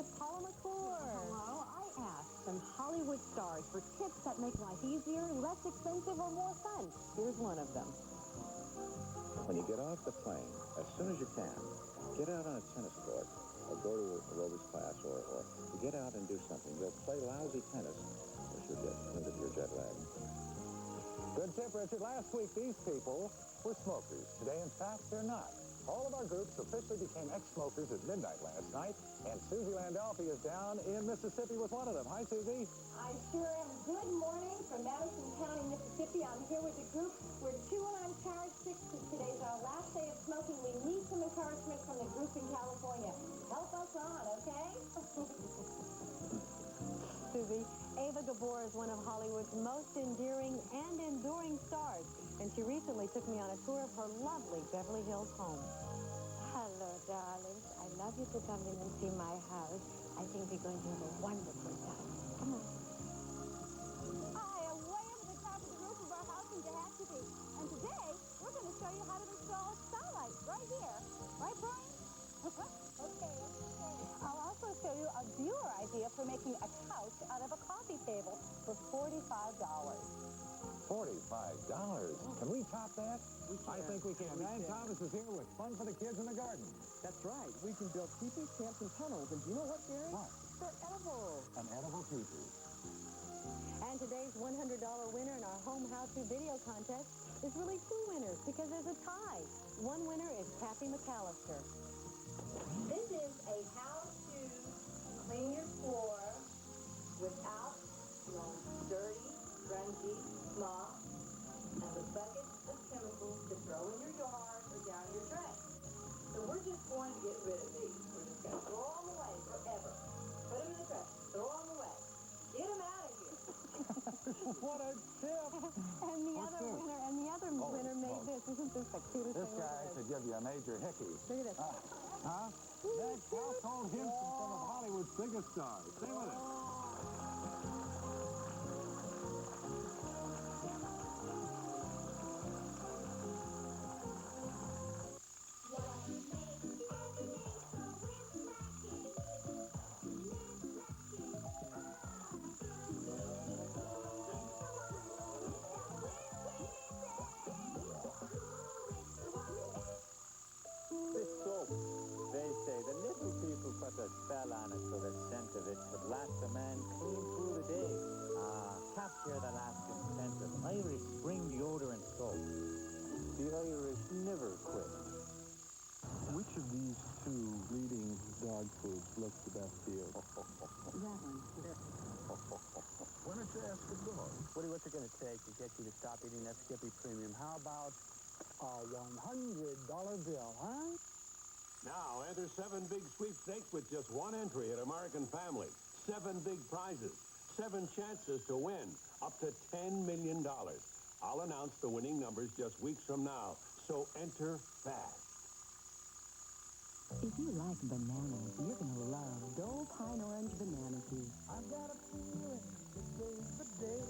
with Paula McClure. Hello. I asked some Hollywood stars for tips that make life easier, less expensive, or more fun. Here's one of them. When you get off the plane, as soon as you can, get out on a tennis court or go to a aerobics class or get out and do something. You'll play lousy tennis as you get into your jet lag. Good tip, Richard. Last week, these people were smokers. Today, in fact, they're not. All of our groups officially became ex-smokers at midnight last night, and Susie Landolfi is down in Mississippi with one of them. Hi, Susie. I sure am. Good morning from Madison County, Mississippi. I'm here with the group. We're chewing on carrot sticks because today's our last day of smoking. We need some encouragement from the group in California. Help us on, okay? Susie, Ava Gabor is one of Hollywood's most endearing and enduring stars, and she recently took me on a tour of her lovely Beverly Hills home. Hello, darlings. I love you to come in and see my house. I think we're going to have a wonderful time. Come on. I am way up at the top of the roof of our house in Tehachapi, and today we're going to show you how to install starlight right here. Right, Brian? Okay. I'll also show you a viewer idea for making a couch out of a coffee table for $45. $45? Can we top that? I think we can. Dan Thomas is here with fun for the kids in the garden. That's right. We can build teepees, camps, and tunnels. And do you know what, Gary? What? They're edible. An edible teepee. And today's $100 winner in our home how-to video contest is really two winners because there's a tie. One winner is Kathy McAllister. This is a how-to clean your floor without dirty, grungy smog and the buckets of chemicals to throw in your yard or down your drain. So we're just going to get rid of these. We're just going to throw them away forever. Put them in the trash. Throw them away. Get them out of here. What a tip! And the other winner made this. Isn't this the cutest This thing? guy could give you a major hickey. Look at this. Next, household hints from some of Hollywood's biggest stars. Stay with us. They say the little people put a spell on it so the scent of it could last a man clean through the day. Capture the lasting scent of Irish spring deodorant soap. The Irish never quit. Which of these two leading dog foods looks the best to you? That one. Why don't you ask the dog? Woody, what's it going to take to get you to stop eating that Skippy Premium? How about a $100 bill, huh? Now, enter 7 big sweepstakes with just one entry at American Family. 7 big prizes. 7 chances to win up to $10 million. I'll announce the winning numbers just weeks from now, so enter fast. If you like bananas, you're going to love Dole Pine Orange Banana Juice. I've got a feeling today's the day.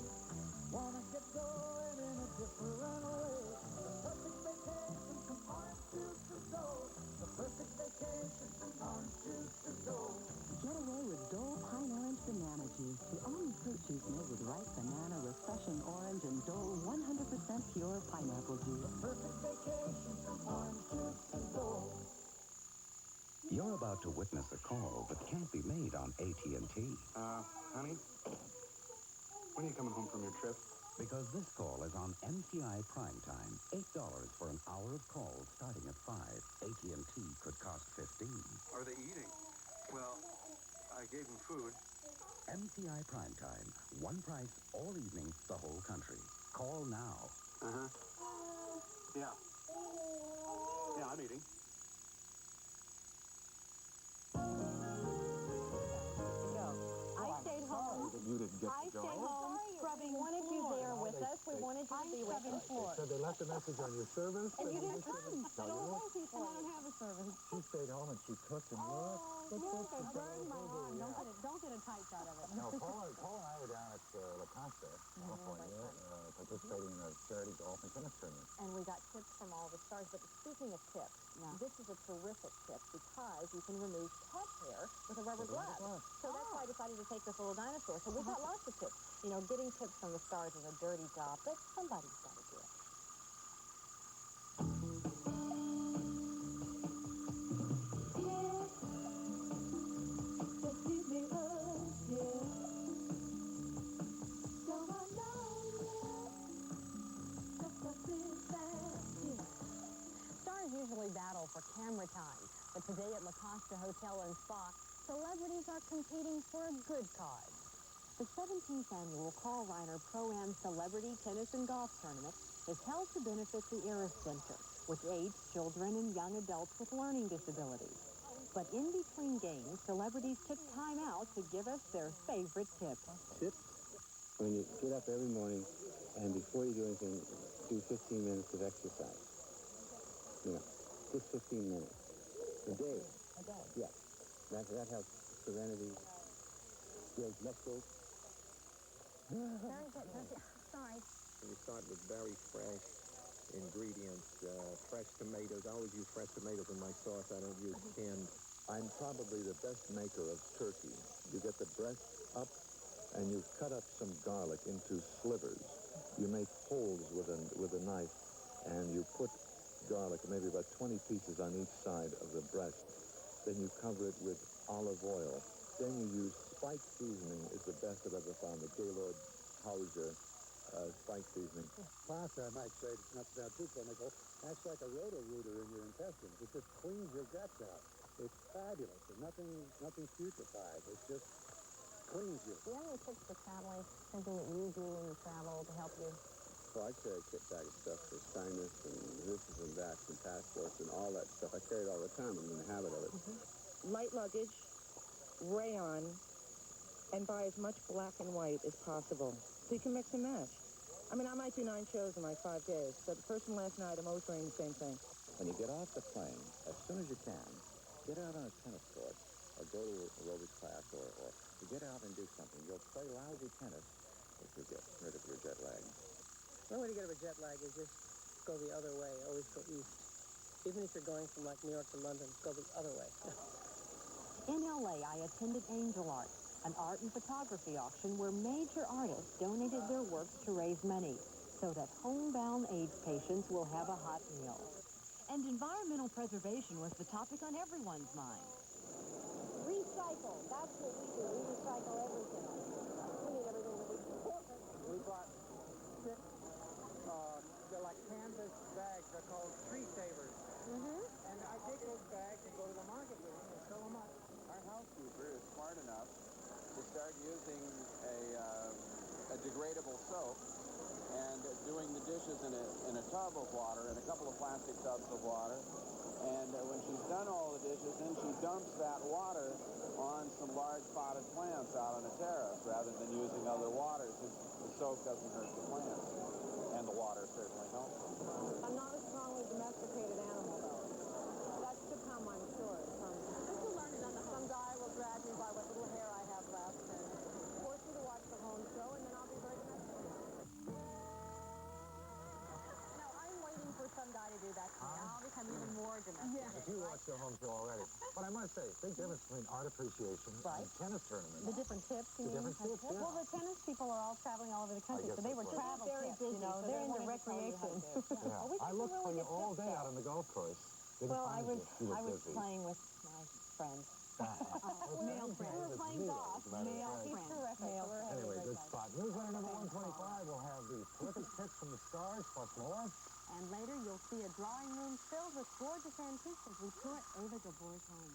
Wanna get going in a different way. The perfect vacation from orange juice to Dole. The perfect vacation from orange juice to Dole. Get away with Dole Pine Orange Banana Juice, the only fruit juice made with ripe banana, refreshing orange, and Dole 100% pure pineapple juice. The perfect vacation from orange juice to Dole. You're about to witness a call that can't be made on AT&T. Honey? When are you coming home from your trip? Because this call is on MTI Primetime. $8 for an hour of calls starting at 5. AT&T could cost $15. Are they eating? Well, I gave them food. MTI Primetime. One price all evening, the whole country. Call now. Yeah. Yeah, I'm eating. I stayed home. That you didn't get I to go. stayed home scrubbing. We wanted you there with us. We wanted you to be with us. So they left a message on your service. And you didn't come. No, you Don't people. I don't have a service. She stayed home and she cooked and looked. Look, I burned my arm. Don't get a tight shot of it. No, Paul and I were down at La Costa, California, participating in a charity golf and tennis tournament. And we got tips from all the stars. stars, but speaking of tips, this is a terrific tip because you can remove pet hair with a rubber glove. So that's why I decided to take this little dinosaur. So we've got lots of tips. You know, getting tips from the stars is a dirty job, but somebody's got to do it. Stars usually battle for camera time, but today at La Costa Hotel and Spa, celebrities are competing for a good cause. The 17th annual Carl Reiner Pro-Am Celebrity Tennis and Golf Tournament is held to benefit the Eris Center, which aids children and young adults with learning disabilities. But in between games, celebrities took time out to give us their favorite tips. Tips? When you get up every morning and before you do anything, do 15 minutes of exercise. You know, just 15 minutes a day. A day? Yeah. That helps serenity, builds muscles. Very good. Sorry. We start with very fresh ingredients, fresh tomatoes. I always use fresh tomatoes in my sauce. I don't use canned. I'm probably the best maker of turkey. You get the breast up, and you cut up some garlic into slivers. You make holes with a knife, and you put garlic, maybe about 20 pieces on each side of the breast. Then you cover it with olive oil. Then you use spike seasoning is the best I've ever found, the Gaylord Hauser spike seasoning. Pasta, I might say, not to sound too clinical, acts like a roto-rooter in your intestines. It just cleans your guts out. It's fabulous. And nothing putrefied. It just cleans you. Do you have any tips for traveling? Something that you do when you travel to help you? Well, I carry a kit bag of stuff for sinus and this and that and passports and all that stuff. I carry it all the time. I'm in the habit of it. Light luggage, rayon, and buy as much black and white as possible. So you can mix and match. I mean, I might do 9 shows in like 5 days, but the person last night, I'm always wearing the same thing. When you get off the plane, as soon as you can, get out on a tennis court or go to aerobic class or you get out and do something. You'll play lousy tennis if you get rid of your jet lag. One way to get rid of jet lag is just go the other way. Always go east. Even if you're going from like New York to London, go the other way. In L.A., I attended Angel Art, an art and photography auction where major artists donated their works to raise money so that homebound AIDS patients will have a hot meal. And environmental preservation was the topic on everyone's mind. Recycle. That's what we do. We recycle everything. We need everything that we can. We bought 6, they're like canvas bags. They're called tree savers. And I take those bags and go to the market with them and sell them up. Our housekeeper is smart enough to start using a degradable soap and doing the dishes in a tub of water, in a couple of plastic tubs of water. And when she's done all the dishes, then she dumps that water on some large potted plants out on a terrace rather than using other waters. The soap doesn't hurt the plants, and the water certainly helps them. I'm not a strongly domesticated animal, though. That's to come, I'm sure. Some guy will drag me by what little hair I have left and force me to watch the home show, and then I'll be very domesticated. No, I'm waiting for some guy to do that to me. I'll become even more domesticated. But you watch the home show already. But I must say, big difference between art appreciation and tennis tournaments. The different tips, you The mean? different tips, yeah. Well, the tennis people are all traveling all over the country, I so they guess were that's travel Very tips, busy, you know. so They're they into wanted to tell you how recreation. to do it. Yeah. Well, we I got looked some for really you good all tips, day though. out on the golf course. Didn't Well, find I was you. You were busy. playing with my friends. Male friends. We were playing golf. Male He's friends. terrific. Male We're friends. Anyway, good spot. Newsletter number 125 will have the terrific tips from the stars, plus more. And later, you'll see a drawing room filled with gorgeous antiques as we tour Ava Gabor's home.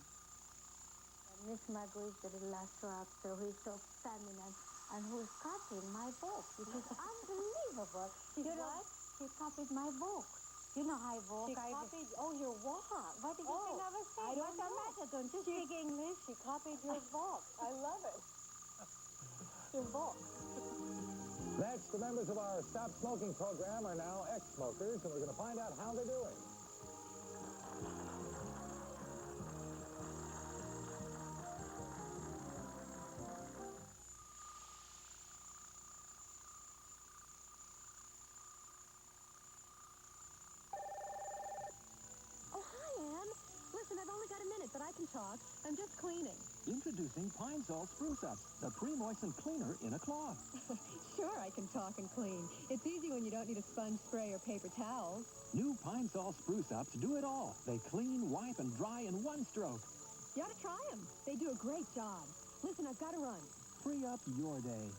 Miss Margot is the little astroapter who is so feminine and who is copying my book, which is unbelievable. You know what? She copied my book. You know how I walk. She copied, your walk. What did you think I was saying? What's the matter? Don't you speak English? She copied your walk. I love it. Your walk. Next, the members of our Stop Smoking program are now ex-smokers, and we're going to find out how they're doing. talk. I'm just cleaning. Introducing Pine Sol Spruce Ups, the pre-moistened cleaner in a cloth. Sure, I can talk and clean. It's easy when you don't need a sponge spray or paper towels. New Pine Sol Spruce Ups do it all. They clean, wipe, and dry in one stroke. You ought to try them. They do a great job. Listen, I've got to run. Free up your day.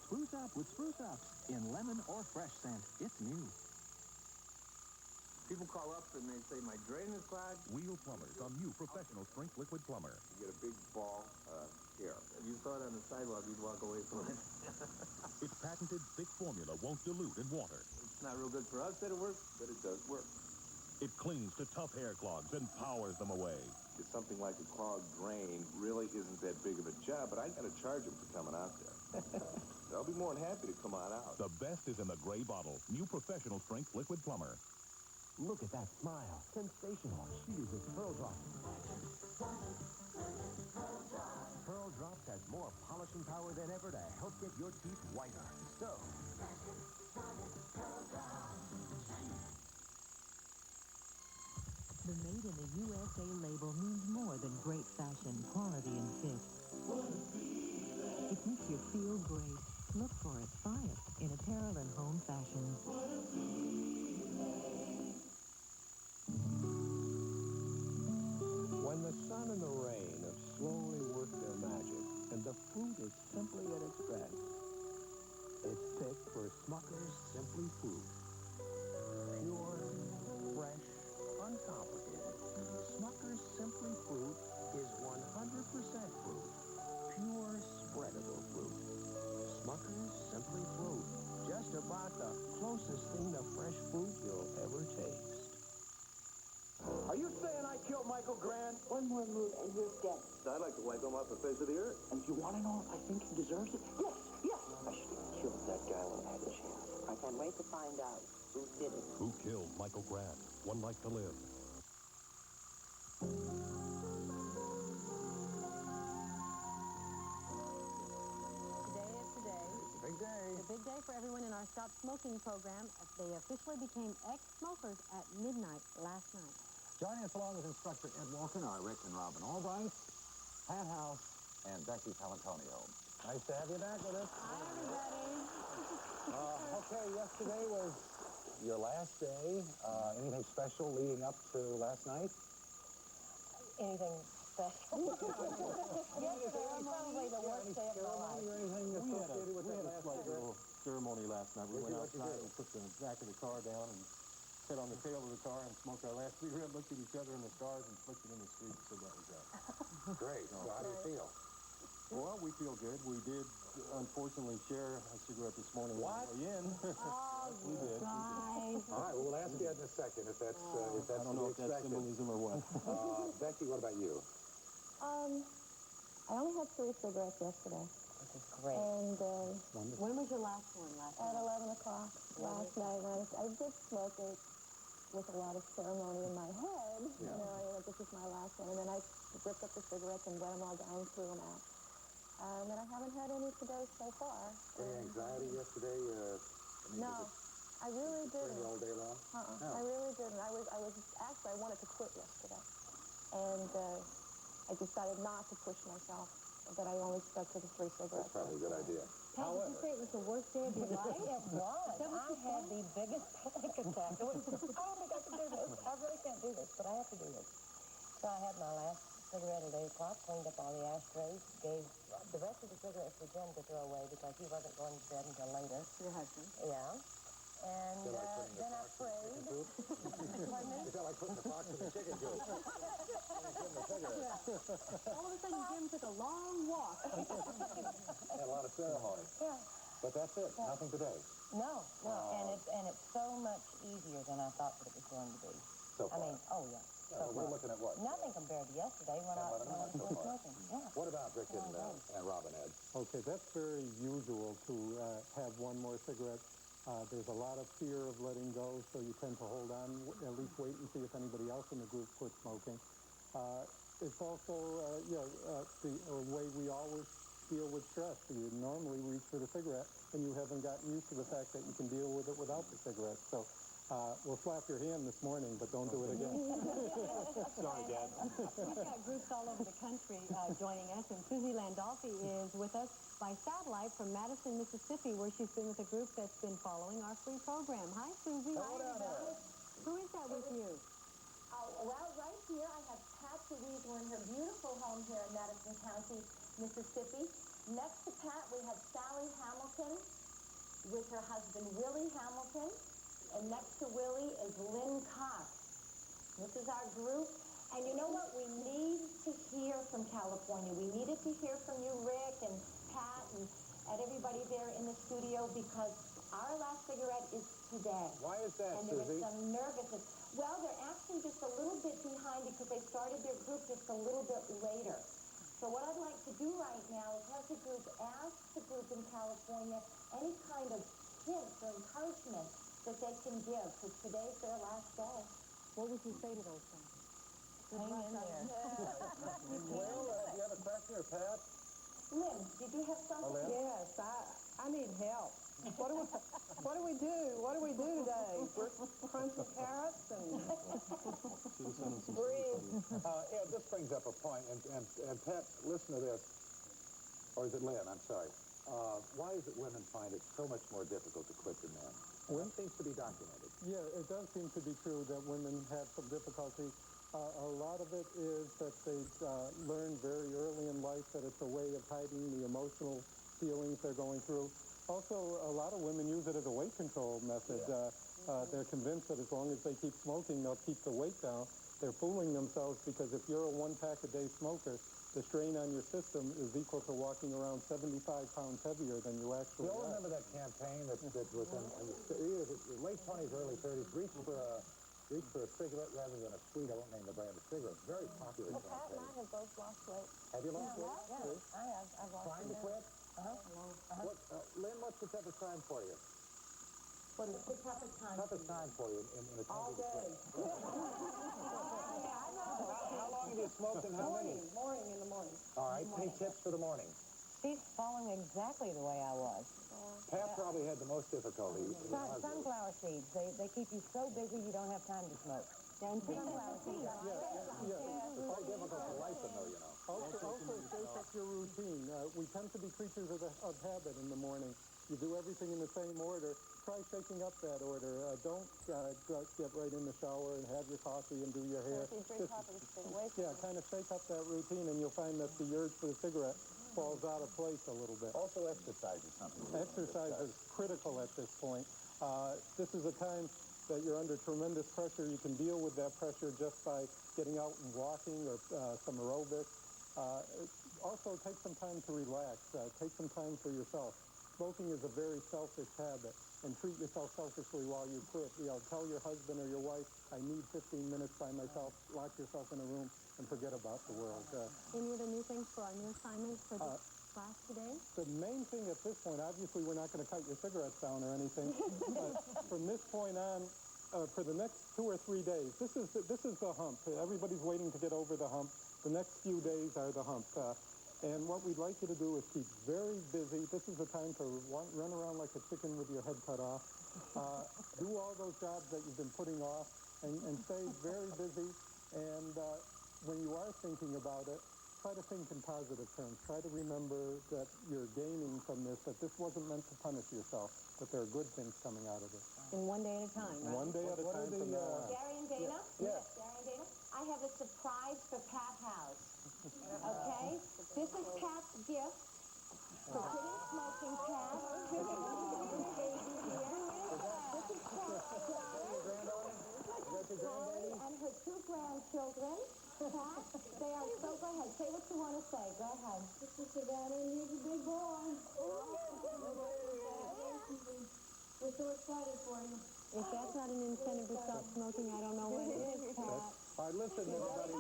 Spruce Up with Spruce Ups in lemon or fresh scent. It's new. People call up and they say, my drain is clogged. Wheel Plumbers on new professional strength liquid plumber. You get a big ball here. If you saw it on the sidewalk, you'd walk away from it. Its patented thick formula won't dilute in water. It's not real good for us that it works, but it does work. It cleans to tough hair clogs and powers them away. It's something like a clogged drain really isn't that big of a job, but I got to charge them for coming out there. I'll be more than happy to come on out. The best is in the gray bottle. New professional strength liquid plumber. Look at that smile. Sensational. She uses Pearl Drops. Pearl Drops has more polishing power than ever to help get your teeth whiter. So, The Made in the USA label means more than great fashion, quality, and fit. It makes you feel great. Look for its finest in apparel and home fashion. When the sun and the rain have slowly worked their magic, and the fruit is simply at its best, it's picked for Smucker's Simply Fruit. Pure, fresh, uncomplicated. Smucker's Simply Fruit is 100% fruit. Pure, spreadable fruit. Smucker's Simply Fruit. Just about the closest thing to fresh fruit you'll ever taste. Are you saying I killed Michael Grant? One more move and you're dead. I'd like to wipe him off the face of the earth. And you want to know if I think he deserves it? Yes, yes. I should have killed that guy when I had the chance. I can't wait to find out who did it. Who killed Michael Grant? One Life to Live. Today is today. It's a big day. It's a big day for everyone in our Stop Smoking program as they officially became ex-smokers at midnight last night. Joining us along with Instructor Ed Walker are Rick and Robin Albright, Pat House, and Becky Palantonio. Nice to have you back with us. Hi, everybody. Okay, yesterday was your last day. Anything special leading up to last night? Anything special? Yesterday was probably the worst day of my life. Or anything associated with that last like a cigarette? little ceremony last night. We went What'd you outside do? and put the back of the car down and sat on the tail of the car and smoked our last cigarette, looked at each other in the stars, and flicked it in the street and said that was that. Great. So how do you feel? Well, we feel good. We did, unfortunately, share a cigarette this morning. What? On the way in. Oh, We did. guys. All right, we'll ask Ed in a second if that's I don't know if that's symbolism or what. Becky, what about you? I only had 3 cigarettes yesterday. This is great. And When was your last one last at night? 11 o'clock last night, I did smoke it with a lot of ceremony in my head. Yeah. You know, this is my last one. And then I ripped up the cigarettes and wet them all down and threw them out. And I haven't had any today so far. Any anxiety yesterday? No, I really didn't. All day long? No. I really didn't. I wanted to quit yesterday. And I decided not to push myself, but I only stuck to the 3 cigarettes. That's probably a good idea. Pat, did you say it was the worst day of your life? It was. I had the biggest panic attack. I don't think I can do this. I really can't do this, but I have to do this. So I had my last cigarette at 8 o'clock, cleaned up all the ashtrays, gave the rest of the cigarettes to Jim to throw away because he wasn't going to bed until later. Your husband? Yeah. And then I prayed. Pardon me? Is that like putting the fox in the chicken coop? All of a sudden, Jim took a long walk. Had a lot of ceremony. Yeah. But that's it. Nothing today. No. And it's so much easier than I thought that it was going to be. So far. I mean, oh yeah. So we're looking at what? Nothing compared to yesterday when I was smoking. Yeah. What about Rick and Robin, Ed? Okay, that's very usual to have one more cigarette. There's a lot of fear of letting go, so you tend to hold on, at least wait and see if anybody else in the group quits smoking. It's also, the way we always deal with stress. You normally reach for the cigarette, and you haven't gotten used to the fact that you can deal with it without the cigarette. So We'll slap your hand this morning, but don't do it again. Sorry, Dad. We've got groups all over the country joining us, and Susie Landolfi is with us by satellite from Madison, Mississippi, where she's been with a group that's been following our free program. Hi, Susie. Hello down there. Who is that with you? Well, right here I have Pat DeWeese. We're in her beautiful home here in Madison County, Mississippi. Next to Pat, we have Sally Hamilton with her husband, Willie Hamilton. And next to Willie is Lynn Cox. This is our group. And you know what? We need to hear from California. We needed to hear from you, Rick and Pat and everybody there in the studio, because our last cigarette is today. Why is that, and there Susie? is some nervousness. Well, they're actually just a little bit behind because they started their group just a little bit later. So what I'd like to do right now is have the group ask the group in California any kind of hints or encouragement that they can give, because today's their last day. What would you say to those things? Hang in there. Well, do you have a question, or Pat? Lynn, did you have something? Lynn? Yes, I need help. What do we do? What do we do today? We're crunching carrots and breathe. Ed, this brings up a point, and Pat, listen to this. Or is it Lynn? I'm sorry. Why is it women find it so much more difficult to quit than men? That seems to be documented. Yeah, it does seem to be true that women have some difficulty. A lot of it is that they've learned very early in life that it's a way of hiding the emotional feelings they're going through. Also, a lot of women use it as a weight control method. They're convinced that as long as they keep smoking, they'll keep the weight down. They're fooling themselves because if you're a one-pack-a-day smoker, the strain on your system is equal to walking around 75 pounds heavier than you actually You all are. remember that campaign that was in the late 20s, early 30s, reach for a cigarette rather than a sweet. I won't name the brand of cigarette. Very popular Well, Pat and campaign. I have both lost weight. Have you lost weight? Yeah, I have. I've lost Trying to weight. quit? Lynn, what's the toughest time for you? What is the toughest time? Toughest time for you in a All time to day. quit? How long have you smoked and how many? Morning in the morning. All right, any tips for the morning? She's following exactly the way I was. Pat probably had the most difficulty. Sunflower seeds, they keep you so busy you don't have time to smoke. And sunflower seeds. It's very difficult to light them, though, you know. Also, shake up your routine. We tend to be creatures of habit in the morning. You do everything in the same order. Try shaking up that order. Don't get right in the shower and have your coffee and do your hair. Kind of shake up that routine, and you'll find that the urge for the cigarette falls out of place a little bit. Also, exercise is something. Exercise is critical at this point. This is a time that you're under tremendous pressure. You can deal with that pressure just by getting out and walking or some aerobics. Also, take some time to relax. Take some time for yourself. Smoking is a very selfish habit, and treat yourself selfishly while you quit. Tell your husband or your wife, I need 15 minutes by myself. Lock yourself in a room and forget about the world. Any other new things for our new assignments for this class today? The main thing at this point, obviously we're not going to cut your cigarettes down or anything, but from this point on, for the next 2 or 3 days, this is the hump. Everybody's waiting to get over the hump. The next few days are the hump. And what we'd like you to do is keep very busy. This is the time to run around like a chicken with your head cut off. Do all those jobs that you've been putting off and stay very busy. And when you are thinking about it, try to think in positive terms. Try to remember that you're gaining from this, that this wasn't meant to punish yourself, that there are good things coming out of it. And one day at a time, right? One day at a time from now on. Gary and Dana? Yes. Gary and Dana? I have a surprise for Pat House. Okay? This is Pat's gift for quitting smoking, Pat. This is Pat's Lori and her 2 grandchildren. Pat, they are so, go ahead. Say what you want to say. Go ahead. This is Savannah and he's a big boy. We're so excited for you. If that's not an incentive to stop smoking, I don't know what it is, Pat. All right, listen, everybody.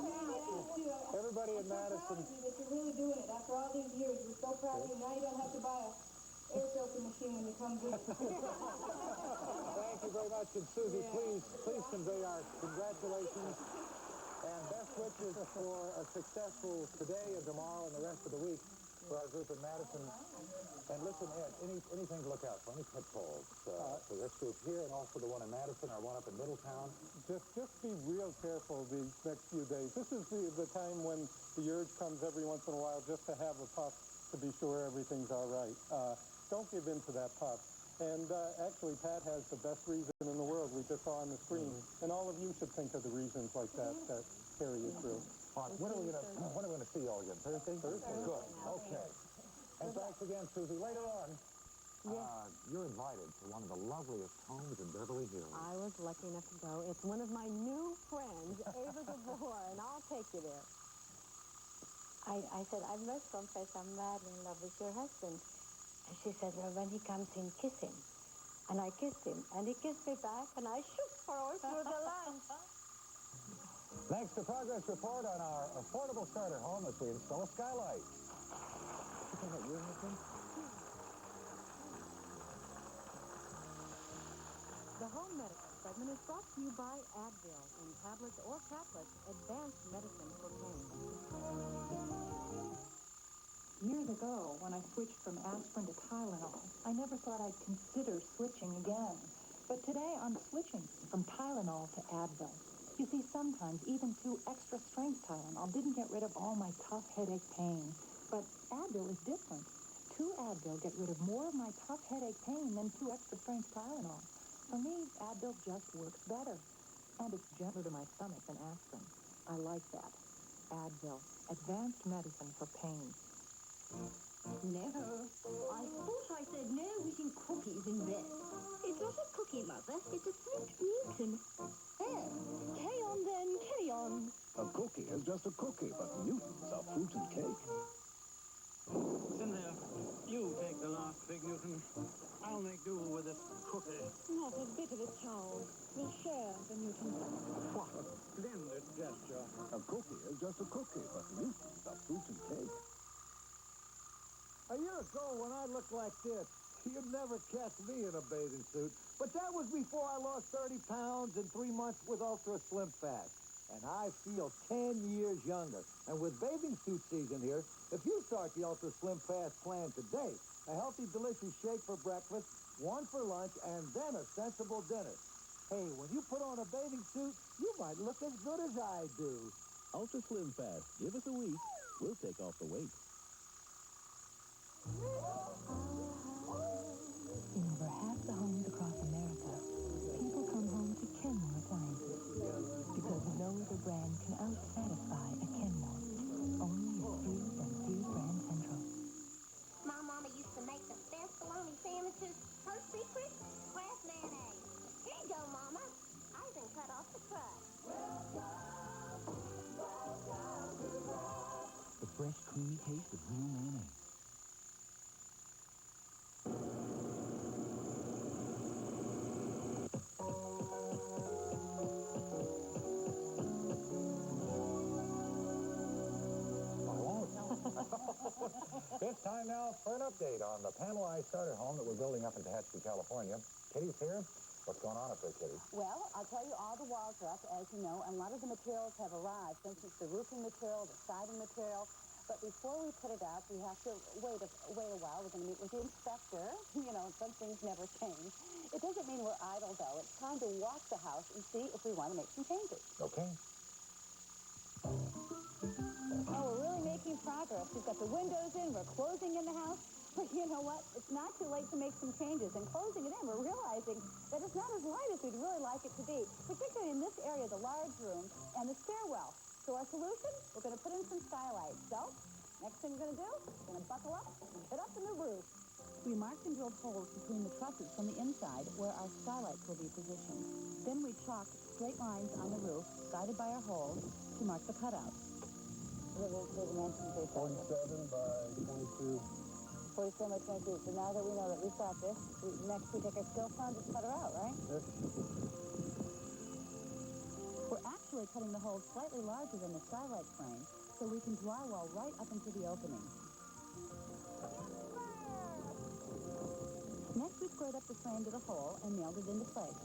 Everybody in Madison. That you're really doing it after all these years. We're so proud of you. Now you don't have to buy a air filter machine when you come visit. Thank you very much. And Susie, please convey our congratulations and best wishes for a successful today and tomorrow and the rest of the week. for our group in Madison. And listen, Ed, anything to look out for? Any pitfalls for this group here and also the one in Madison or one up in Middletown? Just be real careful these next few days. This is the time when the urge comes every once in a while just to have a puff to be sure everything's all right. Don't give in to that puff. And actually, Pat has the best reason in the world we just saw on the screen. And all of you should think of the reasons like that that carry you through. All right, when are we going to see you all again? Thursday? Thursday. Good. Okay. And thanks again, Susie. Later on, you're invited to one of the loveliest homes in Beverly Hills. I was lucky enough to go. It's one of my new friends, Ava Gabor, and I'll take you there. I said, I must confess I'm madly in love with your husband. And she said, well, when he comes in, kiss him. And I kissed him, and he kissed me back, and I shook for all through the lunch. Next, a progress report on our affordable starter home as we install skylights. You think that your husband? The Home Medical segment is brought to you by Advil in tablets or caplets, advanced medicine for pain. Years ago, when I switched from aspirin to Tylenol, I never thought I'd consider switching again. But today, I'm switching from Tylenol to Advil. You see, sometimes even 2 extra-strength Tylenol didn't get rid of all my tough headache pain. But Advil is different. 2 Advil get rid of more of my tough headache pain than 2 extra-strength Tylenol. For me, Advil just works better. And it's gentler to my stomach than aspirin. I like that. Advil, advanced medicine for pain. No, I thought I said no eating cookies in bed. It's not a cookie, Mother. It's a Flint Newton. Oh, carry on then, carry on. A cookie is just a cookie, but Newtons are fruit and cake. Cynthia, you take the last big Newton. I'll make do with this cookie. Not a bit of it, Charles. We'll share the Newton. What a splendid gesture. A cookie is just a cookie, but Newtons are fruit and cake. A year ago, when I looked like this, you'd never catch me in a bathing suit. But that was before I lost 30 pounds in 3 months with Ultra Slim Fast. And I feel 10 years younger. And with bathing suit season here, if you start the Ultra Slim Fast plan today, a healthy, delicious shake for breakfast, 1 for lunch, and then a sensible dinner. Hey, when you put on a bathing suit, you might look as good as I do. Ultra Slim Fast. Give us a week. We'll take off the weight. In over half the homes across America, people come home to Kenmore appliances because no other brand can out-satisfy a Kenmore. Only at Sears and Sears Grand Central. My mama used to make the best bologna sandwiches. Her secret? Kraft mayonnaise. Here you go, Mama. I even cut off the crust. The fresh, creamy taste of real mayonnaise. It's time now for an update on the panelized starter home that we're building up in Tehachapi, California. Kitty's here. What's going on up there, Kitty? Well, I'll tell you, all the walls are up, as you know, and a lot of the materials have arrived. For instance, the roofing material, the siding material. But before we put it up, we have to wait a while. We're going to meet with the inspector. You know, some things never change. It doesn't mean we're idle, though. It's time to walk the house and see if we want to make some changes. Okay. Oh, we're really making progress. We've got the windows in. We're closing in the house. But you know what? It's not too late to make some changes. And closing it in, we're realizing that it's not as light as we'd really like it to be, particularly in this area, the large room and the stairwell. So our solution, we're going to put in some skylights. So, next thing we're going to do, we're going to buckle up and hit up the new roof. We marked and drilled holes between the trusses from the inside where our skylights will be positioned. Then we chalked straight lines on the roof, guided by our holes, to mark the cutouts. The dimensions they said. 47 by 22. 47 by 22. So now that we know that we've got this, next we take our skill saw and just cut her out, right? Yes. We're actually cutting the holes slightly larger than the skylight frame, so we can drywall right up into the opening. Next, we squared up the frame to the hole and nailed it into place.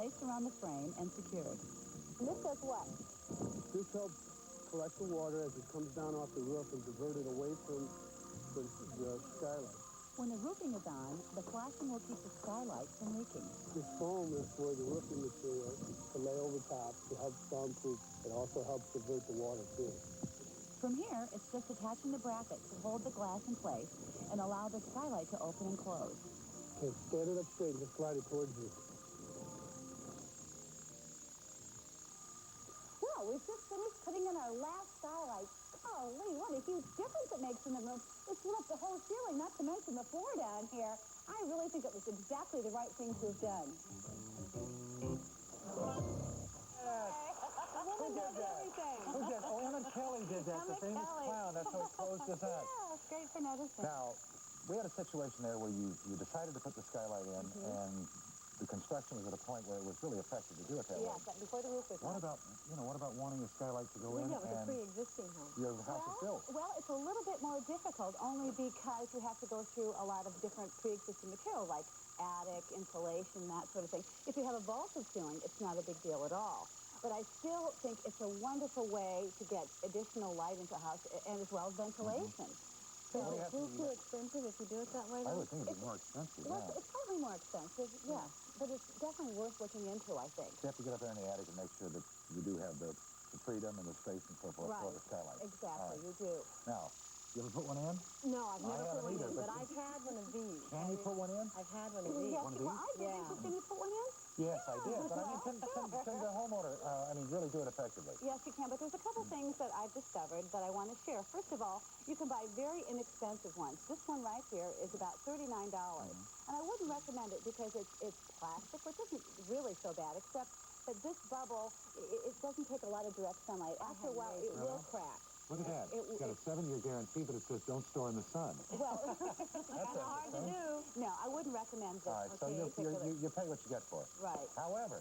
placed around the frame and secured. This does what? This helps collect the water as it comes down off the roof and divert it away from the skylight. When the roofing is on, the flashing will keep the skylight from leaking. This foam is for the roofing material to lay over top to help soundproof. It also helps divert the water too. From here, it's just attaching the bracket to hold the glass in place and allow the skylight to open and close. Okay, stand it up straight and just slide it towards you. Well, we've just finished putting in our last skylight. Golly, what a huge difference it makes in the room. It's lit up the whole ceiling, not to mention the floor down here. I really think it was exactly the right thing to have done. Who did that? Who did? Oh, Emmett Kelly did that, the famous clown. That's how he closed his eyes. Yeah, it's great for noticing. Now, we had a situation there where you decided to put the skylight in, and the construction was at a point where it was really effective to do it that way. Yes, before the roof was What about, what about wanting a skylight to go in Yeah, it was a and pre-existing home. your house is built? Well, it's a little bit more difficult only because you have to go through a lot of different pre-existing material like attic, insulation, that sort of thing. If you have a vaulted ceiling, it's not a big deal at all. But I still think it's a wonderful way to get additional light into a house and as well as ventilation. So is it too expensive if you do it that way, though? I would think it'd be more expensive, Well, yeah. it's slightly more expensive, yes. But it's definitely worth looking into, I think. You have to get up there in the attic and make sure that you do have the freedom and the space and so forth for the skylight. Exactly, Right. you do. Now, you ever put one in? No, I've never put one either, in, but I've had one of these. Can you put one in? I've had one of these. Yes, One of these? I did. Yeah. Can you put one in? Yes, I did. But I mean, can the homeowner, really do it effectively? Yes, you can, but there's a couple things that I've discovered that I want to share. First of all, you can buy very inexpensive ones. This one right here is about $39. And I wouldn't recommend it because it's plastic, which isn't really so bad, except that this bubble, it doesn't take a lot of direct sunlight. After a while, it will crack. Look at that. It's got a 7-year guarantee, but it says don't store in the sun. Well, That's hard to do. No, I wouldn't recommend this. All right, so you pay what you get for it. Right. However,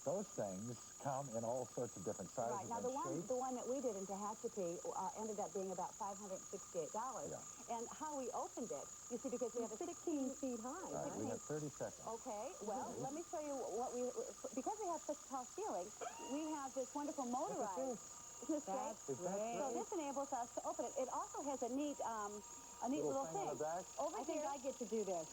those things come in all sorts of different sizes Right. Now, and the shapes. one that we did in Tehachapi ended up being about $568. Yeah. And how we opened it, you see, because we have a 16 feet high. Right, we have 30 seconds. Okay, well, let me show you what because we have such tall ceilings, we have this wonderful motorized. Isn't this great? So this enables us to open it. It also has a neat little thing. On the back. Over I think here. I get to do this.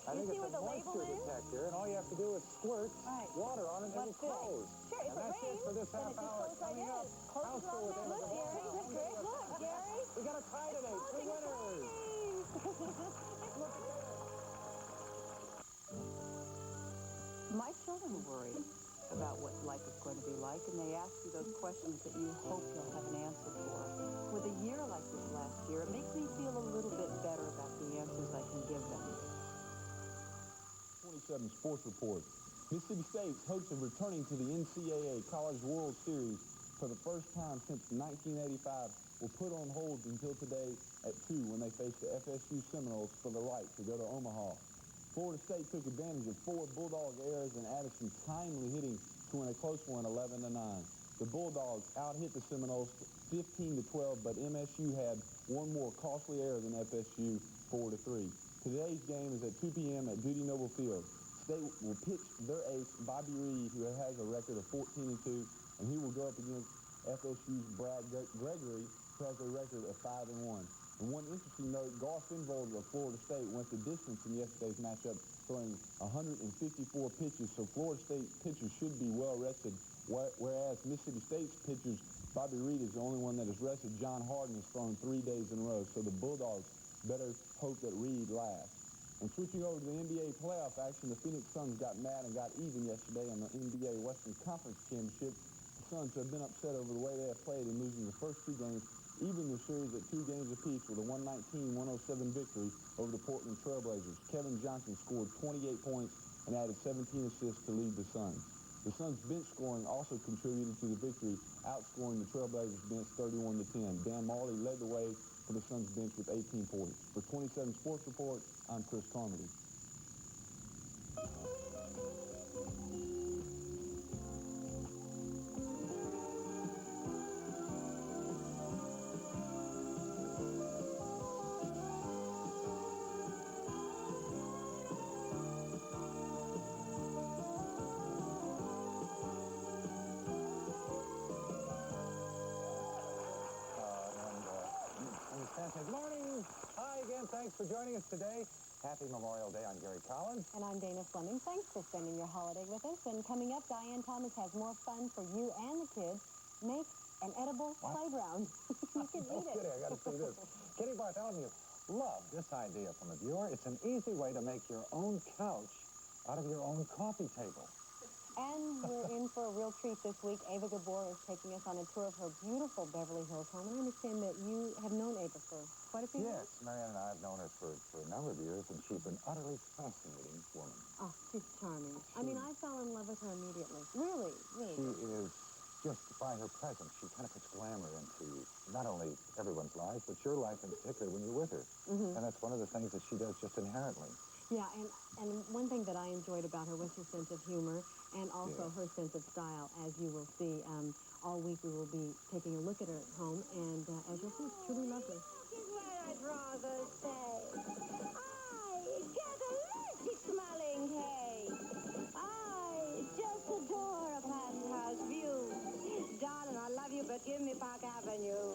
I think see it's where a the label moisture is? detector, and all you have to do is squirt water on it and it'll close. Sure, if and it that's rains, it for this then half it just hour goes right coming in. up. It closes House full with automatically. images. Look, Gary. Look, Gary. We got a tie today. 2 winners. My children worry about what life is going to be like, and they ask you those questions that you hope you'll have an answer for. With a year like this last year, it makes me feel a little bit better about the answers I can give them. 27 Sports Report. Mississippi State's hopes of returning to the NCAA College World Series for the first time since 1985 were put on hold until today at 2 when they faced the FSU Seminoles for the right to go to Omaha. Florida State took advantage of 4 Bulldog errors and Addison's timely hitting to win a close one 11-9. The Bulldogs out-hit the Seminoles 15-12, but MSU had one more costly error than FSU, 4-3. Today's game is at 2 p.m. at Dudy Noble Field. State will pitch their ace, Bobby Reed, who has a record of 14-2, and he will go up against FSU's Brad Gregory, who has a record of 5-1. And one interesting note, Garth Finvold of Florida State went the distance in yesterday's matchup, throwing 154 pitches, so Florida State pitchers should be well rested, whereas Mississippi State's pitchers, Bobby Reed is the only one that is rested. John Harden has thrown 3 days in a row, so the Bulldogs better hope that Reed lasts. And switching over to the NBA playoff action, the Phoenix Suns got mad and got even yesterday in the NBA Western Conference Championship. The Suns have been upset over the way they have played in losing the first 2 games, even the series at 2 games apiece with a 119-107 victory over the Portland Trailblazers. Kevin Johnson scored 28 points and added 17 assists to lead the Suns. The Suns' bench scoring also contributed to the victory, outscoring the Trailblazers bench 31-10. Dan Marley led the way for the Suns bench with 18 points. For 27 Sports Report, I'm Chris Carmody. Good morning. Hi again. Thanks for joining us today. Happy Memorial Day. I'm Gary Collins. And I'm Dana Fleming. Thanks for spending your holiday with us. And coming up, Diane Thomas has more fun for you and the kids. Make an edible playground. You can eat it. Kidding, I got to see this. Kitty Bartholomew loved this idea from a viewer. It's an easy way to make your own couch out of your own coffee table. And we're in for a real treat this week. Ava Gabor is taking us on a tour of her beautiful Beverly Hills home. And I understand that you have known Ava for quite a few years. Yes, Marianne and I have known her for a number of years, and she's an utterly fascinating woman. Oh, she's charming. I mean, I fell in love with her immediately. Really, really. She is, just by her presence, she kind of puts glamour into not only everyone's lives, but your life in particular when you're with her. And that's one of the things that she does just inherently. Yeah, and one thing that I enjoyed about her was her sense of humor and also her sense of style, as you will see. All week we will be taking a look at her at home, and as you'll see, it's truly lovely. This is what I'd rather say. I get allergic smelling hay. I just adore a penthouse view. Darling, I love you, but give me Park Avenue.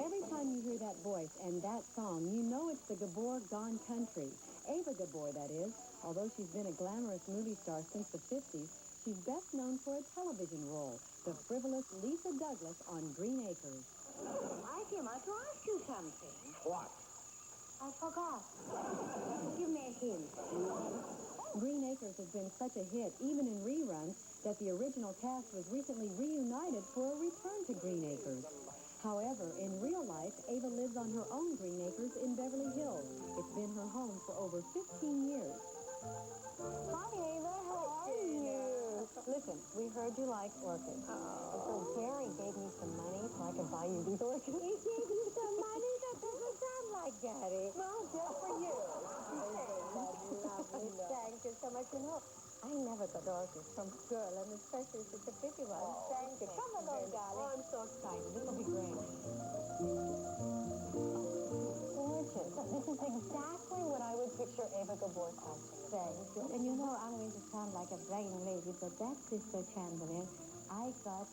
Every time you hear that voice and that song, you know it's the Gabor Gone Country. Ava Gabor, that is. Although she's been a glamorous movie star since the 50s, she's best known for a television role, the frivolous Lisa Douglas on Green Acres. I came out to ask you something. What? I forgot. Give me a hint. Green Acres has been such a hit, even in reruns, that the original cast was recently reunited for a return to Green Acres. However, in real life, Ava lives on her own Green Acres in Beverly Hills. It's been her home for over 15 years. Hi, Ava. How are you? Listen, we heard you like orchids. And so Gary gave me some money so I could buy you these orchids. He gave you some money? That doesn't sound like Gary. Well, just for you. Lovely. Thank you so much. You know, I never got orchids from a girl, and especially such a pretty one. Thank you. Come along, darling. Oh, I'm so excited. This will be great. Gorgeous. This is exactly what I would picture Ava Gabor's house. Thank you. And you know, I'm going to sound like a bragging lady, but that Sister Chandelier, I got,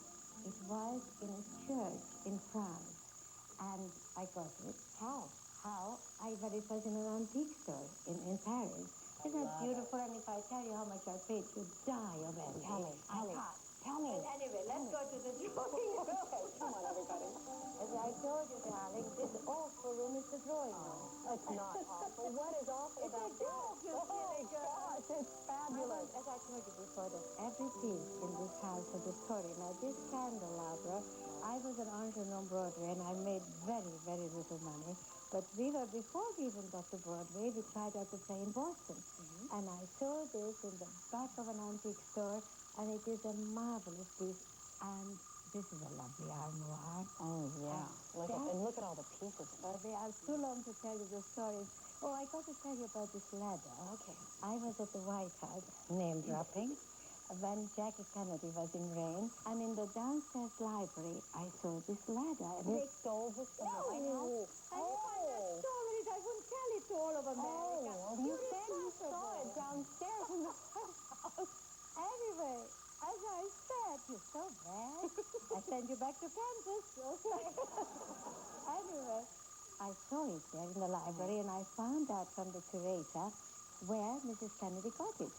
it was in a church in France. And I got it. How? But it was in an antique store in Paris. Isn't that beautiful? And if I tell you how much I paid, you'd die of envy. Tell me. And anyway, let's go to the drawing room. Okay, come on, everybody. As I told you, darling, this awful room is the drawing room. It's not awful. What is awful about this? You silly girl. It's fabulous. As I told you before, that every piece in this house has a story. Now, this candelabra, I was an entrepreneur on Broadway, and I made very, very little money. But before we even got to Broadway, we tried out to play in Boston. And I saw this in the back of an antique store, and it is a marvelous piece. And this is a lovely armoire. Oh, yeah. Look at all the pieces. They are too long to tell you the story. Oh, I got to tell you about this ladder. Okay. I was at the White House, name dropping, when Jackie Kennedy was in reign. And in the downstairs library, I saw this ladder. They stole this from the White House? I stole it. I wouldn't tell it to all of America. You said you saw it downstairs in the White House. Anyway, as I said, you're so bad. I send you back to Kansas. Okay. Anyway, I saw it there in the library, and I found out from the curator where Mrs. Kennedy got it.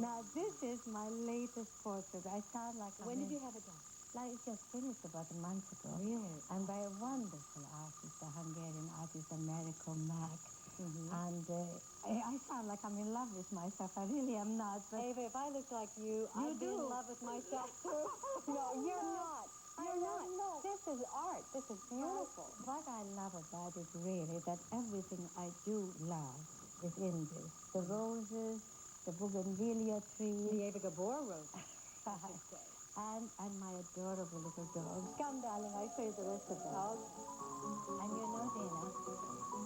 Now, this is my latest portrait. I sound like When did you have it done? Like it just finished about a month ago. Really? And by a wonderful artist, a Hungarian artist, Americo Mack. And I sound like I'm in love with myself. I really am not. But Ava, if I looked like you, I'd be in love with myself, too. No, you're not. You're not. This is art. This is beautiful. What I love about it, really, that everything I do love is in this. The roses, the bougainvillea trees. The Ava Gabor roses. And my adorable little dogs. Come, darling, I'll show you the rest of them. And you know, Dana,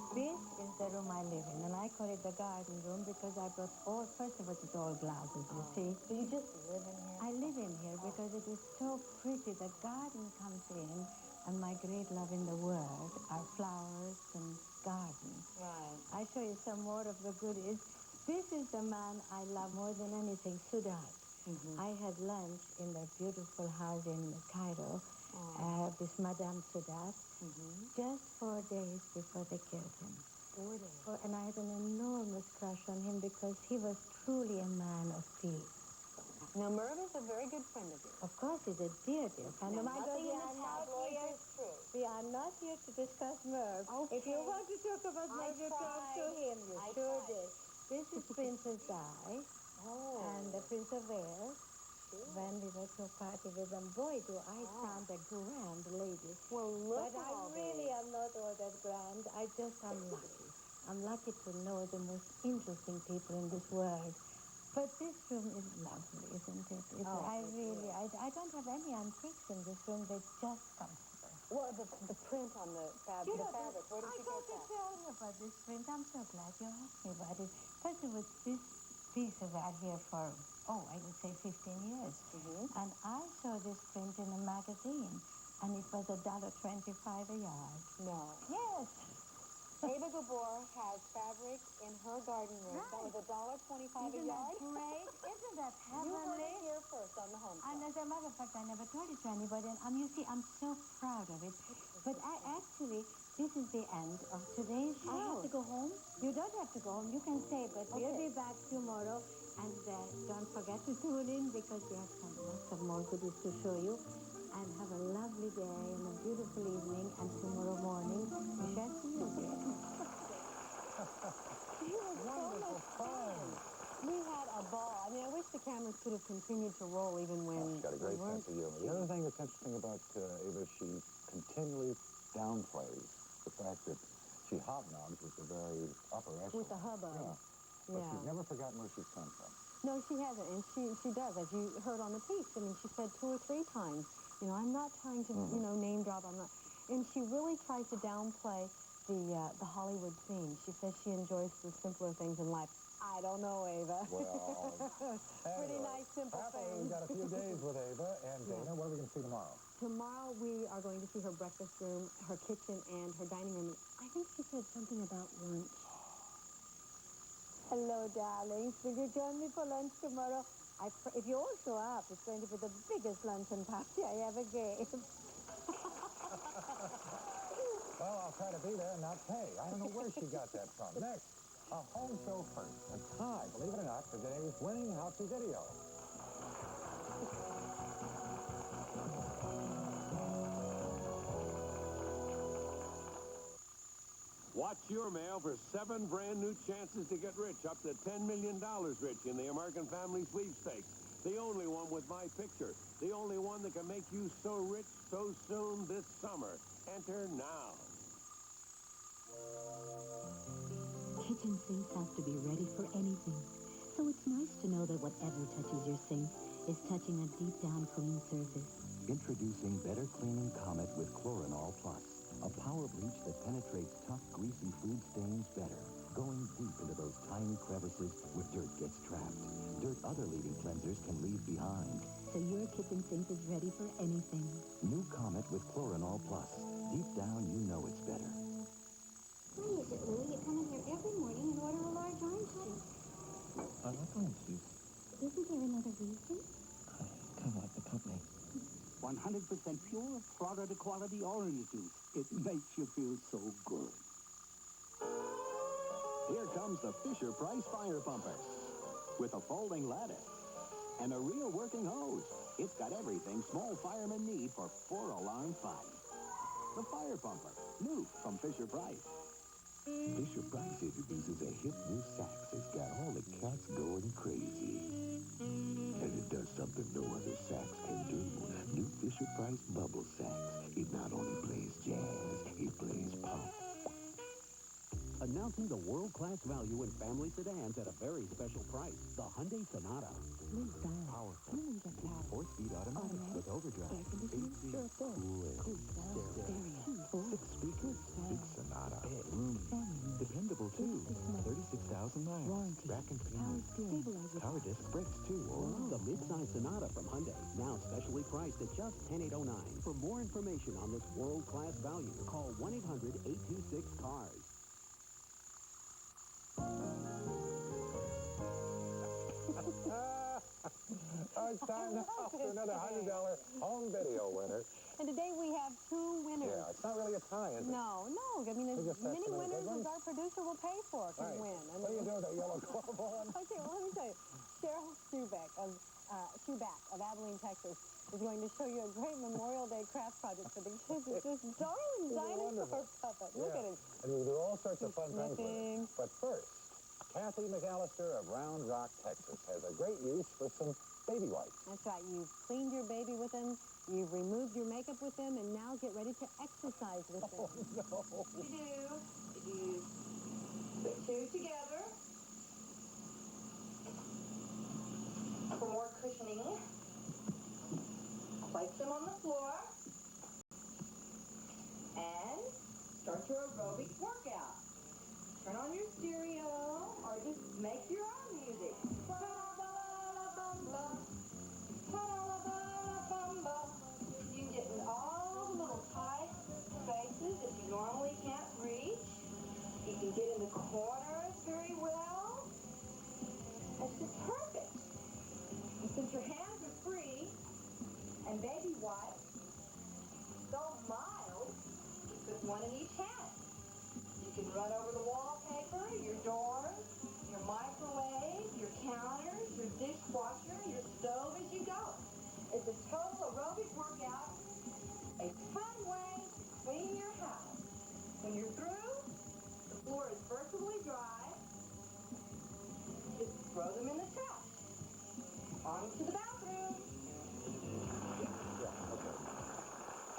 this is the room I live in, and I call it the garden room because I brought first of all, it's all glasses, you see. So you just live in here? I live in here because it is so pretty. The garden comes in, and my great love in the world are flowers and gardens. Right. I'll show you some more of the goodies. This is the man I love more than anything, Sudat. I had lunch in their beautiful house in Cairo, with Madame Sudat, just 4 days before they killed him. 4 days. And I had an enormous crush on him because he was truly a man of peace. Now, Merv is a very good friend of yours. Of course, he's a dear friend. Now, Oh my God, nothing we in the are not tabloids here. is true. We are not here to discuss Merv. Okay. If you want to talk about Merv, you talk to him. You I sure tried. did. This is Princess Di and the Prince of Wales. When we were to party with them, boy, do I sound a grand lady. Well, look But at all I really am not all that grand. I just am lucky. I'm lucky to know the most interesting people in this world. But this room is lovely, isn't it? I don't have any antiques in this room. They're just comfortable. Well, the print on the fabric. Where did you get that? I tell you about this print. I'm so glad you asked me about it. First, it was this piece of art here for, I would say 15 years. And I saw this print in a magazine, and it was $1.25 a yard. No. Yes. Ava Gabor has fabric in her garden room. That was $1.25 a yard. Isn't that great? Isn't that You heard heavenly? it here first on the home. And as a matter of fact, I never told it to anybody. And you see, I'm so proud of it. But actually, this is the end of today's show. I have to go home? You don't have to go home. You can stay, but we'll be back tomorrow. And don't forget to tune in because we have lots of more goodies to show you. And have a lovely day and a beautiful evening. And tomorrow morning, we shall see you again. It was wonderful fun. We had a ball. I mean, I wish the cameras could have continued to roll even when She's got a great sense of humor. The other thing that's interesting about Ava, she continually downplays the fact that she hobnobs with the very upper echelon. with the hubbub. Yeah. But she's never forgotten where she's come from. No, she hasn't, and she does, as you heard on the piece. I mean, she said 2 or 3 times, I'm not trying to, name drop. I'm not, and she really tries to downplay the Hollywood scene. She says she enjoys the simpler things in life. I don't know, Ava. Well, pretty nice, simple happily, things. we've got a few days with Ava and Dana. What are we going to see tomorrow? Tomorrow we are going to see her breakfast room, her kitchen, and her dining room. I think she said something about lunch. Hello, darlings. Will you join me for lunch tomorrow? If you all show up, it's going to be the biggest luncheon party I ever gave. Well, I'll try to be there and not pay. I don't know where she got that from. Next, a home show first. A tie, believe it or not, for today's winning how-to video. Watch your mail for 7 brand new chances to get rich, up to $10 million rich in the American Family Sweepstakes. The only one with my picture. The only one that can make you so rich so soon this summer. Enter now. Kitchen sinks have to be ready for anything. So it's nice to know that whatever touches your sink is touching a deep down clean surface. Introducing Better Cleaning Comet with Chlorinol Plus. A power bleach that penetrates tough, greasy food stains better, going deep into those tiny crevices where dirt gets trapped. Dirt other leading cleansers can leave behind. So your kitchen sink is ready for anything. New Comet with Chlorinol Plus. Deep down, you know it's better. Why is it, Lou, you come in here every morning and order a large orange juice? I like orange juice. Isn't there another reason? I kind of like the company. 100% pure, Florida quality orange juice. It makes you feel so good. Here comes the Fisher-Price Fire Pumper with a folding ladder and a real working hose. It's got everything small firemen need for 4-alarm fire. The Fire Pumper, new from Fisher-Price. Fisher-Price introduces a hip new sax that's got all the cats going crazy. And it does something no other sax can do. New Fisher-Price Bubble Sax. It not only plays jazz, it plays pop. Announcing the world-class value in family sedans at a very special price. The Hyundai Sonata. Smooth style. Powerful. 4-speed automatic with overdrive. Cool stereo. 6 speakers. Big Sonata. Roomy. Dependable too. 36,000 miles. Warranty. Rack and pinion. Power disc brakes too. The midsize Sonata from Hyundai. Now specially priced at just $10,809. For more information on this world-class value, call 1-800-826-CARS. It's time now for another $100 home video winner. And today we have two winners. Yeah, it's not really a tie, is it? No. I mean, as many winners as our producer will pay for can win. What do you do with that yellow glove on? Okay, well, let me tell you. Cheryl Schuback of Abilene, Texas, is going to show you a great Memorial Day craft project for the kids. It's this darling dinosaur puppet. Look at him. And you do all sorts of fun things with it. But first, Kathy McAllister of Round Rock, Texas, has a great use for some baby wipes. That's right. You've cleaned your baby with them. You've removed your makeup with them, and now get ready to exercise with them. Oh, no. You put two together for more cushioning. Place them on the floor and start your aerobic workout. Turn on your stereo or just make your own music. You can get in all the little tight spaces that you normally can't reach. You can get in the corners very well. It's just perfect. And since your hands are free and baby wipes so mild, you put one in each hand. You can run over the wallpaper, your doors, your microwave, your counters, your dishwasher, your stove as you go. It's a total aerobic workout, a fun way to clean your house. When you're through, the floor is virtually dry. Just throw them in the trash. On to the bathroom.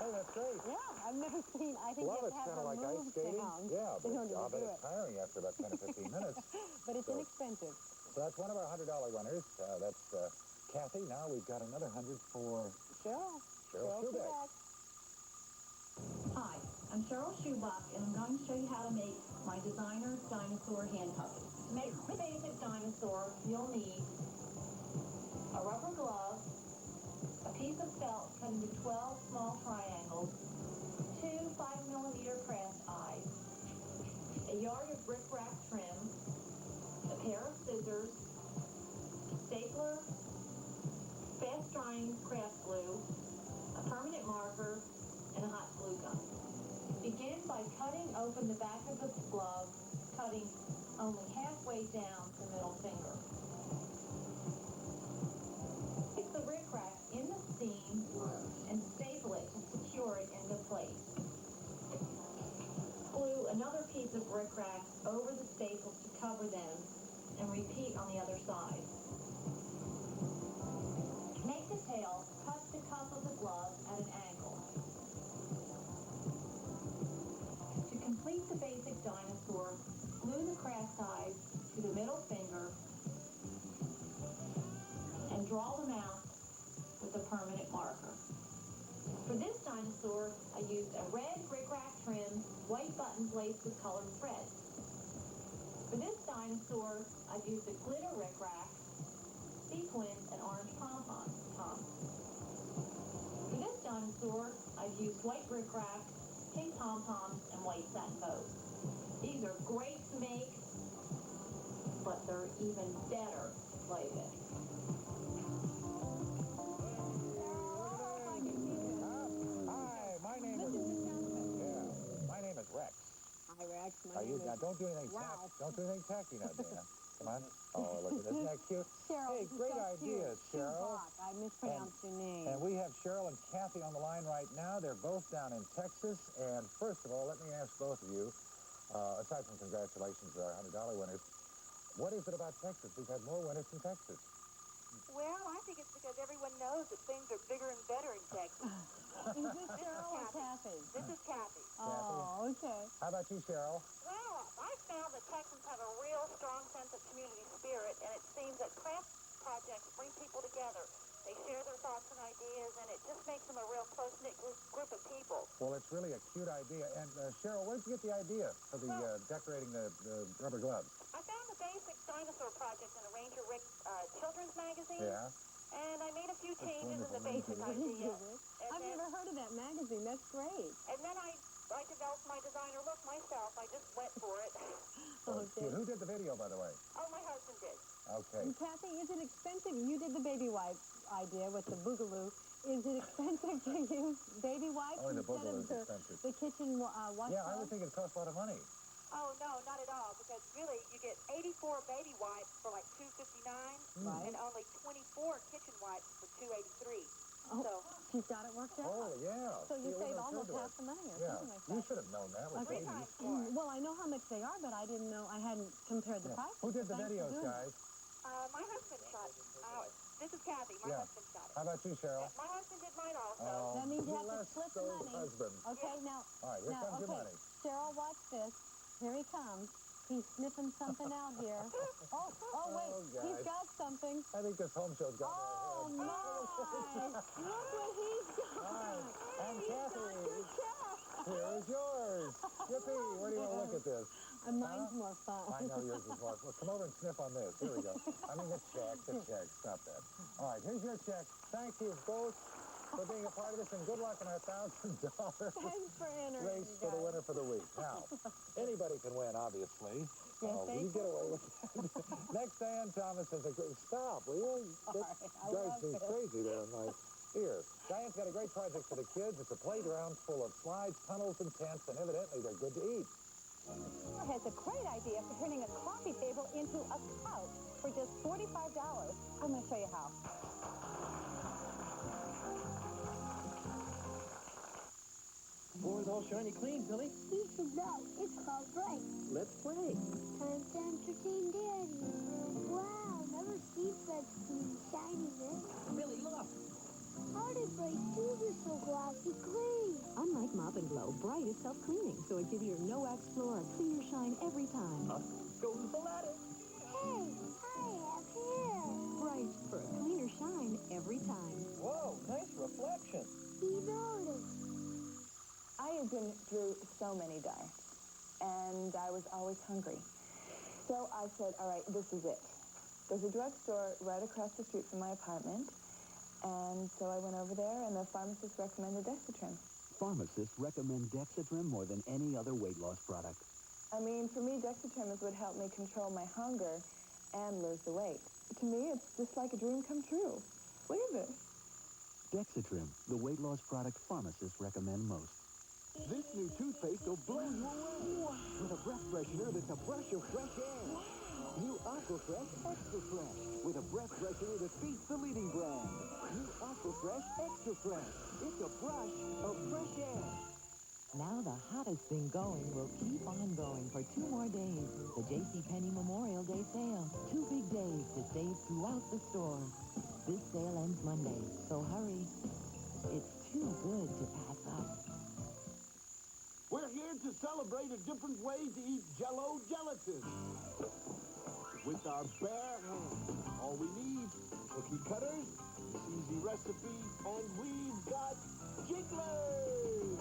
Hey, that's great. Yeah, I've never seen. I think you have to have kind of them like ice moved skating. down. Yeah, They don't but do it's tiring after about 10 or 15 minutes. But it's inexpensive. So that's one of our $100 winners. That's Kathy. Now we've got another 100 for Cheryl Schuback. Hi, I'm Cheryl Schuback, and I'm going to show you how to make my designer dinosaur hand puppet. To make the basic dinosaur, you'll need a rubber glove, a piece of felt cut into 12 small triangles, 2 5mm craft eyes, a yard of bric-a-brac trim, a pair of scissors, stapler, fast-drying craft glue, a permanent marker, and a hot glue gun. Begin by cutting open the back of the glove, cutting only halfway down the middle finger. Stick the bric-a-brac in the seam and staple it to secure it into place. Glue another piece of bric-a-brac over the staples to cover them and repeat on the other side. Make the tail, cut the cuff of the glove at an angle. To complete the basic dinosaur, glue the craft eyes to the middle finger and draw them out with a permanent marker. For this dinosaur, I used a red bric-a-brac trim, white buttons laced with colored thread. For this dinosaur, I've used a glitter bric-a-brac, sequins, and orange pom-poms. For this dinosaur, I've used white bric-a-brac, pink pom-poms, and white satin bows. These are great to make, but they're even better to play with. My name is Rex. Hi, Rex. Now, don't do anything tacky. Don't do anything tacky now, Dana. Come on. Oh, look at this. Isn't that cute? Cheryl, hey, great idea, Cheryl. I mispronounced your name. And we have Cheryl and Kathy on the line right now. They're both down in Texas. And first of all, let me ask both of you, aside from congratulations to our $100 winners, what is it about Texas? We've had more winners from Texas. Well, I think it's because everyone knows that things are bigger and better in Texas. Is this Cheryl or Kathy? This is Kathy. Oh, okay. How about you, Cheryl? Well, I found that Texans have a real strong sense of community spirit, and it seems that craft projects bring people together. They share their thoughts and ideas, and it just makes them a real close-knit group of people. Well, it's really a cute idea. And, Cheryl, where did you get the idea for the decorating the rubber gloves? I found the basic dinosaur project in a Ranger Rick children's magazine. Yeah. And I made a few changes in the basic idea. I've never heard of that magazine. That's great. And then I developed my designer look myself. I just went for it. Okay. Who did the video, by the way? Oh, my husband did. Okay. And Kathy, is it expensive? You did the baby wipe idea with the boogaloo. Is it expensive to use baby wipes Oh, the instead boogaloo of is expensive. the kitchen washcloth? Yeah, I would think it costs a lot of money. Oh, no, not at all, because really you get 84 baby wipes for like $2.59 and only 24 kitchen wipes for $2.83. Oh, So she's got it worked out. Oh, yeah. So you See, it save wouldn't almost occur to half us. the money or Yeah. something like that. You should have known that with Okay. babies. Well, I know how much they are, but I didn't know. I hadn't compared the prices. Who did the Thanks for videos, doing guys? my husband shot. This is Kathy. My husband shot it. How about you, Cheryl? My husband did mine also. Oh, That means you have to bless split the those money. husbands. Okay, now. All right, here comes your money. Cheryl, watch this. Here he comes. He's sniffing something out here. Oh, wait. He's got something. I think this home show's got Oh, nice. Look what he's got. All right. And Kathy, Your check. here is yours. Yippee. Where do you want to look at this? Mine's more fun. I know yours is more fun. Come over and sniff on this. Here we go. I mean, the check. Stop that. All right, here's your check. Thank you both for being a part of this, and good luck in our $1,000 Thanks for entering, race for the winner for the week. Now, anybody can win, obviously. Yes, you get away with that. Next, Diane Thomas has a great... Stop, will you? That drives me crazy there in my ear. Diane's got a great project for the kids. It's a playground full of slides, tunnels, and tents, and evidently they're good to eat. Has a great idea for turning a coffee table into a couch for just $45. I'm going to show you how. Floor's all shiny clean, Billy. You should know. It's called break. Let's play. Time to entertain Daddy. Wow, never seen such clean, shiny this. Billy, look. How did Bright do this so glossy clean? Unlike Mop and Glow, Bright is self-cleaning, so it gives your no-wax floor a cleaner shine every time. Goes the ladder. Hey, I have hair. Bright for a cleaner shine every time. Whoa, nice reflection. He noticed. I had been through so many diets, and I was always hungry. So I said, all right, this is it. There's a drugstore right across the street from my apartment, and so I went over there, and the pharmacist recommended Dexatrim. Pharmacists recommend Dexatrim more than any other weight loss product. I mean, for me, Dexatrim is what helped me control my hunger and lose the weight. To me, it's just like a dream come true. Look at this. Dexatrim, the weight loss product pharmacists recommend most. This new toothpaste will blow you away. With a breath freshener that's a brush of fresh air. New Aquafresh Extra Fresh. With a breath freshener that beats the leading brand. New Aquafresh Extra Fresh. It's a brush of fresh air. Now the hottest thing going will keep on going for 2 more days. The JCPenney Memorial Day sale. 2 big days to save throughout the store. This sale ends Monday, so hurry. It's too good to pass up. We're here to celebrate a different way to eat Jell-O gelatin. With our bare hands. All we need, cookie cutters, this easy recipe, and we've got jigglers!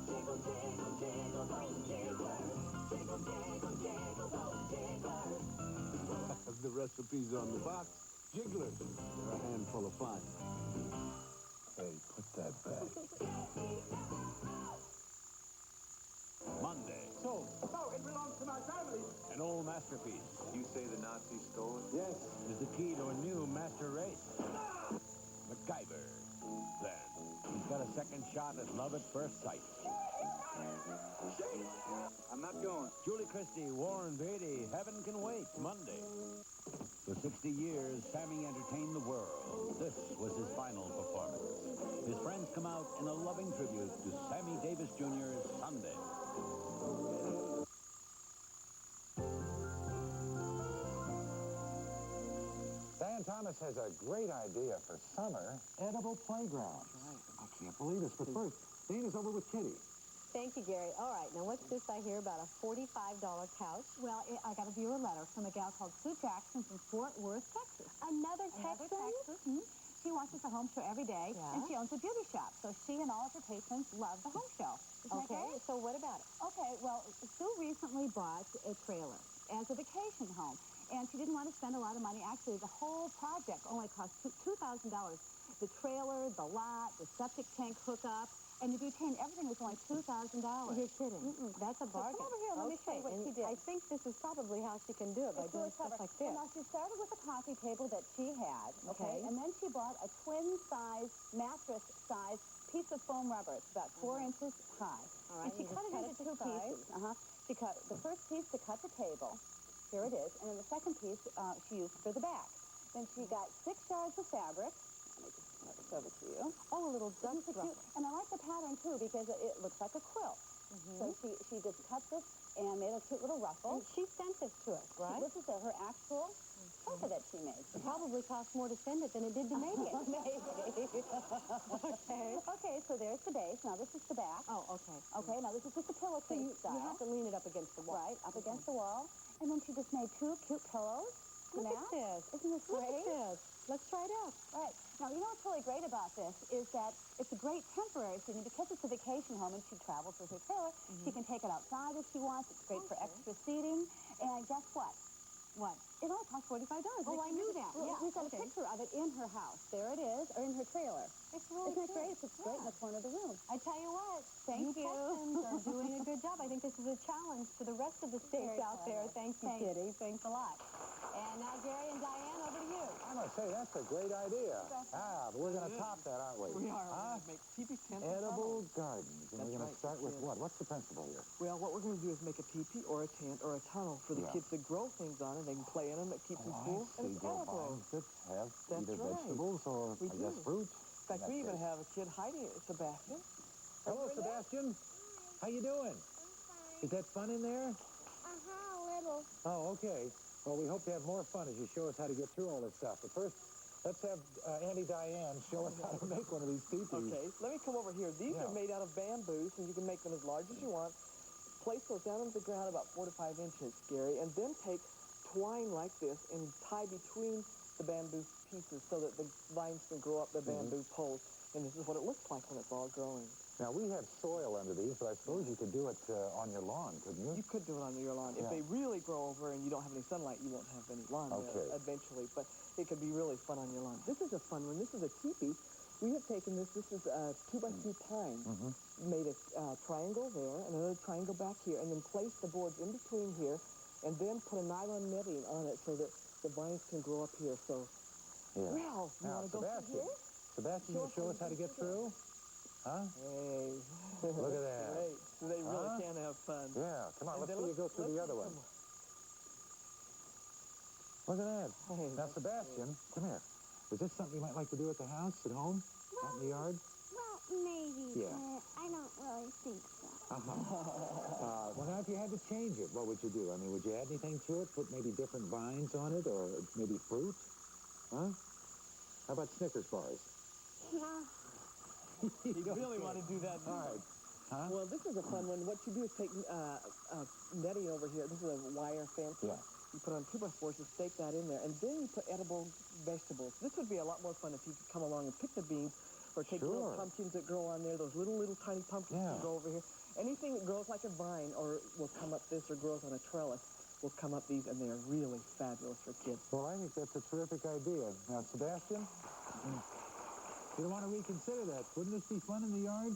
Jiggle, jiggle, jiggle, those jigglers. Jiggle, jiggle, jiggle, those jigglers. The recipe's on the box. Jigglers, they're a handful of fun. Hey, put that back. Monday. So it belongs to my family. An old masterpiece. You say the Nazis stole it? Yes. Is the key to a new master race. MacGyver. Then, he's got a second shot at love at first sight. I'm not going. Julie Christie, Warren Beatty, Heaven Can Wait, Monday. For 60 years, Sammy entertained the world. This was his final performance. His friends come out in a loving tribute to Sammy Davis Jr.'s Sunday. Diane Thomas has a great idea for summer edible playgrounds. Right. I can't believe this, but first, Dana's over with Kitty. Thank you, Gary. All right, now what's this I hear about a $45 couch? Well, I got a viewer letter from a gal called Sue Jackson from Fort Worth, Texas. Another Texan? Mm-hmm. She watches the home show every day, and she owns a beauty shop. So she and all of her patrons love the home show. Okay, so what about it? Okay, well, Sue recently bought a trailer as a vacation home, and she didn't want to spend a lot of money. Actually, the whole project only cost $2,000. The trailer, the lot, the septic tank hookup, and the butane, everything was only $2,000. You're kidding. That's a bargain. Come over here, let me show you what she did. I think this is probably how she can do it, by It's doing really stuff clever. like this. And now she started with a coffee table that she had, okay? Okay. And then she bought a twin-size, mattress-size piece of foam rubber. It's about 4 inches high. All right, And she you cut just it cut into it to two size. pieces. She cut the first piece to cut the table. Here it is. And then the second piece she used for the back. Then she got 6 yards of fabric. Let me just show it to you. Oh, a little duck Isn't it cute? And I like the pattern, too, because it looks like a quilt. So she just cut this and made a cute little ruffle. And she sent this to us, right? This is her actual sweater that she made. It probably cost more to send it than it did to make it. Maybe. Okay. Okay, so there's the base. Now this is the back. Oh, okay. Okay, now this is just a pillowcase So style. you have to lean it up against the wall. Right, up against the wall. And then she just made 2 cute pillows. Look at this. Isn't this great? Look at this. Let's try it out. Right. Now, you know what's really great about this is that it's a great temporary seating because it's a vacation home and she travels with her trailer. She can take it outside if she wants. It's great for extra seating. And guess what? What? It only costs $45. Oh, I knew that. Well, Yeah, we've got okay. a picture of it in her house. There it is, or in her trailer. It's really Isn't it cute. great? It's great in the corner of the room. I tell you what, Thank you. Texans are doing a good job. I think this is a challenge to the rest of the states Very out there. clever. Thank you, Thanks. Kitty. Thanks a lot. And now, Gary and Diane, over to you. I must say, that's a great idea. But we're going to top that, aren't we? We are. Huh? We're going to make teepee tents. Edible gardens. And we're going to right, start with kids. what? What's the principle here? Well, what we're going to do is make a teepee or a tent or a tunnel for the Yeah. kids to grow things on, and they can play in them. It keeps them cool. I see. And it's Grow edible. vines that have That's either right. vegetables or, We I guess, do. fruit. In fact, we even have a kid hiding it, Sebastian. Hello, Sebastian. How you doing? I'm Is that fun in there? a little. Oh, okay. Well, we hope to have more fun as you show us how to get through all this stuff. But first, let's have Auntie Diane show us how to make one of these teepees. Okay, let me come over here. These are made out of bamboos, and you can make them as large as you want. Place those down on the ground about 4 to 5 inches, Gary, and then take twine like this and tie between the bamboo pieces so that the vines can grow up the bamboo poles. And this is what it looks like when it's all growing. Now, we have soil under these, but I suppose you could do it on your lawn, couldn't you? You could do it on your lawn. If they really grow over and you don't have any sunlight, you won't have any lawn there eventually. But it could be really fun on your lawn. This is a fun one. This is a teepee. We have taken this. This is 2x2 pine. Made a triangle there, and another triangle back here, and then placed the boards in between here, and then put a nylon netting on it so that the vines can grow up here. So, well, you Now, want to go through here? Sebastian, you show us how to get through? Huh? Hey. Look at that. Great. They really can have fun. Yeah. Come on, And let's then see you go through the other one. Look at that. Hey, now, Sebastian, come here. Is this something you might like to do at the house, at home, out in the yard? Well, maybe, Yeah. but I don't really think so. Well, now, if you had to change it, what would you do? I mean, would you add anything to it? Put maybe different vines on it, or maybe fruit? Huh? How about Snickers bars? No. You really want to do that. All right. Huh? Well, this is a fun one. What you do is take netting over here. This is a wire fence. Yeah. You put on 2x4s and stake that in there, and then you put edible vegetables. This would be a lot more fun if you could come along and pick the beans, or take little pumpkins that grow on there, those little tiny pumpkins that grow over here. Anything that grows like a vine or will come up this or grows on a trellis will come up these, and they are really fabulous for kids. Well, I think that's a terrific idea. Now, Sebastian, you don't want to reconsider that. Wouldn't this be fun in the yard?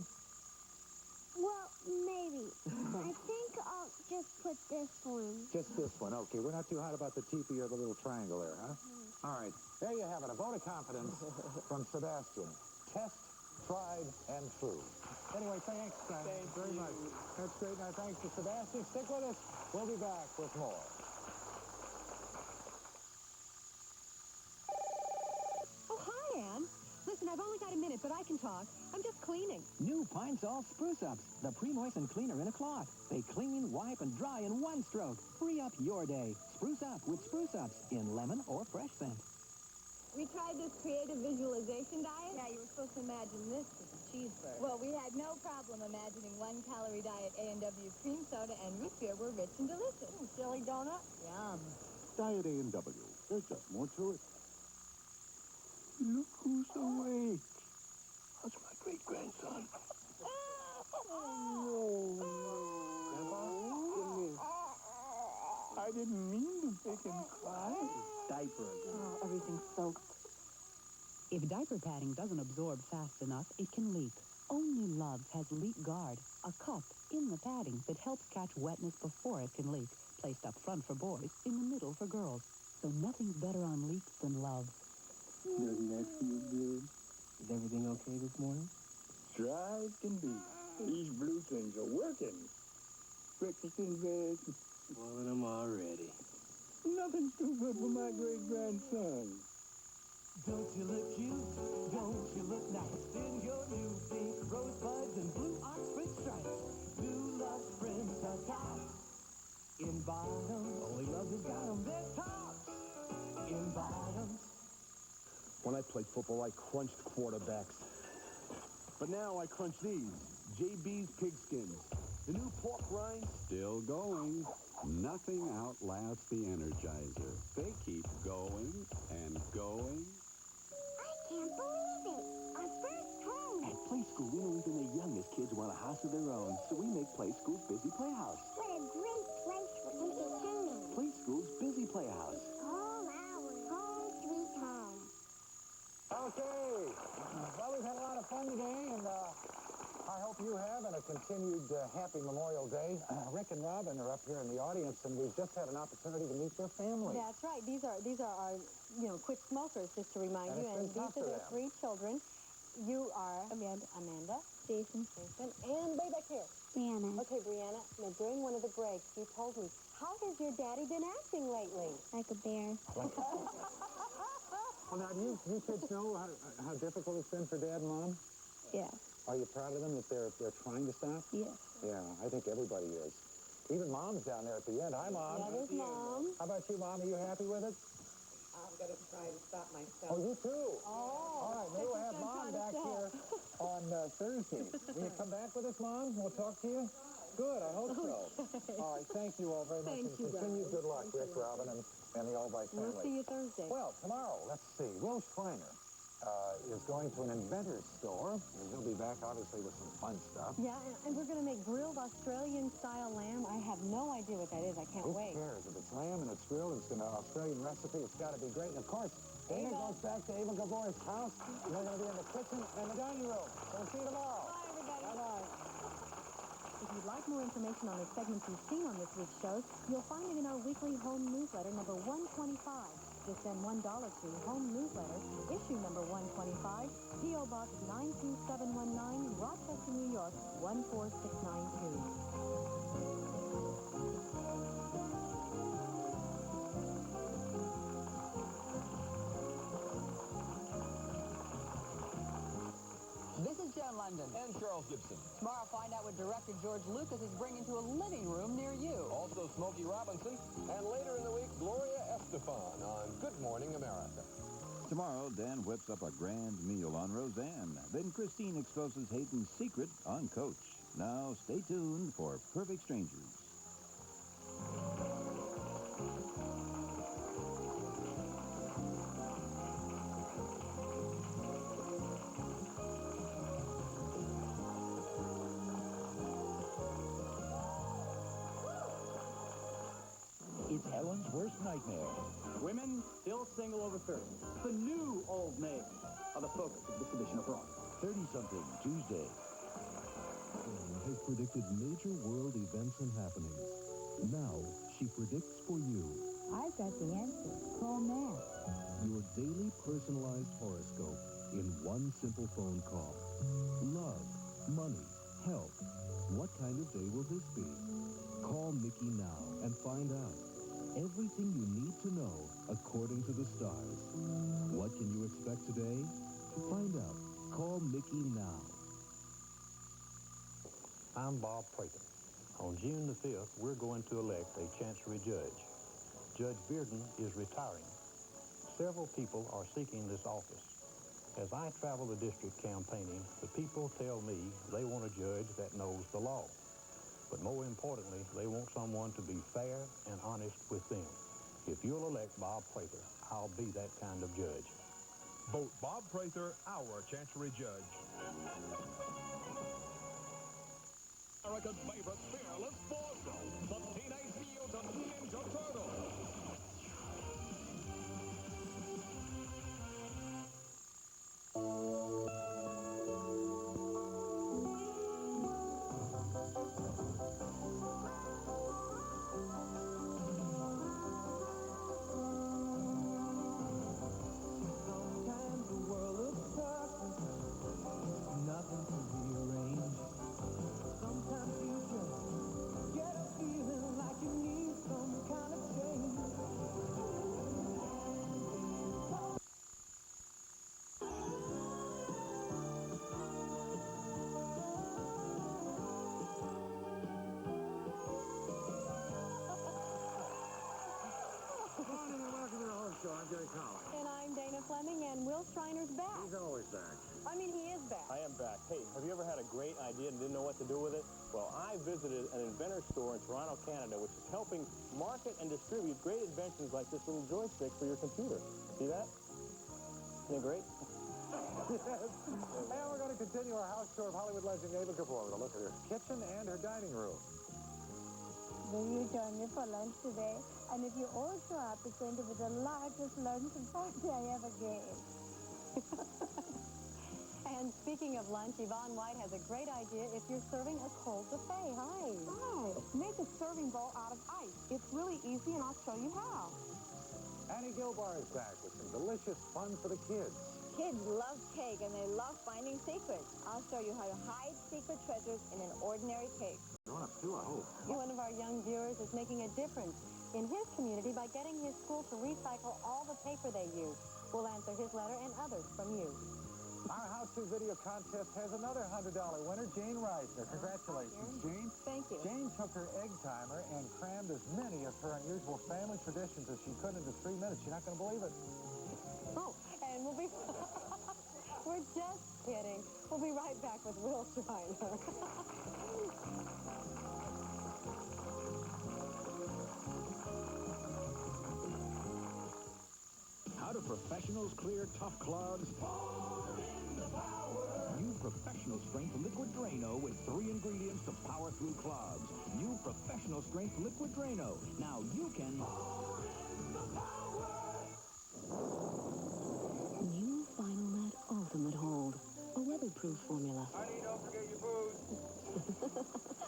Well, maybe. I think I'll just put this one. Just this one. Okay, we're not too hot about the teepee or the little triangle there, huh? All right. There you have it. A vote of confidence from Sebastian. Test, tried, and true. Anyway, thanks very much. That's great. Now, thanks to Sebastian. Stick with us. We'll be back with more. Oh, hi, Ann. Listen, I've only got a minute, but I can talk. I'm just cleaning. New Pine Sol Spruce Ups, the pre-moistened cleaner in a cloth. They clean, wipe, and dry in one stroke. Free up your day. Spruce up with Spruce Ups in lemon or fresh scent. We tried this creative visualization diet. Yeah, you were supposed to imagine this as a cheeseburger. Well, we had no problem imagining 1-calorie diet A&W cream soda and root beer were rich and delicious. Chili donut? Yum. Diet A&W. There's just more to it. Look who's awake. That's my great-grandson. I didn't mean to make him cry. Diaper. Oh, everything's soaked. If diaper padding doesn't absorb fast enough, it can leak. Only Love has Leak Guard, a cup in the padding that helps catch wetness before it can leak. placed up front for boys, in the middle for girls. So nothing's better on leaks than love. Doesn't that feel good? Is everything okay this morning? Dry as can be. These blue things are working. Breakfast in bed. Boiling them already. Nothing's too good for my great-grandson. Don't you look cute? Don't you look nice in your new pink rosebuds and blue Oxford stripes? New Love's prints are tops in bottoms. Only Love has got 'em. They're tops in bottoms. When I played football, I crunched quarterbacks. But now I crunch these. JB's Pigskins. The new pork rinds. Still going. Nothing outlasts the Energizer. They keep going and going. I can't believe it. Our first home. At Play School, we know even the youngest kids want a house of their own, so we make Play School's Busy Playhouse. What a great place for entertaining. Play School's Busy Playhouse. All hours. Home sweet home. Okay. Well, we've had a lot of fun today, and I hope you have, and a continued happy Memorial Day. Rick and Robin are up here in the audience, and we've just had an opportunity to meet their family. That's right. These are our, quit smokers, just to remind you. And these are their 3 children. You are Amanda, Jason, and way back here, Brianna. Okay, Brianna. Now, during one of the breaks, you told me, how has your daddy been acting lately? Like a bear. Well, now, do you kids know how difficult it's been for Dad and Mom? Yeah. Are you proud of them that they're trying to stop? Yes. Yeah, I think everybody is. Even Mom's down there at the end. Hi, Mom. Yeah, there's Mom. How about you, Mom? Are you happy with it? I'm going to try to stop myself. Oh, you too? Oh. All right, maybe we'll have Mom back here on Thursday. Will you come back with us, Mom? We'll talk to you? Good, I hope so. Okay. All right, thank you all very much. Thank you, continued good luck, Thank Rick, you. Robin, and the Albright family. We'll see you Thursday. Well, tomorrow, let's see. Will Schreiner is going to an inventor's store, and he'll be back, obviously, with some fun stuff. Yeah, and we're going to make grilled Australian-style lamb. I have no idea what that is. I can't wait. Who cares? If it's lamb and it's grilled, it's an Australian recipe. It's got to be great. And, of course, Dana goes back to Ava Gavor's house. We're going to be in the kitchen and the dining room. So we'll see you tomorrow. Bye, everybody. Bye-bye. If you'd like more information on the segments you've seen on this week's shows, you'll find it in our weekly home newsletter, number 125. Just send $1 to Home Newsletter, issue number 125, P.O. Box 92719, Rochester, New York, 14692. This is Joan London. And Charles Gibson. Tomorrow, find out what director George Lucas is bringing to a living room near you. Also, Smokey Robinson. And later in the week, Gloria Estefan on Good Morning America. Tomorrow, Dan whips up a grand meal on Roseanne. Then Christine exposes Hayden's secret on Coach. Now, stay tuned for Perfect Strangers. It's Helen's worst nightmare. Women still single over 30. The new old maids are the focus of this edition of Raw. 30-something Tuesday. Has predicted major world events and happenings. Now, she predicts for you. I've got the answer. Call Matt. Your daily personalized horoscope in one simple phone call. Love, money, health. What kind of day will this be? Call Mickey now and find out. Everything you need to know according to the stars. What can you expect today? Find out. Call Mickey now. I'm Bob Prather. On June the 5th, we're going to elect a Chancery Judge. Judge Bearden is retiring. Several people are seeking this office. As I travel the district campaigning, the people tell me they want a judge that knows the law. But more importantly, they want someone to be fair and honest with them. If you'll elect Bob Prather, I'll be that kind of judge. Vote Bob Prather, our Chancery Judge. America's favorite fearless sports show, the Teenage Mutant Ninja Turtles. Jerry Collins. And I'm Dana Fleming, and Will Schreiner's back. He's always back. I mean, he is back. I am back. Hey, have you ever had a great idea and didn't know what to do with it? Well, I visited an inventor store in Toronto, Canada, which is helping market and distribute great inventions like this little joystick for your computer. See that? Isn't it great? Yes. And we're going to continue our house tour of Hollywood legend Ava Gabor with a look at her kitchen and her dining room. Will you join me for lunch today? And if you all show up, it's going to be the largest lunch party I ever gave. And speaking of lunch, Yvonne White has a great idea if you're serving a cold buffet. Hi. Hi. Make a serving bowl out of ice. It's really easy, and I'll show you how. Annie Gilbar is back with some delicious fun for the kids. Kids love cake, and they love finding secrets. I'll show you how to hide secret treasures in an ordinary cake. Grown-ups too, I hope. One of our young viewers is making a difference in his community by getting his school to recycle all the paper they use. We'll answer his letter and others from you. Our House 2 video contest has another $100 winner, Jane Reisner. Congratulations, Jane. Thank you. Jane took her egg timer and crammed as many of her unusual family traditions as she could into 3 minutes. You're not going to believe it. Oh, and we'll be... We're just kidding. We'll be right back with Will Schreiner. How do professionals clear tough clogs? New professional strength liquid Drano with 3 ingredients to power through clogs. New professional strength liquid Drano. Now you can... New Final Mat Ultimate Hold. A weatherproof formula. Honey, don't forget your food.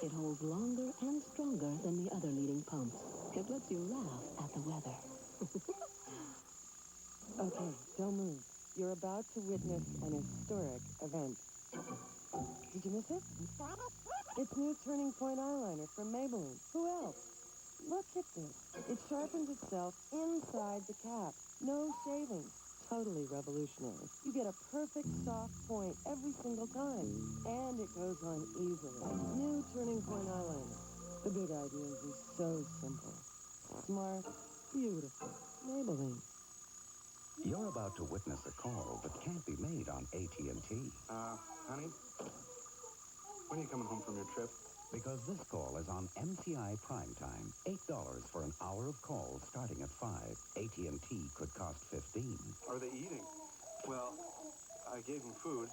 It holds longer and stronger than the other leading pumps. It lets you laugh at the weather. Okay, don't move. You're about to witness an historic event. Did you miss it? It's new Turning Point eyeliner from Maybelline. Who else? Look at this. It sharpens itself inside the cap. No shaving. Totally revolutionary. You get a perfect soft point every single time. And it goes on easily. New Turning Point eyeliner. The big ideas are so simple. Smart. Beautiful. Maybelline. You're about to witness a call that can't be made on AT&T. Honey? When are you coming home from your trip? Because this call is on MTI Primetime. $8 for an hour of calls starting at 5. AT&T could cost $15. Are they eating? Well, I gave them food.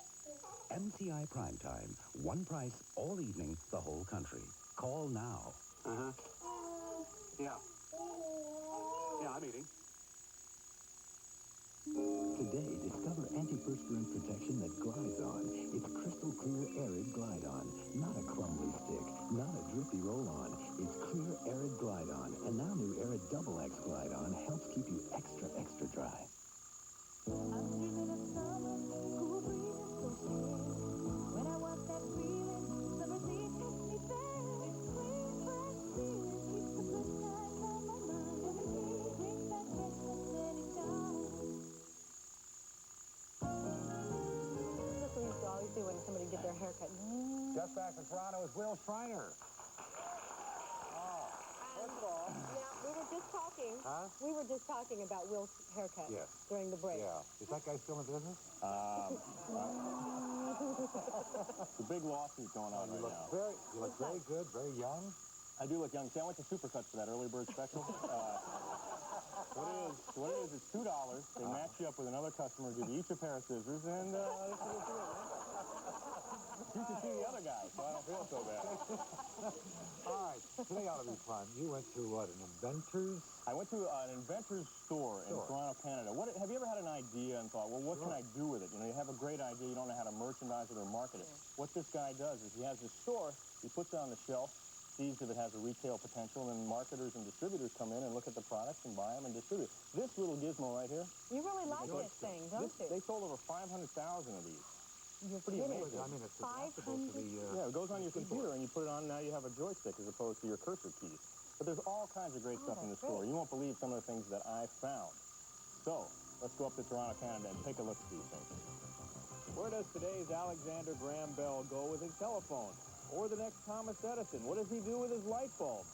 MTI Primetime. One price all evening, the whole country. Call now. Uh-huh. Yeah. Yeah, I'm eating. Today, discover antiperspirant protection that glides on. It's crystal clear Arid Glide On. Not a crumbly stick, not a drippy roll-on. It's clear Arid Glide On. And now new Arid Double X Glide On helps keep you extra, extra dry. I'm dreaming of summer, cool breezes so clear. When I want that feeling, summer's eve takes me there. Clear, fresh feeling keeps the good times on my mind. Brings back restless anytime. That's what we used to always do when somebody get their hair cut. Just back in Toronto is Will Schreiner. First of all, we were just talking. Huh? We were just talking about Will's haircut during the break. Yeah. Is that guy still in business? It's a big lawsuit going on right now. You look very good, very young. I do look young. See, I went to Supercuts for that early bird special. What it is, it's $2. They match you up with another customer, give you each a pair of scissors, and this is what you do. You can see the other guy, so I don't feel so bad. All right, today ought to be fun. You went to, what, an inventor's? I went to an inventor's store in Toronto, Canada. Have you ever had an idea and thought, well, what can I do with it? You know, you have a great idea, you don't know how to merchandise it or market it. What this guy does is he has this store, he puts it on the shelf, sees if it has a retail potential, and then marketers and distributors come in and look at the products and buy them and distribute. This little gizmo right here. You really like this thing, don't you? They sold over 500,000 of these. You're pretty kidding. amazing. I mean, it's 500? Yeah, it goes on your computer, and you put it on, now you have a joystick as opposed to your cursor keys. But there's all kinds of great stuff in the store. You won't believe some of the things that I found. So, let's go up to Toronto, Canada, and take a look at these things. Where does today's Alexander Graham Bell go with his telephone? Or the next Thomas Edison? What does he do with his light bulb?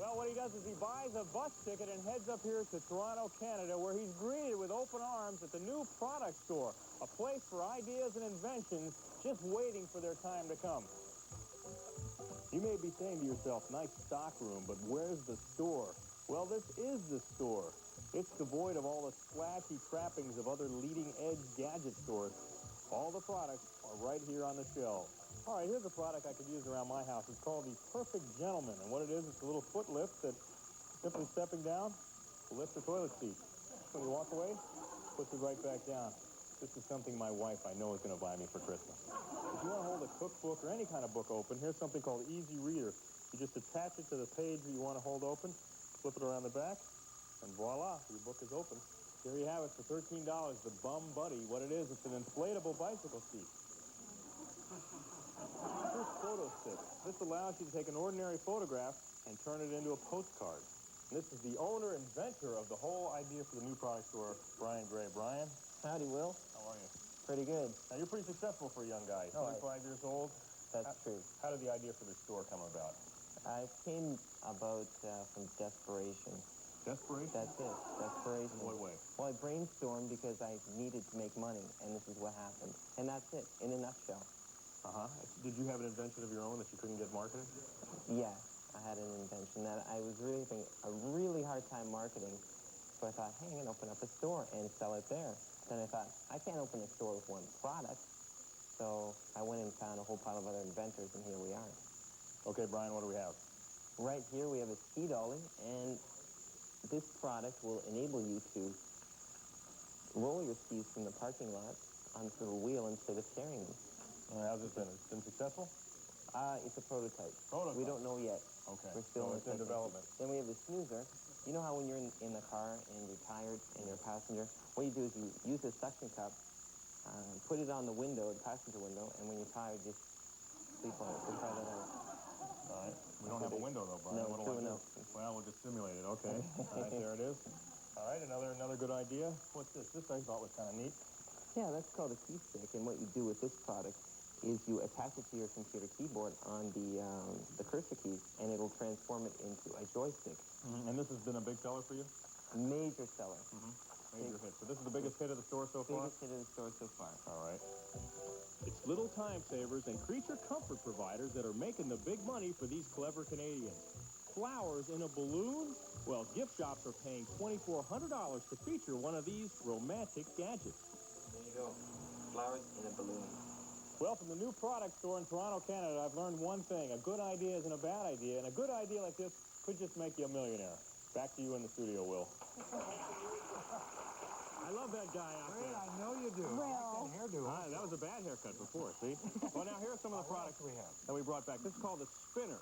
Well, what he does is he buys a bus ticket and heads up here to Toronto, Canada, where he's greeted with open arms at the new product store, a place for ideas and inventions just waiting for their time to come. You may be saying to yourself, nice stock room, but where's the store? Well, this is the store. It's devoid of all the flashy trappings of other leading-edge gadget stores. All the products are right here on the shelves. All right, here's a product I could use around my house. It's called the Perfect Gentleman, and what it is, it's a little foot lift that simply stepping down will lift the toilet seat. When you walk away, puts it right back down. This is something my wife, I know, is going to buy me for Christmas. If you want to hold a cookbook or any kind of book open, here's something called Easy Reader. You just attach it to the page that you want to hold open, flip it around the back, and voila, your book is open. Here you have it for $13, the Bum Buddy. What it is, it's an inflatable bicycle seat. Here's Photo Stick. This allows you to take an ordinary photograph and turn it into a postcard. And this is the owner, inventor of the whole idea for the new product store, Brian Gray. Brian? Howdy, Will. How are you? Pretty good. Now, you're pretty successful for a young guy. 25 years old. That's true. How did the idea for the store come about? It came about from desperation. Desperation? That's it. Desperation. In what way? Well, I brainstormed because I needed to make money, and this is what happened. And that's it, in a nutshell. Uh-huh. Did you have an invention of your own that you couldn't get marketed? Yeah, I had an invention that I was really having a really hard time marketing. So I thought, hey, I'm going to open up a store and sell it there. Then I thought, I can't open a store with one product. So I went and found a whole pile of other inventors, and here we are. Okay, Brian, what do we have? Right here we have a ski dolly, and this product will enable you to roll your skis from the parking lot onto the wheel instead of carrying them. How's it been? It's been successful? It's a prototype. Prototype? We don't know yet. Okay. We're still so it's in development. Then we have the snoozer. You know how when you're in the car and you're tired and you're a passenger, what you do is you use a suction cup, put it on the window, the passenger window, and when you're tired, just sleep on it. So try that out. All right. We don't have a window, though, Brian. No, what do I do? Well, we'll just simulate it. Okay. All right, there it is. All right, another good idea. What's this? This I thought was kind of neat. Yeah, that's called a key stick, and what you do with this product is you attach it to your computer keyboard on the cursor keys, and it'll transform it into a joystick. Mm-hmm. And this has been a big seller for you? Major seller. Mm-hmm. Major hit. So this is the biggest hit of the store so far? Biggest hit of the store so far. All right. It's little time savers and creature comfort providers that are making the big money for these clever Canadians. Flowers in a balloon? Well, gift shops are paying $2,400 to feature one of these romantic gadgets. There you go. Flowers in a balloon. Well, from the new product store in Toronto, Canada, I've learned one thing. A good idea isn't a bad idea, and a good idea like this could just make you a millionaire. Back to you in the studio, Will. I love that guy out there. I know you do. Well, I like that hairdo. That was a bad haircut before, see? Well, now here's some of the products we have that we brought back. This is called the Spinner,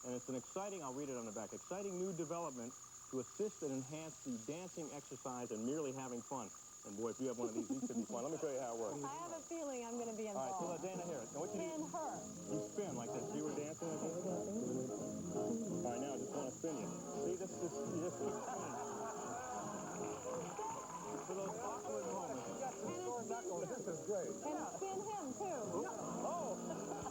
and it's an exciting, I'll read it on the back, exciting new development to assist and enhance the dancing exercise and merely having fun. And boy, if you have one of these could be fun. Let me show you how it works. I have a feeling I'm going to be involved. All right, so let Dana hear it. Now, what you do? Spin her. You spin like this. See, we're dancing. All right, now I just want to spin you. See, this is spinning. For those awkward moments. You got some sore knuckles. This is great. And spin him, too. Oh,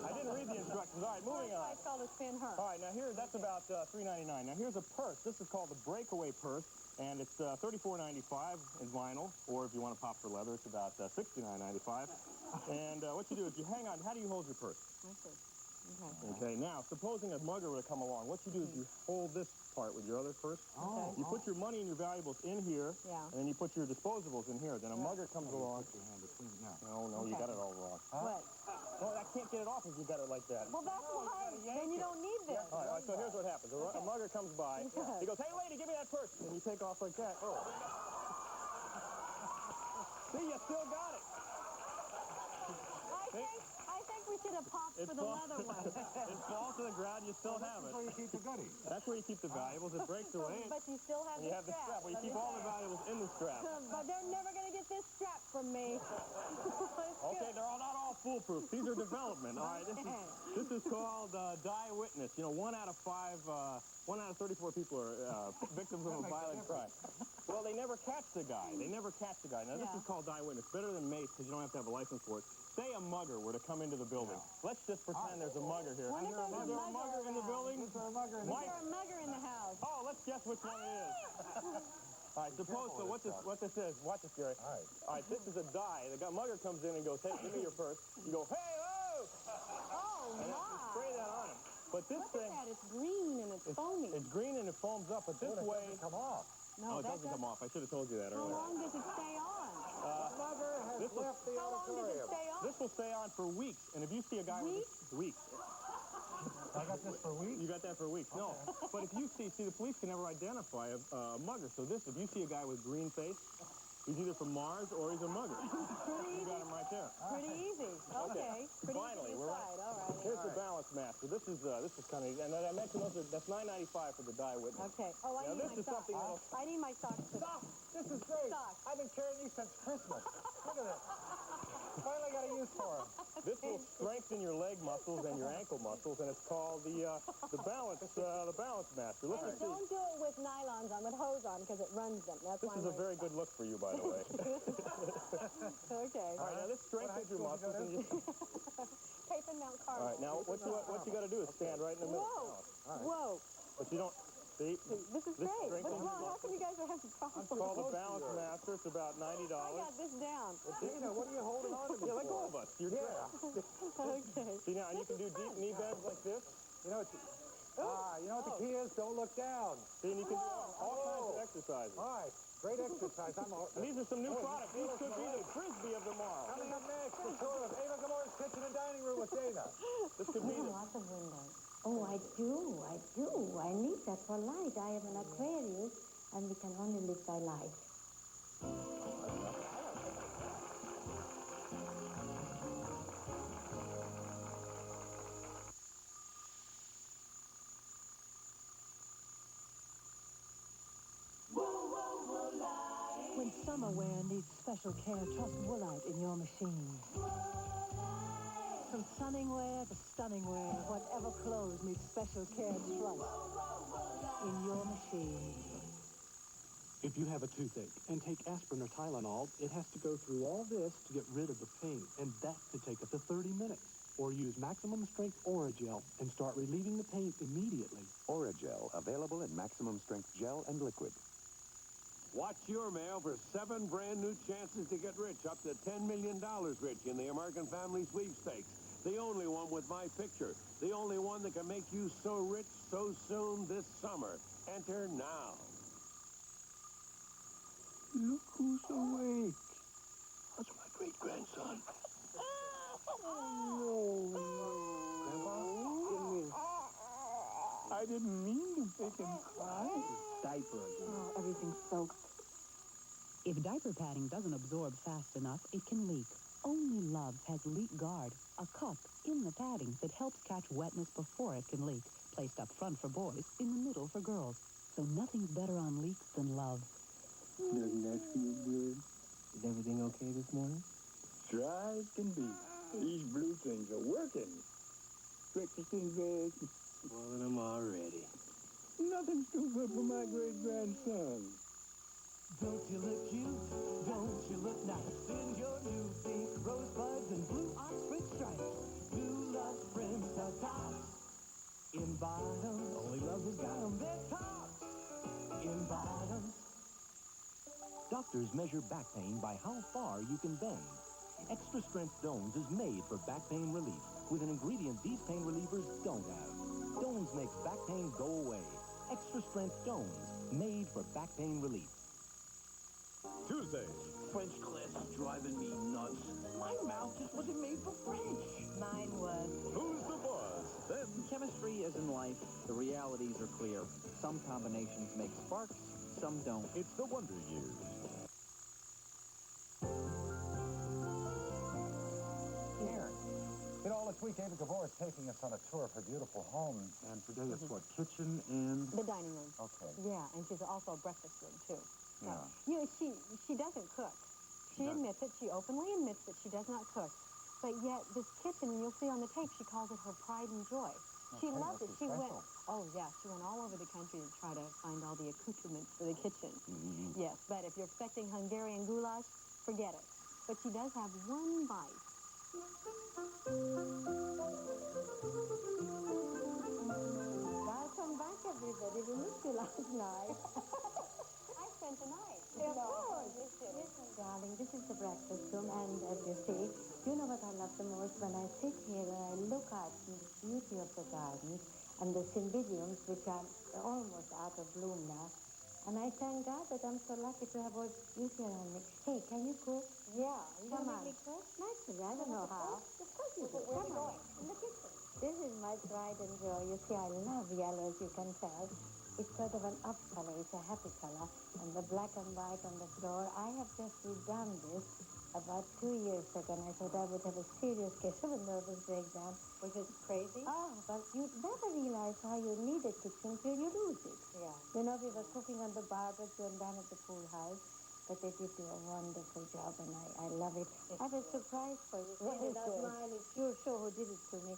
I didn't read the instructions. All right, moving on. It's called a spin her. All right, now here, that's about $3.99. Now here's a purse. This is called the Breakaway Purse, and it's $34.95 in vinyl, or if you want to pop for leather, it's about $69.95. And what you do is you hang on. How do you hold your purse? Okay, now, supposing a mugger were to come along, what you do is you hold this part with your other purse. You put your money and your valuables in here, and then you put your disposables in here. Then a mugger comes along. Put your hand between now. No, you got it all wrong. What? Well, I can't get it off if you got it like that. Well, that's why. Then you don't need this. All right, so here's what happens. A mugger comes by. He goes, hey, lady, give me that purse. And you take off like that. Oh. See, you still got it. I think we should have popped for the leather one. It falls to the ground, you still have it. That's where you keep the goodies. That's where you keep the valuables. It breaks away. But you still have You have the strap. Well, you keep all the valuables in the strap. But they're never going to get this strap from me. Okay, they're not all foolproof. These are development. All right, this is called Die Witness. You know, 1 out of 34 people are victims of a violent crime. Well, they never catch the guy. Now, this is called Die Witness. Better than mace because you don't have to have a license for it. say a mugger were to come into the building. Let's just pretend there's a mugger here. What if there's Is there a mugger in the building? Is there a mugger in the house? Oh, let's guess which one it is. All right, suppose, so what this is, watch this, Gary. All right, this is a die. The mugger comes in and goes, hey, give me your purse. You go, hey, oh! Oh, and my. you spray that on him. But this Look thing... at that. It's green and it's foamy. It's green and it foams up, but this way... It doesn't come off. No, it doesn't come off. I should have told you that How earlier. long does it stay on? The mugger has left the How long does it stay on? This will stay on for weeks, and if you see a guy with weeks. I got this for weeks? You got that for weeks. No, but if you see the police can never identify a mugger. So if you see a guy with green face, he's either from Mars or he's a mugger. You got him right there. Pretty easy. Okay. Pretty Finally, easy to we're decide. All right. Here's the balance master. This is kind of, and I mentioned that's $9.95 for the die witness. Okay. Oh, I now, need this my is socks. something I need my socks. Socks. This is great. Socks. I've been carrying these since Christmas. Look at this. Finally got a use for them. This will strengthen your leg muscles and your ankle muscles, and it's called the balance master. Look And don't do it with nylons on, with hose on, because it runs them. That's This is a very good look for you, by the way. Okay. All right, now this strengthens your muscles. And you... Tape and Mount Carmel. All right, now what you got to do is stand right in the middle. Whoa. But you don't... See? This is great. What's wrong? How come you guys are having problems? It's called the balance master. It's about $90. I got this down. Dina, what are you holding on to me Yeah, like all of us. You're Okay. See, now, and you can do deep knee bends like this. You know what the key is? Don't look down. See, and you can do all kinds of exercises. All right. Great exercise. And these are some new products. These could be the Frisbee of tomorrow. Coming up next, the tour of Ava Gamore's kitchen and dining room with Dana. This could be lots of windows. Oh, I do. I need that for light. I have an Aquarius, and we can only live by light. When summer wear needs special care, trust Woolite in your machine. From sunning wear to stunning wear, whatever clothes need special care, trust in your machine. If you have a toothache and take aspirin or Tylenol, it has to go through all this to get rid of the pain, and that could take up to 30 minutes. Or use maximum strength Oragel and start relieving the pain immediately. Oragel, available in maximum strength gel and liquid. Watch your mail for 7 brand new chances to get rich, up to $10 million rich in the American Family Sweepstakes. The only one with my picture. The only one that can make you so rich so soon this summer. Enter now. Look who's awake. That's my great-grandson. Oh, no. I didn't mean to make him cry. Diaper again. Oh, everything's soaked. If diaper padding doesn't absorb fast enough, it can leak. Only Love has Leak Guard, a cup in the padding that helps catch wetness before it can leak. Placed up front for boys, in the middle for girls. So nothing's better on leaks than Love. Doesn't that feel good? Is everything okay this morning? Dry as can be. These blue things are working. Breakfast in bed. Boiling them already. Nothing's too good for my great-grandson. Don't you look cute? Don't you look nice? In your new pink rosebuds and blue Oxford stripes. New Love Prints are tops. In bottoms. Only Love has got them. They're tops. In bottoms. Doctors measure back pain by how far you can bend. Extra Strength Dones is made for back pain relief with an ingredient these pain relievers don't have. Dones makes back pain go away. Extra Strength Dones, made for back pain relief. Tuesday. French class is driving me nuts. My mouth just wasn't made for French. Mine was. Who's the boss? Then Chemistry, as in life, the realities are clear. Some combinations make sparks, some don't. It's the Wonder Years. You know, all this week, Ava Gabor is taking us on a tour of her beautiful home. And today it's what, kitchen and... The dining room. Okay. Yeah, and she's also a breakfast room, too. Yeah. You know, she doesn't cook. She admits it. She openly admits that she does not cook. But yet, this kitchen, and you'll see on the tape, she calls it her pride and joy. She loves it. She went, oh, yeah, she went all over the country to try to find all the accoutrements for the kitchen. Yes, but if you're expecting Hungarian goulash, forget it. But she does have one vice. Welcome back, everybody. We missed you last night. I spent the night. Of course. Listen, darling, this is the breakfast room, and as you see, you know what I love the most? When I sit here and I look out from the beauty of the garden and the cymbidiums, which are almost out of bloom now. And I thank God that I'm so lucky to have all this beauty around me. Hey, can you cook? Yeah. You Come gonna on. make me cook? Naturally, I don't know how. Of course you do. Where are we going? In the kitchen. This is my pride and joy. You see, I love yellow, as you can tell. It's sort of an up color. It's a happy color. And the black and white on the floor. I have just redone this about 2 years ago, and I thought I would have a serious case of a nervous breakdown. Was it crazy? Oh, but you never realize how you need a kitchen till you lose it. Yeah. You know, we were cooking on the barbecue and down at the pool house, but they did do a wonderful job, and I love it. I have a surprise for you. What is That's this? mine. It's your show who did it to me.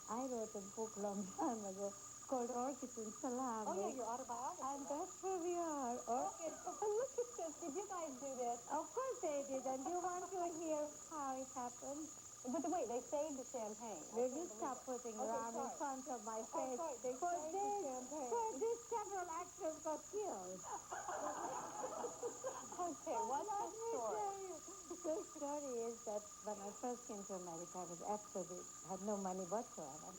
I wrote a book long time ago called Orchids and Salami. Oh, yeah, your autobiography. And that's where we are. Orchids. Look at this. Did you guys do this? Of course they did. And do you want to hear how it happened? But wait, they saved the champagne. Will you stop putting around in front of my face? Sorry, they For saved the champagne. for this, several actors got killed. Okay, what's the story? The story is that when I first came to America, I was absolutely, had no money whatsoever.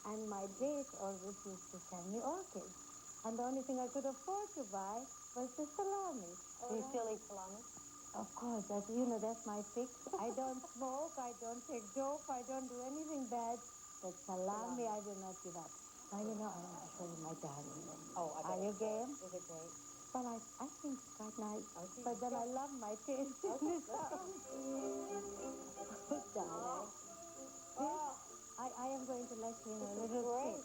And my date always used to send me orchids. And the only thing I could afford to buy was the salami. Do you still eat salami? Of course, that's my fix. I don't smoke, I don't take dope, I don't do anything bad. But salami, I will not give up. Now, I want to show you my dining room. Oh, Are you game? Is it great? Well, I think it's quite nice. Okay. But then I love my taste in this house. Darling. I am going to let you know a little trick.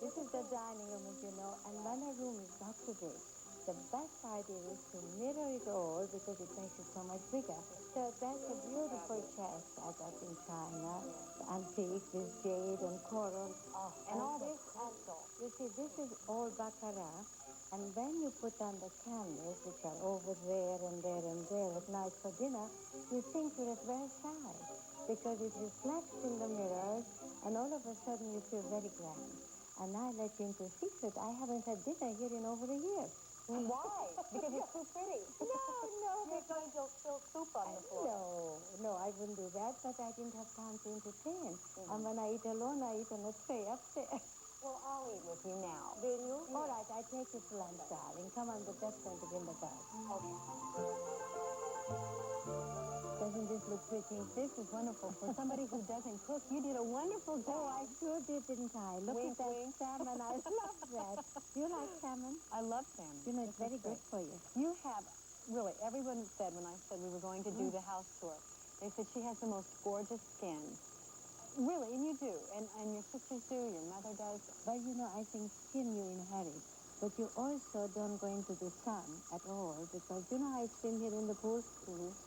This is the dining room, as you know, and when a room is not too big, the best idea is to mirror it all because it makes it so much bigger. So that's a beautiful chest I got in China, antique with jade and coral. Oh, and all this crystal. You see, this is all baccarat, and when you put on the candles, which are over there and there and there at night for dinner, you think you're at Versailles because it reflects in the mirrors, and all of a sudden you feel very grand. And I let you into a secret. I haven't had dinner here in over a year. Why? Because it's too pretty. No, You're going to spill soup on the floor. No, I wouldn't do that, but I didn't have time to entertain. And when I eat alone, I eat on a tray upstairs. Well, I'll eat with you now. Will you? All right, I take you to lunch, darling. Come on, but that's going to be in the garden. Okay. Doesn't this look pretty? This is wonderful. For somebody who doesn't cook, you did a wonderful job. Oh, I sure did, didn't I? Look Wink, at that wink. salmon. I love that. Do you like salmon? I love salmon. You know, it's very good for you. You have, really, everyone said when I said we were going to do the house tour, they said she has the most gorgeous skin. Really, and you do. And your sisters do, your mother does. But, I think skin you inherit. But you also don't go into the sun at all because, I swim here in the pool.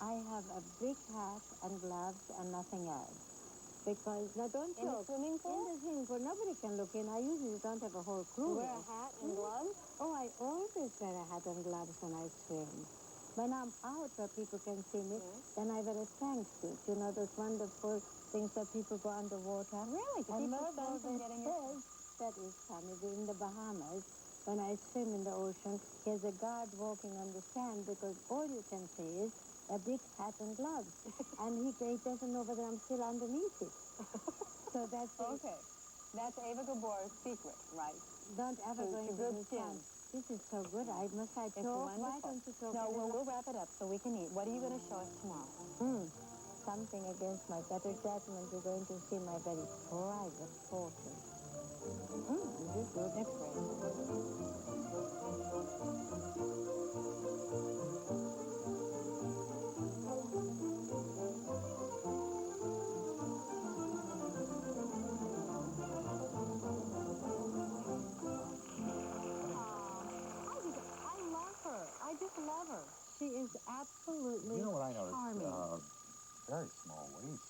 I have a big hat and gloves and nothing else. Because, now don't In the swimming pool? In the swimming pool, nobody can look in. I usually don't have a whole crew. You wear a hat and gloves? Oh, I always wear a hat and gloves when I swim. When I'm out where people can see me, then I wear a tank suit. Those wonderful things that people go underwater. Really? Do And people Merv spend from always getting it? says, that is funny, in the Bahamas, when I swim in the ocean, there's a guard walking on the sand because all you can see is a big hat and gloves. And he doesn't know whether I'm still underneath it. So that's Okay. That's Ava Gabor's secret, right? Don't ever go into good the skin. sun. This is so good. Must I It's talk? wonderful. Why don't you talk? No, we'll wrap it up so we can eat. What are you going to show us tomorrow? Something against my better judgment. You're going to see my very private portrait. Is this good? It's great. I just love her. She is absolutely You know what I noticed? charming. Very small waist.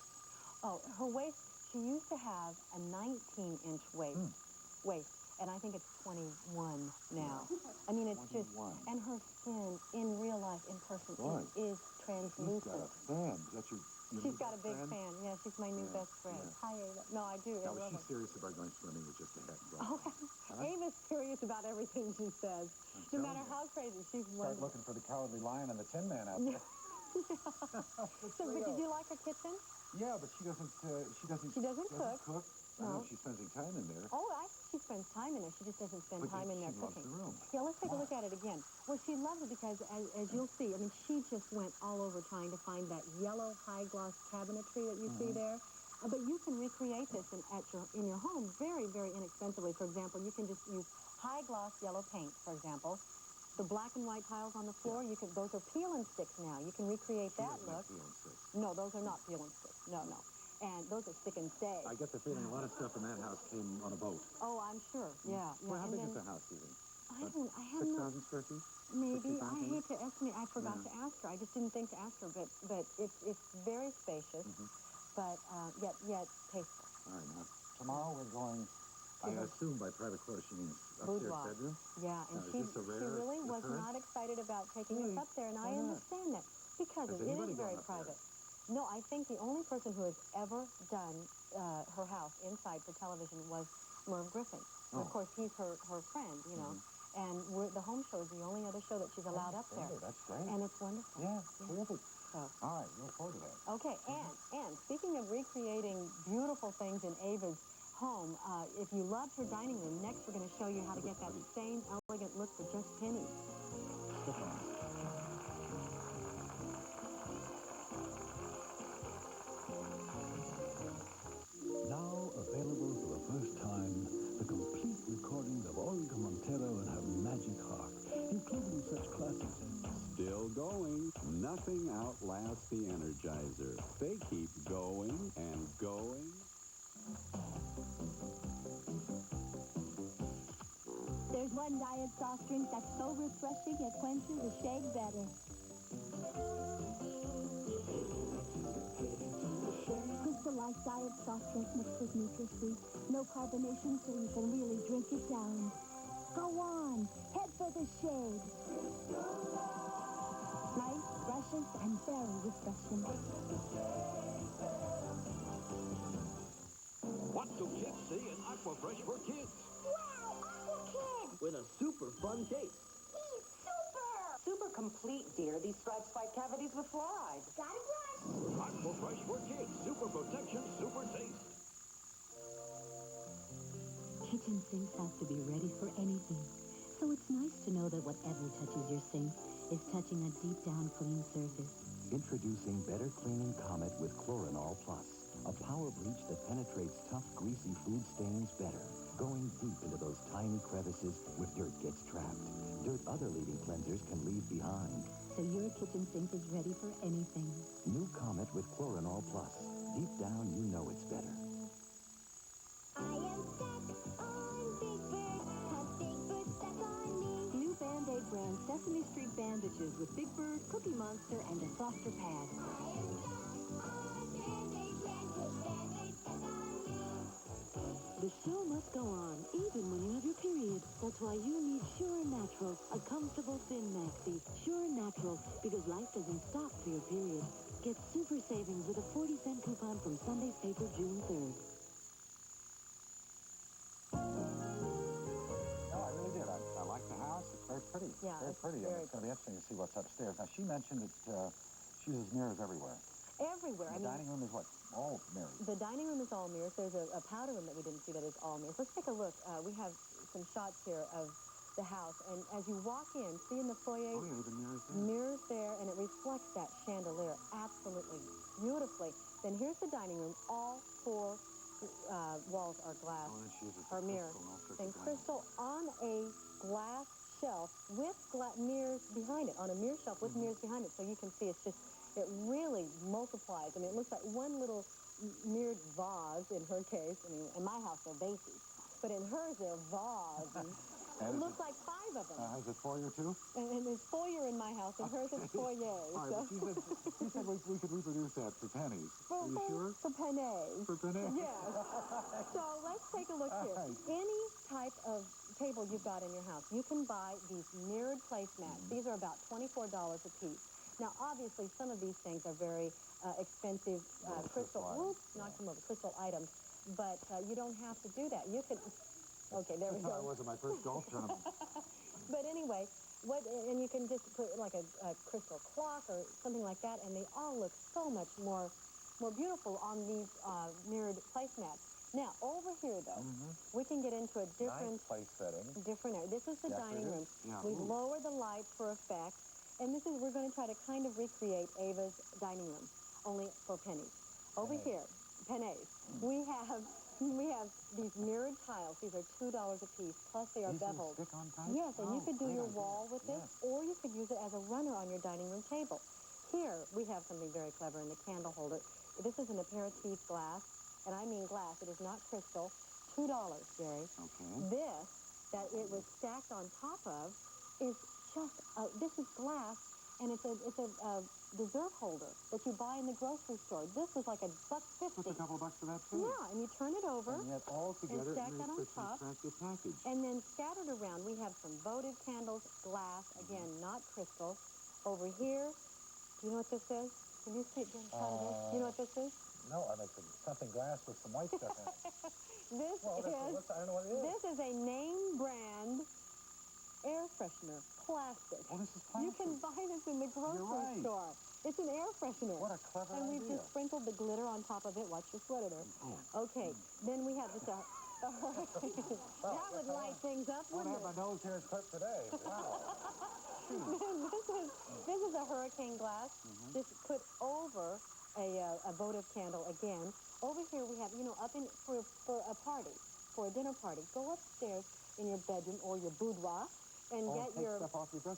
Oh, her waist, she used to have a 19-inch waist. and I think it's 21 now. I mean, it's 21. just, and her skin in real life, in person, is translucent. She's got a fan. Is that your She's got a big friend? fan. Yeah, she's my new best friend. Hi, Ava. No, I do. I Now, love is she her. serious about going swimming with just a hat and Oh, Ava's serious about everything she says. No matter how crazy, she's Start wonderful. looking for the Cowardly Lion and the Tin Man out there. So, but did you like her kitchen? Yeah, but she doesn't cook. I know she's spending time in there. Oh, I think she spends time in there. She just doesn't spend time in there cooking. She loves the room. Yeah, let's take a look at it again. Well, she loves it because, as you'll see, I mean, she just went all over trying to find that yellow high-gloss cabinetry that you see there. But you can recreate this in your home very, very inexpensively. For example, you can just use high-gloss yellow paint, for example. The black and white tiles on the floor, those are peel and sticks now. You can recreate that look. Peel and sticks. No, those are not peel and sticks. No. And those are stick and stay. I get the feeling a lot of stuff in that house came on a boat. Oh, I'm sure. Yeah. Well, how big is the house, even? I have 6,000 square feet? Maybe. 65, I hate to estimate. I forgot to ask her. I just didn't think to ask her. But it's very spacious, but yet tasteful. All right. Now, tomorrow we're going, I assume by private quarter she means upstairs bedroom? Yeah, and she really was not excited about taking us up there, and I understand that because it is very private. No, I think the only person who has ever done her house inside for television was Merv Griffin. And of course, he's her friend, you know. And the home show is the only other show that she's allowed up there. That's great. And it's wonderful. Yeah, terrific. All right, look forward to that. Okay, and speaking of recreating beautiful things in Ava's home, if you loved her dining room, next we're going to show you how to get that same elegant look for just pennies. Stick on. Now available for the first time, the complete recordings of Olga Montero and her magic harp, including such classics as Still going. Nothing outlasts the Energizer. They keep going and going. There's one diet soft drink that's so refreshing it quenches a shake better. Crystallized diet soft drink mixed with NutraSweet. No carbonation, so you can really drink it down. Go on, head for the shade. Nice, precious, and very refreshing. What do kids see in Aquafresh for Kids? Wow, Aqua Kid! With a super fun taste. He's super! Super complete, dear. These stripes fight cavities with fluoride. Gotta brush! Aquafresh for Kids. Super protection, super taste. Kitchen sinks have to be ready for anything. So it's nice to know that whatever touches your sink is touching a deep down clean surface. Introducing Better Cleaning Comet with Chlorinol Plus, a power bleach that penetrates tough, greasy food stains better, going deep into those tiny crevices where dirt gets trapped. Dirt other leading cleansers can leave behind. So your kitchen sink is ready for anything. New Comet with Chlorinol Plus. Deep down, you know it's better. I am stuck on Big Bird, 'cause Big Bird stuck on me. New Band-Aid brand Sesame Street bandages with Big Bird, Cookie Monster, and a softer pad. The show must go on, even when you have your period. That's why you need Sure Naturals, a comfortable thin maxi. Sure Naturals, because life doesn't stop for your period. Get super savings with a 40-cent coupon from Sunday's paper June 3rd. No, I really did. I like the house. It's very pretty. Yeah, very pretty. And it's going to be interesting to see what's upstairs. Now, she mentioned that she uses mirrors everywhere. Everywhere. The dining room is what? All mirrors. The dining room is all mirrors. There's a powder room that we didn't see that is all mirrors. Let's take a look. We have some shots here of the house. And as you walk in, see in the foyer, the mirrors there. Mirrors there, and it reflects that chandelier absolutely beautifully. Then here's the dining room. All four walls are glass, Oh, and she uses or mirror. And crystal on a glass shelf with mirrors behind it, on a mirror shelf with mirrors behind it, so you can see it's just, it really multiplies. I mean, it looks like one little mirrored vase in her case. I mean, in my house, they're vases. But in hers, they're vases. It looks like 5 of them. Is it foyer too? And there's foyer in my house, and hers is foyer. All right, So. but she said we could reproduce that for pennies. Are you sure? For pennies. For pennies? Yes. So let's take a look here. Any type of table you've got in your house, you can buy these mirrored placemats. These are about $24 a piece. Now, obviously, some of these things are very expensive crystal items, but you don't have to do that. You can. Okay, there we go. That wasn't my first golf tournament. But anyway, and you can just put like a crystal clock or something like that, and they all look so much more beautiful on these mirrored placemats. Now, over here, though, we can get into a different place setting. Different area. This is the dining room. Yeah. We've lowered the light for effect, and we're going to try to kind of recreate Ava's dining room, only for pennies. Over here, pennies. We have these mirrored tiles. These are $2 a piece, plus they are beveled. Stick on type? Yes, and you could do your wall with this, or you could use it as a runner on your dining room table. Here, we have something very clever in the candle holder. This is an aperitif glass, and I mean glass. It is not crystal. $2, Jerry. Okay. This, that it was stacked on top of, is just, this is glass, and it's a dessert holder that you buy in the grocery store. This was like $1.50. What's a couple bucks for that, too? Yeah, and you turn it over, and yet all together and stack that on top. Package. And then scattered around, we have some votive candles, glass, again, not crystal. Over here, do you know what this is? Can you see it? Do you know what this is? No, I mean something glass with some white stuff in it. I don't know what it is. This is a name brand air freshener, plastic. Oh, this is plastic. You can buy this in the grocery store. It's an air freshener. What a clever idea. And we've just sprinkled the glitter on top of it. Watch your sweater there. Okay, then we have this. That would light things up, wouldn't it? I have my nose hairs clipped today. Wow. This is a hurricane glass. Just put over a votive candle again. Over here we have, up in for a party, for a dinner party. Go upstairs in your bedroom or your boudoir and get your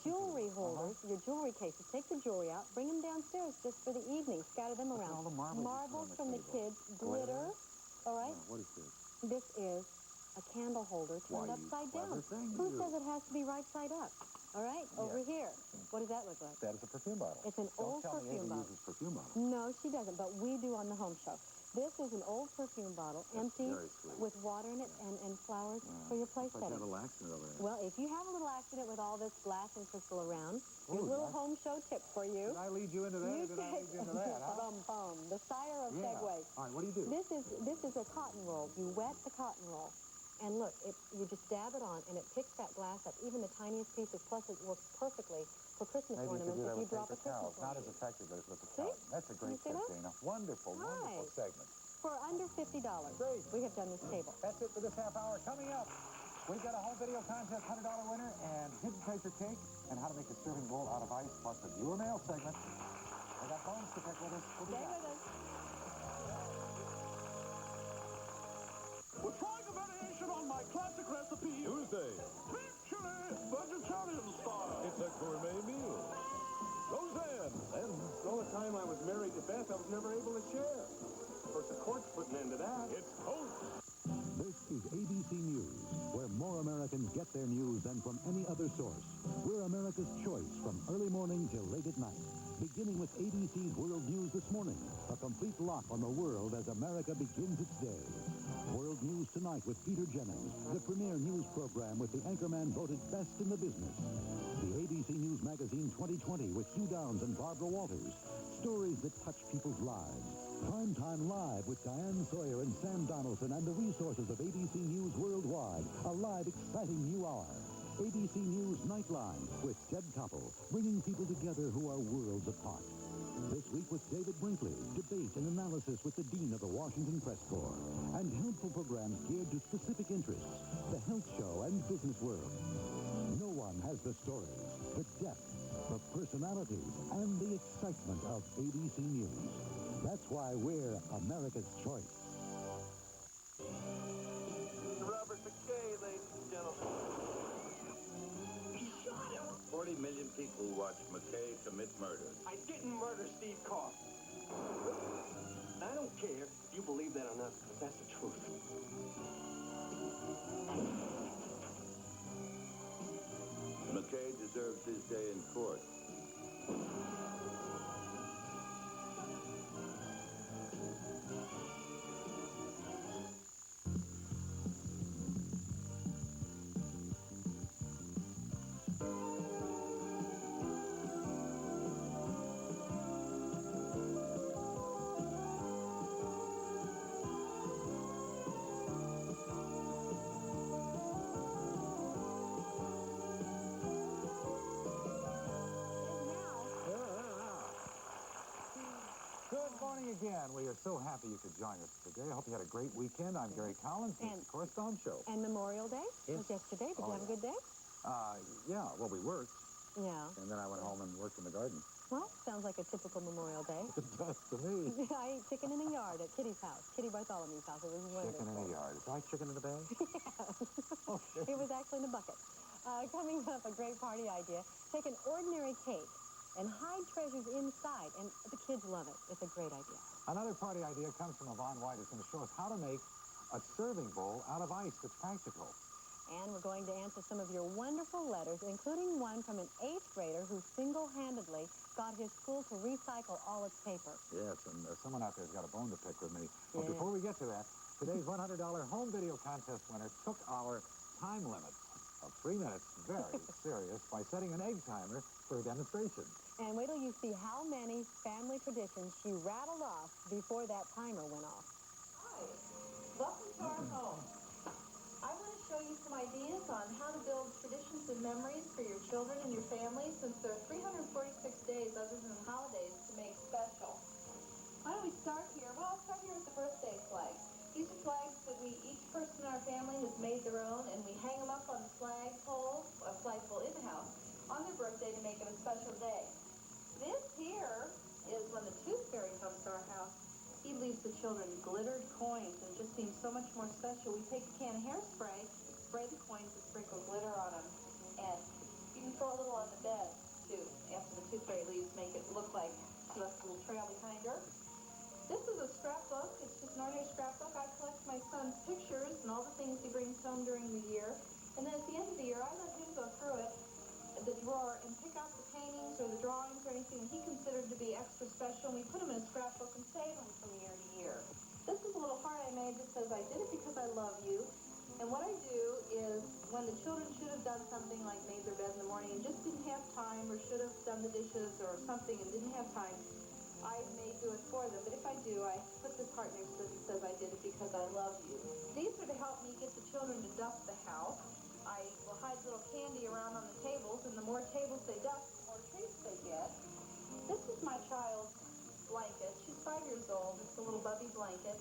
jewelry holders, your jewelry cases. Take the jewelry out, bring them downstairs just for the evening. Scatter them around. All the marbles from the kids, glitter. All right. What is this? This is a candle holder turned upside down. Who says it has to be right side up? All right, over here. What does that look like? That is a perfume bottle. It's an old perfume bottle. Uses perfume bottle. No, she doesn't, but we do on the home show. This is an old perfume bottle, empty, with water in it and flowers for your place setting. Like a little accident over there. Well, if you have a little accident with all this glass and crystal around, here's a little home show tip for you. Did I lead you into that, or did I lead you into that, huh? The sire of segues. All right, what do you do? This is a cotton roll. You wet the cotton roll. And look, you just dab it on, and it picks that glass up, even the tiniest pieces. Plus, it works perfectly for Christmas ornaments if you drop a Christmas Not ornament. as effective as with the cotton. That's a great tip, Dana. Wonderful, wonderful segment. For under $50, we have done this table. That's it for this half hour. Coming up, we've got a home video contest $100 winner and hidden treasure cake and how to make a serving bowl out of ice, plus a viewer mail segment. I got phones to pick with us. Stay with us. We're trying a variation on my classic recipe. Tuesday. Beef chili, vegetarian style. It's a gourmet meal. Roseanne. And all the time I was married to Beth, I was never able to share. Of course, the court's put an end to that. It's Host. This is ABC News, where more Americans get their news than from any other source. We're America's choice from early morning till late at night. Beginning with ABC's World News this morning, a complete lock on the world as America begins its day. World News Tonight with Peter Jennings, the premier news program with the anchorman voted best in the business. The ABC News Magazine 2020 with Hugh Downs and Barbara Walters. Stories that touch people's lives. Primetime Live with Diane Sawyer and Sam Donaldson and the resources of ABC News Worldwide. A live, exciting new hour. ABC News Nightline with Ted Koppel, bringing people together who are worlds apart. This week with David Brinkley, debate and analysis with the Dean of the Washington Press Corps, and helpful programs geared to specific interests, the health show and business world. No one has the stories, the depth, the personalities, and the excitement of ABC News. That's why we're America's choice. Robert McKay, ladies and gentlemen. 40 million people watch McKay commit murder. I didn't murder Steve Carr. I don't care if you believe that or not, because that's the truth. McKay deserves his day in court. Good morning again. We are so happy you could join us today. I hope you had a great weekend. I'm Gary Collins. It's the Cornerstone Show. And Memorial Day was yesterday. Did you have a good day? Yeah, well, we worked. Yeah. And then I went home and worked in the garden. Well, sounds like a typical Memorial Day. It does to me. I ate chicken in a yard at Kitty's house, Kitty Bartholomew's house. It was wonderful. Chicken in a yard. Is that chicken in the bag? Yeah. Okay. It was actually in a bucket. Coming up, a great party idea. Take an ordinary cake and hide treasures inside, and the kids love it. It's a great idea. Another party idea comes from Yvonne White. It's going to show us how to make a serving bowl out of ice that's practical. And we're going to answer some of your wonderful letters, including one from an 8th grader who single-handedly got his school to recycle all its paper. Yes, and someone out there's got a bone to pick with me. But before we get to that, today's $100 home video contest winner took our time limit of 3 minutes very serious by setting an egg timer for a demonstration. And wait till you see how many family traditions she rattled off before that timer went off. Hi, welcome to our home. I want to show you some ideas on how to build traditions and memories for your children and your family, since there are 346 days other than holidays to make special. Why don't we start here? Well, I'll start here with the birthday flags. These are flags that each person in our family has made their own, and we hang them up on the flagpole in the house, on their birthday to make it a special day. This here is when the Tooth Fairy comes to our house. He leaves the children glittered coins, and it just seems so much more special. We take a can of hairspray, spray the coins, and sprinkle glitter on them. And you can throw a little on the bed, too, after the Tooth Fairy leaves, make it look like she left a little trail behind her. This is a scrapbook. It's just an ordinary scrapbook. I collect my son's pictures and all the things he brings home during the year. And then at the end of the year, I let him go through it, the drawer, and pick out the paintings or the drawings or anything that he considered to be extra special. And we put them in a scrapbook and save them from year to year. This is a little heart I made that says, I did it because I love you. And what I do is, when the children should have done something like made their bed in the morning and just didn't have time, or should have done the dishes or something and didn't have time, I may do it for them. But if I do, I put this heart next to it that says, I did it because I love you. These are to help me get the children to dust the house. I will hide little candy around on the tables, and the more tables they dust, the more treats they get. This is my child's blanket. She's 5 years old. It's a little Bubby blanket.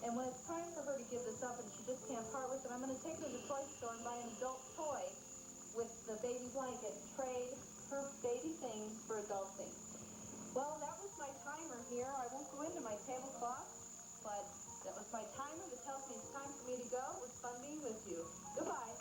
And when it's time for her to give this up and she just can't part with it, I'm going to take her to the toy store and buy an adult toy with the baby blanket, trade her baby things for adult things. Well, that was my timer here. I won't go into my tablecloth, but that was my timer that tells me it's time for me to go. It was fun being with you. Goodbye.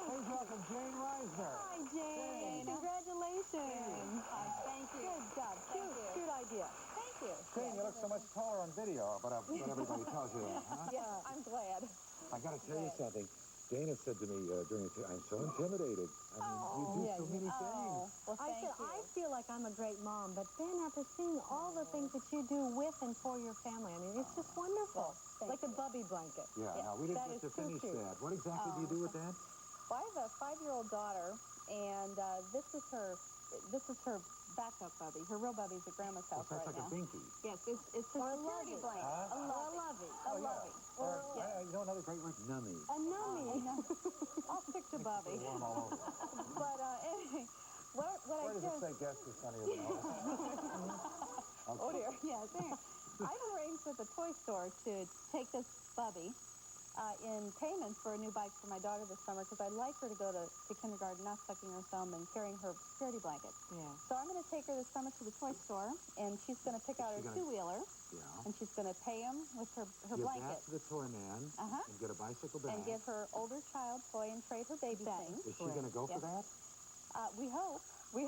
Please welcome Jane Reisner. Hi, Jane. Congratulations. Thank you. Good job. Cute idea. Thank you. Jane, you look so much taller on video, but everybody tells you that, huh? Yeah, I'm glad. I got to tell you something. Dana said to me during the I'm so intimidated. I mean, you do so many things. Well, I feel like I'm a great mom, but then after seeing all the things that you do with and for your family, I mean, it's just wonderful. Like the Bubby blanket. Yeah, no, we didn't get to finish that. What exactly do you do with that? Well, I have a 5-year-old daughter, and this is her backup Bubby. Her real Bubby's at Grandma's house right now. That's like a binky. Yes, it's a security blanket. A lovey. You know another great word? Nummy. A nummy. I'll stick to Bubby. Warm all over. But anyway, what Where does it say guest is funnier than all? Oh dear, yeah, there. I've arranged with the toy store to take this Bubby in payment for a new bike for my daughter this summer, because I'd like her to go to kindergarten, not sucking her thumb and carrying her security blanket. Yeah. So I'm going to take her this summer to the toy store, and she's going to pick out her two-wheeler, and she's going to pay him with her blanket. Give that to the toy man and get a bicycle back. And give her older child toy and trade her baby things. Is she going to go for that? We hope. And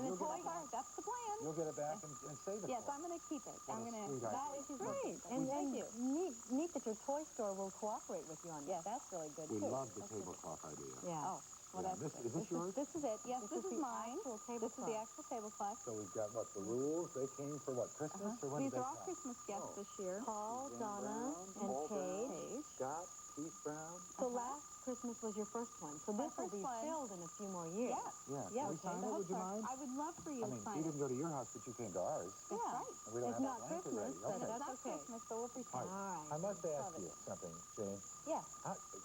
the toy car, that's the plan. You'll get it back and save it. Yes, I'm going to keep it. That is great. And thank you. Neat that your toy store will cooperate with you on that. Yes, that's really good, We too. love the tablecloth idea. Yeah. Oh, Well, Yeah, that's is this yours? This is it. Yes, this is mine. This is the actual tablecloth. So we've got, what, the rules? They came for, what, Christmas? Or when These did they are all come? Christmas guests this year. Paul, Donna, and Paul Brown, Paige. Scott, Keith Brown. So last Christmas was your first one. So this will be filled in a few more years. Yeah. Can we sign it? Would you mind? I would love for you to sign we it. didn't go to your house, but you came to ours. That's right. And we don't It's have not a blanket Christmas, ready. but Okay. that's Not okay. Christmas, so we'll pretend. All right. I must ask you something, Jane. Yeah.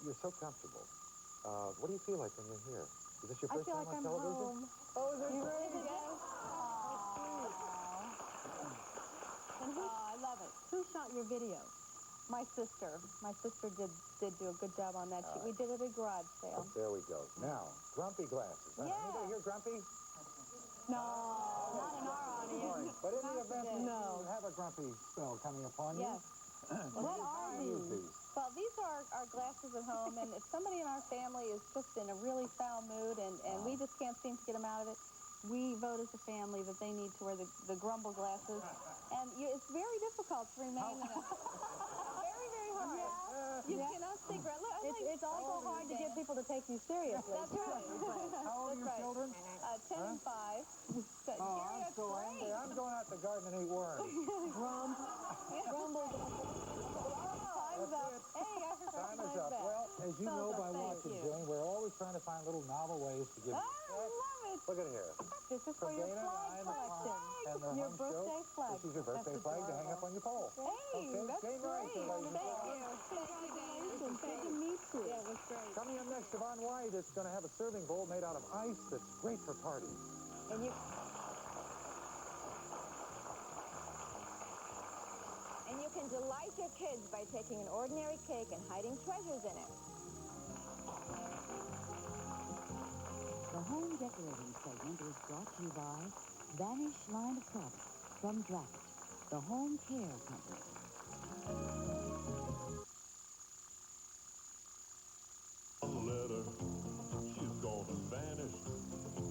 You're so comfortable. What do you feel like when you're here? Is this your first time on I'm television? home. Oh, is it great? Yes. I love it. Who shot your video? My sister. My sister did do a good job on that. We did it at a garage sale. There we go. Now, grumpy glasses. Huh? Yeah. Anybody here grumpy? No, not in our audience. But in the event that No. you have a grumpy spell coming upon you, Yes. What are these? Well, these are our glasses at home, and if somebody in our family is just in a really foul mood and we just can't seem to get them out of it, we vote as a family that they need to wear the grumble glasses. And it's very difficult to remain in a... Very, very hard. Yeah. You cannot stay... It's also hard to get people to take you seriously. That's right. How old are your children? 10 and 5. I'm so angry. I'm going out to the garden and eat worms. Grumble. Time's up. Hey, I forgot Time to is play up. that. Well, as you know by Thank watching, you. Jane, we're always trying to find little novel ways to give I love it. Look at here. This is for your flag collection. And the Your home birthday show. flag. This is your birthday flag to hang up on your pole. Hey, Okay, that's Jane great. Rice, ladies and Thank gentlemen. you. Congratulations. Good to meet you. Yeah, it was great. Coming up next, Yvonne White is going to have a serving bowl made out of ice that's great for parties. And you... And you can delight your kids by taking an ordinary cake and hiding treasures in it. The home decorating segment is brought to you by Vanish line of products from Draft, the home care company. Letter, she's gonna vanish.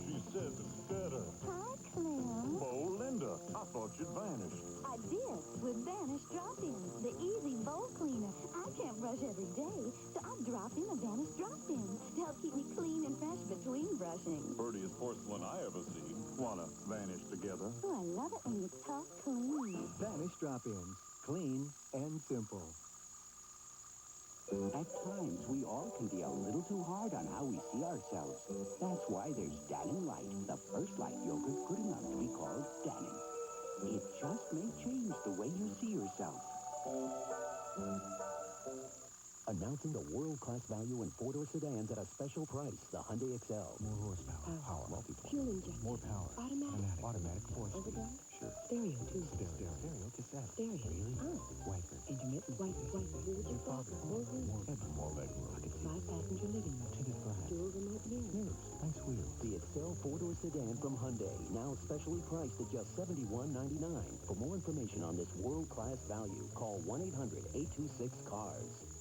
She says it's better. Hi, Clem. Oh, Linda, I thought you'd vanished. I did with Vanish Drop-In, the easy bowl cleaner. I can't brush every day, so I dropped in a Vanish Drop-In to help keep me clean and fresh between brushing. Prettiest porcelain I ever seen. Wanna vanish together? Oh, I love it when you talk clean. Vanish drop-ins. Clean and simple. At times, we all can be a little too hard on how we see ourselves. That's why there's Dannon Light, the first light yogurt good enough to be called Dannon. It just may change the way you see yourself. Announcing the world-class value in four-door sedans at a special price, the Hyundai Excel. More horsepower. Power. Multi-point. Fuel injection. More power. Automatic. Automatic 4-speed. Overdrive? Sure. Stereo, too. Stereo cassette. Stereo. Really? Oh. Wiper. Intermittent. Wiper. Your father. More heaven. More legroom. Pocket 5-passenger living room. Tinted glass. Dual remote mirrors. Nice wheels. The Excel four-door sedan from Hyundai, now specially priced at just $71.99. For more information on this world-class value, call 1-800-826-CARS.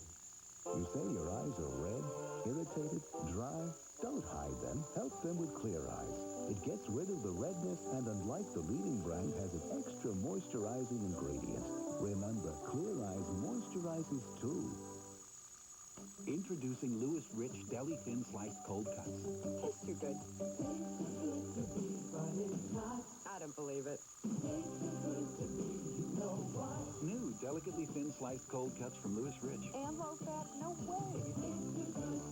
You say your eyes are red, irritated, dry? Don't hide them. Help them with Clear Eyes. It gets rid of the redness and, unlike the leading brand, has an extra moisturizing ingredient. Remember, Clear Eyes moisturizes too. Introducing Louis Rich Deli Thin Sliced Cold Cuts. Tastes too good. I don't believe it. New delicately thin sliced cold cuts from Louis Rich. And low fat? No way.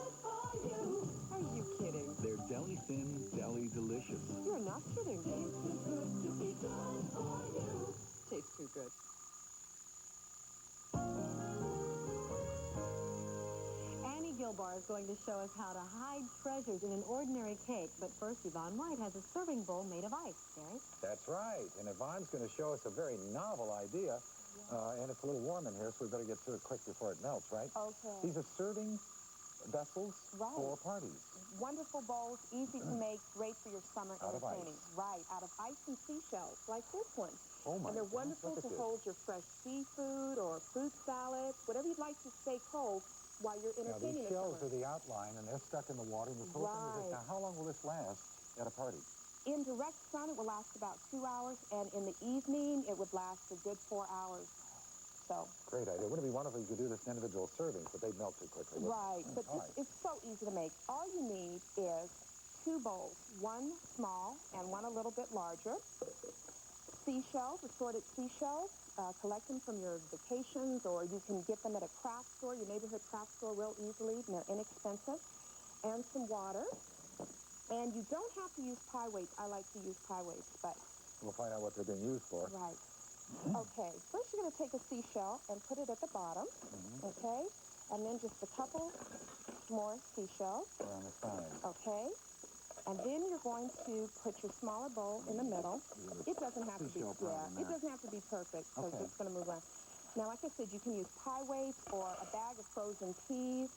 Are you kidding? They're deli thin, deli delicious. You're not kidding. Tastes too good. Annie Gilbar is going to show us how to hide treasures in an ordinary cake. But first, Yvonne White has a serving bowl made of ice. Gary? That's right. And Yvonne's going to show us a very novel idea. And it's a little warm in here, so we better get to it quick before it melts, right? Okay. These are serving vessels Right. for parties. Wonderful bowls, easy to make, great for your summer Out of entertaining. ice. Right, out of ice and seashells, like this one. Oh, my And they're goodness, wonderful look at to this. hold your fresh seafood or fruit salad, whatever you'd like to stay cold while you're Now, entertaining these the shells summer. are the outline, and they're stuck in the water. And this whole thing is Right. now, how long will this last at a party? In direct sun, it will last about 2 hours, and in the evening, it would last a good 4 hours. So. Great idea. Wouldn't it be wonderful if you could do this in individual servings, but they'd melt too quickly. Right, but it's so easy to make. All you need is 2 bowls, one small and one a little bit larger. Seashells, assorted seashells. Collect them from your vacations, or you can get them at a craft store, your neighborhood craft store, real easily, and they're inexpensive. And some water. And you don't have to use pie weights. I like to use pie weights, but... We'll find out what they're being used for. Right. Okay, first you're going to take a seashell and put it at the bottom, okay? And then just a couple more seashells. Around the sides. Okay. And then you're going to put your smaller bowl in the middle. It doesn't have to be, it doesn't have to be perfect, because it's going to move around. Now, like I said, you can use pie weights or a bag of frozen peas.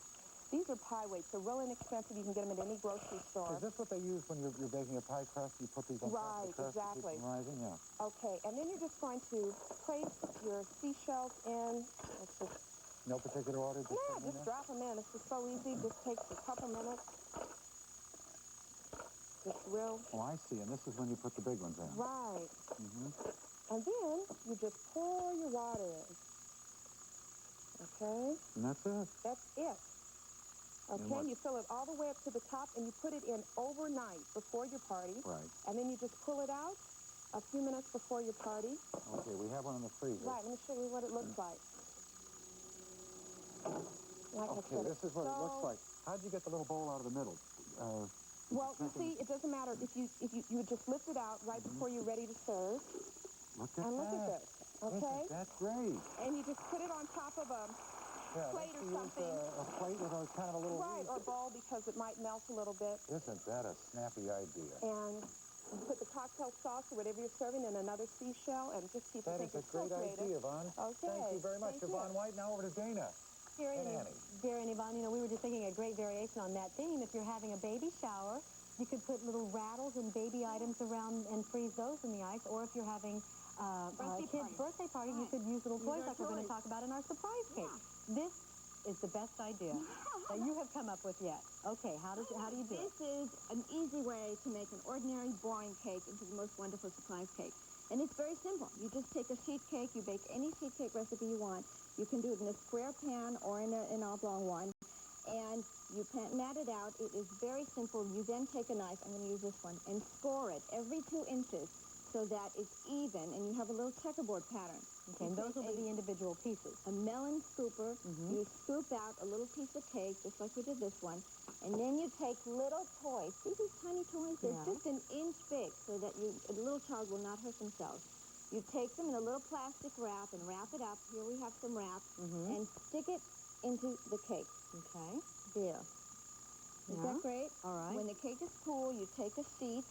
These are pie weights. They're real inexpensive. You can get them at any grocery store. Is this what they use when you're baking a pie crust? You put these on top of the crust to keep them rising? Yeah. Okay, and then you're just going to place your seashells in. Let's just... No particular order? Just drop them in. It's just so easy. Just takes a couple minutes. Just real... Oh, I see. And this is when you put the big ones in. Right. And then you just pour your water in. Okay? And that's it? That's it. Okay, and you fill it all the way up to the top, and you put it in overnight before your party. Right. And then you just pull it out a few minutes before your party. Okay, we have one in the freezer. Right, let me show you what it looks like. Okay, this is what it looks like. How'd you get the little bowl out of the middle? Well, you see, it doesn't matter. If you would just lift it out right before you're ready to serve. Look at Look at this, okay? That's great. And you just put it on top of a plate or something. A plate with a kind of a little... Right, or a bowl, because it might melt a little bit. Isn't that a snappy idea? And you put the cocktail sauce or whatever you're serving in another seashell, and just keep it. That is a great idea, Yvonne. Okay. Thank you very much. Yvonne White, now over to Dana. Gary and Yvonne, you know, we were just thinking a great variation on that theme. If you're having a baby shower, you could put little rattles and baby items around and freeze those in the ice. Or if you're having a kid's birthday party, you could use little toys like we're going to talk about in our surprise cake. This is the best idea that you have come up with yet. Okay, how do you do it? This is an easy way to make an ordinary, boring cake into the most wonderful surprise cake. And it's very simple. You just take a sheet cake, you bake any sheet cake recipe you want. You can do it in a square pan or in an oblong one. And you mat it out. It is very simple. You then take a knife, I'm going to use this one, and score it every 2 inches so that it's even, and you have a little checkerboard pattern. Okay, and those will be the individual pieces. A melon scooper. You scoop out a little piece of cake, just like we did this one, and then you take little toys. See these tiny toys? They're just an inch big, so that a little child will not hurt themselves. You take them in a little plastic wrap and wrap it up. Here we have some wrap, and stick it into the cake. Okay. There. Is that great? All right. When the cake is cool, you take a sheet,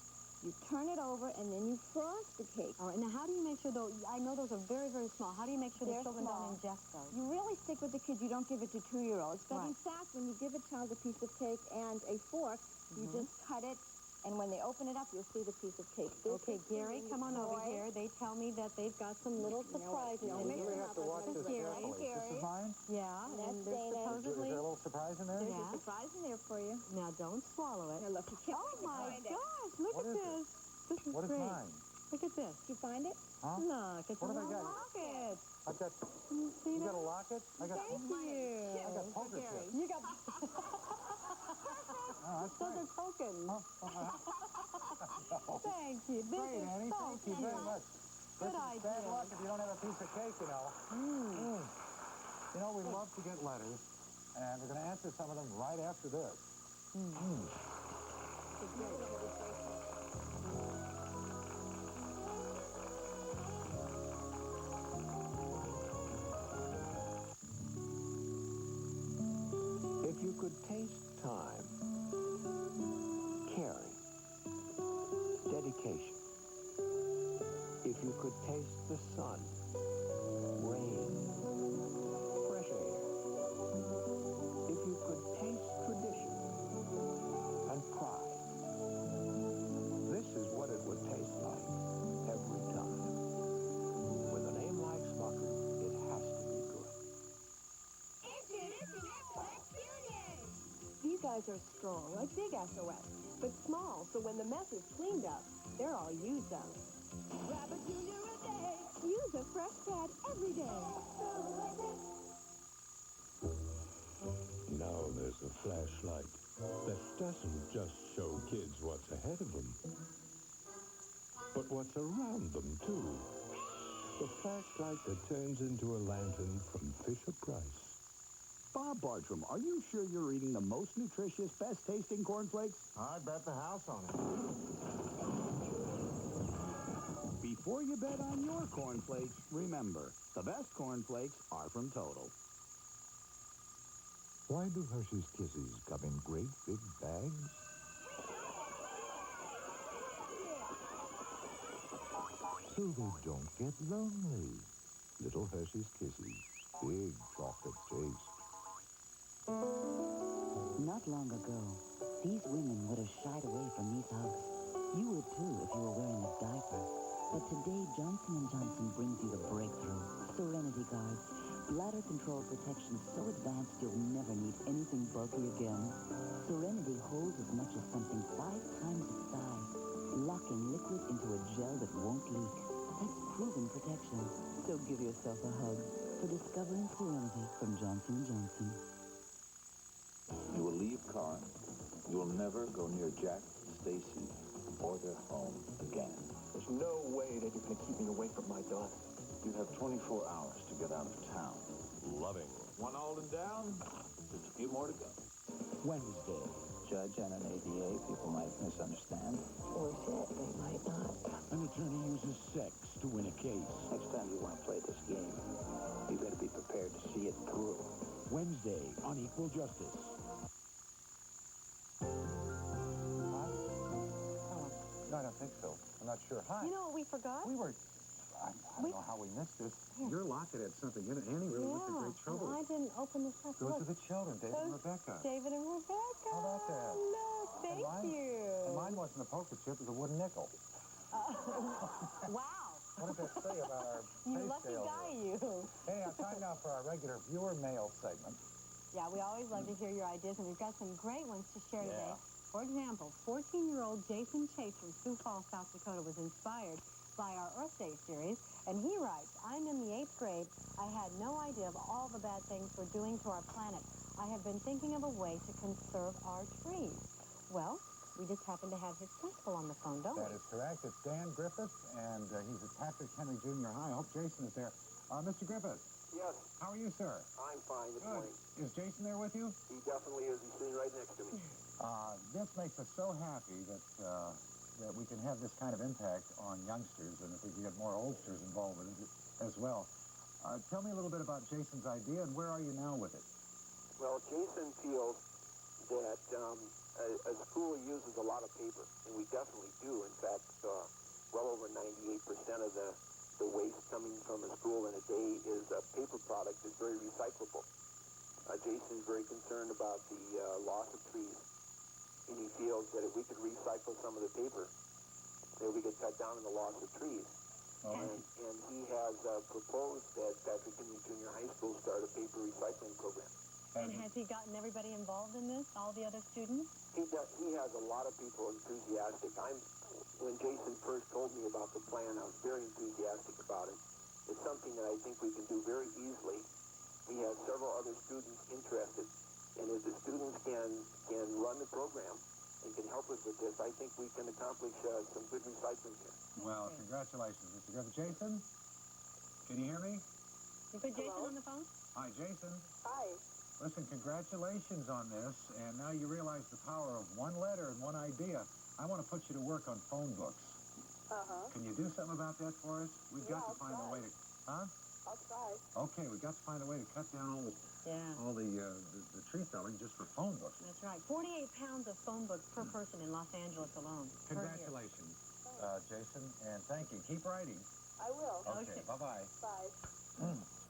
you turn it over, and then you frost the cake. All right. Now, how do you make sure, though, I know those are very, very small. How do you make sure the children don't ingest those? You really stick with the kids. You don't give it to 2-year-olds. But in fact, when you give a child a piece of cake and a fork, you just cut it, and when they open it up, you'll see the piece of cake. Okay, Gary, come on over here. They tell me that they've got some little surprises. We have to watch this carefully. This is mine? Yeah, and there's supposedly... Is there a little surprise in there? There's a surprise in there for you. Now, don't swallow it. Now, look, oh, my gosh, look at this. This is great. What is mine? Look at this. Did you find it? Huh? Look, it's what a have I got? rocket. I've got... You got a locket? I got... Thank you. I got poker chips. You got... Those are tokens. Thank you. This Great, is Annie. so Thank you very much. Good This is idea. bad luck if you don't have a piece of cake, you know. You know, we love to get letters, and we're going to answer some of them right after this. If you could taste time, caring, dedication. If you could taste the sun, rain, fresh air. If you could taste tradition and pride. This is what it would taste like every time. With a name like Smucker, it has to be good. These guys are strong, like big SOS, but small, so when the mess is cleaned up, they're all used up. Grab a junior a day, Use a fresh pad every day. Now there's a flashlight that doesn't just show kids what's ahead of them, but what's around them, too. The flashlight that turns into a lantern from Fisher-Price. Bob Bartram, are you sure you're eating the most nutritious, best-tasting cornflakes? I'd bet the house on it. Before you bet on your cornflakes, remember, the best cornflakes are from Total. Why do Hershey's Kisses come in great big bags? So they don't get lonely. Little Hershey's Kisses, big chocolate taste. Not long ago, these women would have shied away from these hugs. You would too if you were wearing a diaper. But today, Johnson & Johnson brings you the breakthrough, Serenity Guard. Bladder control protection so advanced you'll never need anything bulky again. Serenity holds as much as something 5 times its size, locking liquid into a gel that won't leak. That's proven protection. So give yourself a hug for discovering Serenity from Johnson & Johnson. You will leave Corin. You will never go near Jack, Stacy, or their home again. There's no way that you're going to keep me away from my daughter. You have 24 hours to get out of town. Loving. One Alden down, just a few more to go. Wednesday. Judge and an ADA, people might misunderstand. Or said they might not. An attorney uses sex to win a case. Next time you want to play this game, you better be prepared to see it through. Wednesday on Equal Justice. No, I don't think so. I'm not sure. Hi. You know what we forgot? I don't know how we missed this. Your locket had something in it. Annie really went to great trouble. I didn't open this up. Go to the children, David and Those Rebecca. David and Rebecca. How about that? Look, thank you. And mine wasn't a poker chip, it was a wooden nickel. Wow. What did that say about our You pay lucky scale guy, here? you. Hey, time now for our regular viewer mail segment. Yeah, we always love to hear your ideas, and we've got some great ones to share today. For example, 14-year-old Jason Chase from Sioux Falls, South Dakota was inspired by our Earth Day series, and he writes, I'm in the 8th grade. I had no idea of all the bad things we're doing to our planet. I have been thinking of a way to conserve our trees. Well, we just happen to have his principal on the phone, don't we? That is correct. It's Dan Griffith, and he's at Patrick Henry Junior High. I hope Jason is there. Mr. Griffith. Yes. How are you, sir? I'm fine this morning. Is Jason there with you? He definitely is. He's sitting right next to me. This makes us so happy that that we can have this kind of impact on youngsters, and if we can get more oldsters involved with it as well. Tell me a little bit about Jason's idea, and where are you now with it? Well, Jason feels that a school uses a lot of paper, and we definitely do. In fact, well over 98% of the waste coming from a school in a day is a paper product that's very recyclable. Jason's very concerned about the loss of trees, and he feels that if we could recycle some of the paper, that we could cut down on the loss of trees. And he has proposed that Patrick Henry Junior High School start a paper recycling program. And has he gotten everybody involved in this, all the other students? He has a lot of people enthusiastic. When Jason first told me about the plan, I was very enthusiastic about it. It's something that I think we can do very easily. We have several other students interested, and if the students can run the program and can help us with this, I think we can accomplish some good recycling here. Well, congratulations, Mr. Griffith. Jason, can you hear me? You put Jason on the phone? Hi, Jason. Hi. Listen, congratulations on this, and now you realize the power of one letter and one idea. I want to put you to work on phone books. Uh-huh. Can you do something about that for us? We've got to find a way to... Huh? I'll try. Okay, we've got to find a way to cut down all the tree felling just for phone books. That's right. 48 pounds of phone books per person in Los Angeles alone. Congratulations, Jason, and thank you. Keep writing. I will. Okay, bye-bye. Bye.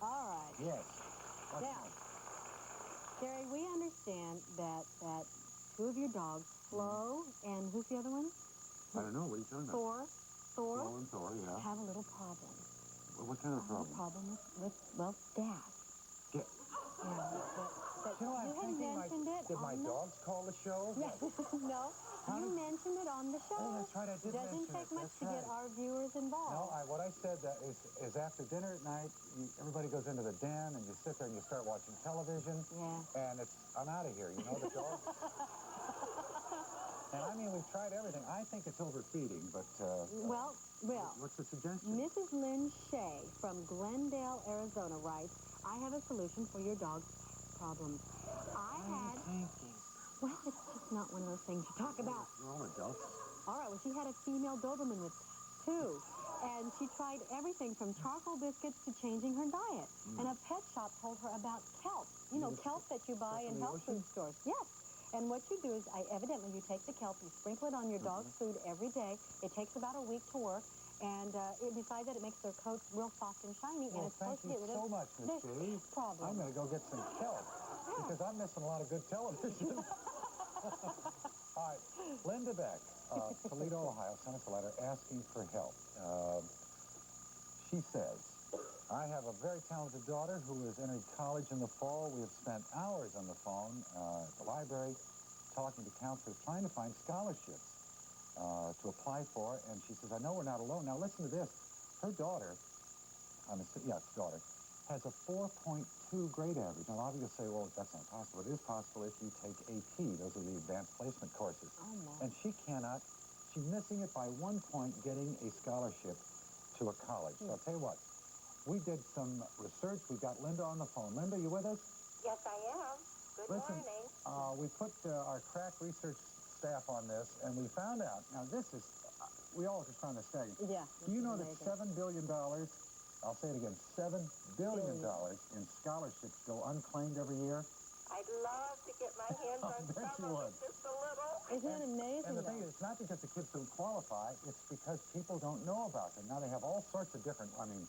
All right. Yes. Now, Gary, we understand that two of your dogs, Flo, and who's the other one? I don't know. What are you talking about? Thor, Flo and Thor, yeah. have a little problem. Well, what kind of problem? A problem with gas. Yeah. Yeah, But You know, I'm you had thinking, mentioned it did my on the... dogs call the show? Yes. No, you mentioned it on the show. Oh, that's right, I did mention Doesn't it. take much That's to get right. our viewers involved. No, what I said that is after dinner at night, everybody goes into the den and you sit there and you start watching television. Yeah. And I'm out of here, you know, the dogs. And I mean, we've tried everything. I think it's overfeeding, but... Well, what's the suggestion? Mrs. Lynn Shea from Glendale, Arizona writes, I have a solution for your dog's problems. Well, it's just not one of those things you talk about. We're all adults. All right, well, she had a female Doberman with 2. And she tried everything from charcoal biscuits to changing her diet. And a pet shop told her about kelp. You know, kelp that you buy in health food stores. Yes. And what you do is, evidently, you take the kelp, you sprinkle it on your dog's food every day. It takes about a week to work. And besides that, it makes their coats real soft and shiny. Well, and it's supposed to get rid of so much, Miss G. problems. I'm going to go get some kelp because I'm missing a lot of good television. All right, Linda Beck, Toledo, Ohio, sent us a letter asking for help. She says, I have a very talented daughter who is entering college in the fall. We have spent hours on the phone at the library talking to counselors, trying to find scholarships to apply for. And she says, I know we're not alone. Now, listen to this. Her daughter, daughter, has a 4.2 grade average. Now, a lot of you say, well, that's not possible. It is possible if you take AP. Those are the advanced placement courses. Oh, my. And she's missing it by 1 point getting a scholarship to a college. So I'll tell you what, we did some research. We got Linda on the phone. Linda, you with us? Yes, I am. Good morning. We put our crack research staff on this, and we found out, now this is, we all just found this staggering. Yeah. Do you know that $7 billion, I'll say it again, $7 billion in scholarships go unclaimed every year? I'd love to get my hands on some of it just a little. Isn't it amazing? And the thing is, it's not because the kids don't qualify, it's because people don't know about them. Now they have all sorts of different, I mean,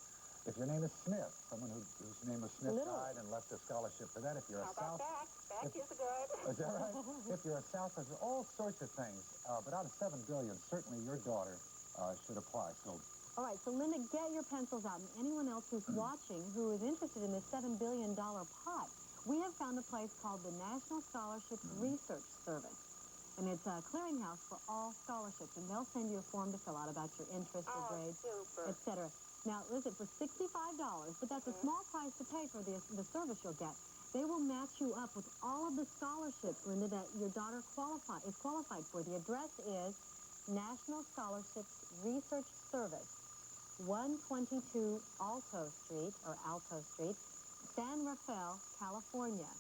if your name is Smith, someone whose name was Smith died and left a scholarship for that. If you're a South... Beck is good. Is that right? If you're a South, there's all sorts of things. But out of $7 billion, certainly your daughter should apply. So. All right, so Linda, get your pencils out. And anyone else who's watching who is interested in this $7 billion pot, we have found a place called the National Scholarships Research Service. And it's a clearinghouse for all scholarships. And they'll send you a form to fill out about your interest, your grades, etc. Now, listen, for $65, but that's a small price to pay for the service you'll get. They will match you up with all of the scholarships, Linda, that your daughter is qualified for. The address is National Scholarships Research Service, 122 Alto Street, San Rafael, California,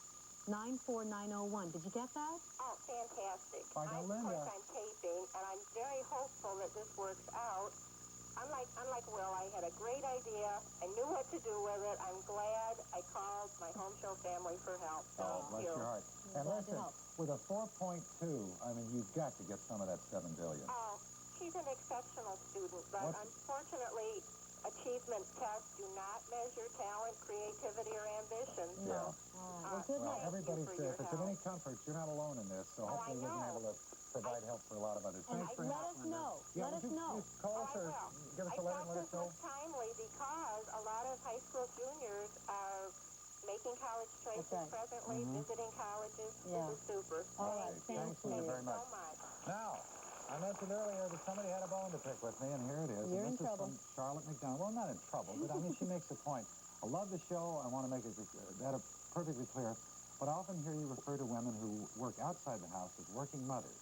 94901. Did you get that? Oh, fantastic. Of course, I'm taping, and I'm very hopeful that this works out. Unlike Will, I had a great idea. I knew what to do with it. I'm glad I called my home show family for help. Bless your heart. And listen, with a 4.2, I mean, you've got to get some of that $7 billion. Oh, she's an exceptional student, but unfortunately, achievement tests do not measure talent, creativity, or ambition. Yeah. Well, everybody's there. If it's of any comfort, you're not alone in this, so hopefully we've been able to provide help for a lot of others. Thanks for let us know. Yeah, let us know. Call us or give us a letter and let us know. I thought this was timely because a lot of high school juniors are making college choices presently, visiting colleges. This is super. All right, thanks very much. So much. Now, I mentioned earlier that somebody had a bone to pick with me, and here it is. You're in trouble. This is from Charlotte McDonald. Well, not in trouble, but I mean, she makes a point. I love the show. I want to make it perfectly clear. But I often hear you refer to women who work outside the house as working mothers.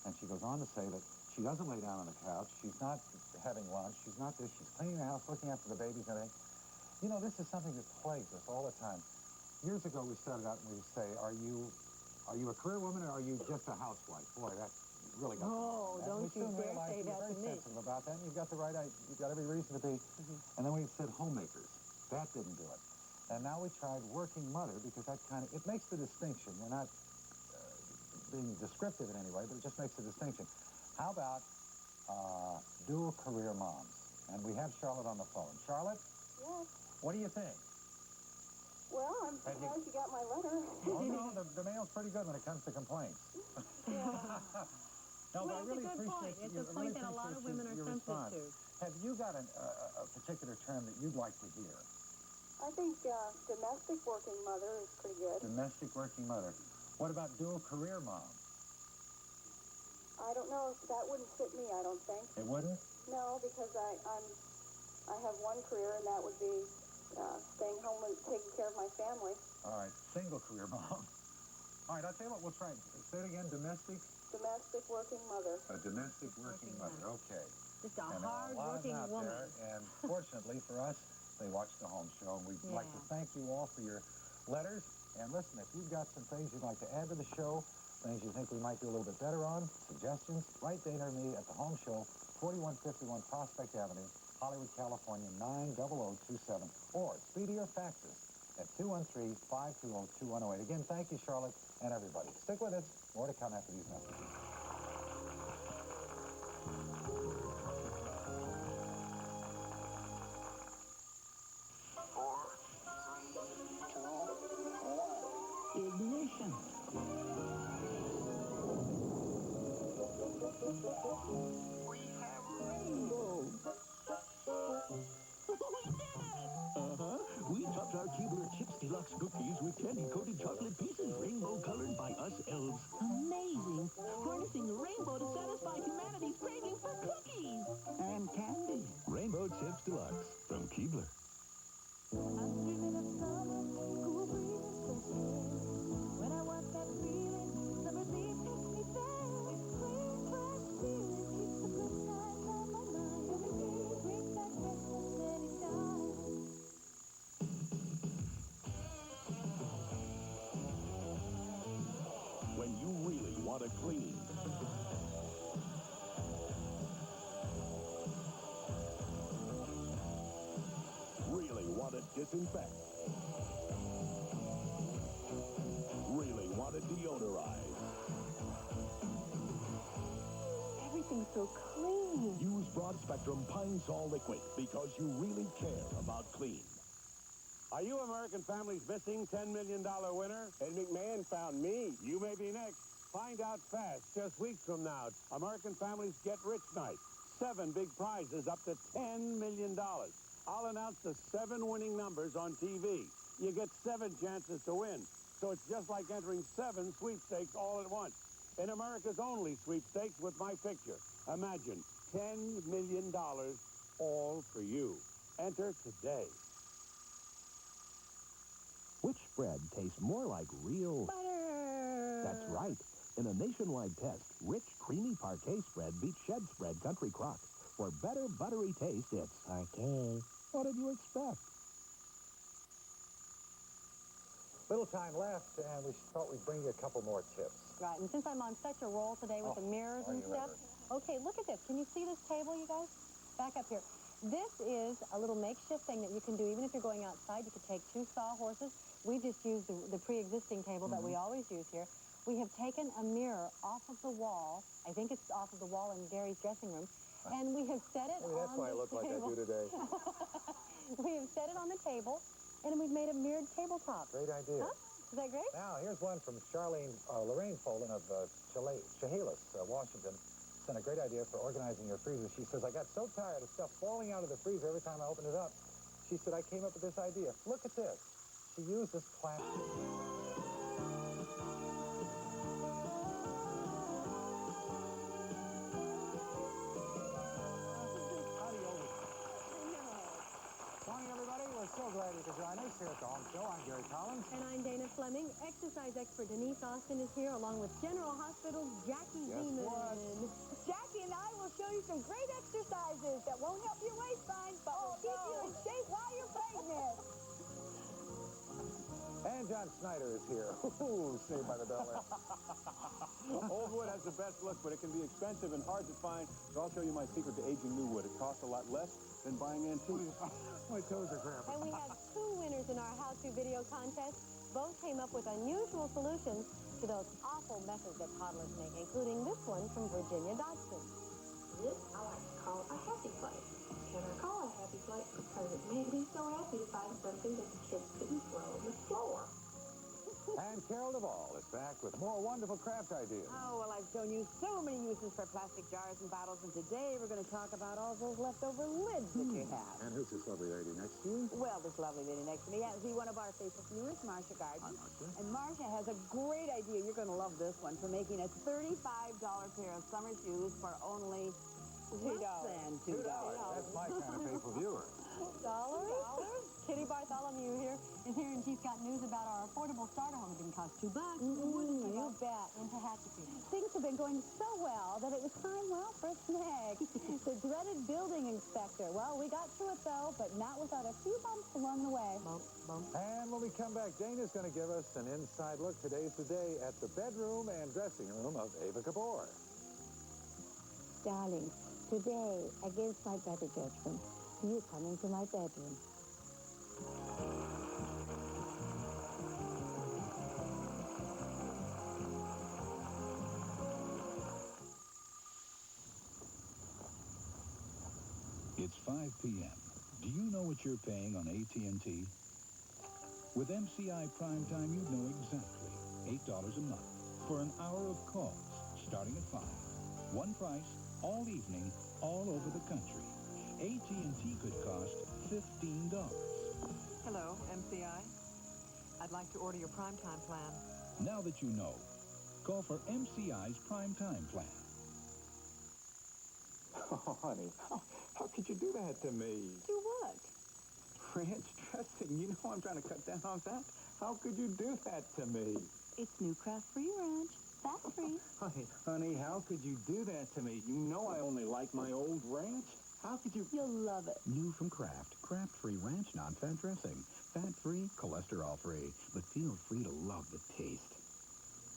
And she goes on to say that she doesn't lay down on the couch. She's not having lunch. She's not this. She's cleaning the house, looking after the babies and everything. You know, this is something that plagues us all the time. Years ago, we started out and we would say, are you a career woman or are you just a housewife? Boy, that's really got don't you dare say that to me. You're very sensitive about that, and you've got you've got every reason to be. And then we said homemakers. That didn't do it. And now we tried working mother because that it makes the distinction. We're not being descriptive in any way, but it just makes the distinction. How about dual career moms? And we have Charlotte on the phone. Charlotte? Yes. What do you think? Well, I'm surprised you got my letter. Oh, no, the mail's pretty good when it comes to complaints. No, but I really appreciate It's a point that a lot of women are sensitive to. Have you got a particular term that you'd like to hear? I think domestic working mother is pretty good. Domestic working mother. What about dual career mom? I don't know. That wouldn't fit me, I don't think. It wouldn't? No, because I have one career, and that would be staying home and taking care of my family. All right, single career mom. All right, I'll tell you what, we'll try. Say it again, domestic? Domestic working mother. A domestic working mother, okay. Just a And there are a lot of them hard-working out woman. there, and fortunately for us, they watch the home show, and we'd like to thank you all for your letters. And listen, if you've got some things you'd like to add to the show, things you think we might do a little bit better on, suggestions, write Dana or me at the home show, 4151 Prospect Avenue, Hollywood, California, 90027, or speedy or fax us at 213-520-2108. Again, thank you, Charlotte, and everybody. Stick with us. More to come after these messages. Ignition. We have rainbow. We topped our Keebler Chips Deluxe cookies with candy-coated chocolate pieces, rainbow-colored by us elves. Amazing. Harnessing the rainbow to satisfy humanity's craving for cookies. And candy. Rainbow Chips Deluxe from Keebler. I'm dreaming of summer, cool breezes, fresh air. When I want that feeling, summer's eve takes me there. Clean, fresh feeling keeps the good times on my mind. Every day brings back Christmas anytime. When you really want to clean, really want to disinfect, really want to deodorize, Everything's so clean. use Broad Spectrum Pine Sol Liquid because you really care about clean. Are you American families missing $10 million winner? Ed McMahon found me. You may be next. Find out fast just weeks from now. American Families Get Rich Night. 7 big prizes up to $10 million. I'll announce the 7 winning numbers on TV. You get 7 chances to win. So it's just like entering 7 sweepstakes all at once. In America's only sweepstakes with my picture. Imagine $10 million all for you. Enter today. Which spread tastes more like real Butter. That's right. In a nationwide test, rich, creamy parquet spread beat shed spread country crock. For better buttery taste, it's parquet. What did you expect? Little time left, and we thought we'd bring you a couple more tips. Right, and since I'm on such a roll today with the mirrors and stuff, okay, look at this. Can you see this table, you guys? Back up here. This is a little makeshift thing that you can do even if you're going outside. You could take 2 sawhorses. We just used the pre-existing table that we always use here. We have taken a mirror off of the wall. I think it's off of the wall in Gary's dressing room. And we have set it on the table. That's why I look like I do today. We have set it on the table, and we've made a mirrored tabletop. Great idea. Huh? Is that great? Now, here's one from Lorraine Folan of Chehalis, Washington. Sent a great idea for organizing your freezer. She says, I got so tired of stuff falling out of the freezer every time I open it up. She said, I came up with this idea. Look at this. She used this plastic. Morning, everybody. We're so glad you could join us here at the Home Show. I'm Gary Collins. And I'm Dana Fleming. Exercise expert Denise Austin is here, along with General Hospital's Jackie Zeman. Jackie and I will show you some great exercises that won't help your waistline, but will keep you in shape while you're pregnant. And John Snyder is here. Ooh, Saved by the Bell. Old wood has the best look, but it can be expensive and hard to find. So I'll show you my secret to aging new wood. It costs a lot less than buying antiques. My toes are cramping. And we have 2 winners in our how-to video contest. Both came up with unusual solutions to those awful messes that toddlers make, including this one from Virginia Dodson. This I like to call a happy place. And I call it a happy place because it made me so happy to find something that the kids couldn't throw on the floor. And Carol Duvall is back with more wonderful craft ideas. Oh, well, I've shown you so many uses for plastic jars and bottles, and today we're going to talk about all those leftover lids that you have. And who's this lovely lady next to you? Well, this lovely lady next to me happens to be one of our faithful viewers, Marcia Gardner. Hi, Marcia. And Marcia has a great idea. You're going to love this one for making a $35 pair of summer shoes for only $2. $2. That's my kind of faithful viewer. $2? Kitty Bartholomew here, and she's got news about our affordable starter home. It didn't cost $2. More than $2. You bet. Into Hatchetfield. Things have been going so well that it was time, well, for a snag. The dreaded building inspector. Well, we got through it, though, but not without a few bumps along the way. And when we come back, Dana's going to give us an inside look. Today's the day at the bedroom and dressing room of Ava Gabor. Darling, today, against my better judgment, you come into my bedroom. It's 5 p.m. Do you know what you're paying on AT&T? With MCI Primetime, you know exactly. $8 a month for an hour of calls, starting at 5. One price, all evening, all over the country. AT&T could cost $15. Hello, MCI. I'd like to order your primetime plan. Now that you know, call for MCI's Primetime plan. Oh, honey, how could you do that to me? Do what? Ranch dressing. You know I'm trying to cut down on that. How could you do that to me? It's new craft-free ranch. That's free. Honey, how could you do that to me? You know I only like my old ranch. How could you... You'll love it. New from Kraft. Kraft-free ranch non-fat dressing. Fat-free, cholesterol-free. But feel free to love the taste.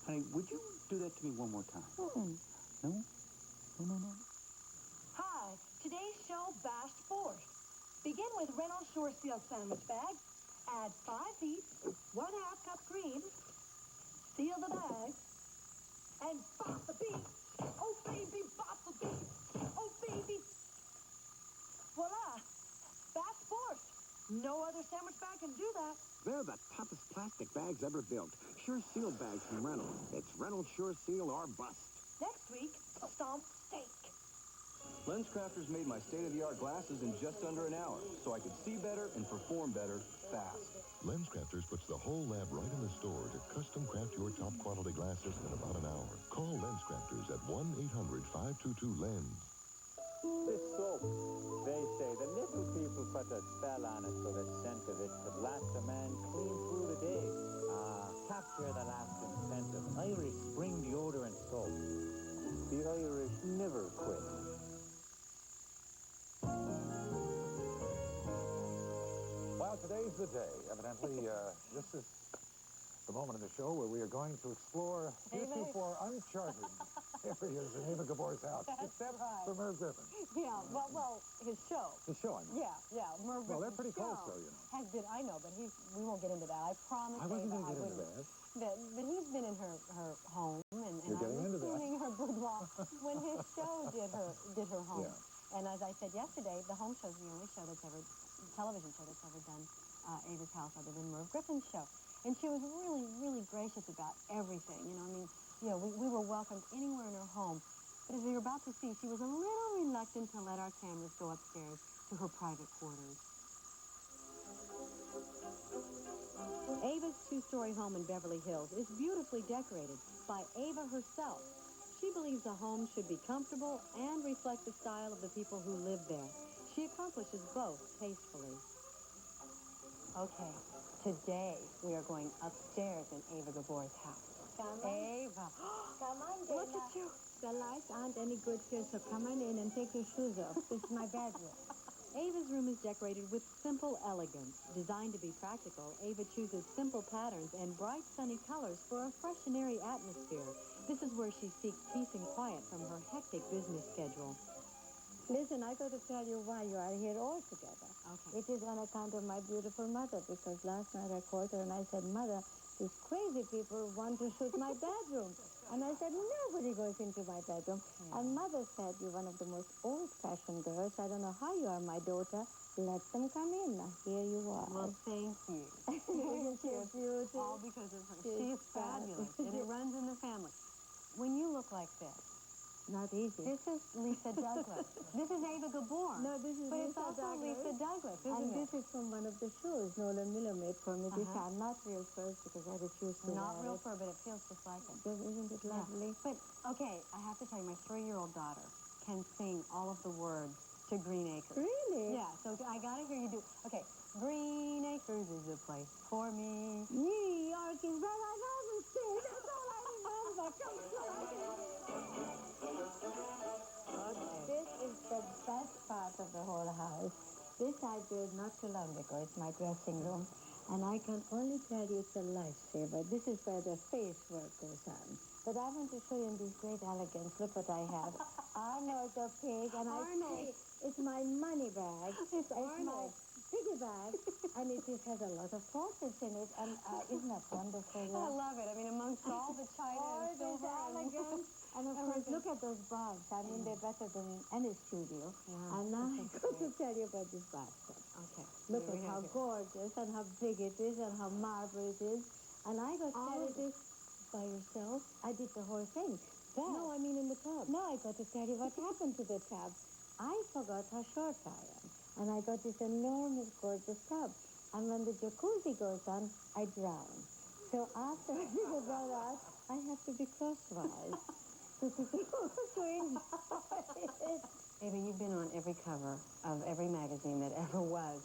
Honey, would you do that to me one more time? No? No. Hi, today's show, Bashed Force. Begin with Reynolds Shore Seal Sandwich Bag. Add 5 beef, 1/2 cup cream. Seal the bag. And bop the beef. Oh, baby, bop the beef. Oh, baby. Voila. Bashed Force. No other sandwich bag can do that. They're the toughest plastic bags ever built. Sure Seal bags from Reynolds. It's Reynolds Sure Seal or bust. Next week, stomp steak. LensCrafters made my state-of-the-art glasses in just under an hour, so I could see better and perform better fast. LensCrafters puts the whole lab right in the store to custom craft your top quality glasses in about an hour. Call LensCrafters at 1-800-522-LENS. This soap, they say the little people put a spell on it so the scent of it could last a man clean through the day. Capture the lasting scent of Irish spring deodorant soap. The Irish never quit. Well, today's the day. Evidently, this is the moment in the show where we are going to explore heretofore uncharted areas in Ava Gabor's house. That's except right. for Merv Griffin. Yeah, well, his show. His show, I mean. Yeah, Merv Well, they're Griffin's pretty close, show though, you know. Has been, I know, but we won't get into that. I promise. I wasn't Ava, going to get into wouldn't. that. But he's been in her home, and You're I getting was into that. tuning her boudoir when his show did her home. Yeah. And as I said yesterday, the home show's the only show that's ever, television show that's ever done Ava's house other than Merv Griffin's show. And she was really, really gracious about everything. You know, I mean, we were welcomed anywhere in her home. But as you're about to see, she was a little reluctant to let our cameras go upstairs to her private quarters. Ava's two-story home in Beverly Hills is beautifully decorated by Ava herself. She believes a home should be comfortable and reflect the style of the people who live there. She accomplishes both tastefully. Okay, today we are going upstairs in Ava Gabor's house. Come on. Ava. Come on, Dana. Look at you. The lights aren't any good here, so come on in and take your shoes off. This is my bedroom. Ava's room is decorated with simple elegance. Designed to be practical, Ava chooses simple patterns and bright, sunny colors for a fresh and airy atmosphere. This is where she seeks peace and quiet from her hectic business schedule. Listen, I got to tell you why you are here all together. Okay. It is on account of my beautiful mother, because last night I called her and I said, Mother, these crazy people want to shoot my bedroom. And I said, nobody goes into my bedroom. And Mother said, you're one of the most old-fashioned girls. I don't know how you are my daughter. Let them come in. Now, here you are. Well, thank you. Isn't she beautiful? All because of her. She's fabulous, and it runs in the family. When you look like this, not easy. This is Lisa Douglas. This is Ava Gabor. No, this is but Lisa it's also Douglas. Lisa Douglas, isn't and it? this is from one of the shows Nolan Miller made for me. These are not real furs because I refuse to Not wear real it. fur, but it feels just like it. Isn't it lovely? Yeah. But, okay, I have to tell you, my 3-year-old daughter can sing all of the words to Green Acres. Really? Yeah, so I got to hear you do. Okay, Green Acres is a place for me. New York is where I always stay. That's all I remember. Come on. This is the best part of the whole house. This I built not too long ago. It's my dressing room. And I can only tell you it's a lifesaver. This is where the face work goes on. But I want to show you in this great elegance. Look what I have. Arnold the pig. And Arnold. It's my money bag. It's Arnold. My piggy bag. And it just has a lot of horses in it. And isn't that wonderful? Yeah? I love it. I mean, amongst all the china and silver elegance. And of course, look at those bags. I mean, they're better than any studio. Yeah, and now I'm going to tell you about this basket. Okay. Look at how gorgeous and how big it is and how marble it is. And I got to tell you this by yourself. I did the whole thing. But No, I mean in the tub. no, I got to tell you what happened to the tub. I forgot how short I am. And I got this enormous, gorgeous tub. And when the jacuzzi goes on, I drown. So after I figured that out, I have to be crosswise. to enjoy it. Ava, you've been on every cover of every magazine that ever was.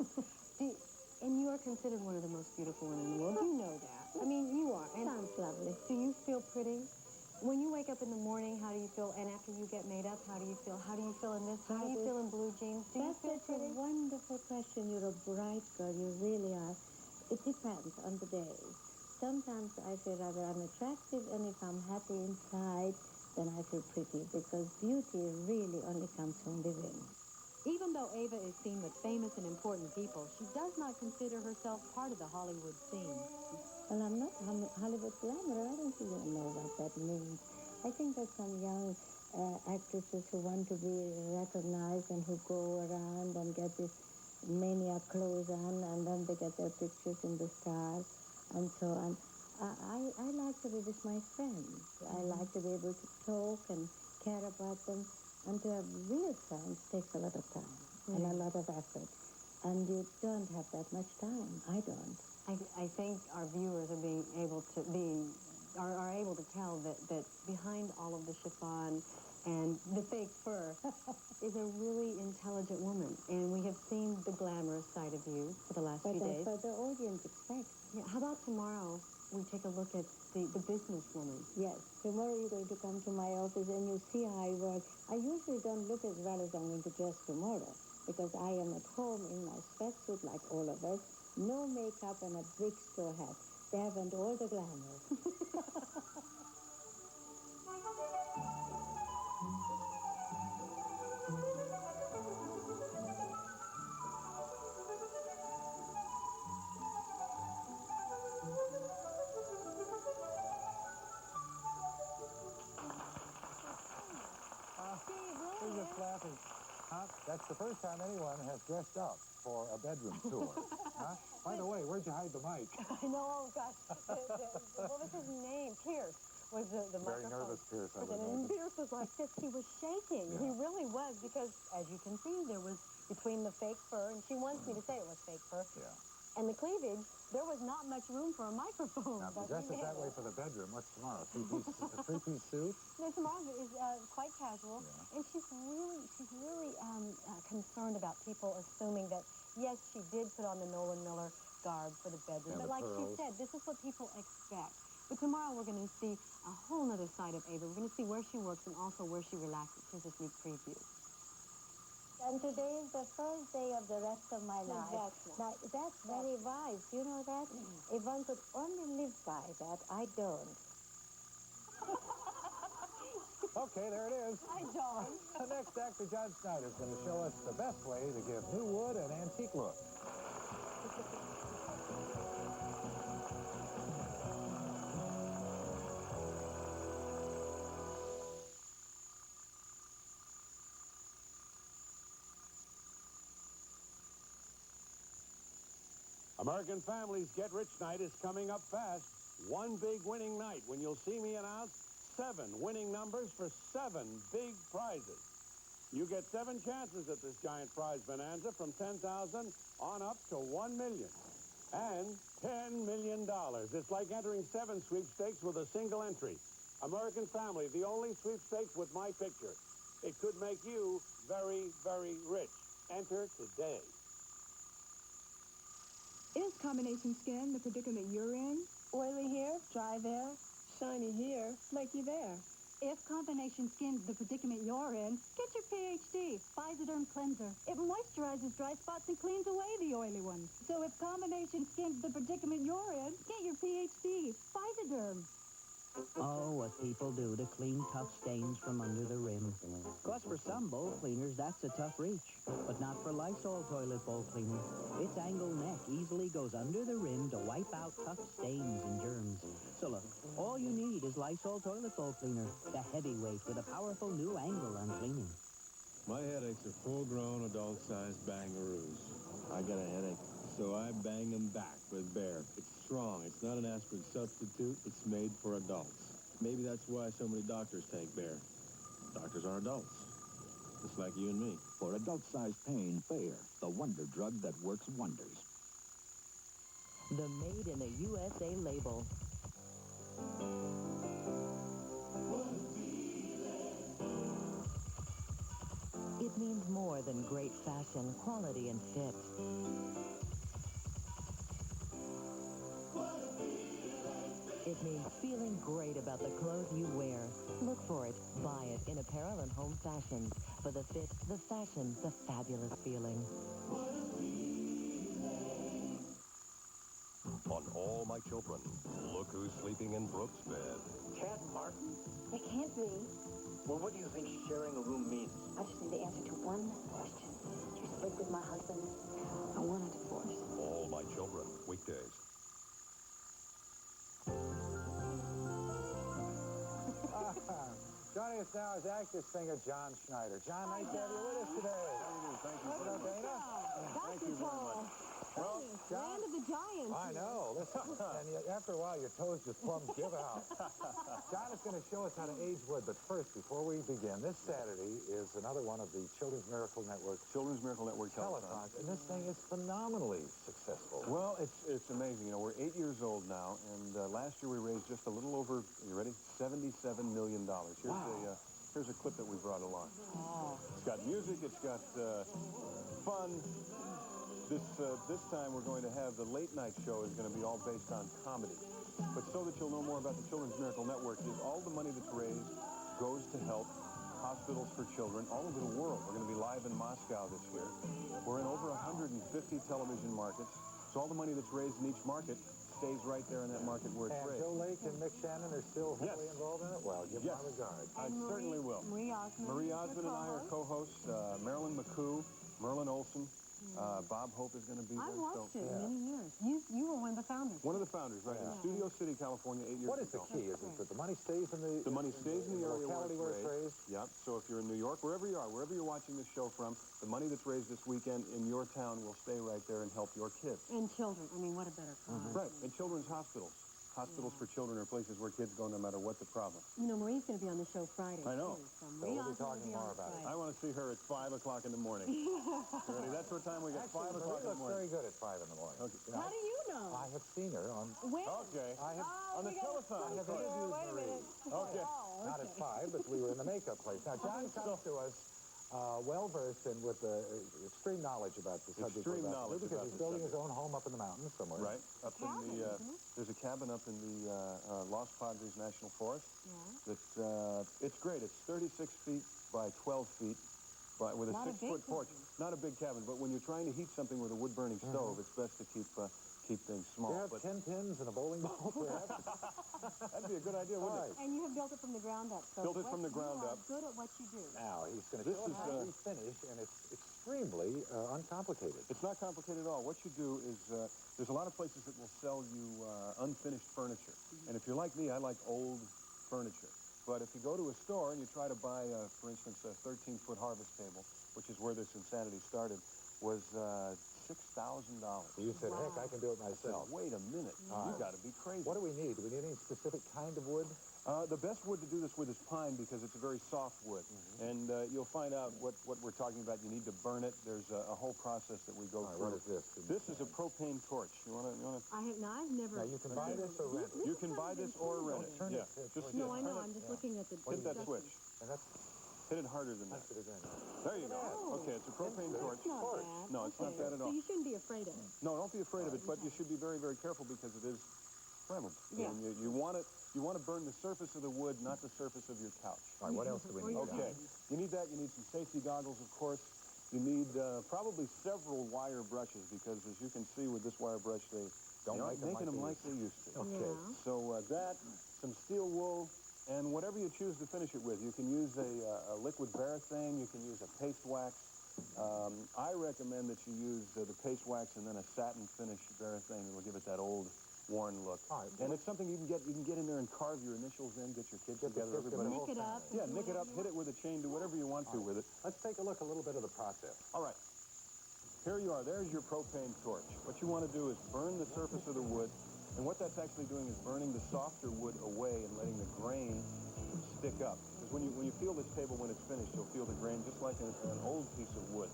And you are considered one of the most beautiful women in the world. You know that. I mean, you are. And sounds lovely. Do you feel pretty? When you wake up in the morning, how do you feel? And after you get made up, how do you feel? How do you feel in this? How do you feel in blue jeans? Do you feel That's a pretty? wonderful question. You're a bright girl. You really are. It depends on the day. Sometimes I feel rather unattractive, and if I'm happy inside, then I feel pretty, because beauty really only comes from within. Even though Ava is seen with famous and important people, she does not consider herself part of the Hollywood scene. Well, I'm not Hollywood glamour. I don't even know what that means. I think that some young actresses who want to be recognized and who go around and get this maniac clothes on, and then they get their pictures in the stars and so on. I like to be with my friends. I like to be able to talk and care about them. And to have real friends takes a lot of time and a lot of effort. And you don't have that much time. I don't. I think our viewers are able to tell that behind all of the chiffon and the fake fur is a really intelligent woman. And we have seen the glamorous side of you for the last few days. But the audience expects. Yeah, how about tomorrow we take a look at the businesswoman? Yes. Tomorrow you're going to come to my office and you see how I work. I usually don't look as well as I'm going to dress tomorrow, because I am at home in my sweatsuit like all of us, no makeup and a big straw hat. They haven't all the glamour. We're just laughing. Huh? That's the first time anyone has dressed up for a bedroom tour. Huh? By the way, where'd you hide the mic? I know, gosh. What was his name? Pierce was the Very microphone. nervous Pierce, I would And imagine. Pierce was like this. He was shaking. Yeah. He really was, because, as you can see, there was, between the fake fur, and she wants me to say it was fake fur, and the cleavage, there was not much room for a microphone. Now, if you dress it that way for the bedroom, what's tomorrow? A three-piece suit? No, tomorrow is quite casual, and she's really concerned about people assuming that, yes, she did put on the Nolan Miller garb for the bedroom, And but the like pearls. she said, this is what people expect. But tomorrow we're going to see a whole other side of Ava. We're going to see where she works and also where she relaxes. Here's a sneak preview. And today is the first day of the rest of my life. Now, that's very wise. You know that? If one could only live by that, I don't. Okay, there it is. Hi, John. The next actor, John Snyder, is going to show us the best way to give new wood an antique look. American Family's Get Rich Night is coming up fast. One big winning night when you'll see me announce 7 winning numbers for 7 big prizes. You get 7 chances at this giant prize bonanza from $10,000 on up to $1 million. And $10 million. It's like entering 7 sweepstakes with a single entry. American Family, the only sweepstakes with my picture. It could make you very, very rich. Enter today. Is combination skin the predicament you're in? Oily here, dry there, shiny here, flaky there. If combination skin's the predicament you're in, get your PhD, Physoderm Cleanser. It moisturizes dry spots and cleans away the oily ones. So if combination skin's the predicament you're in, get your PhD, Physoderm. Oh, what people do to clean tough stains from under the rim. 'Cause for some bowl cleaners, that's a tough reach. But not for Lysol toilet bowl cleaner. Its angle neck easily goes under the rim to wipe out tough stains and germs. So look, all you need is Lysol toilet bowl cleaner, the heavyweight with a powerful new angle on cleaning. My headaches are full-grown, adult-sized bangaroos. I got a headache, so I bang them back with Bear. It's strong. It's not an aspirin substitute. It's made for adults. Maybe that's why so many doctors take Bear. Doctors are adults, just like you and me. For adult-sized pain, Bayer, the wonder drug that works wonders. The Made in the USA label. It means more than great fashion, quality, and fit. It means feeling great about the clothes you wear. Look for it, buy it in apparel and home fashions. For the fit, the fashion, the fabulous feeling. On All My Children, look who's sleeping in Brooke's bed. Ted Martin? It can't be. Well, what do you think sharing a room means? I just need the answer to one question. You sleep with my husband. I want a divorce. All My Children, weekdays. Joining us now is actor singer John Schneider. John, nice to have you with us today. How do you do? Thank you. What up, Dana? Thank you very much. Well, John, Land of the Giants. I know. Listen, and after a while, your toes just plumb give out. John is going to show us how to age wood, but first, before we begin, this Saturday is another one of the Children's Miracle Network telethons, and this thing is phenomenally successful. Well, it's amazing. You know, we're 8 years old now, and last year we raised just a little over, you ready, $77 million. Here's a clip that we brought along. Oh. It's got music, it's got fun. This time we're going to have the late night show is going to be all based on comedy. But so that you'll know more about the Children's Miracle Network, is all the money that's raised goes to help hospitals for children all over the world. We're going to be live in Moscow this year. We're in over 150 television markets. So all the money that's raised in each market stays right there in that market where it's raised. Bill Lake and Mick Shannon are still heavily involved in it? Well, give my regards. I certainly will. Marie Osmond. Marie Osmond and I are co-hosts. Marilyn McCoo, Merlin Olsen. Bob Hope is going to be there. I've watched it many years. You were one of the founders. One of the founders, right, in Studio City, California, 8 years ago. What is the key? Is it that the money stays in the... The money stays in the area locality where it's raised? Yep. So if you're in New York, wherever you are, wherever you're watching this show from, the money that's raised this weekend in your town will stay right there and help your kids. And children. I mean, what a better cause. Right. And children's hospitals. Hospitals for children are places where kids go no matter what the problem. You know, Marie's going to be on the show Friday. I know. Too, so we'll be talking more about it. I want to see her at 5 o'clock in the morning. You ready? That's what time we got, 5 o'clock in the morning. Very good at 5 in the morning. Okay. How do you know? I have seen her on... When? Okay. On the telephone. I have interviewed Marie. Okay. Not at 5, but we were in the makeup place. Now, John comes to us well-versed and with extreme knowledge about the subject we're about to do, because he's building his own home up in the mountains somewhere. Right. Up in the... there's a cabin up in the Los Padres National Forest. Yeah. It's great. It's 36 feet by 12 feet with a 6-foot porch. Not a big cabin, but when you're trying to heat something with a wood-burning stove, it's best to keep things small. You have 10 pins and a bowling ball, perhaps? That'd be a good idea, wouldn't it? And you have built it from the ground up. So built it from the ground up. Good at what you do. Now, he's going to show us how we finish, and it's extremely uncomplicated. It's not complicated at all. What you do is, there's a lot of places that will sell you unfinished furniture. And if you're like me, I like old furniture. But if you go to a store and you try to buy, for instance, a 13-foot harvest table, which is where this insanity started, was $6,000. You said, heck, I can do it myself. Wait a minute. You got to be crazy. What do we need? Do we need any specific kind of wood? The best wood to do this with is pine because it's a very soft wood. And you'll find out what we're talking about. You need to burn it. There's a whole process that we go through. What is this? This is a propane torch. You want to? I've never... Now, you can buy this or rent it. You can buy this or rent it. Yeah. No, I know. I'm just looking at the... Hit that switch. And that's... Hit it harder than that. There you go. Okay, it's a propane torch. That's not bad. No, it's not bad at all. So you shouldn't be afraid of it. No, don't be afraid of it, but you should be very, very careful because it is flammable. Yeah. And you want to burn the surface of the wood, not the surface of your couch. All right, what else do we need? Okay. You need that. You need some safety goggles, of course. You need probably several wire brushes because, as you can see with this wire brush, they aren't making them like they used to. Okay. Yeah. So that, some steel wool, and whatever you choose to finish it with. You can use a liquid varathane. You can use a paste wax. I recommend that you use the paste wax and then a satin finish varathane. It'll give it that old, worn look. All right. And it's something you can get in there and carve your initials in. Get your kids together. Everybody. Nick it up. Yeah, nick it up. Hit it with a chain. Do whatever you want to with it. Let's take a look a little bit of the process. All right. Here you are. There's your propane torch. What you want to do is burn the surface of the wood. And what that's actually doing is burning the softer wood away and letting the grain stick up. Because when you feel this table when it's finished, you'll feel the grain just like an old piece of wood.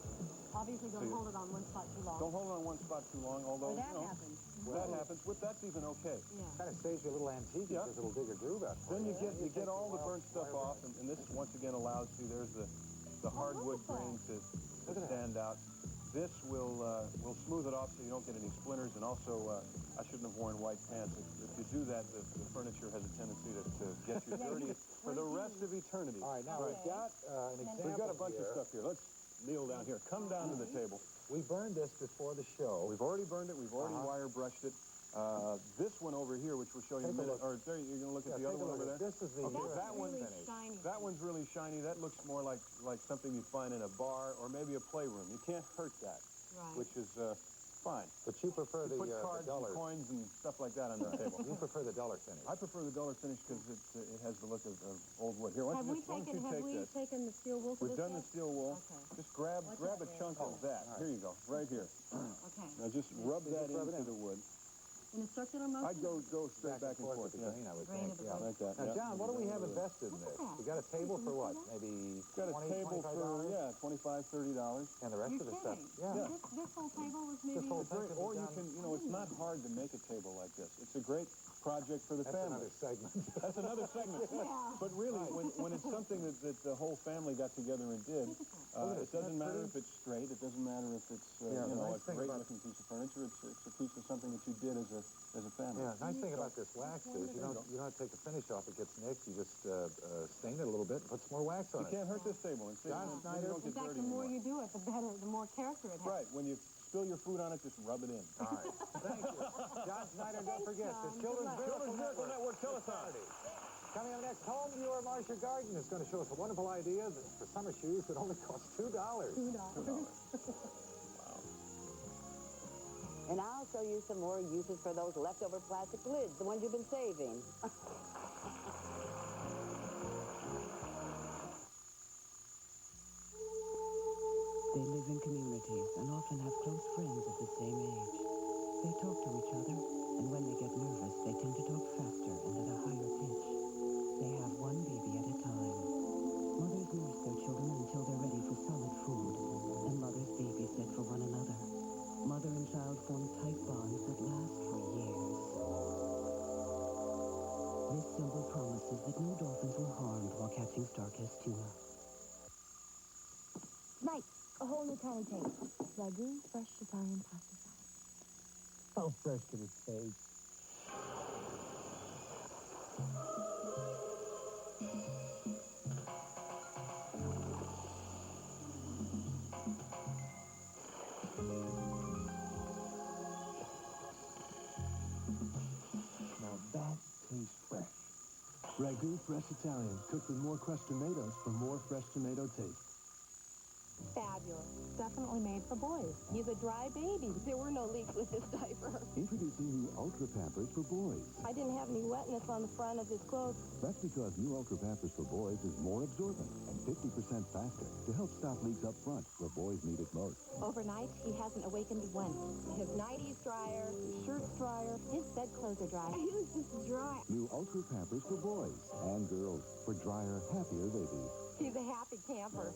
Obviously, don't hold it on one spot too long. Don't hold it on one spot too long, although, that happens. That happens. That's even okay. Yeah. Kind of saves you a little antique because it'll dig a groove out for Then you. you get all the burnt stuff off, and this once again allows you, there's the hardwood grain to stand out. This will smooth it off so you don't get any splinters, and also I shouldn't have worn white pants. If you do that, the furniture has a tendency to get you dirty for the rest of eternity. All right, now we've got an example. We've got a bunch of stuff here. Let's kneel down here. Come down to the table. We burned this before the show. We've already burned it. We've already wire brushed it. This one over here, which we'll show you in a minute, or there, you're going to look at the other one over there? This is the that one, shiny. That one's really shiny. That looks more like something you find in a bar or maybe a playroom. You can't hurt that, which is fine. But you prefer you put the cards dollar and coins and stuff like that on the table. You prefer the dollar finish. I prefer the dollar finish because it has the look of old wood. Here, why don't you take the steel wool? We've done the steel wool. Okay. Just grab a chunk of that. Right. Here you go, right here. Okay. Now just rub that into the wood. In a circular motion? I'd go straight back and forth. Yeah. I would think. Yeah. Like that. Now, John, what do we have invested in this? We got a table for what? Maybe got a table for $25, $30. And the rest of the stuff. Yeah. This whole table was maybe... Or you can, it's not hard to make a table like this. It's a great project for the family. That's another segment. That's another segment. But really, when it's something that the whole family got together and did, it doesn't matter if it's straight. It doesn't matter if it's a great-looking piece of furniture. It's a piece of something that you did as a family. Yeah, nice thing about this wax is you don't have to take the finish off. It gets nicked. You just stain it a little bit and put some more wax on it. You can't hurt this table. John Snyder. In fact, the more you do it, the better, the more character it has. Right. When you spill your food on it, just rub it in. All right. Thank you. John Snyder, don't forget, the Children's Miracle Network Telethon. Coming up next, Home Viewer Marcia Garden is going to show us a wonderful idea for summer shoes that only cost $2. $2. And I'll show you some more uses for those leftover plastic lids, the ones you've been saving. They live in communities and often have close friends of the same age. They talk to each other, and when they get nervous, they tend to talk faster and at a higher pitch. They have one baby at a time. Mothers nurse their children until they're ready for solid food, and mothers babysit for one another. Mother and child form tight bonds that last for years. This symbol promises that no dolphins were harmed while catching Starkist tuna. Right, a whole new kind of taste. Ragu, fresh Italian pasta sauce. How fresh can it taste? Now that tastes fresh. Ragu Fresh Italian, cooked with more crushed tomatoes for more fresh tomato taste. Fabulous. Definitely made for boys. He's a dry baby. There were no leaks with this diaper. Introducing new Ultra Pampers for boys. I didn't have any wetness on the front of his clothes. That's because new Ultra Pampers for boys is more absorbent and 50% faster to help stop leaks up front where boys need it most. Overnight, he hasn't awakened once. His nighties dryer, his shirt's dryer, his bedclothes are dry. His is dry. New Ultra Pampers for boys and girls for drier, happier babies. He's a happy camper.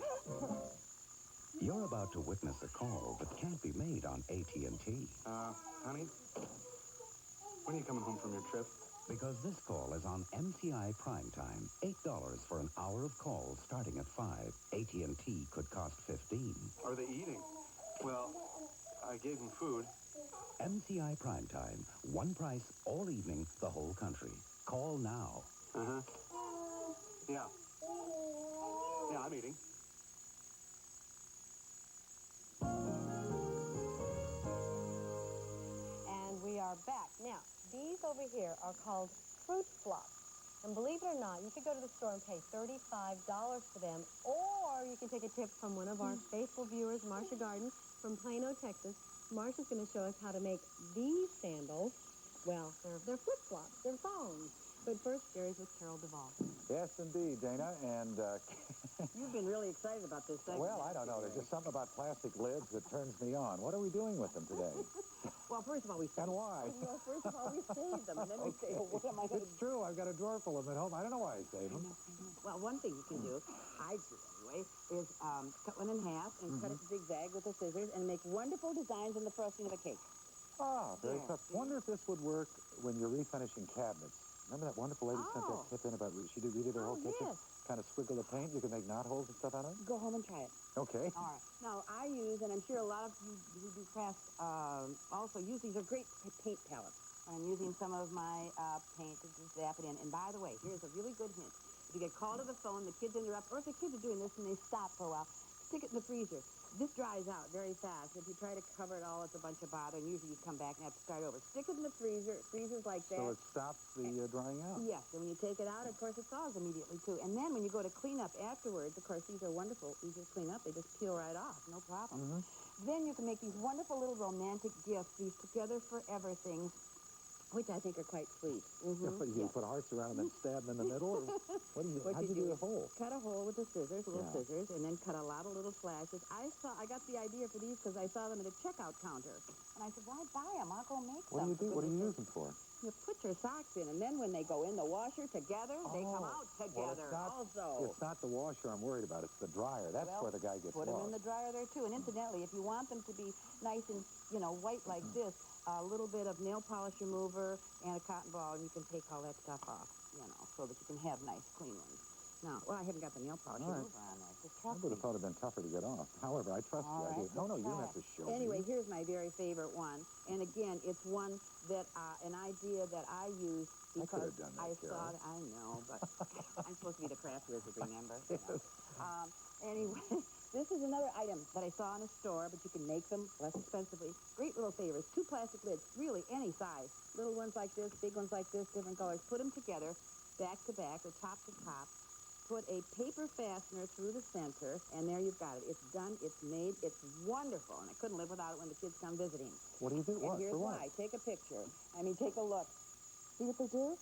You're about to witness a call that can't be made on AT&T. Honey, when are you coming home from your trip? Because this call is on MCI Primetime. $8 for an hour of calls starting at 5. AT&T could cost $15. Are they eating? Well, I gave them food. MCI Primetime. One price all evening, the whole country. Call now. Uh-huh. Yeah. Yeah, I'm eating. And we are back. Now, these over here are called fruit flops. And believe it or not, you could go to the store and pay $35 for them, or you can take a tip from one of our faithful viewers, Marcia Garden from Plano, Texas. Marcia's going to show us how to make these sandals. Well, they're flip-flops. They're thongs. But first, Gary's with Carol Duvall. Yes, indeed, Dana, and... You've been really excited about this segment. well, I don't know. There's just something about plastic lids that turns me on. What are we doing with them today? Well, first of all, we saved And why? Well, first of all, we saved them, and then we say, well, what am I going to It's true. I've got a drawer full of them at home. I don't know why I saved them. Well, one thing you can do, I do anyway, is cut one in half and cut it zigzag with the scissors and make wonderful designs in the frosting of a cake. Ah, very Yeah, tough. Wonder if this would work when you're refinishing cabinets. Remember that wonderful lady sent that tip in about she redid her whole kitchen? Yes. Kind of squiggle the paint. You can make knot holes and stuff out of it? Go home and try it. Okay. All right. Now, I use, and I'm sure a lot of you who do crafts also use, these are great paint palettes. I'm using some of my paint to just zap it in. And by the way, here's a really good hint. If you get called to the phone, the kids interrupt, or if the kids are doing this and they stop for a while, stick it in the freezer. This dries out very fast. If you try to cover it all, it's a bunch of bother, and usually you come back and have to start over. Stick it in the freezer. It freezes like that. So it stops the drying out? Yes, and when you take it out, of course, it thaws immediately, too. And then when you go to clean up afterwards, of course, these are wonderful. Easy to clean up. They just peel right off. No problem. Then you can make these wonderful little romantic gifts, these together forever things, which I think are quite sweet. Yeah, what do you put hearts around them and stab them in the middle? Or what do you? How'd you do the hole? Cut a hole with the scissors, little scissors, and then cut a lot of little slashes. I got the idea for these because I saw them at a checkout counter, and I said, "Why buy them? I'll go make What them." do you do? What do you use them for? You put your socks in, and then when they go in the washer together, they come out together. Well, it's not the washer I'm worried about. It's the dryer. That's where the guy gets Put them lost. in the dryer there too. And incidentally, if you want them to be nice and white like this, a little bit of nail polish remover and a cotton ball, and you can take all that stuff off, so that you can have nice, clean ones. Now, well, I haven't got the nail polish remover on there. Just I trust would me. have thought it'd been tougher to get off. However, I trust you. I do. No, you don't have to show Anyway, me. here's my very favorite one. And again, it's one that, an idea that I use because I saw it. I know, but I'm supposed to be the craft wizard, remember? Anyway, this is another item that I saw in a store, but you can make them less expensively. Great little favors. 2 plastic lids, really any size. Little ones like this, big ones like this, different colors. Put them together, back to back, or top to top. Put a paper fastener through the center, and there you've got it. It's done, it's made, it's wonderful, and I couldn't live without it when the kids come visiting. What do you do? And What? here's For what? why. Take a picture. Take a look. See what they do?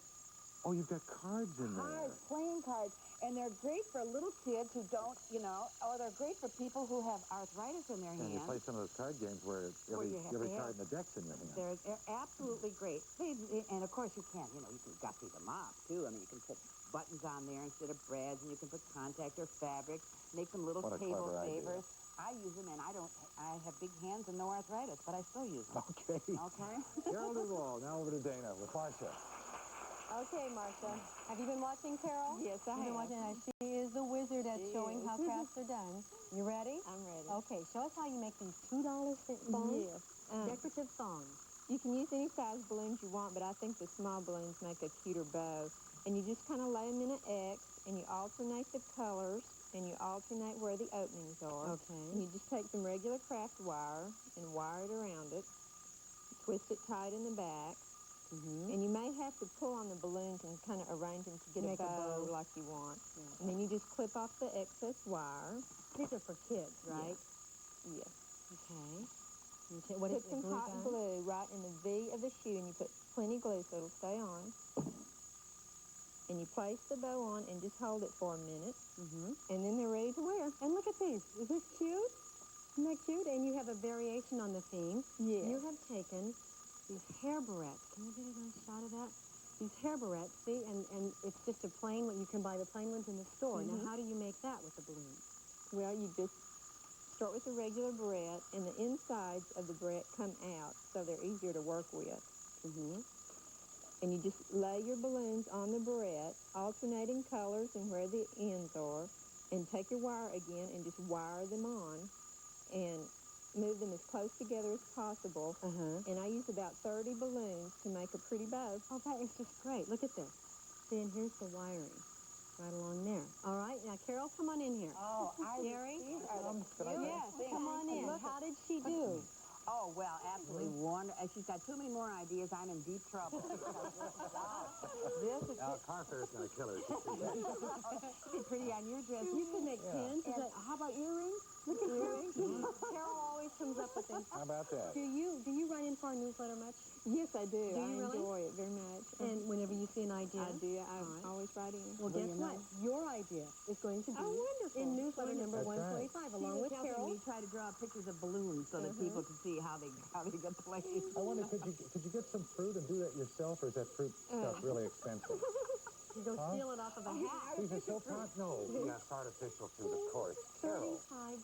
Oh, you've got cards in there. Cards, playing cards. And they're great for little kids who don't, or they're great for people who have arthritis in their And you hands. play some of those card games where every card in the deck's in your hand. They're absolutely great. And, of course, you can, you can gussy them up, too. You can put buttons on there instead of brads, and you can put contact or fabric, make them little What a table clever idea. savers. I use them, and I have big hands and no arthritis, but I still use them. Okay. Okay? Carol Duvall, now over to Dana with Marcia. Okay, Marcia. Have you been watching Carol? Yes, I You've been have. watching her. She is the wizard at showing how crafts are done. You ready? I'm ready. Okay, show us how you make these $2 thongs. Yes. Decorative thongs. You can use any size balloons you want, but I think the small balloons make a cuter bow. And you just kind of lay them in an X, and you alternate the colors, and you alternate where the openings are. Okay. And you just take some regular craft wire and wire it around it. Twist it tight in the back. And you may have to pull on the balloons and kind of arrange them to get Make a a bow bow. like you want. And then you just clip off the excess wire. These are for kids, right? Yes. Okay. What is Put some glue cotton gun? glue right in the V of the shoe, and you put plenty of glue so it'll stay on. And you place the bow on and just hold it for a minute. And then they're ready to wear. And look at these. Is this cute? Isn't that cute? And you have a variation on the theme. Yes. You have taken these hair barrettes. Can you get a nice shot of that? These hair barrettes, see? And it's just a plain one. You can buy the plain ones in the store. Now, how do you make that with the balloons? Well, you just start with the regular barrette, and the insides of the barrette come out, so they're easier to work with. And you just lay your balloons on the barrette, alternating colors and where the ends are, and take your wire again and just wire them on, and move them as close together as possible. And I use about 30 balloons to make a pretty bow. Oh, that is just great. Look at this. See, and here's the wiring right along there. All right, now, Carol, come on in here. Oh, Gary? Yes, Come on in. How did she do? Oh, well, absolutely wonderful. She's got too many more ideas. I'm in deep trouble. This is Now, carfare's going to kill her. She's pretty on your dress. You could make pins. And how about earrings? Look at earrings. Carol always comes up with things. How about that? Do you write in for our newsletter much? Yes, I do. Do I you really? enjoy it very much. And whenever you see an idea? I do. I All right. always write in. Well, guess what? Your idea is going to be wonderful. in newsletter number That's 125, She along was with helping Carol. me try to draw pictures of balloons so that people could see how they get placed. I wonder, could you get some fruit and do that yourself, or is that fruit stuff really expensive? You go steal it off of a hat. These are so no, yes, artificial fruit, of course. Carol. $35.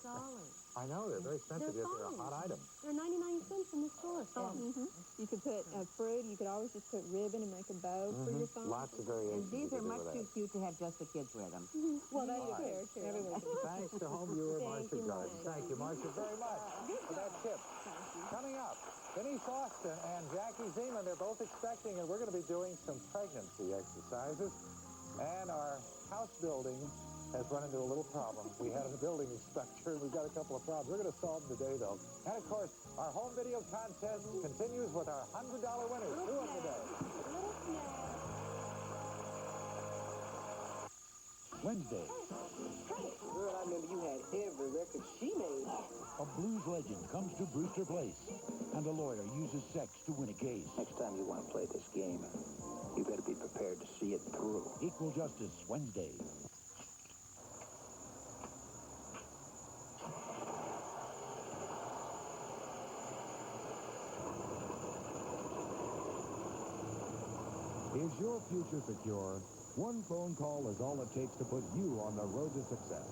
I know, they're very expensive, yet they're a hot item. They're 99 cents in the store. You could put fruit. You could always just put ribbon and make a bow for your phone. Lots of variations. And these you are can do much with too that. cute to have just the kids wear them. Well, that's All right. fair. Everyone Thanks to home viewer Marcia you, Garth. Marcia. Thank you, Marcia, very much for that tip. Coming up, Denise Austin and Jackie Zeman, they're both expecting, and we're going to be doing some pregnancy exercises. And our house building has run into a little problem. We had a building inspector, and we've got a couple of problems. We're going to solve them today, though. And, of course, our home video contest continues with our $100 winners. Who won today? Wednesday, Girl, I remember you had every record she made. a blues legend comes to Brewster Place, and a lawyer uses sex to win a case. Next time you want to play this game, you better be prepared to see it through. Equal Justice, Wednesday. Is your future secure? One phone call is all it takes to put you on the road to success.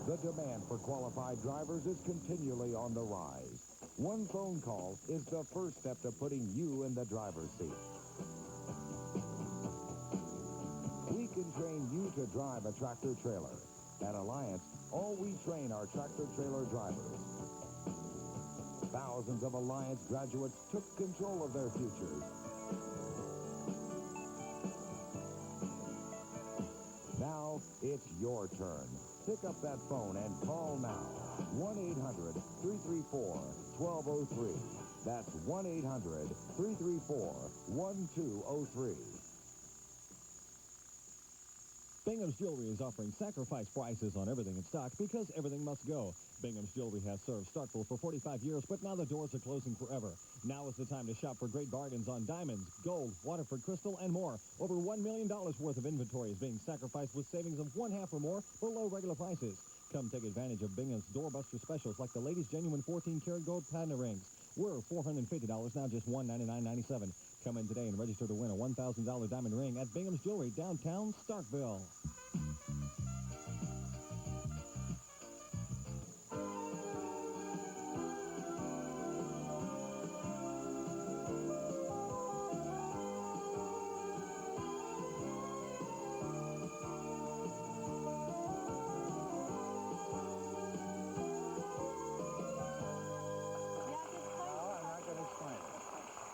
The demand for qualified drivers is continually on the rise. One phone call is the first step to putting you in the driver's seat. We can train you to drive a tractor-trailer. At Alliance, all we train are tractor-trailer drivers. Thousands of Alliance graduates took control of their futures. Now, it's your turn. Pick up that phone and call now. 1-800-334-1203. That's 1-800-334-1203. Bingham's Jewelry is offering sacrifice prices on everything in stock because everything must go. Bingham's Jewelry has served Starkville for 45 years, but now the doors are closing forever. Now is the time to shop for great bargains on diamonds, gold, Waterford crystal, and more. Over $1 million worth of inventory is being sacrificed with savings of 1/2 or more below regular prices. Come take advantage of Bingham's doorbuster specials like the ladies' genuine 14-karat gold patina rings. We're $450, now just $199.97. Come in today and register to win a $1,000 diamond ring at Bingham's Jewelry, downtown Starkville.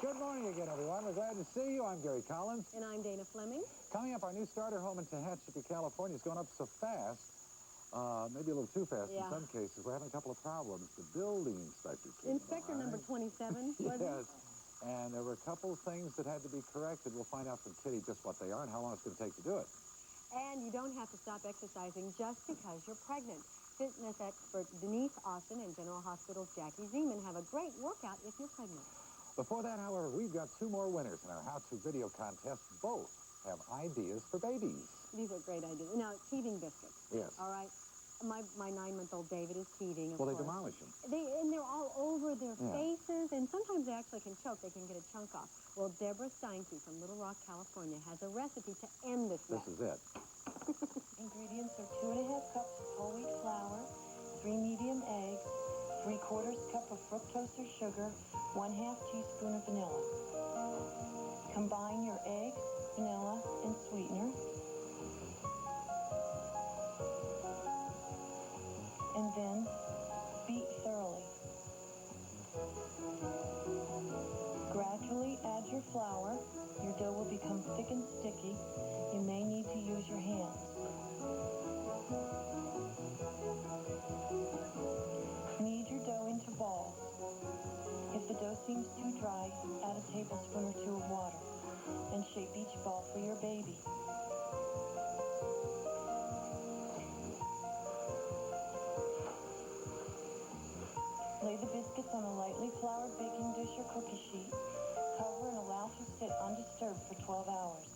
Good morning again, everyone. We're glad to see you. I'm Gary Collins. And I'm Dana Fleming. Coming up, our new starter home in Tehachapi, California is going up so fast, maybe a little too fast in some cases. We're having a couple of problems. The building inspector came Inspector by. number 27, was Yes. And there were a couple of things that had to be corrected. We'll find out from Kitty just what they are and how long it's going to take to do it. And you don't have to stop exercising just because you're pregnant. Fitness expert Denise Austin and General Hospital's Jackie Zeman have a great workout if you're pregnant. Before that, however, we've got 2 more winners in our how-to video contest. Both have ideas for babies. These are great ideas. Now, teething biscuits. Yes. All right. My 9-month-old David is teething, of Well, course. they demolish them. And they're all over their faces, and sometimes they actually can choke. They can get a chunk off. Well, Deborah Steinke from Little Rock, California, has a recipe to end this mess. This is it. Ingredients are 2½ cups whole wheat flour, 3 medium eggs, 3/4 cup of fructose or sugar, 1/2 teaspoon of vanilla. Combine your eggs, vanilla, and sweetener. And then beat thoroughly. Gradually add your flour. Your dough will become thick and sticky. You may need to use your hands. Knead your dough into balls. If the dough seems too dry, add a tablespoon or 2 of water and shape each ball for your baby. Lay the biscuits on a lightly floured baking dish or cookie sheet. Cover and allow to sit undisturbed for 12 hours.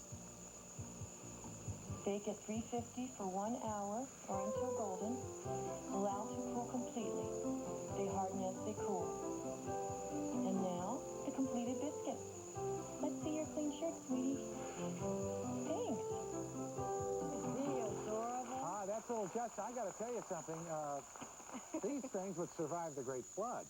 Bake at 350 for 1 hour or until golden. Allow to cool completely. They harden as they cool. And now, the completed biscuit. Let's see your clean shirt, sweetie. Thanks. Really adorable. Ah, that's a little just. I got to tell you something. These things would survive the Great Flood.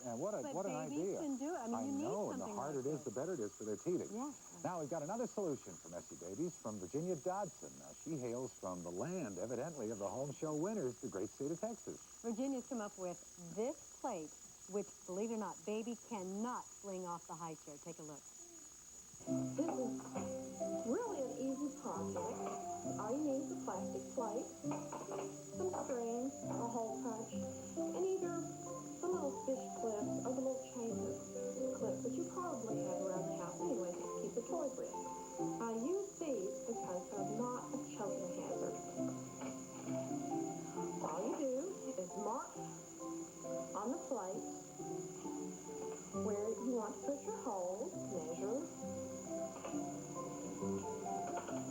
And what an idea. Babies can do it. I mean, you know, need and the something harder like it is, the better it is for their teething. Yeah. Now, we've got another solution for messy babies from Virginia Dodson. Now, she hails from the land, evidently, of the home show winners, the great state of Texas. Virginia's come up with this plate, which, believe it or not, baby cannot fling off the high chair. Take a look. This is really an easy project. All you need is a plastic plate, some string, a hole punch, and either the little fish clips or the little chain clips that you probably have around the house anyway to keep the toys with. I use these because they're not a choking hazard. All you do is mark on the plate where you want to put your holes, measure,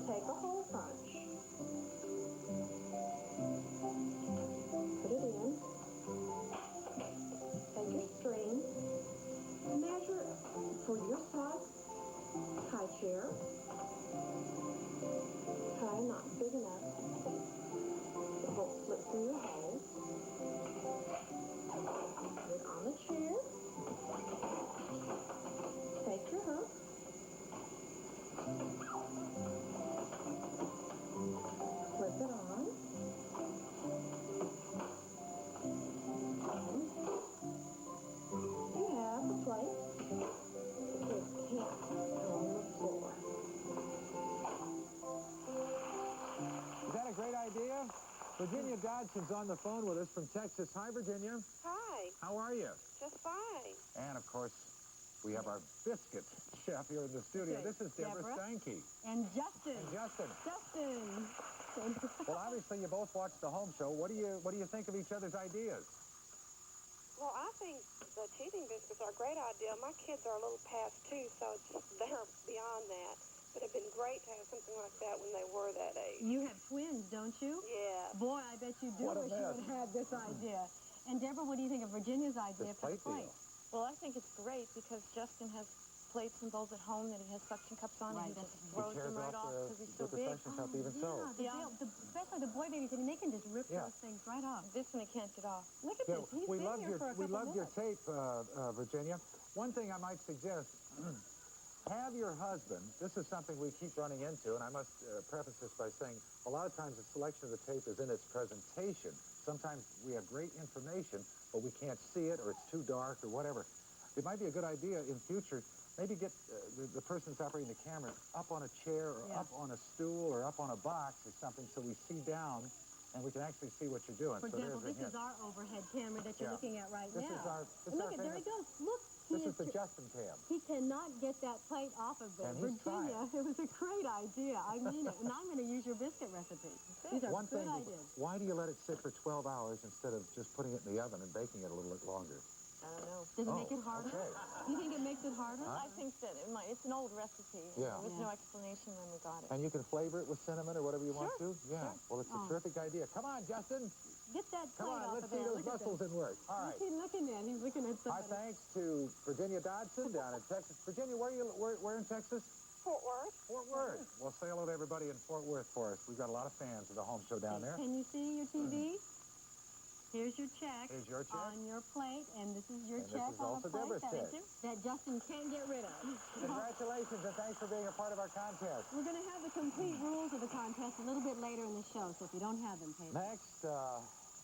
take a hole punch, put it in, take your string, measure for your size high chair, tie a knot big enough to hold slip through your hole, put it on the chair, take your hook, flip it on, you have a plate. The kids can't go on the floor. Is that a great idea? Virginia Dodson's on the phone with us from Texas. Hi, Virginia. Hi. How are you? Just fine. And, of course, we have our biscuit chef here in the studio. Okay, This is Deborah Steinke. And Justin. And Justin. Justin. Well, obviously, you both watched the home show. What do you think of each other's ideas? Well, I think the teething biscuits are a great idea. My kids are a little past 2, so they're beyond that. But it'd been great to have something like that when they were that age. You have twins, don't you? Yeah. Boy, I bet you do What a wish you mess. had had this idea. And Deborah, what do you think of Virginia's idea for the plate? Well, I think it's great because Justin has plates and bowls at home that he has suction cups on, and he just throws them right off because he's so big. Especially the boy babies, I mean, they can just rip those things right off. This one he can't get off. Look at this. He's we been love here for a couple we love your minutes. tape, Virginia. One thing I might suggest, have your husband, this is something we keep running into, and I must preface this by saying a lot of times the selection of the tape is in its presentation. Sometimes we have great information, but we can't see it, or it's too dark, or whatever. It might be a good idea in future, maybe get the person who's operating the camera up on a chair, or up on a stool, or up on a box or something, so we see down, and we can actually see what you're doing. For so example, there's a this is hint. our overhead camera that you're looking at right This now. is our Look, there he goes. Look, This is the Justin cam. He cannot get that plate off of there. And he's Virginia, it was a great idea. I mean it. And I'm going to use your biscuit recipe. These are good ideas. Why do you let it sit for 12 hours instead of just putting it in the oven and baking it a little bit longer? I don't know. Does it make it harder? Okay. You think it makes it harder? I think that it's an old recipe. Yeah. There was no explanation when we got it. And you can flavor it with cinnamon or whatever you want to? Yeah. Sure. Well, it's a terrific idea. Come on, Justin. Get that plate Come on, off let's of see there. those muscles in work. All right. What's he looking at? He's looking at Our somebody. thanks to Virginia Dodson down in Texas. Virginia, where in Texas? Fort Worth. Fort Worth. Well, say hello to everybody in Fort Worth for us. We've got a lot of fans of the home show down there. Can you see your TV? Here's your check. Here's your check. On your plate, and this is your And check this is on also the plate. Deborah's check. That Justin can't get rid of. Congratulations, and thanks for being a part of our contest. We're going to have the complete rules of the contest a little bit later in the show, so if you don't have them, pay attention. Next,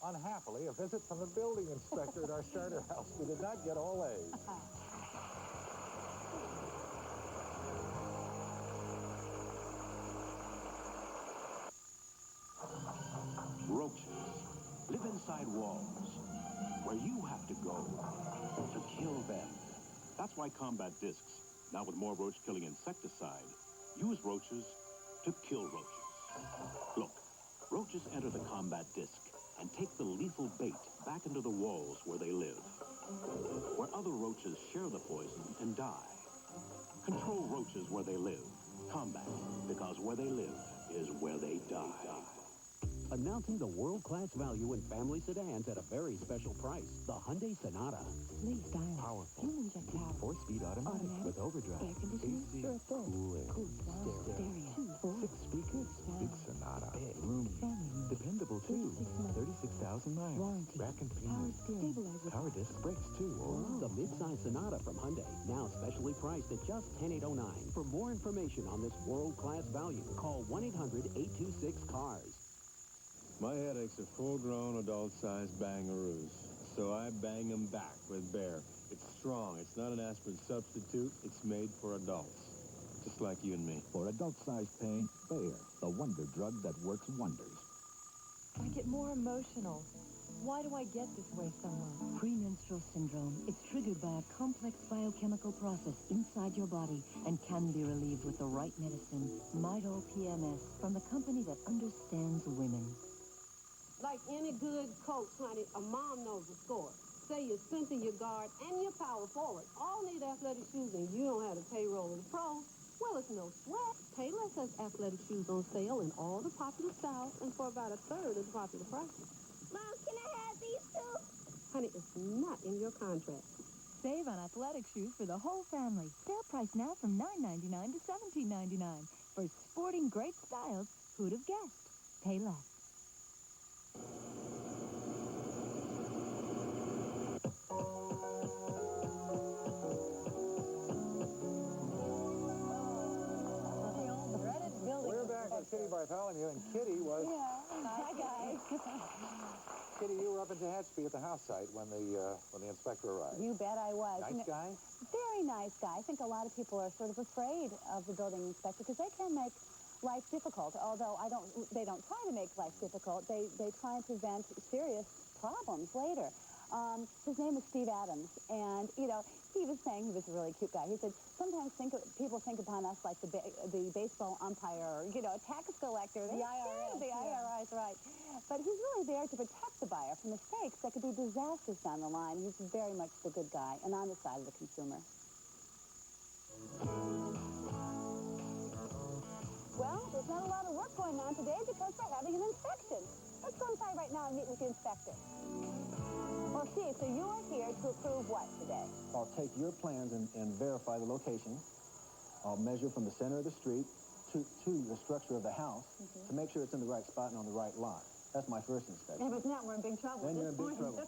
unhappily, a visit from the building inspector at our starter house. We did not get all A's. Roaches live inside walls where you have to go to kill them. That's why Combat Discs, now with more roach-killing insecticide, use roaches to kill roaches. Look, roaches enter the Combat Disc and take the lethal bait back into the walls where they live, where other roaches share the poison and die. Control roaches where they live. Combat, because where they live is where they die. Announcing the world-class value in family sedans at a very special price. The Hyundai Sonata. Lee stylish. Powerful. Fuel inject power. 4-speed automatic with overdrive. Air conditioning. AC. Sure, Cooling. Stereo. 6 speakers. Big Sonata. Big. Roomy. Family. Dependable too. 36,000 miles. Warranty. Rack and Power pinion. steering. Stabilizer. Power disc brakes too. The midsize Sonata from Hyundai. Now specially priced at just $10,809. For more information on this world-class value, call 1-800-826-CARS. My headaches are full-grown, adult-sized bangaroos, so I bang them back with Bear. It's strong. It's not an aspirin substitute. It's made for adults, just like you and me. For adult-sized pain, Bayer, the wonder drug that works wonders. I get more emotional. Why do I get this way so much? Premenstrual syndrome. It's triggered by a complex biochemical process inside your body and can be relieved with the right medicine. Midol PMS, from the company that understands women. Like any good coach, honey, a mom knows the score. Say your center, your guard, and your power forward all need athletic shoes, and you don't have the payroll of the pros. Well, it's no sweat. Payless has athletic shoes on sale in all the popular styles and for about a third of the popular prices. Mom, can I have these too? Honey, it's not in your contract. Save on athletic shoes for the whole family. Sale price now from $9.99 to $17.99. For sporting great styles, who'd have guessed? Pay less. We're back at Kitty Bartholomew, and Kitty was... Hi, guys. Kitty, you were up in Tehachapi at the house site when the inspector arrived. You bet I was. Nice guy? Very nice guy. I think a lot of people are sort of afraid of the building inspector because they can make life difficult, although they don't try to make life difficult. They try and prevent serious problems later. His name is Steve Adams, and, you know, he was saying he was a really cute guy. He said, sometimes people think upon us like the baseball umpire or, you know, a tax collector. The IRS. The IRS, right. But he's really there to protect the buyer from mistakes that could be disastrous down the line. He's very much the good guy and on the side of the consumer. Well, there's not a lot of work going on today because they're having an inspection. Let's go inside right now and meet with the inspector. Well, Steve, so you are here to approve what today? I'll take your plans and verify the location. I'll measure from the center of the street to the structure of the house to make sure it's in the right spot and on the right lot. That's my first inspection. If it's not, we're in big trouble. Then you're in big trouble.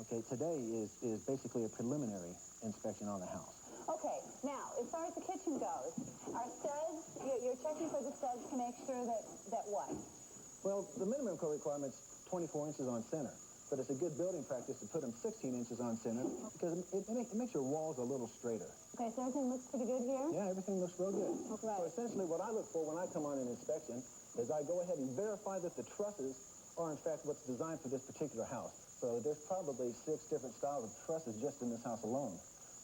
Okay, today is basically a preliminary inspection on the house. Okay, now, as far as the kitchen goes, are studs, you're checking for the studs to make sure that what? Well, the minimum code requirement's 24 inches on center. But it's a good building practice to put them 16 inches on center because it makes your walls a little straighter. Okay, so everything looks pretty good here? Yeah, everything looks real good. Okay. So essentially what I look for when I come on an inspection is I go ahead and verify that the trusses are in fact what's designed for this particular house. So there's probably 6 different styles of trusses just in this house alone.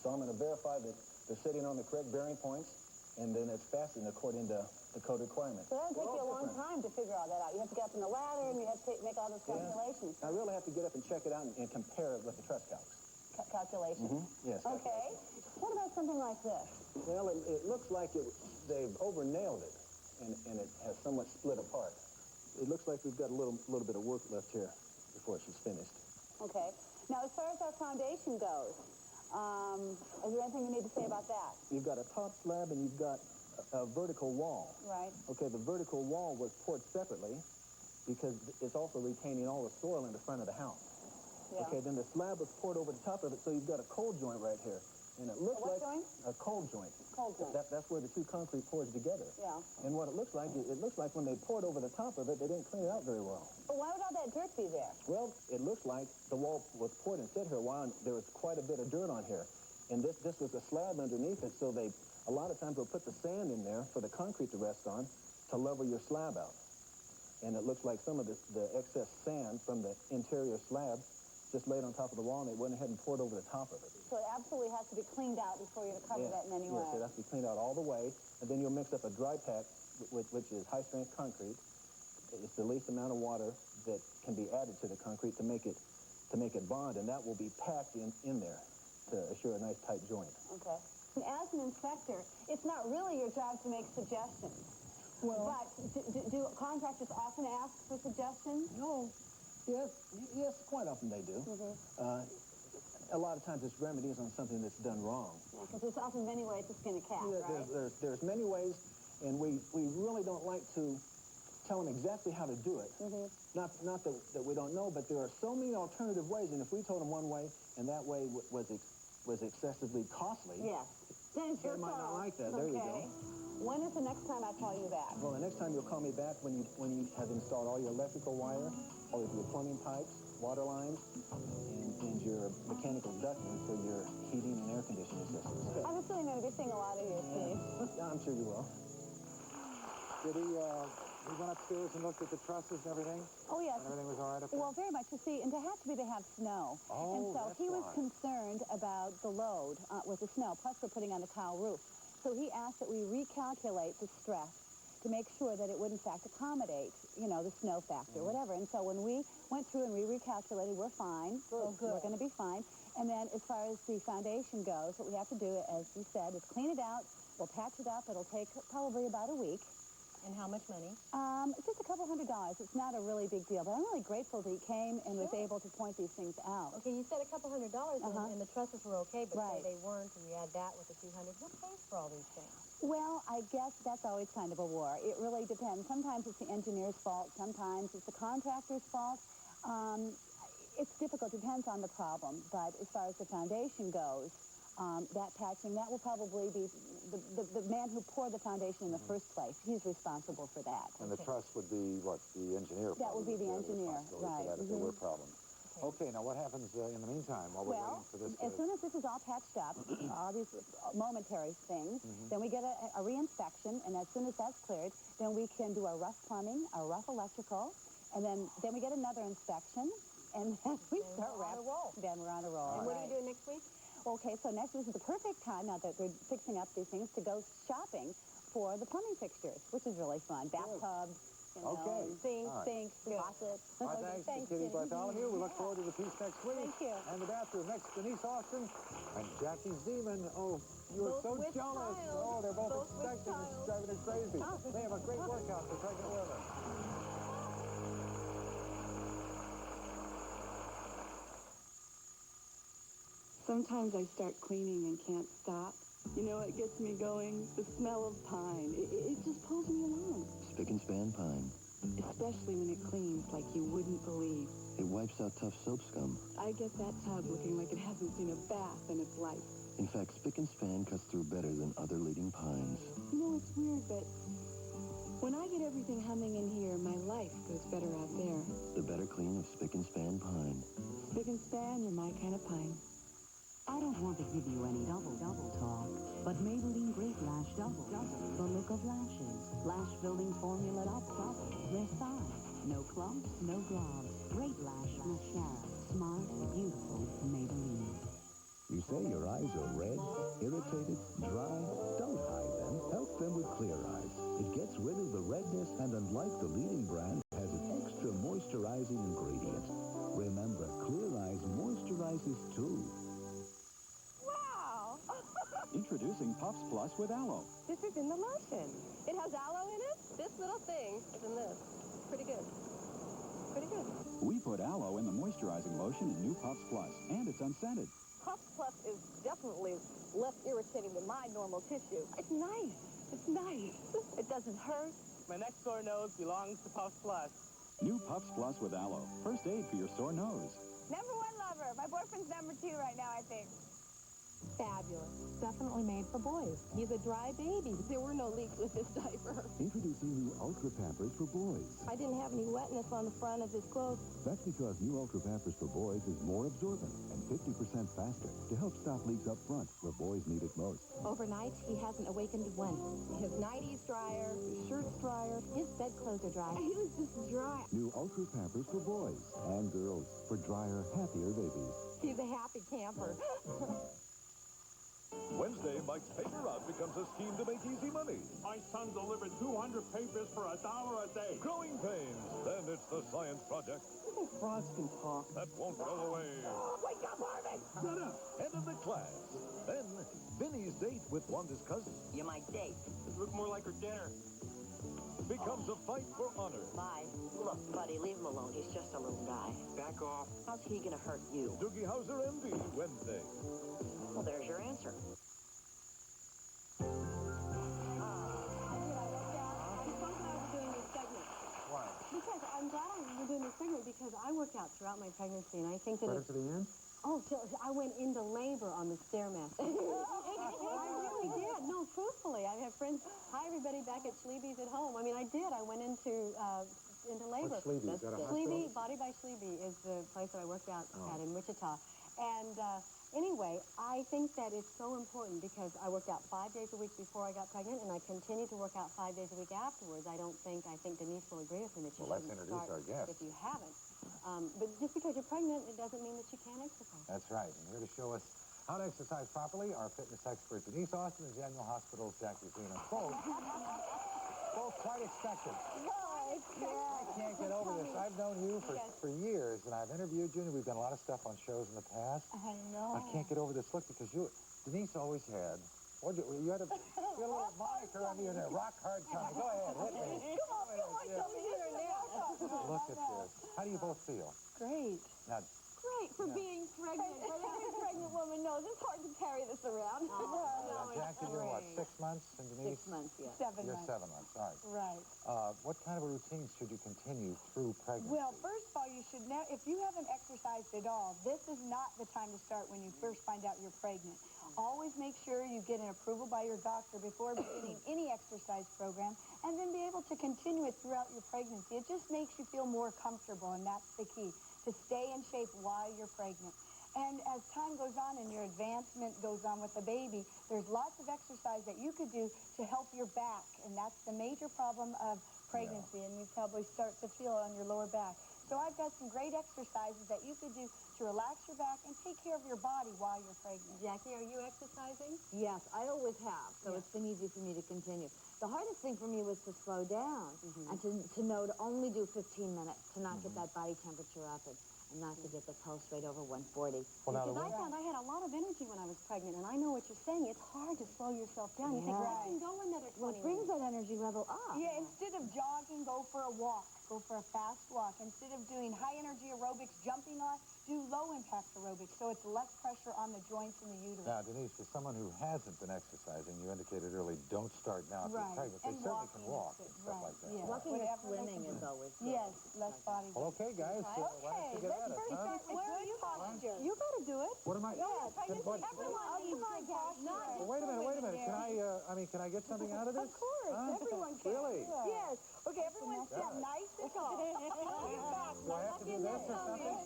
So I'm going to verify that they're sitting on the correct bearing points, and then it's fastened according to the code requirements. So that'll take you a long time to figure all that out. You have to get up in the ladder, and you have to make all those calculations. I really have to get up and check it out and compare it with the truss calcs. Calculations? Yes. Okay. What about something like this? Well, it looks like they've over-nailed it, and it has somewhat split apart. It looks like we've got a little bit of work left here before she's finished. Okay. Now, as far as our foundation goes, is there anything you need to say about that? You've got a top slab and you've got a vertical wall. Right. Okay, the vertical wall was poured separately because it's also retaining all the soil in the front of the house. Yeah. Okay, then the slab was poured over the top of it, so you've got a cold joint right here. And it looks what like joint? a cold joint. Cold joint. That's where the two concrete pours together. Yeah. And what it looks like when they poured over the top of it, they didn't clean it out very well. But why would all that dirt be there? Well, it looks like the wall was poured and sit here a while, and there was quite a bit of dirt on here. And this was a slab underneath it, so a lot of times they'll put the sand in there for the concrete to rest on to level your slab out. And it looks like some of the excess sand from the interior slab just laid on top of the wall, and they went ahead and poured over the top of it. So it absolutely has to be cleaned out before you cover that in any way. Yes, it has to be cleaned out all the way, and then you'll mix up a dry pack, which is high-strength concrete. It's the least amount of water that can be added to the concrete to make it bond, and that will be packed in there to assure a nice tight joint. Okay. And as an inspector, it's not really your job to make suggestions. Well, but do contractors often ask for suggestions? No. Yes, quite often they do. A lot of times it's remedies on something that's done wrong. Because there's often many ways to skin a cat, right? There's many ways, and we really don't like to tell them exactly how to do it. Not that we don't know, but there are so many alternative ways, and if we told them one way and that way was excessively costly, then it's your they might not like that. There you go. When is the next time I call you back? Well, the next time you'll call me back when you have installed all your electrical wire, all of your plumbing pipes, water lines, and your mechanical ducting for your heating and air conditioning systems. I'm assuming I'm going to be seeing a lot of you, Steve. Yeah, I'm sure you will. Did he went upstairs and looked at the trusses and everything? Oh, yes. And everything was all right up there? Well, very much. You see, in Tehachapi, they have snow. Oh, and so he was why. concerned about the load with the snow, plus we're putting on the tile roof. So he asked that we recalculate the stress to make sure that it would, in fact, accommodate, the snow factor, whatever. And so when we went through and we recalculated, we're fine. Good. We're going to be fine. And then as far as the foundation goes, what we have to do, as you said, is clean it out. We'll patch it up. It'll take probably about a week. And how much money? Just a couple $100. It's not a really big deal, but I'm really grateful that he came and was able to point these things out. Okay, you said a couple $100 and the trusses were okay, but say they weren't, and you add that with the $200. Who pays for all these things? Well, I guess that's always kind of a war. It really depends. Sometimes it's the engineer's fault. Sometimes it's the contractor's fault. It's difficult. Depends on the problem. But as far as the foundation goes, that patching, that will probably be the man who poured the foundation in the first place. He's responsible for that. And the truss would be, what, the engineer? That would be the engineer, right. For that if there were problems. Okay, now what happens in the meantime while we're waiting for this? As soon as this is all patched up, all these momentary things, then we get a re-inspection, and as soon as that's cleared, then we can do our rough plumbing, our rough electrical, and then we get another inspection, and then we start wrapping. Then we're on a roll. And what are you doing next week? Okay, so next week is the perfect time, now that they're fixing up these things, to go shopping for the plumbing fixtures, which is really fun. Bathtubs, sinks, faucets. Our thanks to Kitty Bartholomew. We look forward to the piece next week. Thank you. And the bathroom next, Denise Austin and Jackie Zeman. Oh, you are so jealous. Oh, they're both expecting. It's driving her crazy. They have a great workout for pregnant women. Sometimes I start cleaning and can't stop. You know what gets me going? The smell of pine. It just pulls me along. Spick and span pine. Especially when it cleans like you wouldn't believe. It wipes out tough soap scum. I get that tub looking like it hasn't seen a bath in its life. In fact, Spick and Span cuts through better than other leading pines. You know, it's weird, but when I get everything humming in here, my life goes better out there. The better clean of Spick and Span pine. Spick and Span, you're my kind of pine. I don't want to give you any double talk, but Maybelline Great Lash Double. The look of lashes. Lash building formula double. Versailles. No clumps, no globs. Great Lash Mascara. Smart, beautiful Maybelline. You say your eyes are red, irritated, dry? Don't hide them. Help them with Clear Eyes. It gets rid of the redness and, unlike the leading brand, has an extra moisturizing ingredient. Remember, Clear Eyes moisturizes too. Wow! Introducing Puffs Plus with aloe. This is in the lotion. It has aloe in it? This little thing is in this. Pretty good. Pretty good. We put aloe in the moisturizing lotion in new Puffs Plus, and it's unscented. Puffs Plus is definitely less irritating than my normal tissue. It's nice. It's nice. It doesn't hurt. My next sore nose belongs to Puffs Plus. New Puffs Plus with aloe. First aid for your sore nose. Number one lover. My boyfriend's number two right now, I think. Fabulous. Definitely made for boys. He's a dry baby. There were no leaks with this diaper. Introducing new Ultra Pampers for boys. I didn't have any wetness on the front of his clothes. That's because new Ultra Pampers for boys is more absorbent and 50% faster to help stop leaks up front where boys need it most. Overnight, he hasn't awakened once. His nighty's drier, his shirt's drier, his bedclothes are dry. He was just dry. New Ultra Pampers for boys and girls for drier, happier babies. He's a happy camper. Wednesday, Mike's Paper Route becomes a scheme to make easy money. My son delivered 200 papers for $1 a day. Growing pains. Then it's the science project. I think frogs can talk. That won't go away. Wake up, Harvey! Shut up. Head of the class. Then Vinny's date with Wanda's cousin You might date. Look more like her dinner. becomes a fight for honor. Bye. Look, buddy, leave him alone. He's just a little guy. Back off. How's he gonna hurt you? Doogie Howser, MD, Wednesday. Well, there's your answer. Because I'm glad I'm doing this segment because I worked out throughout my pregnancy, and I think that Right up to the end? Oh, till I went into labor on the Stairmaster. I really did. No, truthfully, I have friends. Hi, everybody, back at Schleby's at home. I mean, I did. I went into labor. What's Schleby's? Is that a Schleby, hospital? Body by Schleby is the place that I worked out at in Wichita. And anyway, I think that is so important because I worked out 5 days a week before I got pregnant, and I continue to work out 5 days a week afterwards. I think Denise will agree with me that you Well, let's shouldn't introduce start our guest. if you haven't. But just because you're pregnant, it doesn't mean that you can't exercise. That's right. And here to show us how to exercise properly are fitness experts Denise Austin and General Hospital's Jackie Zena. Both quite expectant. I can't get over this. I've known you for years, and I've interviewed you, and we've done a lot of stuff on shows in the past. I know. I can't get over this look because Denise always had, you had a little moniker on you there, rock hard tummy. Go ahead, hit me. Come on, tell me here now. Look at this. How do you both feel? Great. Now, Great for being pregnant. But every pregnant woman knows it's hard to carry this around. now Jackie, you're what, 6 months? And Denise? 6 months, yes. 7 You're months. 7 months, all right. Right. What kind of a routine should you continue through pregnancy? Well, first of all, you should know, if you haven't exercised at all, this is not the time to start when you first find out you're pregnant. Always make sure you get an approval by your doctor before beginning any exercise program, and then be able to continue it throughout your pregnancy. It just makes you feel more comfortable, and that's the key, to stay in shape while you're pregnant. And as time goes on and your advancement goes on with the baby, there's lots of exercise that you could do to help your back, and that's the major problem of pregnancy, and you probably start to feel it on your lower back. So I've got some great exercises that you could do to relax your back and take care of your body while you're pregnant. Jackie, are you exercising? Yes, I always have, so it's been easy for me to continue. The hardest thing for me was to slow down and to know to only do 15 minutes, to not get that body temperature up and not to get the pulse rate over 140. Because I found I had a lot of energy when I was pregnant, and I know what you're saying. It's hard to slow yourself down. You think, well, I can go another 20 Well, it brings that energy level up. Yeah, instead of jogging, go for a walk. Go for a fast walk. Instead of doing high-energy aerobics, jumping on, do low-impact aerobics, so it's less pressure on the joints and the uterus. Now, Denise, for someone who hasn't been exercising, you indicated early, don't start now if you're pregnant. They certainly can walk and stuff like that. Yeah. Walking and swimming is always good. Yes, less body weight. Well, okay, guys, why don't you get at it, huh? Where are you posture? You got to do it. What am I? Yeah, What? everyone needs good posture. Well, wait a minute. Can I get something out of this? Of course, everyone can. Really? Yes. Okay, everyone stand nice and tall. Do I have to do this or something?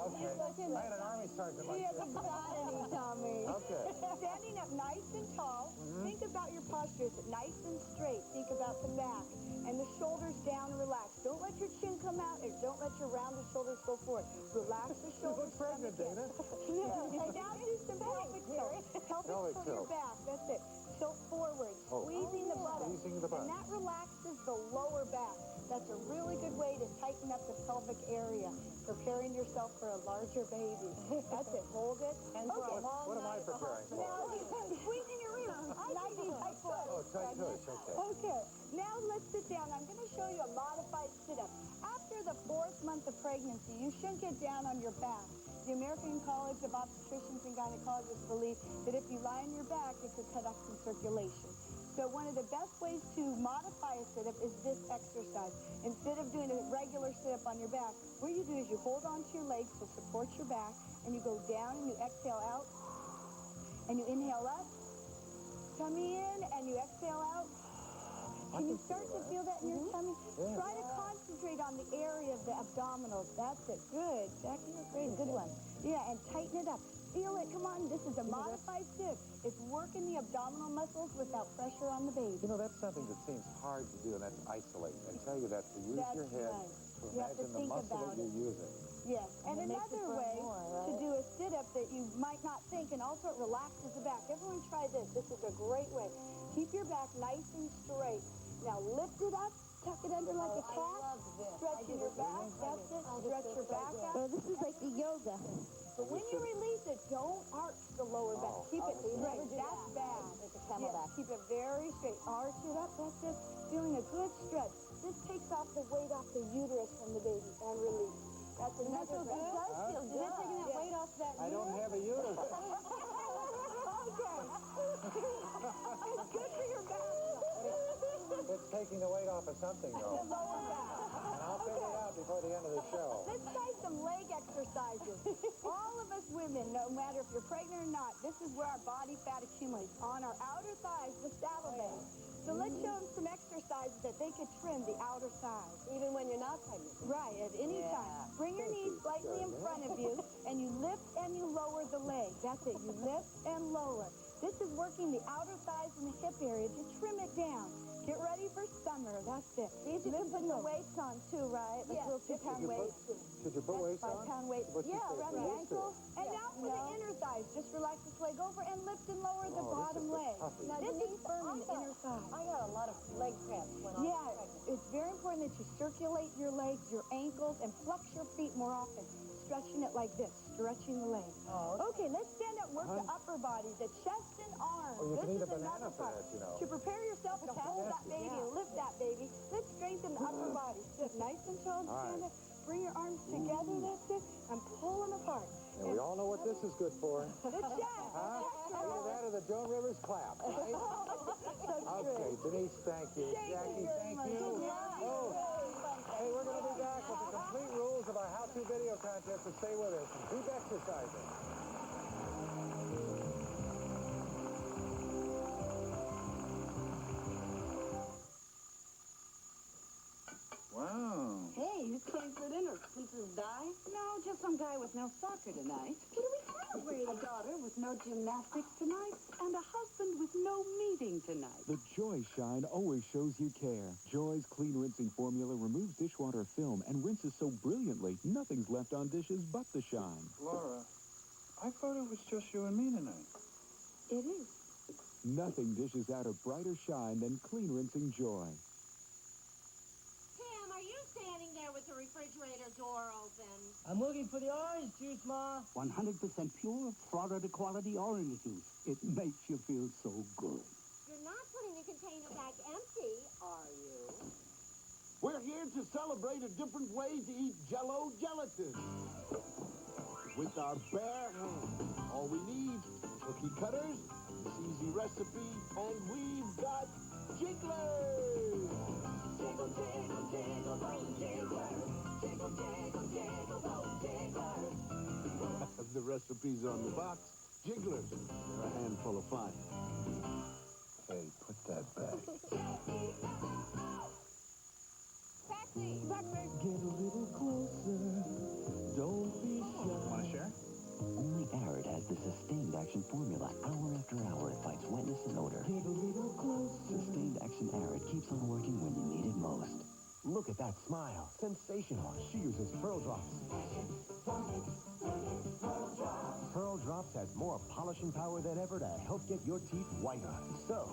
Okay. I had an army sergeant like He hasn't this. got any, Tommy. Okay. Standing up nice and tall. Think about your posture. Is it nice and straight? Think about the back. And the shoulders down and relaxed. Don't let your chin come out, or don't let your round down, the shoulders go forward. Relax the shoulders. You look pregnant, Dana. Yeah, and now do some pelvic tilt. Pelvic tilt your back, that's it. Tilt forward, squeezing the butt. Squeezing the butt. And that relaxes the lower back. That's a really good way to tighten up the pelvic area, preparing yourself for a larger baby. That's it. Hold it. And for a long What am I preparing for? Now, squeezing your rear. Nice and tight push. Oh, tight push, okay. Okay. Now let's sit down. I'm going to show you a modified sit-up. After the 4th month of pregnancy, you should get down on your back. The American College of Obstetricians and Gynecologists believe that if you lie on your back, it could cut off some circulation. So one of the best ways to modify a sit-up is this exercise. Instead of doing a regular sit-up on your back, what you do is you hold onto your legs to support your back, and you go down and you exhale out, and you inhale up, tummy in, and you exhale out. Can you start to feel that in your tummy? Yeah. Try to concentrate on the area of the abdominals. That's it. Good. Jackie, you're great. Good one. Yeah, and tighten it up. Feel it. Come on. This is a modified sit. It's working the abdominal muscles without pressure on the baby. You know, that's something that seems hard to do, and that's isolate. I tell you that to use your head to imagine the muscle that you're using. Yes, and another way to do a sit-up that you might not think, and also it relaxes the back. Everyone try this. This is a great way. Keep your back nice and straight. Now lift it up, tuck it under like a cat, stretching your back. That's it. Stretch your back out. So this is like the yoga. But when you release it, don't arch the lower back. Keep it straight. That's bad. It's a camelback. Keep it very straight. Arch it up. That's it. Feeling a good stretch. This takes off the weight off the uterus from the baby and release. That's another good. It does feel good. Is that taking that weight off that uterus? I don't have a uterus. Okay. It's good for your back. It's taking the weight off of something, though. The lower back. And I'll figure it out before the end of the show. Let's try some leg exercises. All of us women, no matter if you're pregnant or not, this is where our body fat accumulates, on our outer thighs, the saddlebags. So let's show them some exercises that they could trim the outer thighs. Even when you're not pregnant. Right, at any time. Bring your knees slightly in front of you, and you lift and you lower the leg. That's it. You lift and lower. This is working the outer thighs and the hip area to trim it down. Get ready for summer. That's it. See if you can put the weights on, too, right? Yes. Little 2-pound weights. Should you put weights on? 5-pound weights. Yeah, around the ankle. And now for the inner thighs. Just relax this leg over and lift and lower the bottom leg. Now, this is firm in the inner thigh. I got a lot of leg cramps when I'm pregnant. It's very important that you circulate your legs, your ankles, and flex your feet more often. Stretching it like this, stretching the legs. Okay, let's stand up and work the upper body, the chest and arms. Oh, you can eat a This is banana another for part. that, you know. To prepare yourself to hold that baby and lift that baby, let's strengthen the upper body. Sit nice and tall and stand up. Bring your arms together, that's it, and pull them apart. And we all know what this is good for. The chest. Huh? Either that or the Joan Rivers clap, right? Okay, Denise, thank you. Jackie, thank you. Oh, hey, we're going to be back with the complete rules of our how-to video contest, so stay with us and keep exercising. Wow. Hey, who's coming for dinner? Princess Di? No, just some guy with no soccer tonight. What do we celebrate? A daughter with no gymnastics tonight, and a husband with no meeting tonight. The Joy Shine always shows you care. Joy's clean rinsing formula removes dishwater film and rinses so brilliantly, nothing's left on dishes but the shine. Laura, I thought it was just you and me tonight. It is. Nothing dishes out a brighter shine than clean rinsing Joy. Pam, are you standing there with the refrigerator door open? I'm looking for the orange juice, Ma. 100% pure Florida quality orange juice. It makes you feel so good. You're not putting the container back empty, are you? We're here to celebrate a different way to eat Jell-O gelatin. With our bare hands. All we need, cookie cutters, this easy recipe, and we've got jigglers! Jiggle, jiggle, jiggle, bone jigglers. Jiggle, jiggle, jiggle, bone jigglers. The recipe's on the box. Jigglers, they're a handful of fun. Hey, put that back. Taxi! Get a little closer. Don't be shy. Want to share? Only Arid has the sustained action formula. Hour after hour, it fights wetness and odor. Get a little closer. Sustained action Arid keeps on working when you need it most. Look at that smile. smile. Sensational. She uses Pearl Drops. Pearl Drops has more polishing power than ever to help get your teeth whiter. So,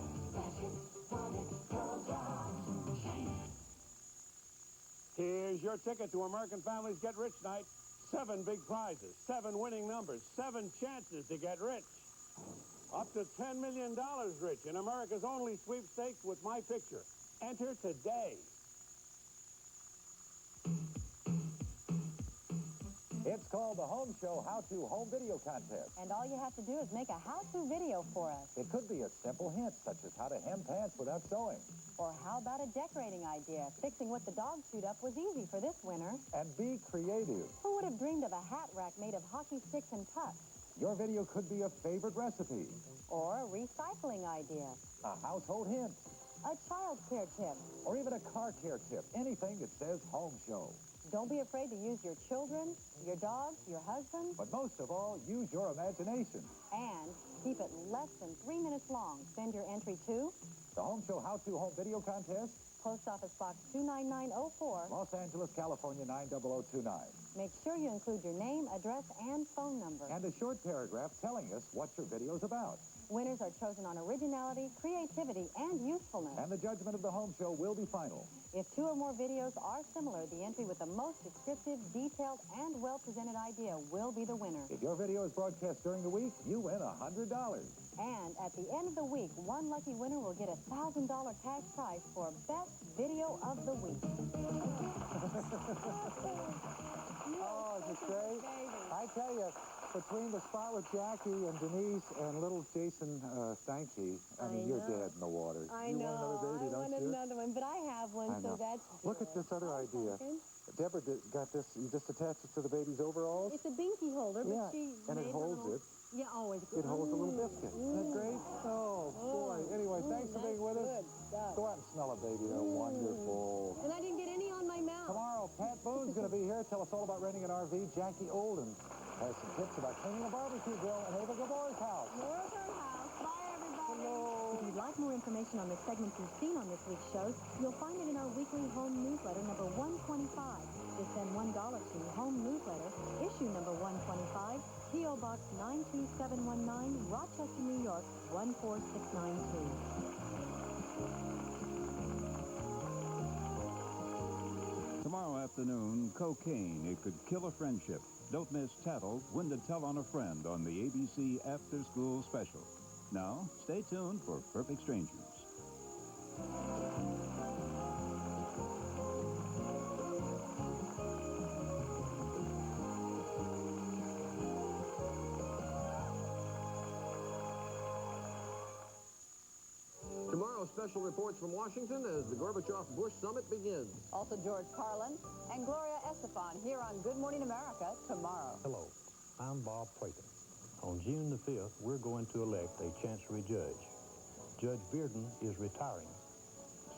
here's your ticket to American Families Get Rich Night. 7 big prizes, 7 winning numbers, 7 chances to get rich. Up to $10 million rich in America's only sweepstakes with my picture. Enter today. It's called the Home Show How-To Home Video Contest. And all you have to do is make a how-to video for us. It could be a simple hint, such as how to hem pants without sewing. Or how about a decorating idea? Fixing what the dog chewed up was easy for this winter. And be creative. Who would have dreamed of a hat rack made of hockey sticks and pucks? Your video could be a favorite recipe. Or a recycling idea. A household hint. A child care tip. Or even a car care tip. Anything that says Home Show. Don't be afraid to use your children, your dogs, your husband. But most of all, use your imagination. And keep it less than 3 minutes long. Send your entry to the Home Show How-To Home Video Contest, Post Office Box 29904, Los Angeles, California 90029. Make sure you include your name, address, and phone number. And a short paragraph telling us what your video's about. Winners are chosen on originality, creativity, and usefulness. And the judgment of the Home Show will be final. If 2 or more videos are similar, the entry with the most descriptive, detailed, and well-presented idea will be the winner. If your video is broadcast during the week, you win $100. And at the end of the week, one lucky winner will get a $1,000 cash prize for Best Video of the Week. Oh, is it great? I tell you, between the spot with Jackie and Denise and little Jason Stanky, I mean, you're dead in the water. I you know. want another baby, don't I want you? another one, but I have one, I so know. that's Look at this other idea. Deborah got this. You just attach it to the baby's overalls? It's a binky holder, but yeah, she and it made holds little... it. Yeah, always. It holds a little biscuit. Isn't that great? Oh, boy. Anyway, thanks for being with us. Go out and smell a baby. They're wonderful. And I didn't get any on my mouth. Tomorrow, Pat Boone's going to be here. Tell us all about renting an RV. Jackie Olden has some tips about cleaning a barbecue grill in Ava Gabor's house. Laura's her house. Bye, everybody. Hello. If you'd like more information on the segments you've seen on this week's shows, you'll find it in our weekly home newsletter, number 125. Just send $1 to Home Newsletter, issue number 125, P.O. Box 92719, Rochester, New York, 14692. Tomorrow afternoon, cocaine. It could kill a friendship. Don't miss Tattle, When to Tell on a Friend on the ABC After School Special. Now, stay tuned for Perfect Strangers. Tomorrow, special reports from Washington as the Gorbachev-Bush summit begins. Also George Carlin and Gloria Estefan here on Good Morning America tomorrow. Hello, I'm Bob Prather. On June the 5th, we're going to elect a Chancery judge. Judge Bearden is retiring.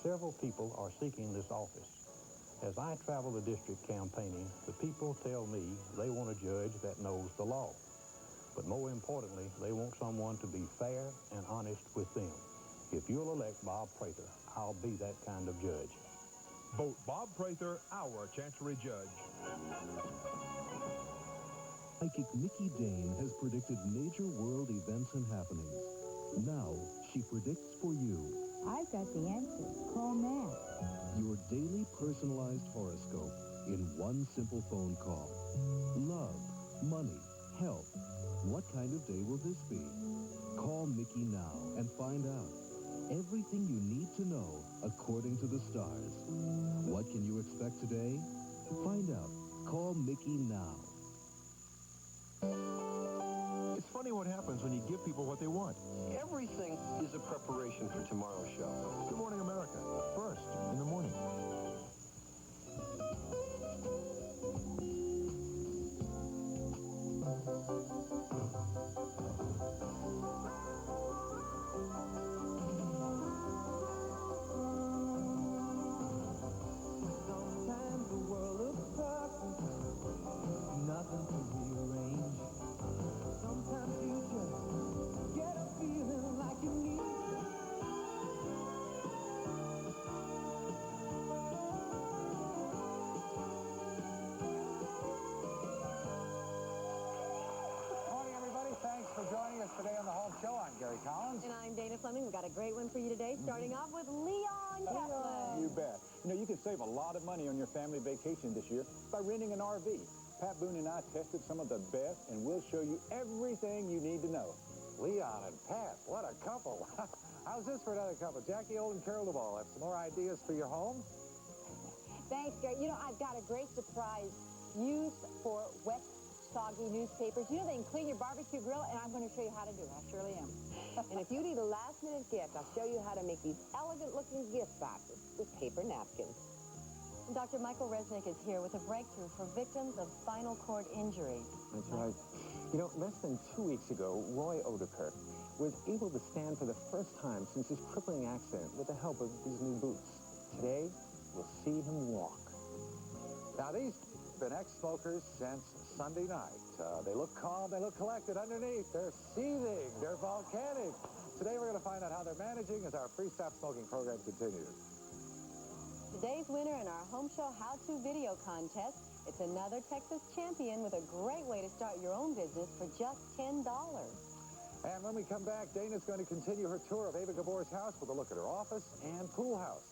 Several people are seeking this office. As I travel the district campaigning, the people tell me they want a judge that knows the law. But more importantly, they want someone to be fair and honest with them. If you'll elect Bob Prather, I'll be that kind of judge. Vote Bob Prather, our Chancery judge. Psychic Mickey Dane has predicted major world events and happenings. Now, she predicts for you. I've got the answer. Call Matt. Your daily personalized horoscope in one simple phone call. Love, money, health. What kind of day will this be? Call Mickey now and find out. Everything you need to know according to the stars. What can you expect today? Find out. Call Mickey now. It's funny what happens when you give people what they want. Everything is a preparation for tomorrow's show. Good Morning America, first in the morning. Sometimes the world looks perfect, nothing to rearrange. Sometimes you just get a feeling like you need a great one for you today, starting off with Leon Kaplan. You bet. You know, you can save a lot of money on your family vacation this year by renting an RV. Pat Boone and I tested some of the best, and we'll show you everything you need to know. Leon and Pat, what a couple. How's this for another couple? Jackie Old and Carol Duvall have some more ideas for your home? Thanks, Gary. You know, I've got a great surprise used for wet, soggy newspapers. You know, they can clean your barbecue grill, and I'm going to show you how to do it. I surely am. And if you need a last-minute gift, I'll show you how to make these elegant-looking gift boxes with paper napkins. Dr. Michael Resnick is here with a breakthrough for victims of spinal cord injury. That's right. You know, less than 2 weeks ago, Roy Odekirk was able to stand for the first time since his crippling accident with the help of these new boots. Today, we'll see him walk. Now, these have been ex-smokers since Sunday night. They look calm, they look collected underneath. They're seething, they're volcanic. Today, we're going to find out how they're managing as our Free Stop Smoking program continues. Today's winner in our home show how-to video contest, it's another Texas champion with a great way to start your own business for just $10. And when we come back, Dana's going to continue her tour of Ava Gabor's house with a look at her office and pool house.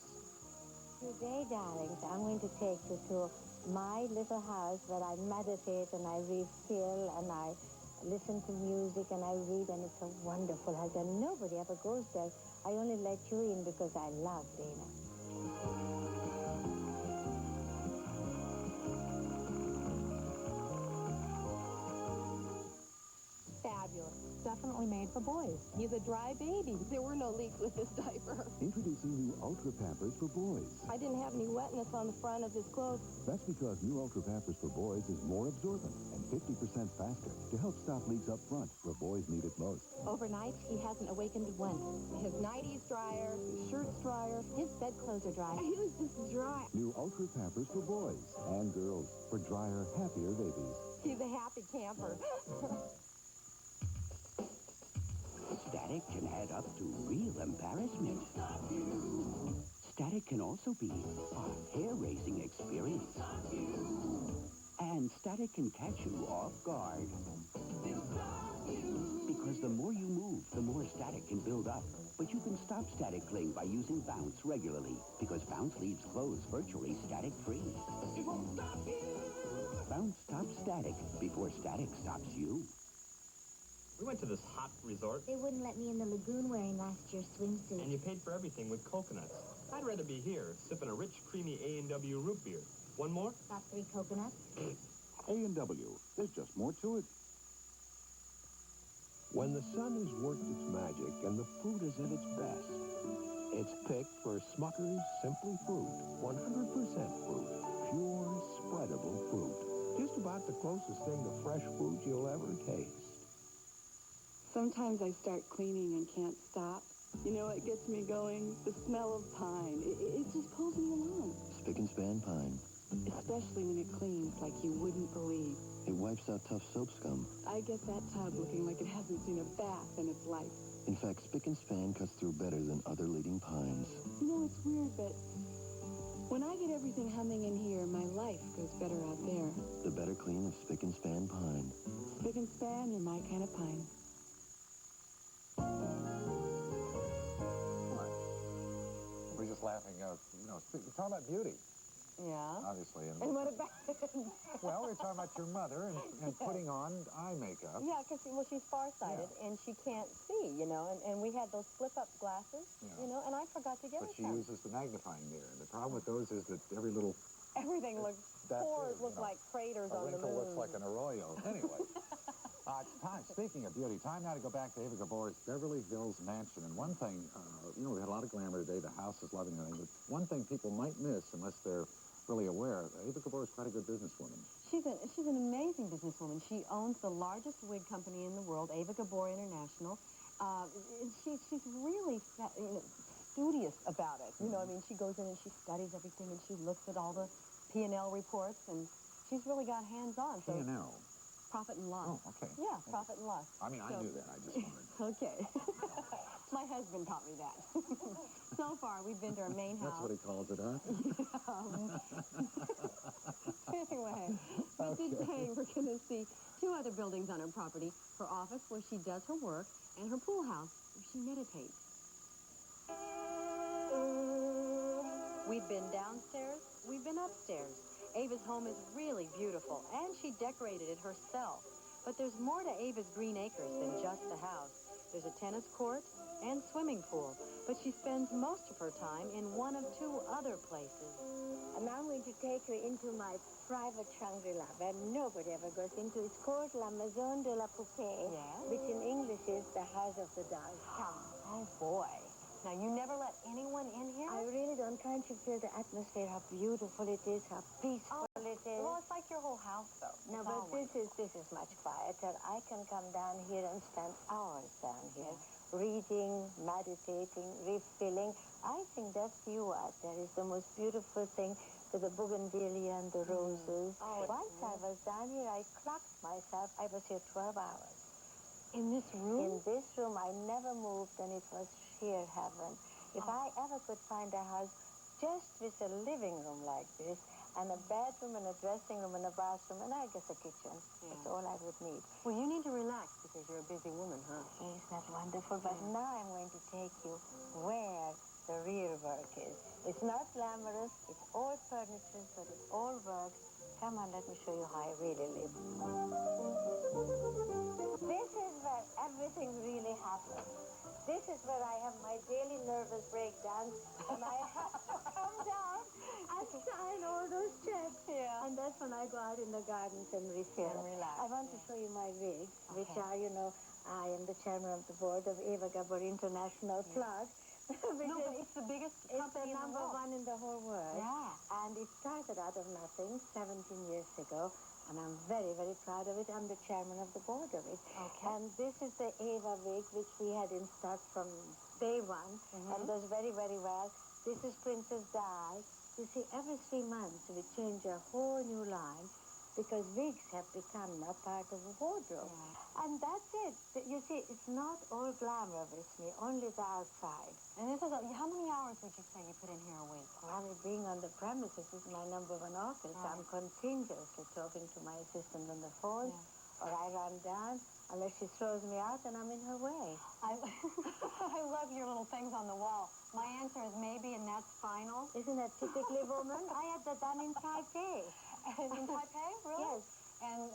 Today, darlings, I'm going to take you to my little house where I meditate and I refill and I listen to music and I read, and it's a wonderful house. And nobody ever goes there. I only let you in because I love Dana. Fabulous. Definitely made for boys. He's a dry baby. There were no leaks with this diaper. Introducing new Ultra Pampers for boys. I didn't have any wetness on the front of his clothes. That's because new Ultra Pampers for boys is more absorbent and 50% faster to help stop leaks up front where boys need it most. Overnight, he hasn't awakened once. His nighties drier, his shirt's drier, his bedclothes are dry. He was just dry. New Ultra Pampers for boys and girls for drier, happier babies. He's a happy camper. Static can add up to real embarrassment. Static can also be a hair-raising experience. And static can catch you off guard. Because the more you move, the more static can build up. But you can stop static cling by using Bounce regularly, because Bounce leaves clothes virtually static-free. Bounce stops static before static stops you. We went to this hot resort. They wouldn't let me in the lagoon wearing last year's swimsuit. And you paid for everything with coconuts. I'd rather be here, sipping a rich, creamy A&W root beer. One more? Got 3 coconuts? A&W. There's just more to it. When the sun has worked its magic and the fruit is at its best, it's picked for Smucker's Simply Fruit. 100% fruit. Pure, spreadable fruit. Just about the closest thing to fresh fruit you'll ever taste. Sometimes I start cleaning and can't stop. You know what gets me going? The smell of pine. It just pulls me along. Spick and Span Pine. Especially when it cleans like you wouldn't believe. It wipes out tough soap scum. I get that tub looking like it hasn't seen a bath in its life. In fact, Spick and Span cuts through better than other leading pines. You know, it's weird, but when I get everything humming in here, my life goes better out there. The better clean of Spick and Span Pine. Spick and Span, you're my kind of pine. We're just laughing, you know, we're talking about beauty. Yeah. Obviously. And what about... Well, we're talking about your mother and putting on eye makeup. Yeah, because, well, she's farsighted, and she can't see, you know, and we had those flip-up glasses, you know, and I forgot to get her But she some. uses the magnifying mirror, and the problem with those is that every little... Everything looks... Pores look like craters on the moon. A wrinkle looks like an arroyo. Anyway. It's time, speaking of beauty, time now to go back to Ava Gabor's Beverly Hills mansion. And one thing, you know, we had a lot of glamour today. The house is loving everything. But one thing people might miss, unless they're really aware, Ava Gabor is quite a good businesswoman. She's an amazing businesswoman. She owns the largest wig company in the world, Ava Gabor International. She's really studious about it. You know, I mean, she goes in and she studies everything, and she looks at all the P&L reports, and she's really got hands-on. P&L? Profit and loss. Oh, okay. Yeah, profit and loss. I mean, I knew that. I just wondered. Okay. My husband taught me that. So far, we've been to our main house. That's what he calls it, huh? Anyway, but today we're going to see 2 other buildings on her property. Her office, where she does her work, and her pool house, where she meditates. We've been downstairs, we've been upstairs. Ava's home is really beautiful, and she decorated it herself. But there's more to Ava's Green Acres than just the house. There's a tennis court and swimming pool, but she spends most of her time in one of two other places. And I'm going to take you into my private Shangri-La, where nobody ever goes into. It's called La Maison de la Poupée, which in English is the House of the Dolls. Come. Oh, boy. Now, you never let anyone in here? I really don't. Can't you feel the atmosphere, how beautiful it is, how peaceful it is? Well, it's like your whole house, though. No, but this is much quieter. I can come down here and spend hours down here, reading, meditating, refilling. I think that's you out there is the most beautiful thing with the bougainvillea and the roses. Once I was down here, I clocked myself. I was here 12 hours. In this room? In this room, I never moved, and it was sheer heaven. If I ever could find a house just with a living room like this, and a bedroom and a dressing room and a bathroom, and I guess a kitchen, that's all I would need. Well, you need to relax because you're a busy woman, huh? Isn't that wonderful? But now I'm going to take you where the real work is. It's not glamorous, it's all furniture, but it all works. Come on, let me show you how I really live. This is where everything really happens. This is where I have my daily nervous breakdowns, and I have to come down and sign all those checks. And that's when I go out in the gardens and refill. Relax. I want to show you my wigs, which are, you know, I am the chairman of the board of Eva Gabor International Plug. No, but it's the biggest company it's the in the number world. one in the whole world. Yeah. And it started out of nothing 17 years ago. And I'm very, very proud of it. I'm the chairman of the board of it. Okay. And this is the Eva wig, which we had in stock from day one. And does very, very well. This is Princess Di. You see, every 3 months we change a whole new line because wigs have become now part of a wardrobe. And that's it. You see, it's not all glamour with me, only the outside. And this is how many hours would you say you put in here a week? Well, being on the premises is my number one office. I'm continuously talking to my assistant on the phone, or I run down unless she throws me out and I'm in her way. I love your little things on the wall. My answer is maybe, and that's final. Isn't that typically woman? I had that done in Taipei. In Taipei? Really? Yes. And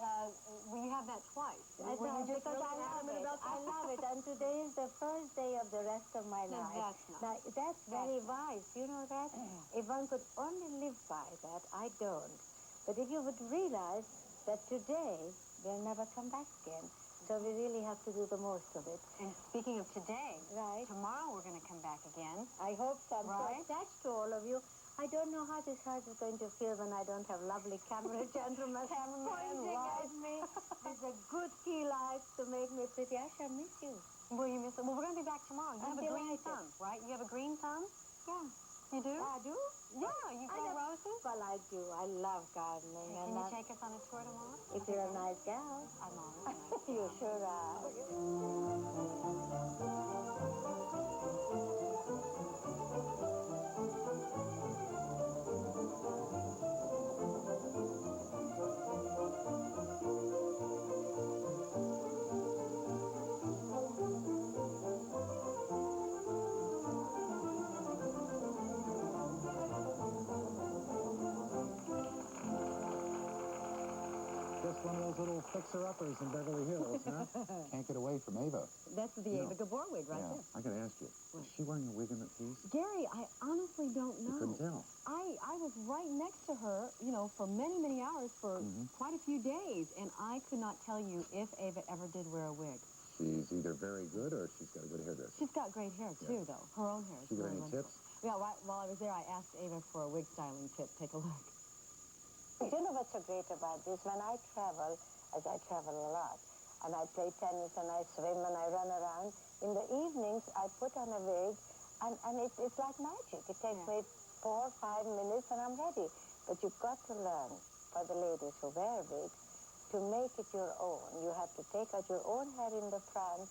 we have that twice. I know, because I love it. I love it. And today is the first day of the rest of my life. That's nice. Now, that's very wise. You know that? If one could only live by that, I don't. But if you would realize that today will never come back again. So we really have to do the most of it. And speaking of today, tomorrow we're going to come back again. I hope so. Right? So attached to all of you. I don't know how this house is going to feel when I don't have lovely camera gentlemen pointing at me with a good key light to make me pretty. I shall miss you. Will you miss it? Well, we're going to be back tomorrow. You have a green delighted. thumb, right? You have a green thumb? Yeah. You do? I do? Yeah, you grow roses? Well, I do. I love gardening. Can you take us on a tour tomorrow? If you're a nice gal. I'm always a nice gal. You sure are. Just one of those little fixer-uppers in Beverly Hills, huh? Can't get away from Ava. That's the Ava Gabor wig right there. I gotta ask you, is she wearing a wig in that piece? Gary, I honestly don't know. You couldn't tell. I was right next to her, you know, for many, many hours for quite a few days, and I could not tell you if Ava ever did wear a wig. She's either very good or she's got a good hairdresser. She's got great hair, too, though. Her own hair is She got really any wonderful. tips? Yeah, while I was there, I asked Ava for a wig styling tip. Take a look. You know what's so great about this? When I travel, as I travel a lot, and I play tennis and I swim and I run around, in the evenings I put on a wig, and it's like magic. It takes me 4 or 5 minutes and I'm ready. But you've got to learn, for the ladies who wear wigs, to make it your own. You have to take out your own hair in the front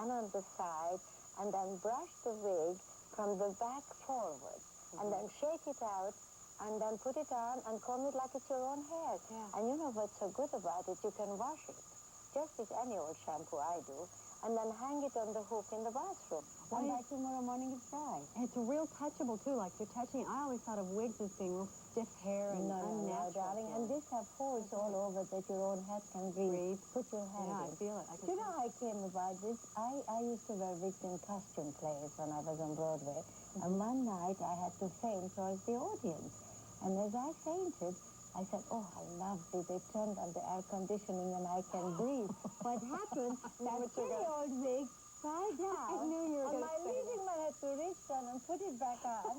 and on the side, and then brush the wig from the back forward, and then shake it out, and then put it on and comb it like it's your own hair. And you know what's so good about it? You can wash it. Just with any old shampoo I do. and then hang it on the hook in the bathroom. And by tomorrow morning it's dry. It's real touchable, too, like you're touching. I always thought of wigs as being real stiff hair and unnatural. No, darling. And these have holes all over that your own head can breathe. Put your hand in. Yeah, I feel it. Do you know how I came about this? I used to wear wigs in costume plays when I was on Broadway. And one night I had to faint towards the audience. And as I fainted, I said, oh, how lovely. They turned on the air conditioning and I can breathe. What happened? That silly old wig fell down. I knew you were going to say my leading man had to reach down and put it back on.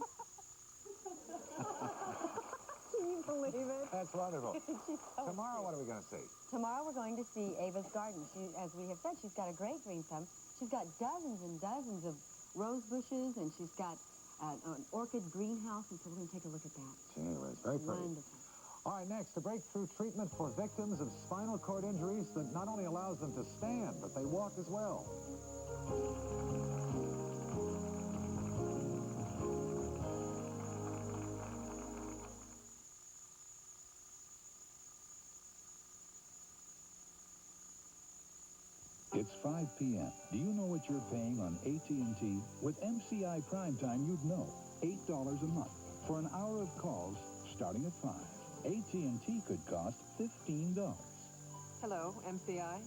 Can you believe it? That's wonderful. So Tomorrow, what are we going to see? Tomorrow we're going to see Ava's garden. As we have said, she's got a great green thumb. She's got dozens and dozens of rose bushes, and she's got an orchid greenhouse, and so we're going to take a look at that. Gee whiz, very pretty. Wonderful. All right, next, a breakthrough treatment for victims of spinal cord injuries that not only allows them to stand, but they walk as well. It's 5 p.m. Do you know what you're paying on AT&T? With MCI Primetime, you'd know. $8 a month for an hour of calls starting at 5. AT&T could cost $15. Hello, MCI.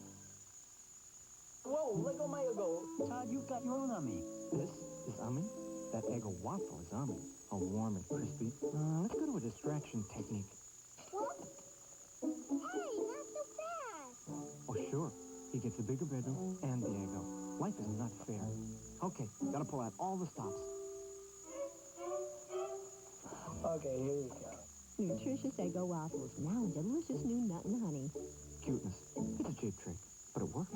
Whoa, let go my ego. Todd, you've got your own ummy. This is ummy? That Eggo waffle is ummy. All warm and crispy. Let's go to a distraction technique. What? Hey, not so fast. Oh, sure. He gets a bigger bedroom and the Eggo. Life is not fair. Okay, gotta pull out all the stops. Okay, here you go. Nutritious Eggo waffles, now in delicious new nut and honey. Cuteness. It's a cheap trick, but it works.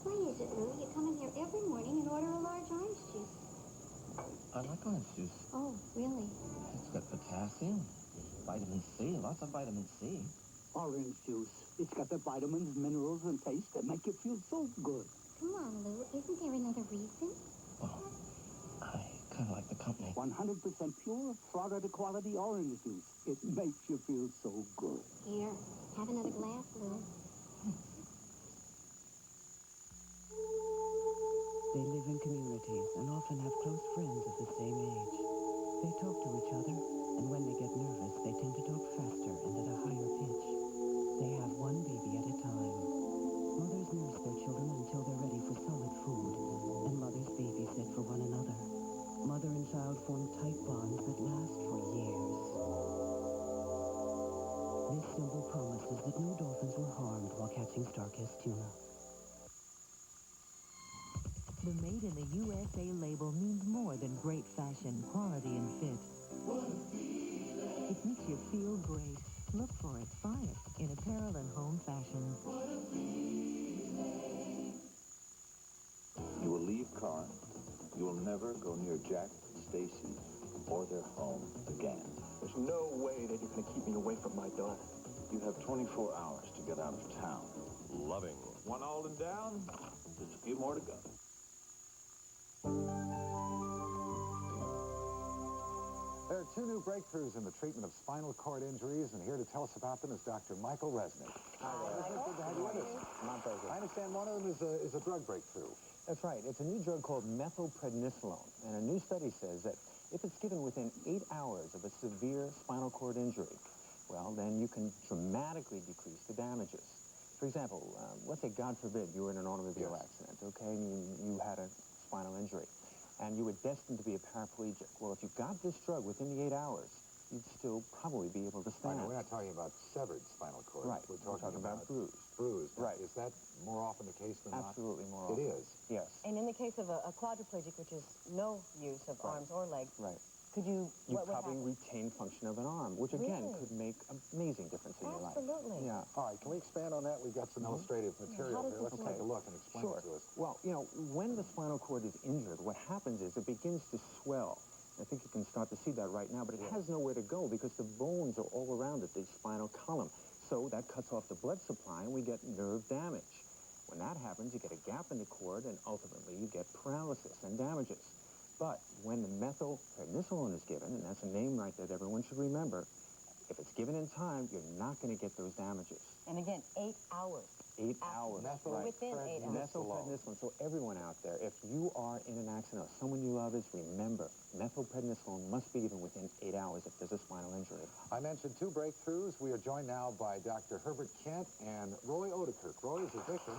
Why is it, Lou? You come in here every morning and order a large orange juice. I like orange juice. Oh, really? It's got potassium, vitamin C, lots of vitamin C. Orange juice. It's got the vitamins, minerals, and taste that make you feel so good. Come on, Lou. Isn't there another reason? Well, I kind of like the company. 100% pure, Florida quality orange juice. It makes you feel so good. Here, have another glass, Lou. They live in communities and often have close friends of the same age. They talk to each other, and when they get nervous, they tend to talk faster and at a higher pitch. They have one baby at a time. Mothers nurse their children until they're ready for solid food, and mothers babysit for one another. Mother and child form tight bonds that last for years. This symbol promises that no dolphins were harmed while catching Starkist tuna. The Made in the USA label means more than great fashion, quality, and fit. It makes you feel great. Look for it, buy it, in apparel and home fashion. You will leave Corinth. You will never go near Jack, Stacy, or their home again. There's no way that you're going to keep me away from my daughter. You have 24 hours to get out of town. Loving. One Alden down, just a few more to go. There are two new breakthroughs in the treatment of spinal cord injuries, and here to tell us about them is Dr. Michael Resnick. Hi, Good to have you with us. My pleasure. I understand one of them is a drug breakthrough. That's right. It's a new drug called methylprednisolone, and a new study says that if it's given within 8 hours of a severe spinal cord injury, well, then you can dramatically decrease the damages. For example, let's say, God forbid, you were in an automobile accident, okay, and you had a spinal injury, and you were destined to be a paraplegic. Well, if you got this drug within the 8 hours, you'd still probably be able to stand. We're not talking about severed spinal cord. Right. We're talking about bruised. Bruised. Right. Is that more often the case than Absolutely not? more often. It is. Yes. And in the case of a quadriplegic, which is no use of arms or legs, Right. could you... You what would probably happen? retain function of an arm, which again Really? could make an amazing difference in your life. Absolutely. Yeah. All right, can we expand on that? We've got some illustrative material does here. this Let's work? take a look and explain Sure. it to us. Well, you know, when the spinal cord is injured, what happens is it begins to swell. I think you can start to see that right now, but it has nowhere to go because the bones are all around it, the spinal column. So that cuts off the blood supply and we get nerve damage. When that happens, you get a gap in the cord and ultimately you get paralysis and damages. But when the methylprednisolone is given, and that's a name right that everyone should remember, If it's given in time, you're not going to get those damages. And again, 8 hours. 8 hours. Within 8 hours. Methylprednisolone. So everyone out there, if you are in an accident or someone you love is, remember, methylprednisolone must be given within 8 hours if there's a spinal injury. I mentioned 2 breakthroughs. We are joined now by Dr. Herbert Kent and Roy Odekirk. Roy is a victim.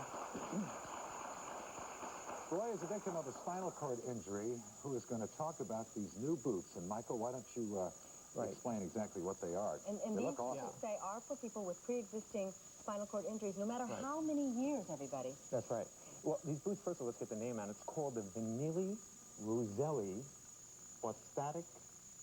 Roy is a victim of a spinal cord injury who is going to talk about these new boots. And Michael, why don't you explain exactly what they are? And they these look awesome. boots, they are for people with pre-existing spinal cord injuries, no matter how many years, everybody. That's right. Well, these boots, first of all, let's get the name out. It's called the Vanilli Roselli Orthostatic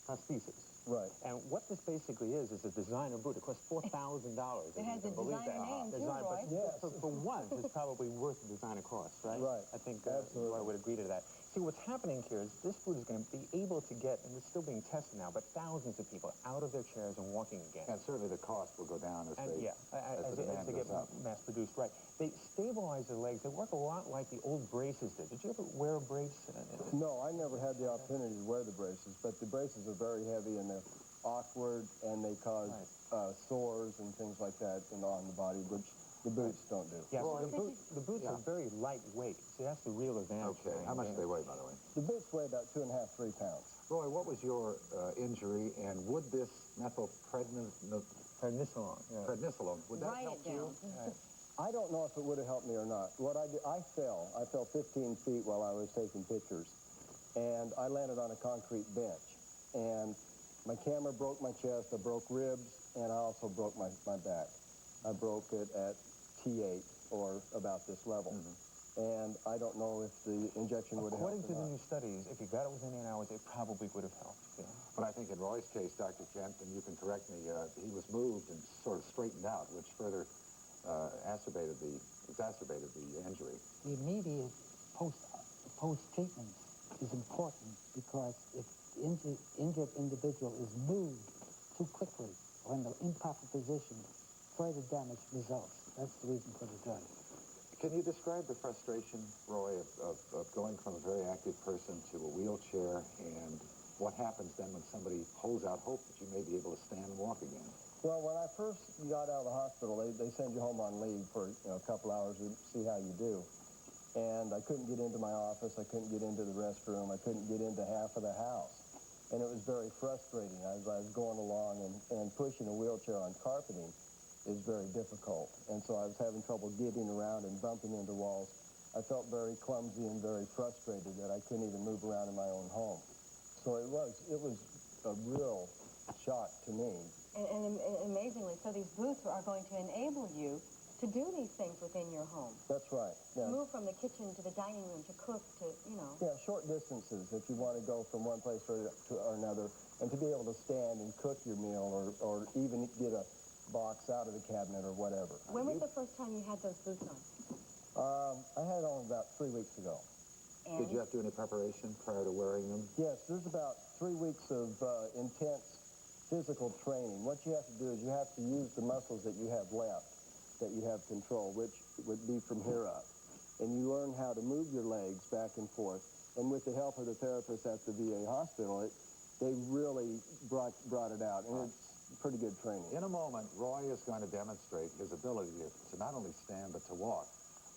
Prosthesis. Right. And what this basically is a designer boot. It costs $4,000. It has a designer name, too, Roy. Yes. For one, it's probably worth the designer cost, right? Right. I think Roy would agree to that. See, what's happening here is this boot is going to be able to get, and it's still being tested now, but thousands of people out of their chairs and walking again. And certainly the cost will go down as they get mass-produced. Right. They stabilize their legs. They work a lot like the old braces did. Did you ever wear a brace? No, I never had the opportunity to wear the braces, but the braces are very heavy and they're awkward and they cause sores and things like that on the body, which the boots don't do. Yeah, so the boots are very lightweight. See, that's the real advantage. Okay, how much do they weigh, by the way? The boots weigh about 2.5, 3 pounds. Roy, what was your injury, and would this methylprednisolone, would that help you? I don't know if it would have helped me or not. What I did, I fell 15 feet while I was taking pictures, and I landed on a concrete bench, and my camera broke my chest, I broke ribs, and I also broke my back. I broke it at T8, or about this level. And I don't know if the injection would have helped. According to the new studies, if you got it within 8 hours, it probably would have helped. Yeah. But I think in Roy's case, Dr. Kent, and you can correct me, he was moved and sort of straightened out, which further exacerbated the injury. The immediate post-treatment is important because if the injured individual is moved too quickly or in the improper position, further damage results. That's the reason for the drug. Can you describe the frustration, Roy, of going from a very active person to a wheelchair, and what happens then when somebody holds out hope that you may be able to stand and walk again? Well, when I first got out of the hospital, they send you home on leave for a couple hours to see how you do. And I couldn't get into my office. I couldn't get into the restroom. I couldn't get into half of the house. And it was very frustrating as I was going along, and pushing a wheelchair on carpeting is very difficult. And so I was having trouble getting around and bumping into walls. I felt very clumsy and very frustrated that I couldn't even move around in my own home. So it was a real shock to me. And amazingly, so these boots are going to enable you to do these things within your home. That's right. Yeah. Move from the kitchen to the dining room, to cook, to, Yeah, short distances if you want to go from one place to another, and to be able to stand and cook your meal, or even get a box out of the cabinet or whatever. When was the first time you had those boots on? I had it on about 3 weeks ago. And? Did you have to do any preparation prior to wearing them? Yes, there's about 3 weeks of intense physical training. What you have to do is you have to use the muscles that you have left, that you have control, which would be from here up. And you learn how to move your legs back and forth. And with the help of the therapist at the VA hospital, they really brought it out. And it's pretty good training. In a moment, Roy is going to demonstrate his ability to not only stand but to walk.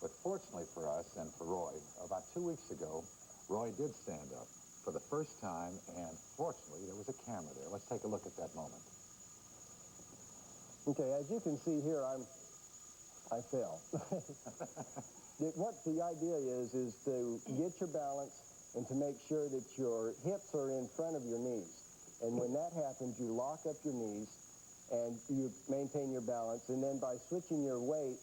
But fortunately for us and for Roy, about 2 weeks ago, Roy did stand up for the first time, and fortunately there was a camera there. Let's take a look at that moment. Okay, as you can see here, I fell. What the idea is to get your balance and to make sure that your hips are in front of your knees. And when that happens, you lock up your knees and you maintain your balance. And then by switching your weight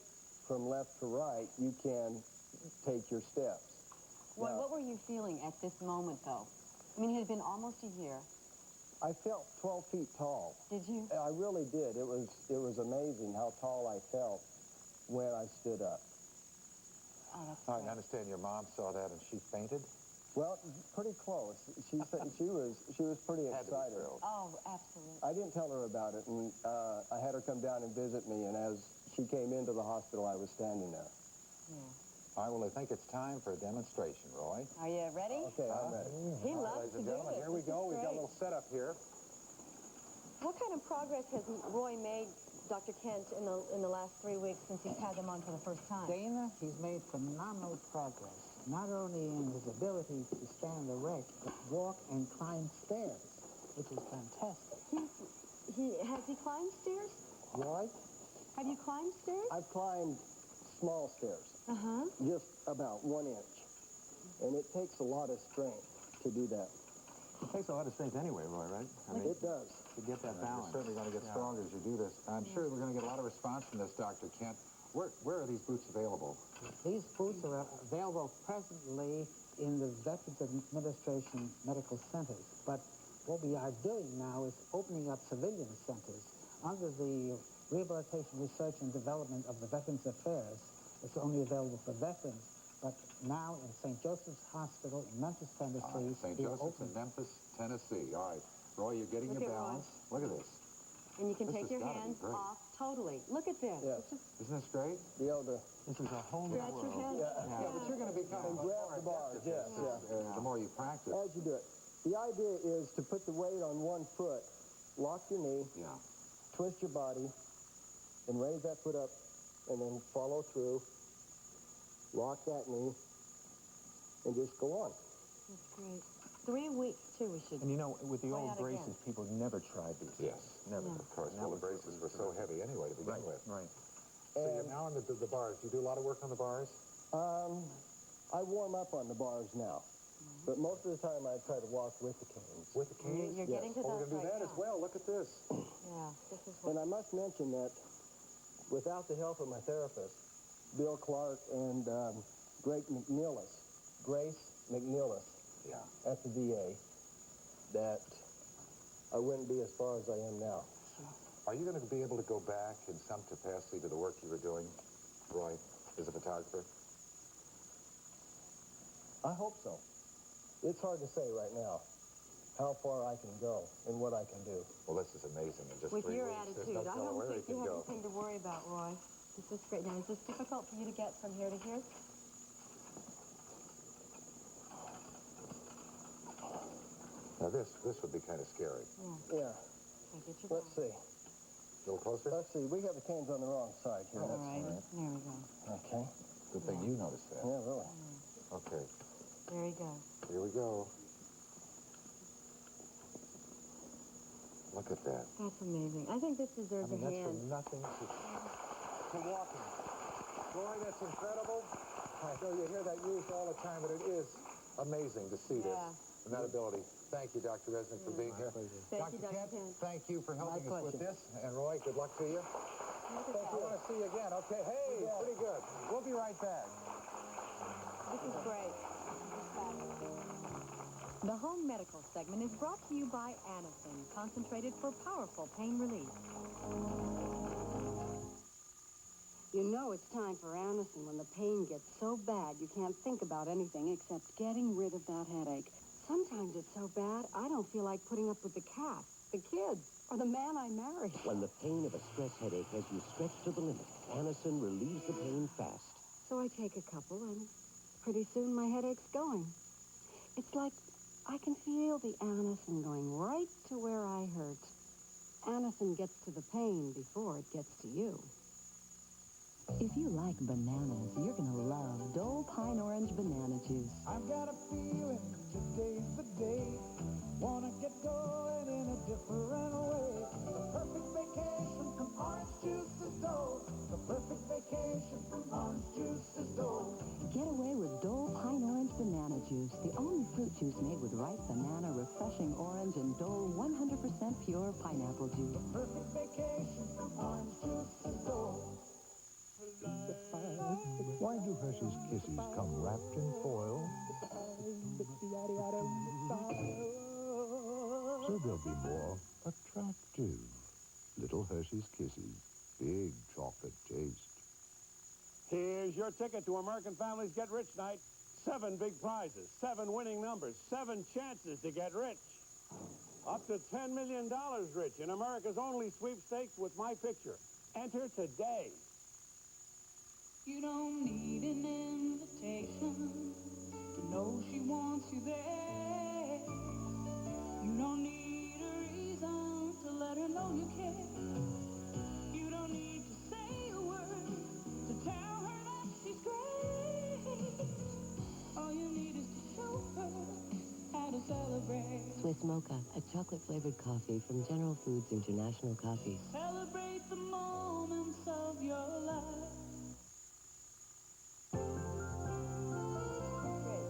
from left to right, you can take your steps. Well, what were you feeling at this moment, though? I mean, it had been almost a year. I felt 12 feet tall. Did you? I really did. It was amazing how tall I felt when I stood up. Oh, that's I understand your mom saw that and she fainted? Well, pretty close. She was pretty excited. Oh, absolutely. I didn't tell her about it, and I had her come down and visit me, and as she came into the hospital, I was standing there. Yeah. All right, well, I think it's time for a demonstration, Roy. Are you ready? Okay, I'm ready. He loves Ladies to and do gentlemen, this. here we go. We've got a little setup here. What kind of progress has Roy made, Dr. Kent, in the last 3 weeks since he's had them on for the first time? Dana, he's made phenomenal progress, not only in his ability to stand erect, but walk and climb stairs, which is fantastic. Has he climbed stairs? Roy? Have you climbed stairs? I've climbed small stairs, just about 1 inch. And it takes a lot of strength to do that. It takes a lot of strength anyway, Roy, right? I mean, it does. To get that balance. You're certainly going to get stronger as you do this. I'm sure we're going to get a lot of response from this, Dr. Kent. Where are these boots available? These boots are available presently in the Veterans Administration medical centers. But what we are doing now is opening up civilian centers under the Rehabilitation Research and Development of the Veterans Affairs. It's only available for veterans. But now in St. Joseph's Hospital in Memphis, Tennessee. St. Joseph's in Memphis, Tennessee. All right. Roy, you're getting your balance. Look at this. And you can take your hands off totally. Look at this. Yes. Isn't this great? Be able to This is a whole new scratch your world. head. Yeah, but you're going to become and grab the bars. Yes, the more you practice. As you do it. The idea is to put the weight on one foot, lock your knee, twist your body, and raise that foot up, and then follow through, lock that knee, and just go on. That's great. 3 weeks, too, we should. And you know, with the try old out braces, again. people never tried these. Yes. Never. Of course. Well, the braces were so heavy anyway to begin with. Right. So you're now on the bars. You do a lot of work on the bars? I warm up on the bars now. But most of the time I try to walk with the canes. With the canes? You're getting to Yes. that We're going to do that as well. Look at this. Yeah, this is what... And I must mention that without the help of my therapist, Bill Clark and Grace McNeilus, at the VA, that I wouldn't be as far as I am now. Are you going to be able to go back in some capacity to the work you were doing, Roy, as a photographer? I hope so. It's hard to say right now how far I can go and what I can do. Well, this is amazing. In just With 3 your weeks, attitude, there's no I telling don't where think he you can have go. anything to worry about, Roy. This is great. Now, is this difficult for you to get from here to here? Now, this would be kind of scary. Yeah. Get your Let's see. A little closer? Let's see. We have the canes on the wrong side here. All right. There we go. Okay. Good thing you noticed that. Yeah, really. Okay. There you go. Here we go. Look at that. That's amazing. I think this deserves a That's hand. from nothing to walking. Roy, that's incredible. I know you hear that used all the time, but it is amazing to see this and that ability. Thank you, Dr. Resnick, for being here. Thank you, Dr. Dr. Kent, thank you for helping us with pleasure. this. And Roy, good luck to you. Thank you. I want to see you again. Okay, hey, pretty good. We'll be right back. This is great. The Home Medical segment is brought to you by Anacin, concentrated for powerful pain relief. You know it's time for Anacin when the pain gets so bad you can't think about anything except getting rid of that headache. Sometimes it's so bad, I don't feel like putting up with the cat, the kids, or the man I married. When the pain of a stress headache has you stretched to the limit, Anacin relieves the pain fast. So I take a couple, and pretty soon my headache's going. It's like I can feel the Anacin going right to where I hurt. Anacin gets to the pain before it gets to you. If you like bananas, you're going to love Dole Pine Orange Banana Juice. I've got a feeling today's the day. Wanna get going in a different way. The perfect vacation from orange juice is Dole. The perfect vacation from orange juice is Dole. Get away with Dole Pine Orange Banana Juice, the only fruit juice made with ripe banana, refreshing orange, and Dole 100% pure pineapple juice. The perfect vacation from orange juice is Dole. Why do Hershey's Kisses come wrapped in foil? So they'll be more attractive. Little Hershey's Kisses. Big chocolate taste. Here's your ticket to American Families Get Rich Night. 7 big prizes, 7 winning numbers, 7 chances to get rich. Up to $10 million rich in America's only sweepstakes with my picture. Enter today. You don't need an invitation to know she wants you there. You don't need a reason to let her know you care. You don't need to say a word to tell her that she's great. All you need is to show her how to celebrate. Swiss Mocha, a chocolate-flavored coffee from General Foods International Coffees. Celebrate the moments of your life.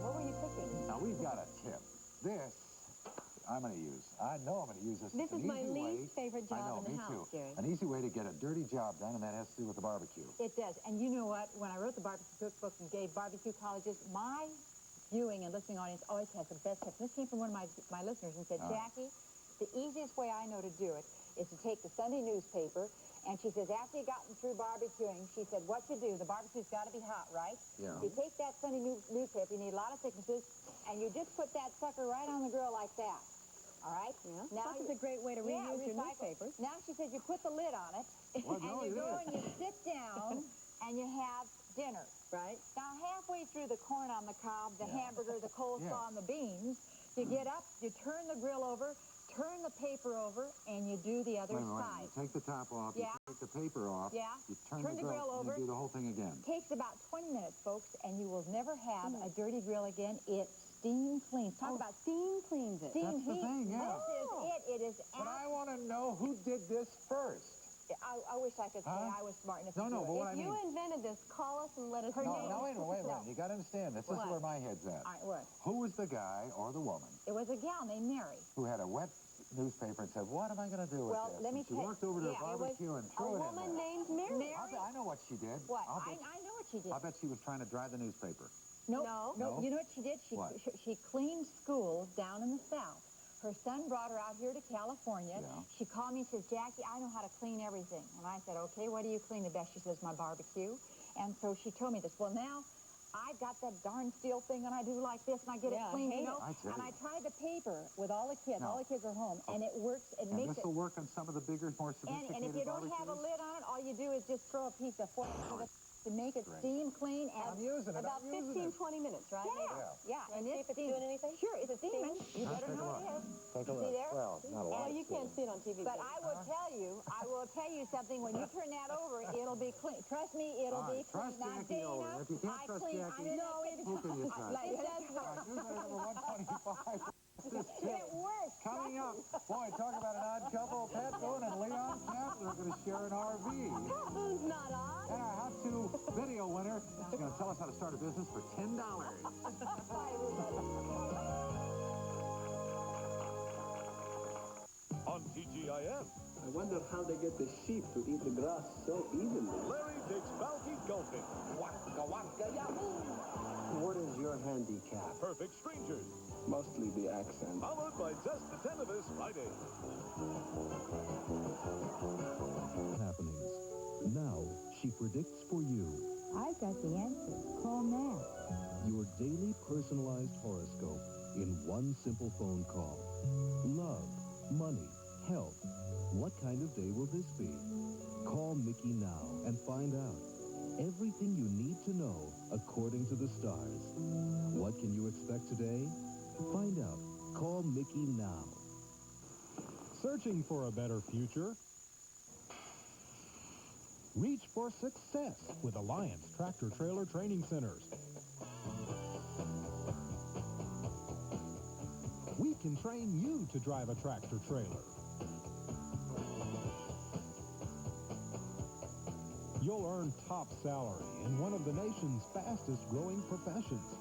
What were you cooking? Now, we've got a tip. This, I'm going to use. I know I'm going to use this. This It's is an my easy way. least favorite I job know, in the me house, too. Gary. An easy way to get a dirty job done, and that has to do with the barbecue. It does. And you know what? When I wrote the barbecue cookbook and gave barbecue colleges, my viewing and listening audience always has the best tips. This came from one of my listeners and said, Jackie, the easiest way I know to do it is to take the Sunday newspaper, and she says, after you've gotten through barbecuing, she said, what you do, the barbecue's got to be hot, right? Yeah. You take that Sunday newspaper, you need a lot of thicknesses, and you just put that sucker right on the grill like that. All right? Yeah. Now That's a great way to reuse your newspapers. Now she says you put the lid on it, Well, and no, you it go is. and you sit down, and you have dinner. Right. Now, halfway through the corn on the cob, the hamburger, the coleslaw, Yeah. and the beans, you get up, you turn the grill over, turn the paper over, and you do the other Wait a minute, side. You take the top off, Yeah. you take the paper off, Yeah. you turn the grill over. and you do the whole thing again. Takes about 20 minutes, folks, and you will never have a dirty grill again. It steam cleans. Talk about steam cleans it. steam That's the heat. thing, yeah. This is it. It is But I want to know who did this first. I wish I could say I was smart enough to do it. But what I mean... You invented this. Call us and let us know. No, wait a minute. You got to understand. This is where my head's at. All right, what? Who was the guy or the woman It was a gal named Mary. who had a wet newspaper and said, what am I going to do with this? Let me And she tell you. walked over to a barbecue and threw it in there. A woman named Mary. I know what she did. What? I know what she did. I bet she was trying to dry the newspaper. No. No? You know what she did? She cleaned schools down in the South. Her son brought her out here to California. Yeah. She called me and says, Jackie, I know how to clean everything. And I said, okay, what do you clean the best? She says, my barbecue. And so she told me this. Well, now I got that darn steel thing, and I do like this, and I get it clean, you know. And I tried the paper with all the kids. All the kids are home, and it works. It makes it. This will work on some of the bigger, more sophisticated And if you don't have a lid on it, all you do is just throw a piece of foil to make it steam clean. And I'm using it. About 15, 20 minutes, right? Yeah. And see if it's doing anything? Sure, it's steaming. You better know it is. Take a look. See there? Well, not a lot. Well, you can't see it on TV. But I will tell you something. When you turn that over, it'll be clean. Trust me, it'll be clean. Trust Now, Jackie over. Dana, If you can't I trust clean. Jackie, who can you trust? It does All right, newsletter number 125. It works. Coming up, boy, talk about an odd couple. Pat Boone and Leon Kapler are going to share an RV. Who's not on? And our how-to video winner is going to tell us how to start a business for $10. On TGIF. I wonder how they get the sheep to eat the grass so evenly. Larry takes Balky golfing. Waka waka yahoo! What is your handicap? Perfect strangers. Mostly the accent. Followed by Just the 10 of Us Friday. Happenings. Now, she predicts for you. I've got the answer. Call now. Your daily personalized horoscope in one simple phone call. Love, money, health. What kind of day will this be? Call Mickey now and find out. Everything you need to know according to the stars. What can you expect today? Find out. Call Mickey now. Searching for a better future? Reach for success with Alliance Tractor Trailer Training Centers. We can train you to drive a tractor trailer. You'll earn top salary in one of the nation's fastest growing professions.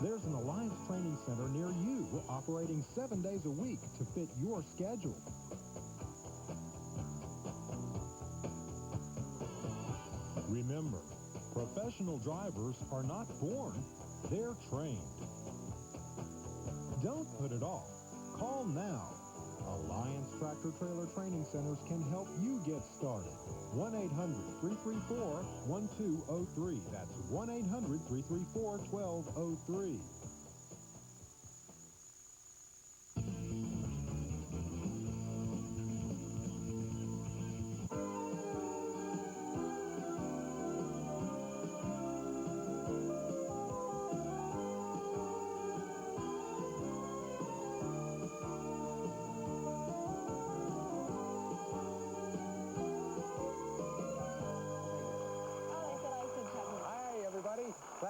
There's an Alliance Training Center near you, operating 7 days a week to fit your schedule. Remember, professional drivers are not born, they're trained. Don't put it off. Call now. Alliance Tractor Trailer Training Centers can help you get started. 1-800-334-1203. That's 1-800-334-1203.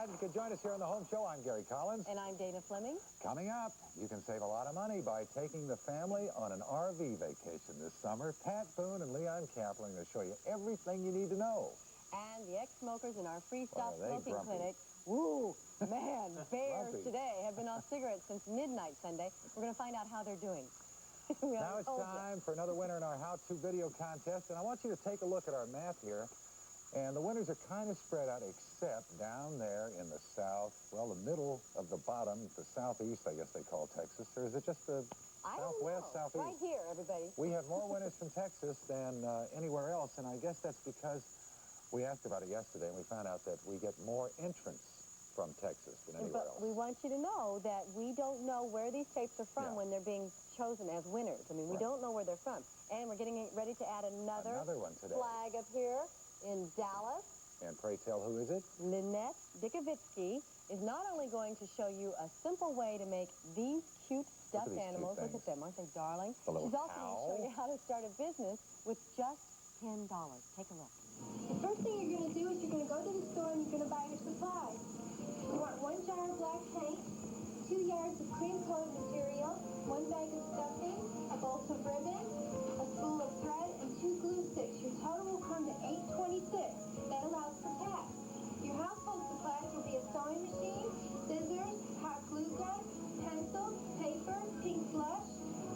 Glad you could join us here on the Home Show. I'm Gary Collins. And I'm Dana Fleming. Coming up, you can save a lot of money by taking the family on an RV vacation this summer. Pat Boone and Leon Kaplan are going to show you everything you need to know. And the ex-smokers in our Free Stop Boy, are they Smoking grumpy. Clinic. Woo, man, bears Grumpy. today have been off cigarettes since midnight Sunday. We're going to find out how they're doing. Now it's time for another winner in our how-to video contest, and I want you to take a look at our map here. And the winners are kind of spread out, except down there in the south, well, the middle of the bottom, the southeast, I guess they call Texas, or is it just the southwest, southeast? Right here, everybody. We have more winners from Texas than anywhere else, and I guess that's because we asked about it yesterday, and we found out that we get more entrants from Texas than anywhere else. But we want you to know that we don't know where these tapes are from when they're being chosen as winners. I mean, we don't know where they're from. And we're getting ready to add another one today. flag up here in Dallas. And pray tell, who is it? Lynette Dikovitsky is not only going to show you a simple way to make these cute stuffed animals. Look at them, aren't they darling? The little She's also going to show you how to start a business with just $10. Take a look. The first thing you're going to do is you're going to go to the store and you're going to buy your supplies. You want 1 jar of black paint, 2 yards of cream colored material, 1 bag of stuffing, a bolt of ribbon, a spool of thread, and 2 glue sticks. Your total will come to $8.26. That allows for tax. Your household supplies will be a sewing machine, scissors, hot glue gun, pencil, paper, pink blush,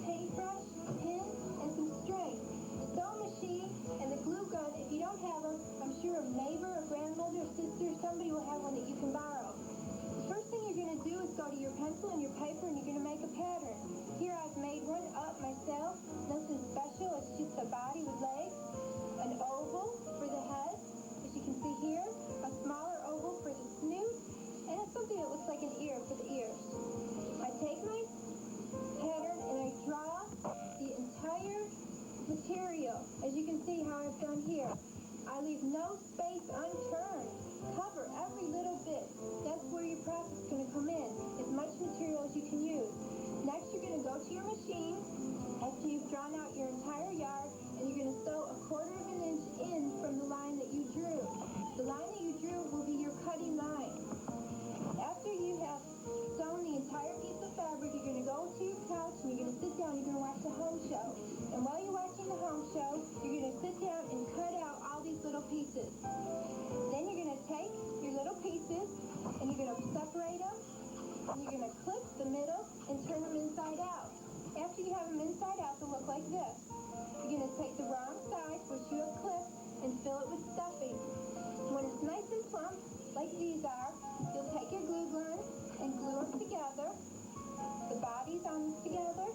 paintbrush, pins, and some string. The sewing machine and the glue gun, if you don't have them, I'm sure a neighbor, a grandmother, a sister, somebody will have one that you can borrow. The first thing you're going to do is go to your pencil and your paper and you're going to make a pattern. Here I've made one up myself. Nothing special, it's just a body with legs, an oval for the head, as you can see here, a smaller oval for the snoot, and it's something that looks like an ear for the ears. I take my pattern and I draw the entire material, as you can see how I've done here. I leave no space unturned. Cover every little bit. That's where your profit's going to come in. As much material as you can use. Next, you're going to go to your machine after you've drawn out your entire yard, and you're going to sew 1/4 of an inch in from the line that you drew. The line that you drew will be your cutting line. After you have sewn the entire piece of fabric, you're going to go to your couch and you're going to sit down. You're going to watch the home show. And while you're watching the home show, you're going to sit down and cut out all these little pieces. Then you're going to take your little pieces and you're going to separate them. And you're going to clip the middle and turn them inside out. After you have them inside out, they'll look like this. You're going to take the wrong side, which you have clipped, and fill it with stuffing. When it's nice and plump, like these are, you'll take your glue gun and glue them together. The bodies on them together,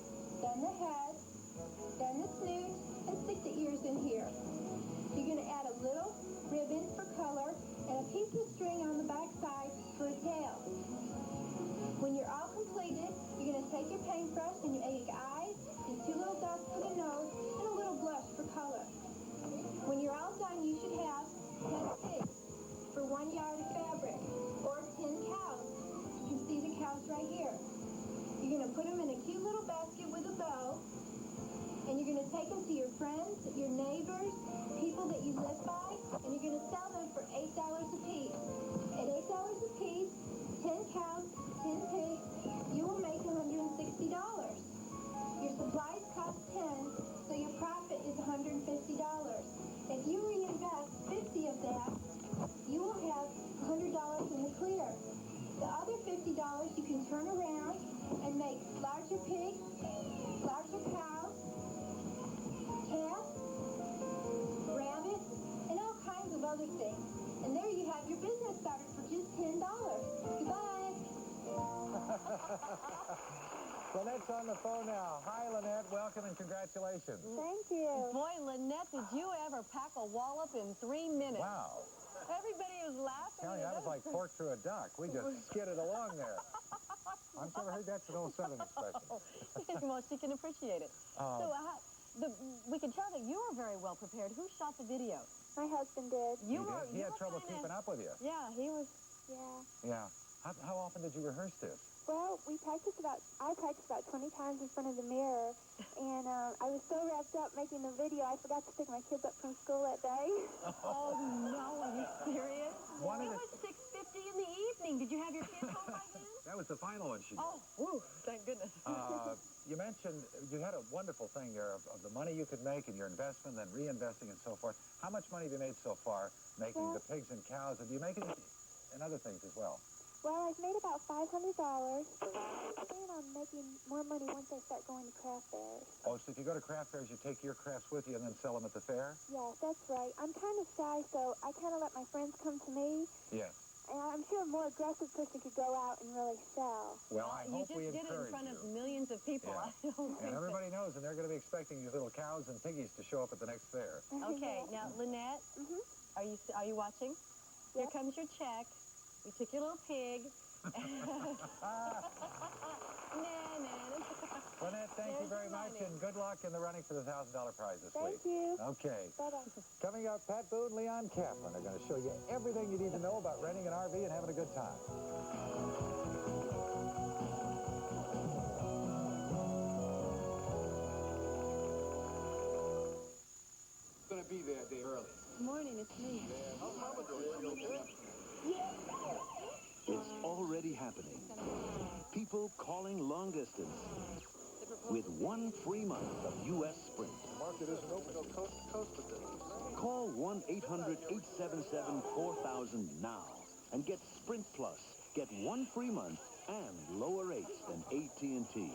then the head, then the snoot, and stick the ears in here. You're going to add a little ribbon for color and a piece of string on the back side for a tail. When you're all completed, you're going to take your paintbrush and you make eyes and 2 little dots for the nose and a little blush for color. When you're all done, you should have 10 pigs for 1 yard of fabric, or 10 cows. You can see the cows right here. You're going to put them in a cute little basket with a bow, and you're going to take them to your friends, your neighbors, people that you live by, and you're going to sell them for $8 a piece. At $8 a piece, 10 cows, 10 pigs, you will make $160. Your supplies cost $10, so your profit is $150. If you reinvest 50 of that, you will have $100 in the clear. The other $50 you can turn around and make larger pigs, larger cows, cats, rabbits, and all kinds of other things. And there you have your business started for just $10. Goodbye. Lynette's on the phone now. Hi, Lynette. Welcome and congratulations. Thank you. Boy, Lynette, did you ever pack a wallop in 3 minutes? Wow. Everybody was laughing. Tell you, that was like pork through a duck. We just skidded along there. I've never heard that's an old Southern expression. Well, she can appreciate it. We can tell that you were very well prepared. Who shot the video? My husband did. He had trouble keeping up with you. Yeah, he was. Yeah. Yeah. How often did you rehearse this? Well, I practiced about 20 times in front of the mirror, and I was so wrapped up making the video, I forgot to pick my kids up from school that day. Oh, no, are you serious? It was 6:50 in the evening. was the final one she did. Oh, woo, thank goodness. You mentioned you had a wonderful thing there of the money you could make and your investment, then reinvesting and so forth. How much money have you made so far making the pigs and cows? And do you make it in other things as well? Well, I've made about $500. I plan on making more money once I start going to craft fairs. Oh, so if you go to craft fairs, you take your crafts with you and then sell them at the fair? Yes, that's right. I'm kind of shy, so I kind of let my friends come to me. Yes. And I'm sure a more aggressive person could go out and really sell. Well, I hope we You just did it in front of millions of people. Yeah. I don't think And everybody knows, and they're going to be expecting these little cows and piggies to show up at the next fair. Okay, now, Lynette, are you watching? Here comes your check. We took your little pig. Lynette, thank you very much, and good luck in the running for the $1,000 prize this week. Thank you. Okay. Bye-bye. Coming up, Pat Boone, Leon Kaplan are going to show you everything you need to know about renting an RV and having a good time. Gonna be there a day early. Good morning, it's me. How's Mama doing? She okay? It's already happening. People calling long distance with 1 free month of U.S. Sprint. Market isn't open till coast to coast today. Call 1-800-877-4000 now and get Sprint Plus. Get 1 free month and lower rates than AT&T.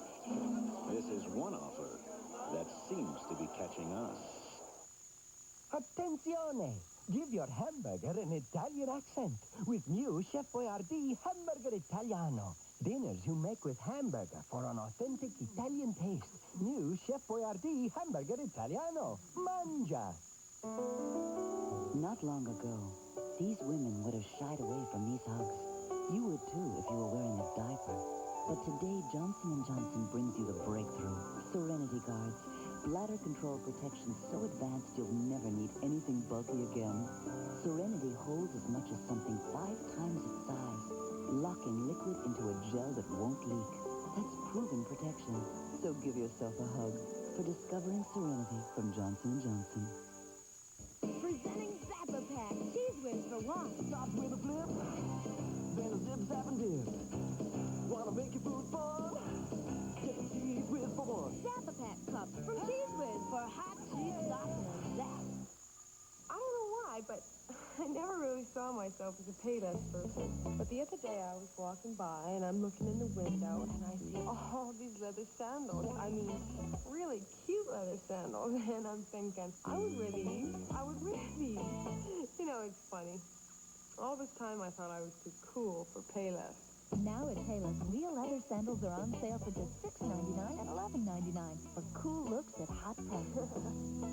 This is one offer that seems to be catching us. Attenzione! Give your hamburger an Italian accent with new Chef Boyardee Hamburger Italiano. Dinners you make with hamburger for an authentic Italian taste. New Chef Boyardee Hamburger Italiano. Mangia! Not long ago, these women would have shied away from these hugs. You would too if you were wearing a diaper. But today, Johnson & Johnson brings you the breakthrough. Serenity Guards. Bladder control protection so advanced you'll never need anything bulky again. Serenity holds as much as something 5 times its size, locking liquid into a gel that won't leak. That's proven protection. So give yourself a hug for discovering Serenity from Johnson & Johnson. Presenting Zappa Pack. Cheese whiz for one. Start with a flip, then a zip, zap, and dip. Wanna make your food fun? Get the cheese whiz for one. Zappa Pack cups from Cheese Whiz for hot cheese sauce and zap. I don't know why, but I never really saw myself as a Payless person. But the other day I was walking by and I'm looking in the window and I see all these leather sandals. I mean, really cute leather sandals. And I'm thinking, I would wear these. I would wear these. You know, it's funny. All this time I thought I was too cool for Payless. Now at Payless, real leather sandals are on sale for just $6.99 and $11.99 for cool looks at hot prices.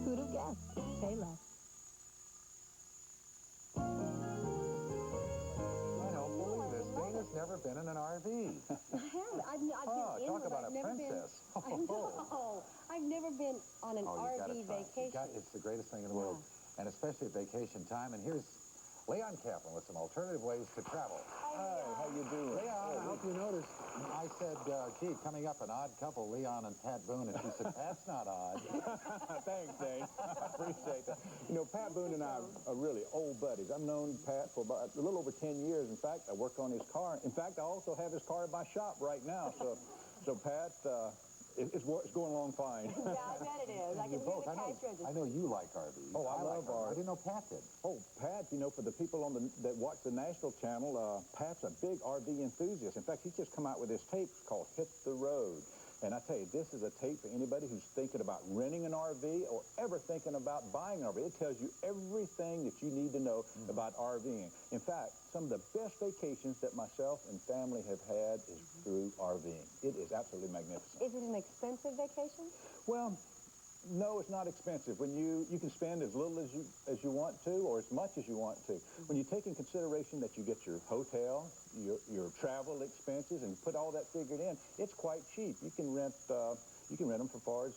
Who'd have guessed? Payless. I don't believe this. Dana's never been in an RV. I have. I've been in talk one. about I've a never princess. Been, I know. I've never been on an RV vacation. It's the greatest thing in the world, and especially at vacation time. And here's Leon Kaplan with some alternative ways to travel. Hi, how you doing? Leon, I hope you noticed. I said, gee, coming up, an odd couple, Leon and Pat Boone, and she said, Pat's not odd. Thanks, Dave. I appreciate that. You know, Pat Boone and I are really old buddies. I've known Pat for about a little over 10 years. In fact, I work on his car. In fact, I also have his car in my shop right now. So Pat, it's going along fine. Yeah, I bet it is. I can hear the cash register. I know you like RVs. Oh, I love RVs. I didn't know Pat did. Oh, Pat, you know, for the people that watch the National Channel, Pat's a big RV enthusiast. In fact, he's just come out with this tape called Hit the Road. And I tell you, this is a tape for anybody who's thinking about renting an RV or ever thinking about buying an RV. It tells you everything that you need to know about RVing. In fact, some of the best vacations that myself and family have had is through RVing. It is absolutely magnificent. Is it an expensive vacation? Well, no, it's not expensive. When you can spend as little as you want to or as much as you want to. When you take in consideration that you get your hotel, your travel expenses, and put all that figured in, it's quite cheap. You can rent them for as far as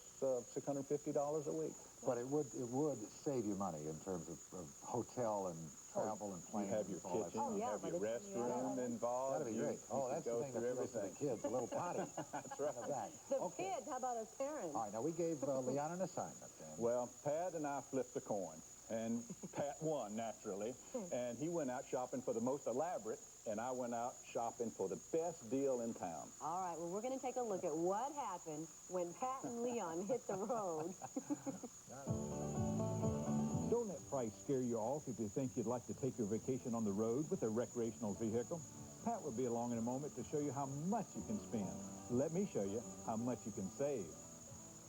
$650 a week. But it would save you money in terms of hotel and travel and plane. You have your kitchen, you have your restroom involved. That'd be great. That's the thing that appeals to the kids, a little potty. That's right. The kids, how about us parents? All right, now we gave Leon an assignment then. Well, Pat and I flipped a coin. And Pat won, naturally. And he went out shopping for the most elaborate, and I went out shopping for the best deal in town. All right, well, we're going to take a look at what happened when Pat and Leon hit the road. Don't let price scare you off if you think you'd like to take your vacation on the road with a recreational vehicle. Pat will be along in a moment to show you how much you can spend. Let me show you how much you can save.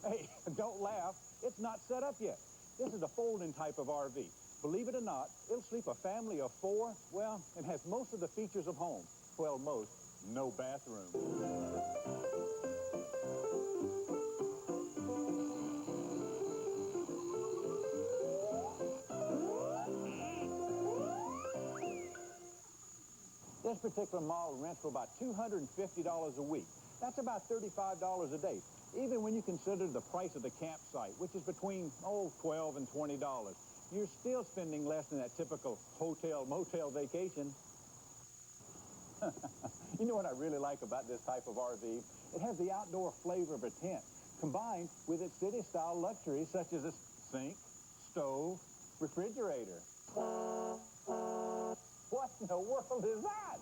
Hey, don't laugh. It's not set up yet. This is a folding type of RV. Believe it or not, it'll sleep a family of 4, well, and has most of the features of home. Well, most. No bathroom. This particular model rents for about $250 a week. That's about $35 a day, even when you consider the price of the campsite, which is between, $12 and $20. You're still spending less than that typical hotel-motel vacation. You know what I really like about this type of RV? It has the outdoor flavor of a tent, combined with its city-style luxuries such as a sink, stove, refrigerator. What in the world is that?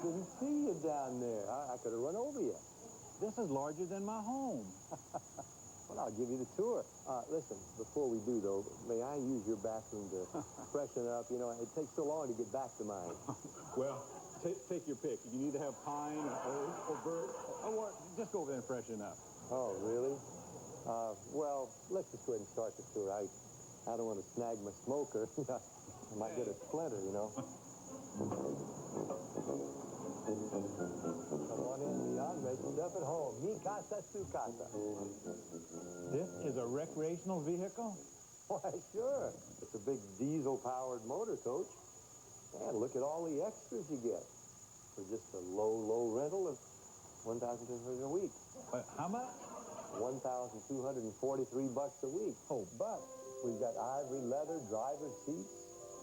Didn't see you down there. I could have run over you. This is larger than my home. Well, I'll give you the tour. Listen, before we do, though, may I use your bathroom to freshen up? You know, it takes so long to get back to mine. Well, take your pick. You either have pine or birch, or just go over there and freshen up. Oh, really? Well, let's just go ahead and start the tour. I don't want to snag my smoker. I might get a splinter, you know. Come on in, Leon. Make yourself at home. Mi casa, su casa. This is a recreational vehicle? Why, sure. It's a big diesel-powered motor coach. And look at all the extras you get for just a low rental of $1,200 a week. How much? $1,243 a week. Oh, but we've got ivory leather driver's seats,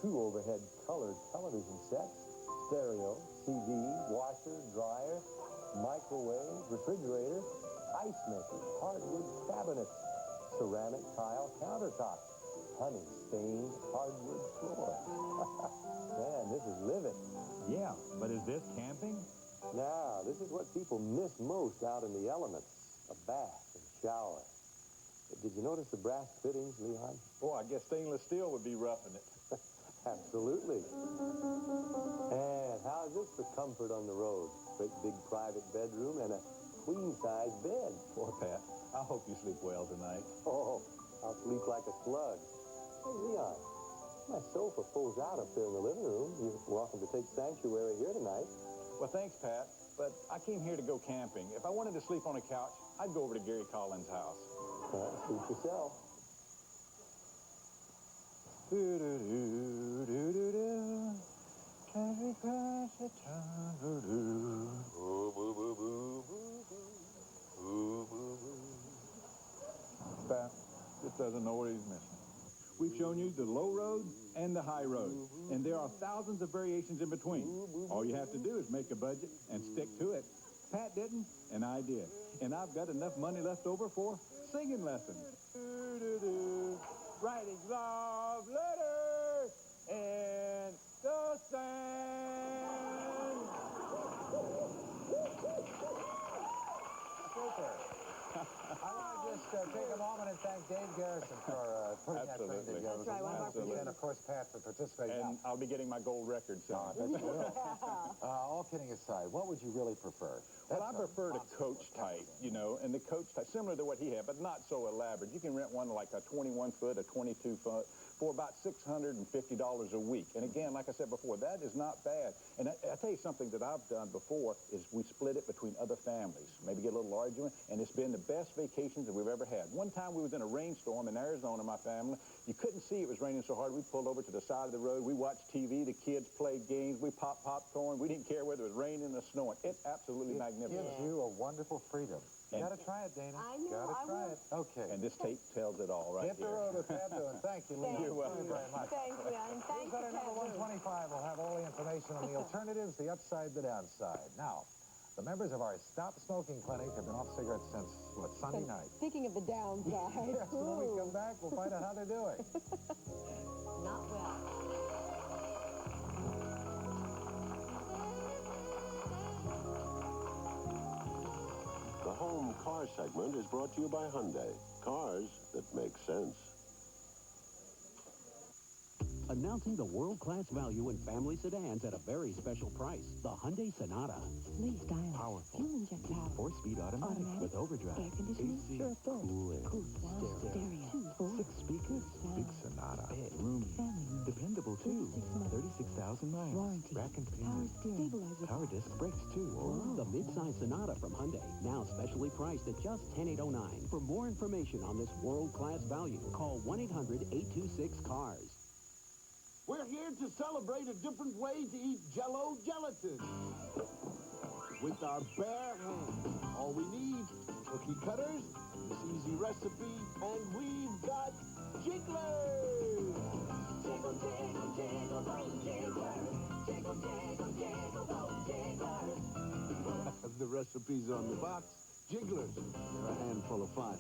2 overhead colored television sets, stereo, CD, washer, dryer, microwave, refrigerator, ice maker, hardwood cabinets, ceramic tile countertops, honey-stained hardwood floor. Man, this is living. Yeah, but is this camping? Now, this is what people miss most out in the elements, a bath and shower. Did you notice the brass fittings, Leon? Oh, I guess stainless steel would be roughing it. Absolutely. And how's this for comfort on the road? Great big private bedroom and a queen-size bed. Poor Pat. I hope you sleep well tonight. Oh, I'll sleep like a slug. Hey, Leon, my sofa pulls out up there in the living room. You're welcome to take sanctuary here tonight. Well, thanks, Pat, but I came here to go camping. If I wanted to sleep on a couch, I'd go over to Gary Collins' house. Well, suit yourself. Do-do-do-do-do-do. Can we cross the town? Do-do. Pat, just doesn't know what he's missing. We've shown you the low road and the high road, and there are thousands of variations in between. All you have to do is make a budget and stick to it. Pat didn't, and I did. And I've got enough money left over for singing lessons. Writing love letters in the sand. Super. I want to just take a moment and thank Dave Garrison for putting that thing together. That's right, one of our And, of course, Pat for participating. And I'll be getting my gold record soon. All kidding aside, what would you really prefer? Well, I prefer the coach type, you know, and the coach type, similar to what he had, but not so elaborate. You can rent one like a 21-foot, a 22-foot, for about $650 a week. And again, like I said before, that is not bad. And I tell you something that I've done before is we split it between other families, maybe get a little larger one, and it's been the best vacations that we've we've ever had. One time we was in a rainstorm in Arizona, my family. You couldn't see it was raining so hard. We pulled over to the side of the road. We watched TV. The kids played games. We popped popcorn. We didn't care whether it was raining or snowing. It's absolutely magnificent. It gives you a wonderful freedom. You got to try it, Dana. I know, Gotta I try will. it. Okay. And this tape tells it all right Hit the here. road with Pat Boone. Thank you, Lee. You're welcome. Very much. Thanks, Will, and thanks to Newsletter number Pat Boone. 125 will have all the information on the alternatives, the upside, the downside. Now, the members of our Stop Smoking Clinic have been off cigarettes since, what, Sunday night? Speaking of the downside. Yes, when we come back, we'll find out how they're doing. Not well. The home car segment is brought to you by Hyundai. Cars that make sense. Announcing the world-class value in family sedans at a very special price. The Hyundai Sonata. Sleek style. Powerful. Fuel inject power. 4-speed automatic with overdrive. Air conditioning. AC. Chauffeur. Cool. Stereo. 6 speakers. Big Sonata. Big. Roomy. Family room. Dependable too. 36,000 miles. Warranty. Rack and Power pinion. steering. Stabilizer. Power disc brakes too. The midsize Sonata from Hyundai. Now specially priced at just $10,809. For more information on this world-class value, call 1-800-826-CARS. We're here to celebrate a different way to eat Jell-O gelatin. With our bare hands. All we need, cookie cutters, this easy recipe, and we've got jigglers! Jiggle, jiggle, jiggle, those jigglers. Jiggle, jiggle, jiggle, those jigglers. The recipe's on the box. Jigglers, they're a handful of fun.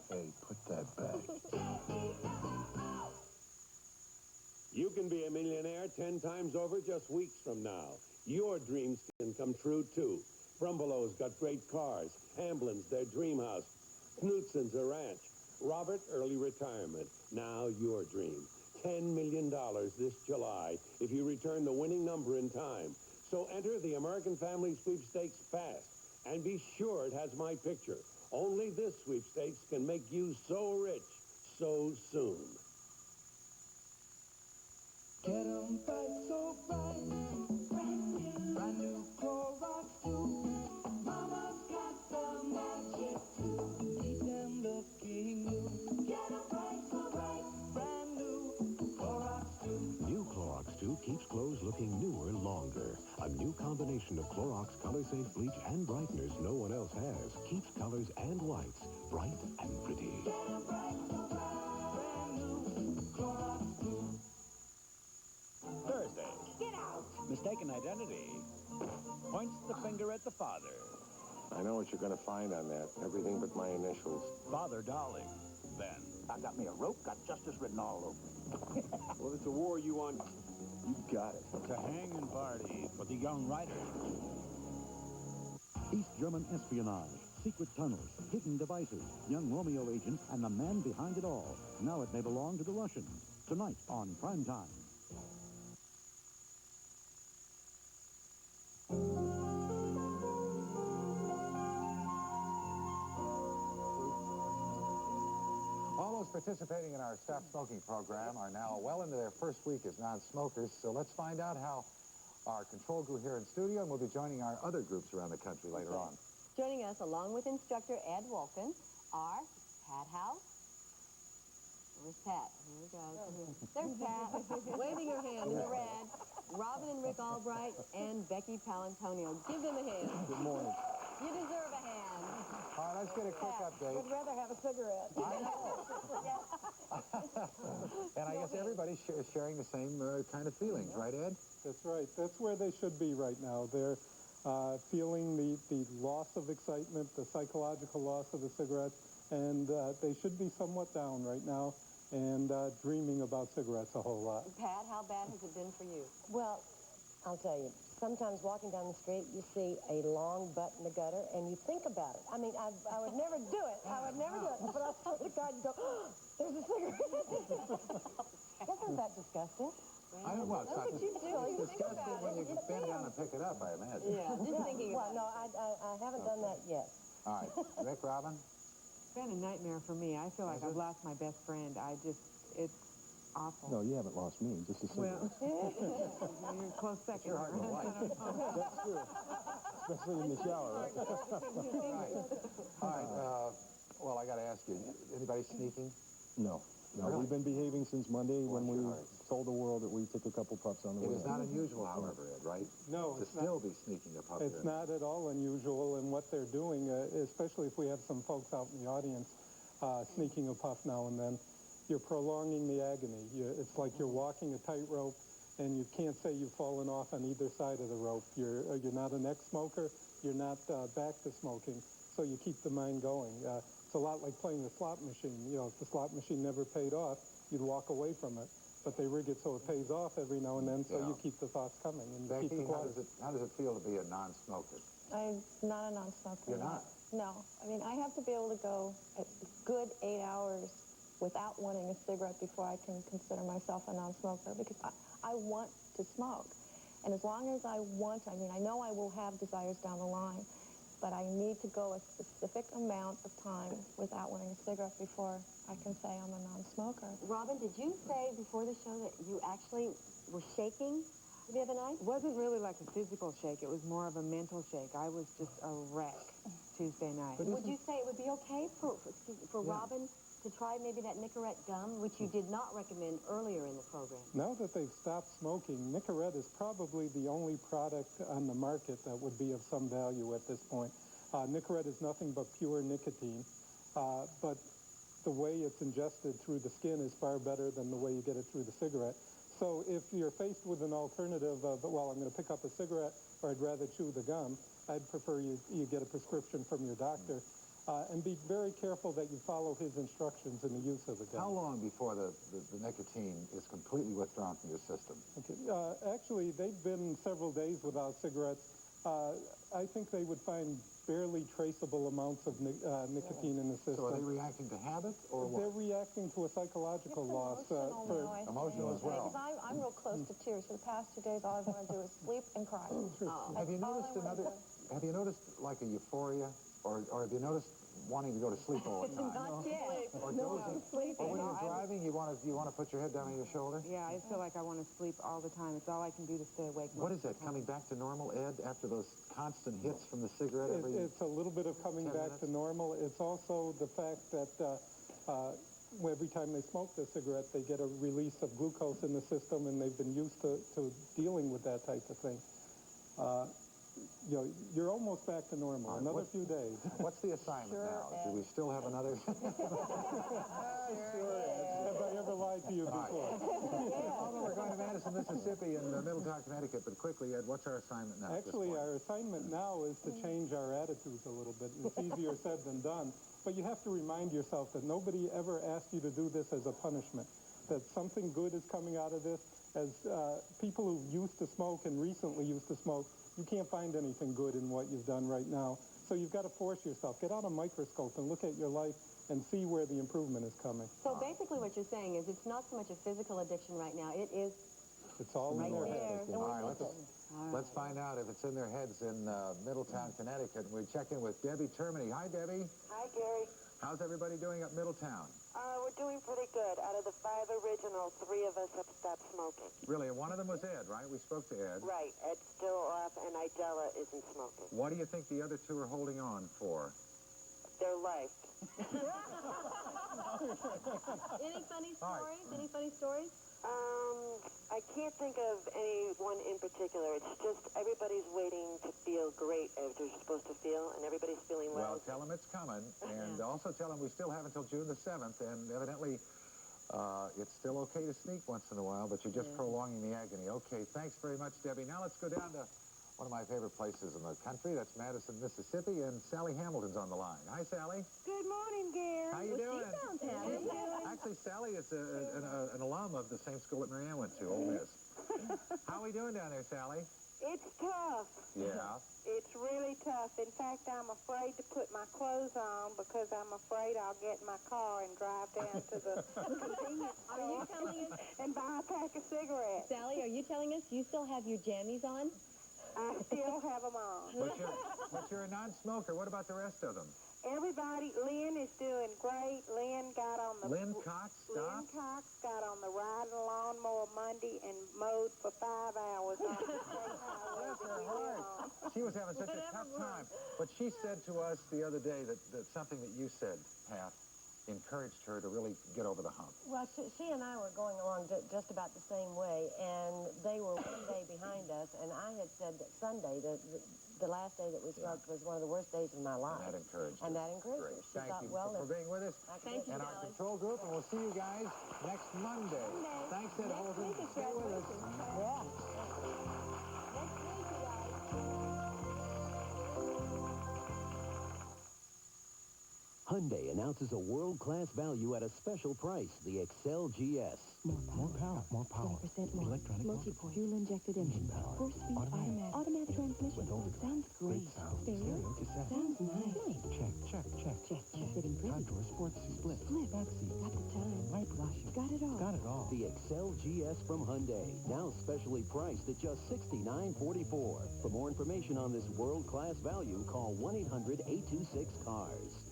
Hey, put that back. You can be a millionaire 10 times over just weeks from now. Your dreams can come true, too. Brumbelow's got great cars. Hamblin's their dream house. Knutson's a ranch. Robert, early retirement. Now your dream. $10 million this July if you return the winning number in time. So enter the American Family Sweepstakes fast. And be sure it has my picture. Only this sweepstakes can make you so rich so soon. Get 'em bright, so bright. Brand new Clorox too. Mama's got the magic too. Keep them looking new. Get 'em bright, so bright. Brand new Clorox too. New Clorox 2 keeps clothes looking newer longer. A new combination of Clorox color-safe bleach and brighteners no one else has. Keeps colors and whites bright and pretty. Get 'em bright, so bright. Brand new Clorox too. Thursday. Get out. Mistaken identity. Points the finger at the father. I know what you're going to find on that. Everything but my initials. Father Darling. Then. I got me a rope, got justice written all over it. Well, it's a war you want. You got it. It's a hanging party for the young writer. East German espionage, secret tunnels, hidden devices, young Romeo agents, and the man behind it all. Now it may belong to the Russians. Tonight on Primetime. All those participating in our Stop Smoking program are now well into their first week as non-smokers, so let's find out how our control grew here in studio, and we'll be joining our other groups around the country later on. Joining us, along with instructor Ed Wolkin, are Pat House. Where's Pat? Here we go. There's Pat, waving her hand in the red. Robin and Rick Albright, and Becky Palantonio. Give them a hand. Good morning. You deserve a hand. All right, let's get a quick update. Would rather have a cigarette. I know. And I guess everybody's sharing the same kind of feelings, right, Ed? That's right. That's where they should be right now. They're feeling the loss of excitement, the psychological loss of the cigarettes, and they should be somewhat down right now and dreaming about cigarettes a whole lot. Pat, how bad has it been for you? Well, I'll tell you, sometimes walking down the street, you see a long butt in the gutter, and you think about it. I mean, I would never do it. I would never do it. But I swear to God, you go, oh, there's a cigarette. Isn't that disgusting? I don't know. That's what you do. It's disgusting when you bend down and pick it up, I imagine. Yeah, just thinking about it. Well, no, I haven't done that yet. All right. Rick, Robin? It's been a nightmare for me. I feel like I've lost my best friend. It's awful. No, you haven't lost me. Just a second. Well, you're a close second. You're hard to like. That's true. Especially in the shower, right? All right. ask you, anybody sneaking? No. No, Really? we've been behaving since Monday when we Bless your heart. told the world that we took a couple pups on the It way is in. not unusual, however, Ed, right? No, To it's still not. be sneaking a pup It's in. not at all unusual, and what they're doing, especially if we have some folks out in the audience sneaking a puff now and then, you're prolonging the agony. It's like you're walking a tightrope, and you can't say you've fallen off on either side of the rope. You're not an ex-smoker. You're not back to smoking, so you keep the mind going. It's a lot like playing a slot machine. You know, if the slot machine never paid off, you'd walk away from it. But they rig it so it pays off every now and then, so you keep the thoughts coming and Becky, keep the how quiet. does it feel to be a non-smoker? I'm not a non-smoker. You're not? No. I mean, I have to be able to go a good 8 hours without wanting a cigarette before I can consider myself a non-smoker, because I want to smoke. And as long as I want to, I mean, I know I will have desires down the line, but I need to go a specific amount of time without wanting a cigarette before I can say I'm a non-smoker. Robin, did you say before the show that you actually were shaking the other night? It wasn't really like a physical shake. It was more of a mental shake. I was just a wreck Tuesday night. Would you say it would be okay for Robin to try maybe that Nicorette gum, which you did not recommend earlier in the program? Now that they've stopped smoking, Nicorette is probably the only product on the market that would be of some value at this point. Nicorette is nothing but pure nicotine, but the way it's ingested through the skin is far better than the way you get it through the cigarette. So if you're faced with an alternative of, well, I'm going to pick up a cigarette or I'd rather chew the gum, I'd prefer you get a prescription from your doctor. And be very careful that you follow his instructions in the use of the gum. How long before the nicotine is completely withdrawn from your system? Okay. Actually, they've been several days without cigarettes. I think they would find barely traceable amounts of nicotine in the system. So are they reacting to habit or what? They're reacting to a psychological loss. Emotional as well. Because I'm real close to tears. For the past 2 days, all I want to do is sleep and cry. Have you noticed like a euphoria? Or have you noticed wanting to go to sleep all the time? Not yet. Or No, dozing? I'm sleeping. Or when you're driving, you want to put your head down on your shoulder? Yeah, I feel like I want to sleep all the time. It's all I can do to stay awake. What is that, coming back to normal, Ed, after those constant hits from the cigarette It's a little bit of coming back to normal. It's also the fact that every time they smoke the cigarette, they get a release of glucose in the system, and they've been used to dealing with that type of thing. You're almost back to normal. Another few days. What's the assignment now? Do we still have another? Sure. Have I ever lied to you before? Although we're going to Madison, Mississippi, and Middletown, Connecticut, but quickly, Ed, what's our assignment now? Actually, our assignment now is to change our attitudes a little bit. It's easier said than done, but you have to remind yourself that nobody ever asked you to do this as a punishment, that something good is coming out of this. As people who used to smoke and recently used to smoke, you can't find anything good in what you've done right now. So you've got to force yourself. Get out a microscope and look at your life and see where the improvement is coming. So basically what you're saying is it's not so much a physical addiction right now. It is It's all right in their there. heads. All right, let's find out if it's in their heads in Middletown, Connecticut. We check in with Debbie Termini. Hi, Debbie. Hi, Gary. How's everybody doing at Middletown? We're doing pretty good. Out of the 5 originals, 3 of us have stopped smoking. Really, and one of them was Ed, right? We spoke to Ed. Right. Ed's still off, and Idella isn't smoking. What do you think the other 2 are holding on for? Their life. Any funny stories? Any funny stories? I can't think of any one in particular. It's just everybody's waiting to feel great as they're supposed to feel, and everybody's feeling well. Well, tell them it's coming, and also tell them we still have until June the 7th, and evidently it's still okay to sneak once in a while, but you're just prolonging the agony. Okay, thanks very much, Debbie. Now let's go down to one of my favorite places in the country. That's Madison, Mississippi, and Sally Hamilton's on the line. Hi, Sally. Good morning, Gary. How you doing? She sounds happy. Actually, Sally is an alum of the same school that Marianne went to, Ole Miss. How are we doing down there, Sally? It's tough. Yeah. It's really tough. In fact, I'm afraid to put my clothes on because I'm afraid I'll get in my car and drive down to the convenience store. Are you telling us? And buy a pack of cigarettes. Sally, are you telling us you still have your jammies on? I still have them on. But you're a non-smoker. What about the rest of them? Everybody, Lynn is doing great. Lynn got on the... Lynn Cox Lynn Cox got on the riding lawnmower Monday and mowed for 5 hours on the state highway that we were on. She was having such a tough time. But she said to us the other day that something that you said, Pat. encouraged her to really get over the hump? Well, she and I were going along just about the same way, and they were one day behind us, and I had said that Sunday, the last day that we smoked, was one of the worst days of my life. And that encouraged her. And that encouraged her. She Thank thought, you well, for being with us. Thank you, and our Dallas. control group, and we'll see you guys next Monday. Thanks, Ed Holden. Stay with us. Yeah. Hyundai announces a world-class value at a special price, the Excel GS. More power. 20% more. Electronic Multi-point. Fuel-injected engine. power. 4-speed automatic transmission. With overdrive. Sounds great. Great sound. Stereo. cassette. Sounds nice. Check. Sitting pretty. Contour, sports seat, split. Back seat. Got the time. Wiper washer. Got it all. Got it all. The Excel GS from Hyundai, now specially priced at just $69.44. For more information on this world-class value, call 1-800-826-CARS.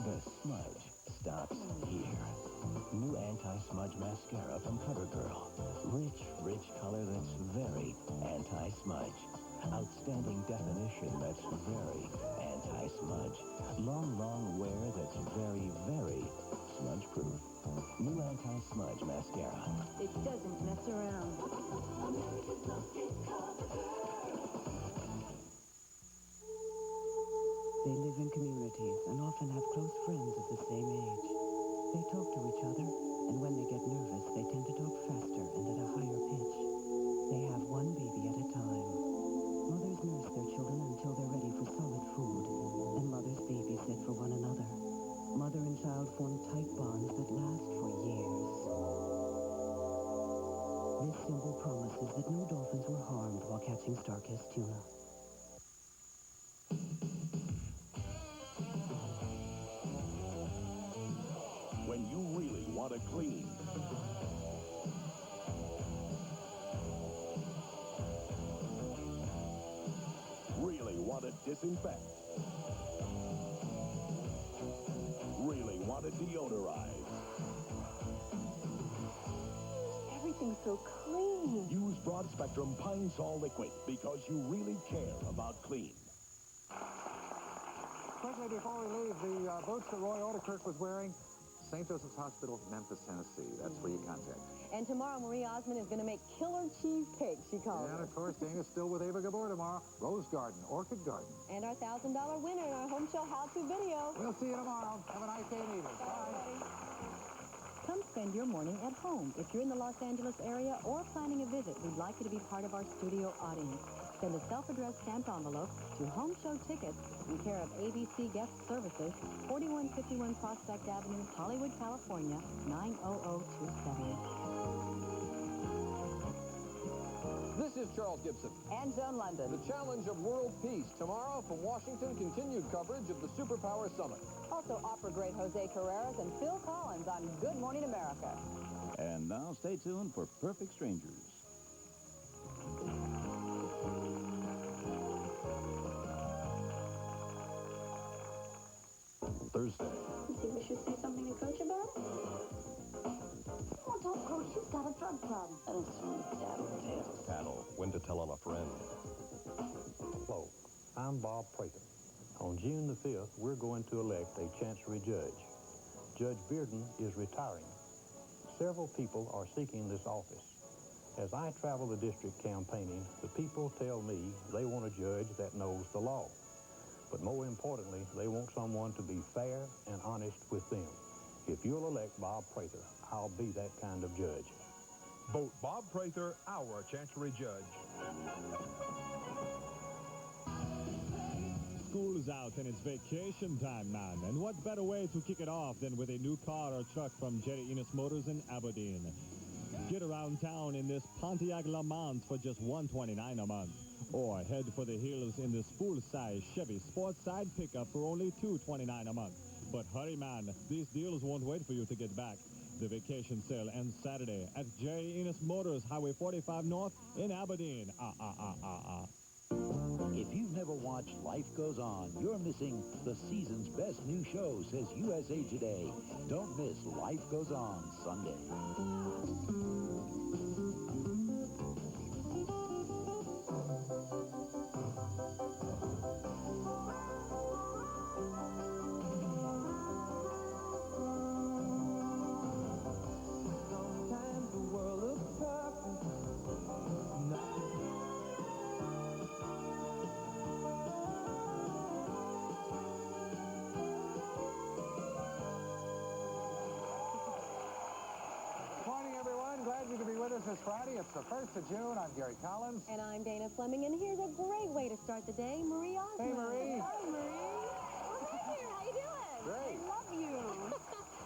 The smudge stops here. New anti-smudge mascara from CoverGirl. Rich color that's very anti-smudge. Outstanding definition that's very anti-smudge. Long wear that's very smudge-proof. New anti-smudge mascara. It doesn't mess around. They live in communities and often have close friends of the same age. They talk to each other, and when they get nervous, they tend to talk faster and at a higher pitch. They have one baby at a time. Mothers nurse their children until they're ready for solid food, and mothers babysit for one another. Mother and child form tight bonds that last for years. This symbol promises that no dolphins were harmed while catching Starkist tuna. When you really want to clean, really want to disinfect, really want to deodorize. Everything's so clean. Use Broad Spectrum Pine Sol Liquid because you really care about clean. Quickly, before we leave, the boots that Roy Odekirk was wearing, St. Joseph's Hospital, Memphis, Tennessee. That's where you contact. And tomorrow, Marie Osmond is going to make killer cheesecake, she calls And, it. of course, Dana's still with Ava Gabor tomorrow. Rose Garden, Orchid Garden. And our $1,000 winner in our home show how-to video. We'll see you tomorrow. Have a nice day, Nita. Bye. Come spend your morning at home. If you're in the Los Angeles area or planning a visit, we'd like you to be part of our studio audience. Send a self-addressed stamped envelope to Home Show Tickets in care of ABC Guest Services, 4151 Prospect Avenue, Hollywood, California, 90027. This is Charles Gibson. And Joan London. The challenge of world peace. Tomorrow from Washington, continued coverage of the Superpower Summit. Also opera great Jose Carreras and Phil Collins on Good Morning America. And now stay tuned for Perfect Strangers. Thursday. You think we should say something to Coach about? Oh, don't, Coach. She's got a drug problem. I don't want to tattletale. Panel, when to tell on a friend. Hello, I'm Bob Prather. On June the 5th, we're going to elect a Chancery Judge. Judge Bearden is retiring. Several people are seeking this office. As I travel the district campaigning, the people tell me they want a judge that knows the law. But more importantly, they want someone to be fair and honest with them. If you'll elect Bob Prather, I'll be that kind of judge. Vote Bob Prather, our Chancery Judge. School is out and it's vacation time, man. And what better way to kick it off than with a new car or truck from Jerry Enos Motors in Aberdeen. Get around town in this Pontiac Le Mans for just $129 a month. Or head for the hills in this full-size Chevy Sports Side pickup for only $229 a month. But hurry, man, these deals won't wait for you to get back. The vacation sale ends Saturday at Jerry Enos Motors, Highway 45 North in Aberdeen. If you've never watched Life Goes On, you're missing the season's best new show, says USA Today. Don't miss Life Goes On Sunday. this is Friday. It's the 1st of June. I'm Gary Collins. And I'm Dana Fleming, and here's a great way to start the day, Marie Osmond. Hey, Marie. Hi, Marie. Well, hey there. How you doing? Great. I love you.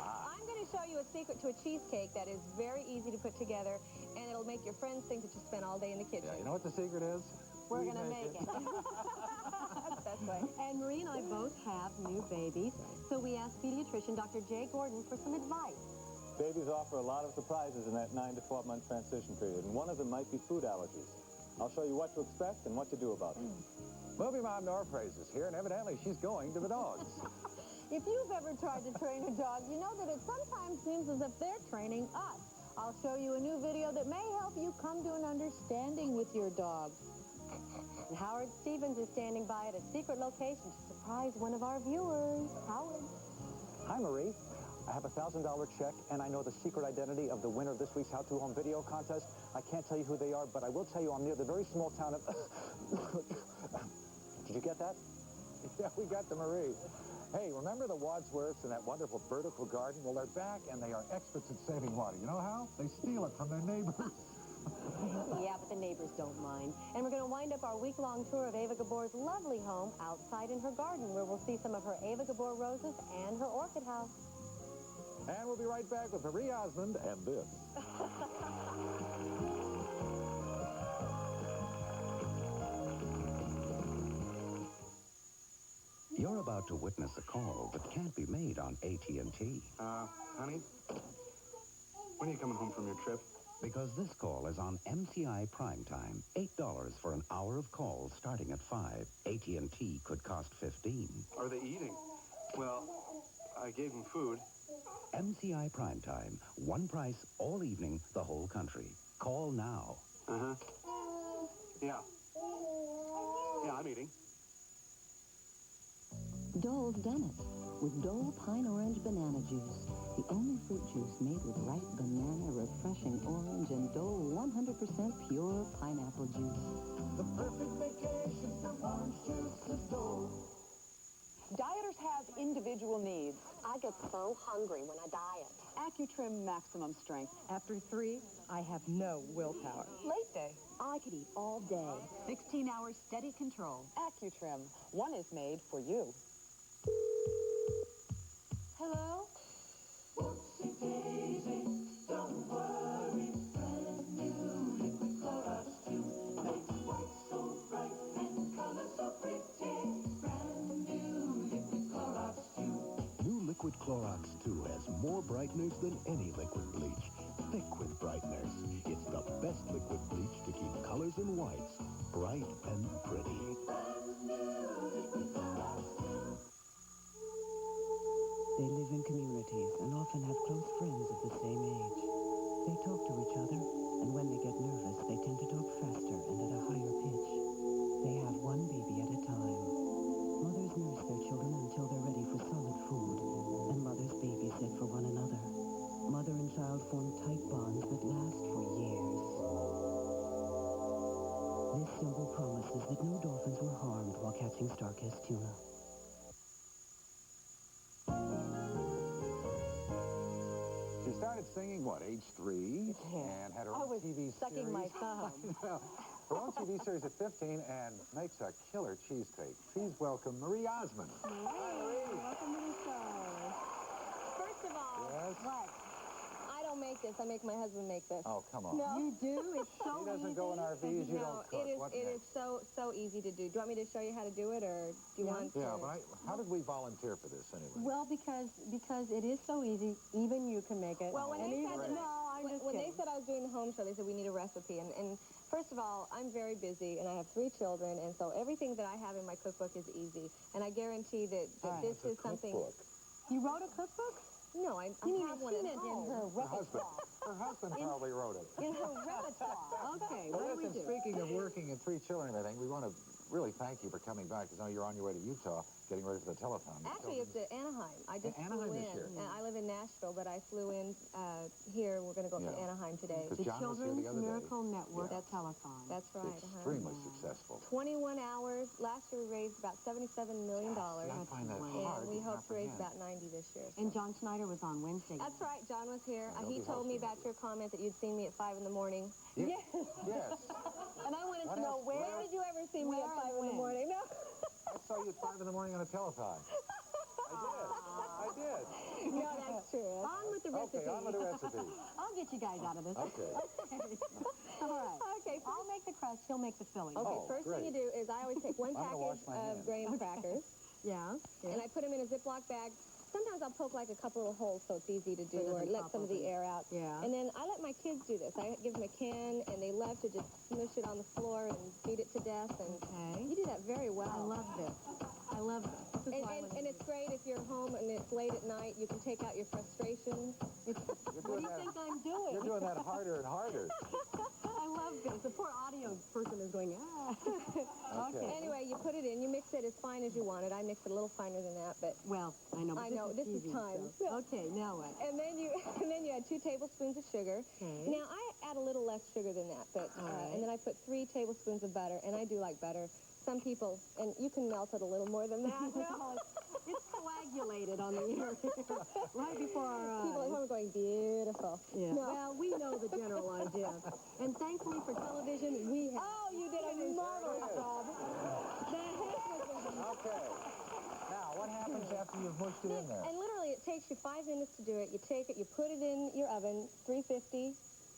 I'm going to show you a secret to a cheesecake that is very easy to put together, and it'll make your friends think that you spent all day in the kitchen. Yeah, you know what the secret is? We're going to make it. That's the best way. And Marie and I both have new babies, so we asked pediatrician Dr. Jay Gordon for some advice. Babies offer a lot of surprises in that 9 to 12-month transition period, and one of them might be food allergies. I'll show you what to expect and what to do about it. Movie mom Nora Fraser's here, and evidently she's going to the dogs. If you've ever tried to train a dog, you know that it sometimes seems as if they're training us. I'll show you a new video that may help you come to an understanding with your dog. And Howard Stevens is standing by at a secret location to surprise one of our viewers. Howard. Hi, Marie. I have a $1,000 check, and I know the secret identity of the winner of this week's How to Home video contest. I can't tell you who they are, but I will tell you I'm near the very small town of... Did you get that? Yeah, we got the Marie. Hey, remember the Wadsworths and that wonderful vertical garden? Well, they're back, and they are experts at saving water. You know how? They steal it from their neighbors. Yeah, but the neighbors don't mind. And we're going to wind up our week-long tour of Ava Gabor's lovely home outside in her garden, where we'll see some of her Ava Gabor roses and her orchid house. And we'll be right back with Marie Osmond and this. You're about to witness a call that can't be made on AT&T. Honey, when are you coming home from your trip? Because this call is on MCI Primetime. $8 for an hour of calls starting at 5. AT&T could cost $15. Are they eating? Well, I gave them food. MCI Primetime. One price all evening, the whole country. Call now. Uh-huh. Yeah. Yeah, I'm eating. Dole's done it with Dole Pine Orange Banana Juice, the only fruit juice made with ripe banana, refreshing orange, and Dole 100% pure pineapple juice. The perfect vacation from orange juice is Dole. Dieters have individual needs. I get so hungry when I diet. Accutrim Maximum Strength. After 3, I have no willpower. Late day. I could eat all day. 16 hours steady control. Accutrim. One is made for you. Hello? Whoopsie daisy, don't worry. Brand new liquid Clorox 2 makes white so bright and color so pretty. Brand new liquid Clorox 2. New Liquid Clorox 2 has more brighteners than any liquid bleach. Thick with brighteners. It's the best liquid bleach to keep colors and whites bright and pretty. Brand new liquid Clorox 2. They live in communities and often have close friends of the same age. They talk to each other, and when they get nervous, they tend to talk faster and at a higher pitch. They have one baby at a time. Mothers nurse their children until they're ready for solid food, and mothers babysit for one another. Mother and child form tight bonds that last for years. This symbol promises that no dolphins were harmed while catching Starkist tuna. She started singing, what, age 3? And had her own TV series. Sucking my thumb. Her own TV series at 15 and makes a killer cheesecake. Please welcome Marie Osmond. Marie. Welcome to the show. First of all, Yes? what? I don't make this. I make my husband make this. Oh, come on. No. You do? It's so He doesn't easy. go in RVs, you No, don't cook. it is so easy to do. Do you want me to show you how to do it, or do you want to? Yeah, but how did we volunteer for this anyway? Well, because it is so easy, even you can make it. Well, when And they even- said when they kidding. said I was doing the home show, they said we need a recipe. And first of all, I'm very busy, and I have 3 children, and so everything that I have in my cookbook is easy. And I guarantee that this is something. You wrote a cookbook? No, I have one at home. In her repertoire. Her husband probably wrote it. In her repertoire. Okay, Well, what do we listen, do? speaking of working and 3 children and everything, we want to really thank you for coming back, because now you're on your way to Utah, getting ready for the telethon. Actually, it's at Anaheim. I just Anaheim flew this in. year. I live in Nashville, but I flew in here. We're going to go up to Anaheim today. The Children's Miracle Network telethon. That's right. Extremely successful. 21 hours. Last year we raised about $77 million. I find that hard. And we hope to raise about 90 this year. And John Schneider was on Wednesday. That's right. John was here. Well, He told me about your comment that you'd seen me at 5 in the morning. Yes. And I wanted What to know, else? where did you ever see me at 5 in the morning? No. I saw you at 5 in the morning on a telethon. I did. No, that's true. On with the recipe. Okay, on with the recipe. I'll get you guys out of this. Okay. All right. Okay. I'll make the crust. He'll make the filling. Okay, first thing you do is I always take one package of graham crackers. Yeah. And I put them in a Ziploc bag. Sometimes I'll poke like a couple of holes so it's easy to do, or let some of the air out. Yeah. And then I let my kids do this. I give them a can, and they love to just smush it on the floor and beat it to death. And you do that very well. I love this. I love this. And it's great if you're home and it's late at night. You can take out your frustrations. What do you think I'm doing? You're doing that harder and harder. I love this. The poor audio person is going, ah. Okay. Anyway, you put it in. You mix it as fine as you want it. I mix it a little finer than that, but well, I know. But I know this is TV, time. So. Okay, now what? And then you add 2 tablespoons of sugar. Okay. Now I add a little less sugar than that, but and then I put 3 tablespoons of butter, and I do like butter. Some people, and you can melt it a little more than that. No, it's coagulated on the ear right before our eyes. People at home are going, beautiful. Yeah. No. Well, we know the general idea. And thankfully for television, we have. Oh, you did a marvelous job. Okay. Now, what happens after you've mushed it in there? And literally, it takes you 5 minutes to do it. You take it, you put it in your oven, 350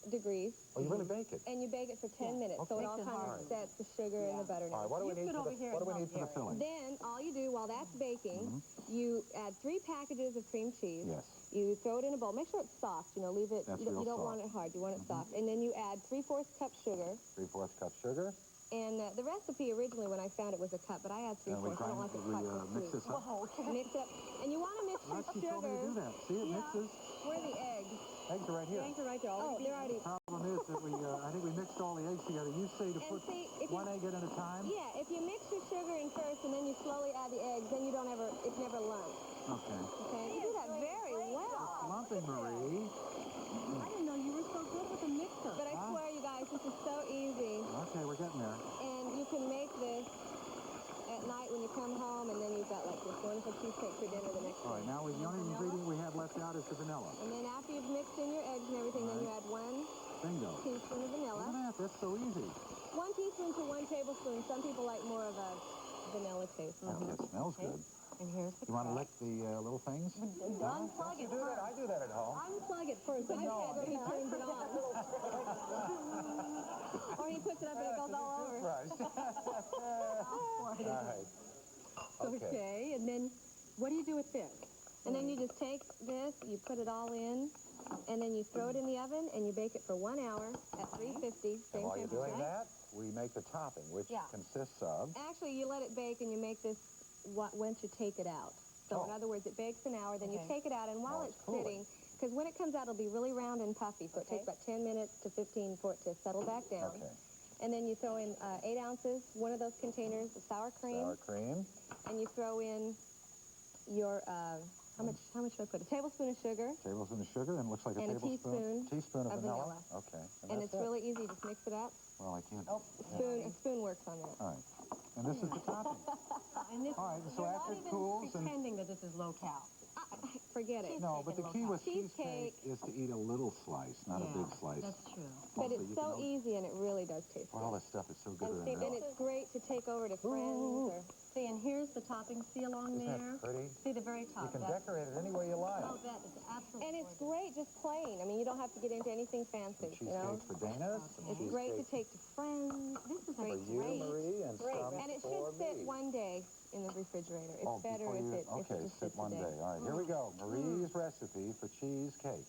degrees. Oh, you really bake it? And you bake it for 10 minutes, so it all kind of sets the sugar and the butter. All right, what do we need for the filling? Then, all you do while that's baking, you add 3 packages of cream cheese. Yes. You throw it in a bowl. Make sure it's soft. You know, leave it. That's You real don't want it hard. You want it soft. And then you add 3/4 cup sugar. 3/4 cup sugar. And the recipe originally, when I found it, was a cup, but I add 3/4. I don't like it quite so mix sweet. this up. Mix it up. And you want to mix your She sugar. told me to do that. See, it mixes. Where are the eggs? Eggs are right here. The eggs are right there. Oh, they're already. The problem is that I think we mixed all the eggs together. You say to put one egg at a time? Yeah, if you mix your sugar in first and then you slowly add the eggs, then you don't ever, it's never lumped. Okay. Okay, you do that very well. It's lumping, Marie. I didn't know you were so good with a mixer. But I swear, you guys, this is so easy. Okay, we're getting there. And you can make this at night when you come home, and then you've got like this wonderful cheesecake for dinner the next day. All right, now the only ingredient we have left out is the vanilla. And then after you've mixed in your eggs and everything, then you add 1 Bingo. teaspoon of vanilla. Look at that, that's so easy. 1 teaspoon to 1 tablespoon. Some people like more of a vanilla taste. That smells good. And here's the You want to lick the little things? Unplug it first. I do that at home. Unplug it first. Then he turns it on. Or he puts it up and it goes all over. All right. Okay, and then what do you do with this? And then you just take this, you put it all in, and then you throw it in the oven, and you bake it for 1 hour at 350. And while you're doing that, we make the topping, which consists of... Actually, you let it bake, and you make this once you take it out. So in other words, it bakes an hour, then you take it out, and while it's sitting, because when it comes out, it'll be really round and puffy, so it takes about 10 minutes to 15 for it to settle back down. Okay. And then you throw in 8 ounces, one of those containers of sour cream. Sour cream. And you throw in your, how much should I put? A tablespoon of sugar. Tablespoon of sugar, and it looks like a And a teaspoon of vanilla. Okay. And it's really easy, just mix it up. Well, I can't. A spoon works on that. All right. And this is the topping. And this, all right, so after it cools and... pretending that this is low-cal. Forget it. No, but the key with cheesecake is to eat a little slice, not a big slice. That's true. But it's so easy, and it really does taste good. All this stuff is so good. And it's great to take over to friends. Or... See, and here's the topping. See along Isn't there? that pretty? See the very top. You can decorate it any way you like. Oh, that is absolutely And it's great just plain. I mean, you don't have to get into anything fancy, you know? Cheesecake for Dana. It's great to take to friends. This is great. For you, Marie, and some And it should sit me. 1 day in the refrigerator. It's better if it just sit sits 1 a day. All right, here we go. Marie's recipe for cheesecake.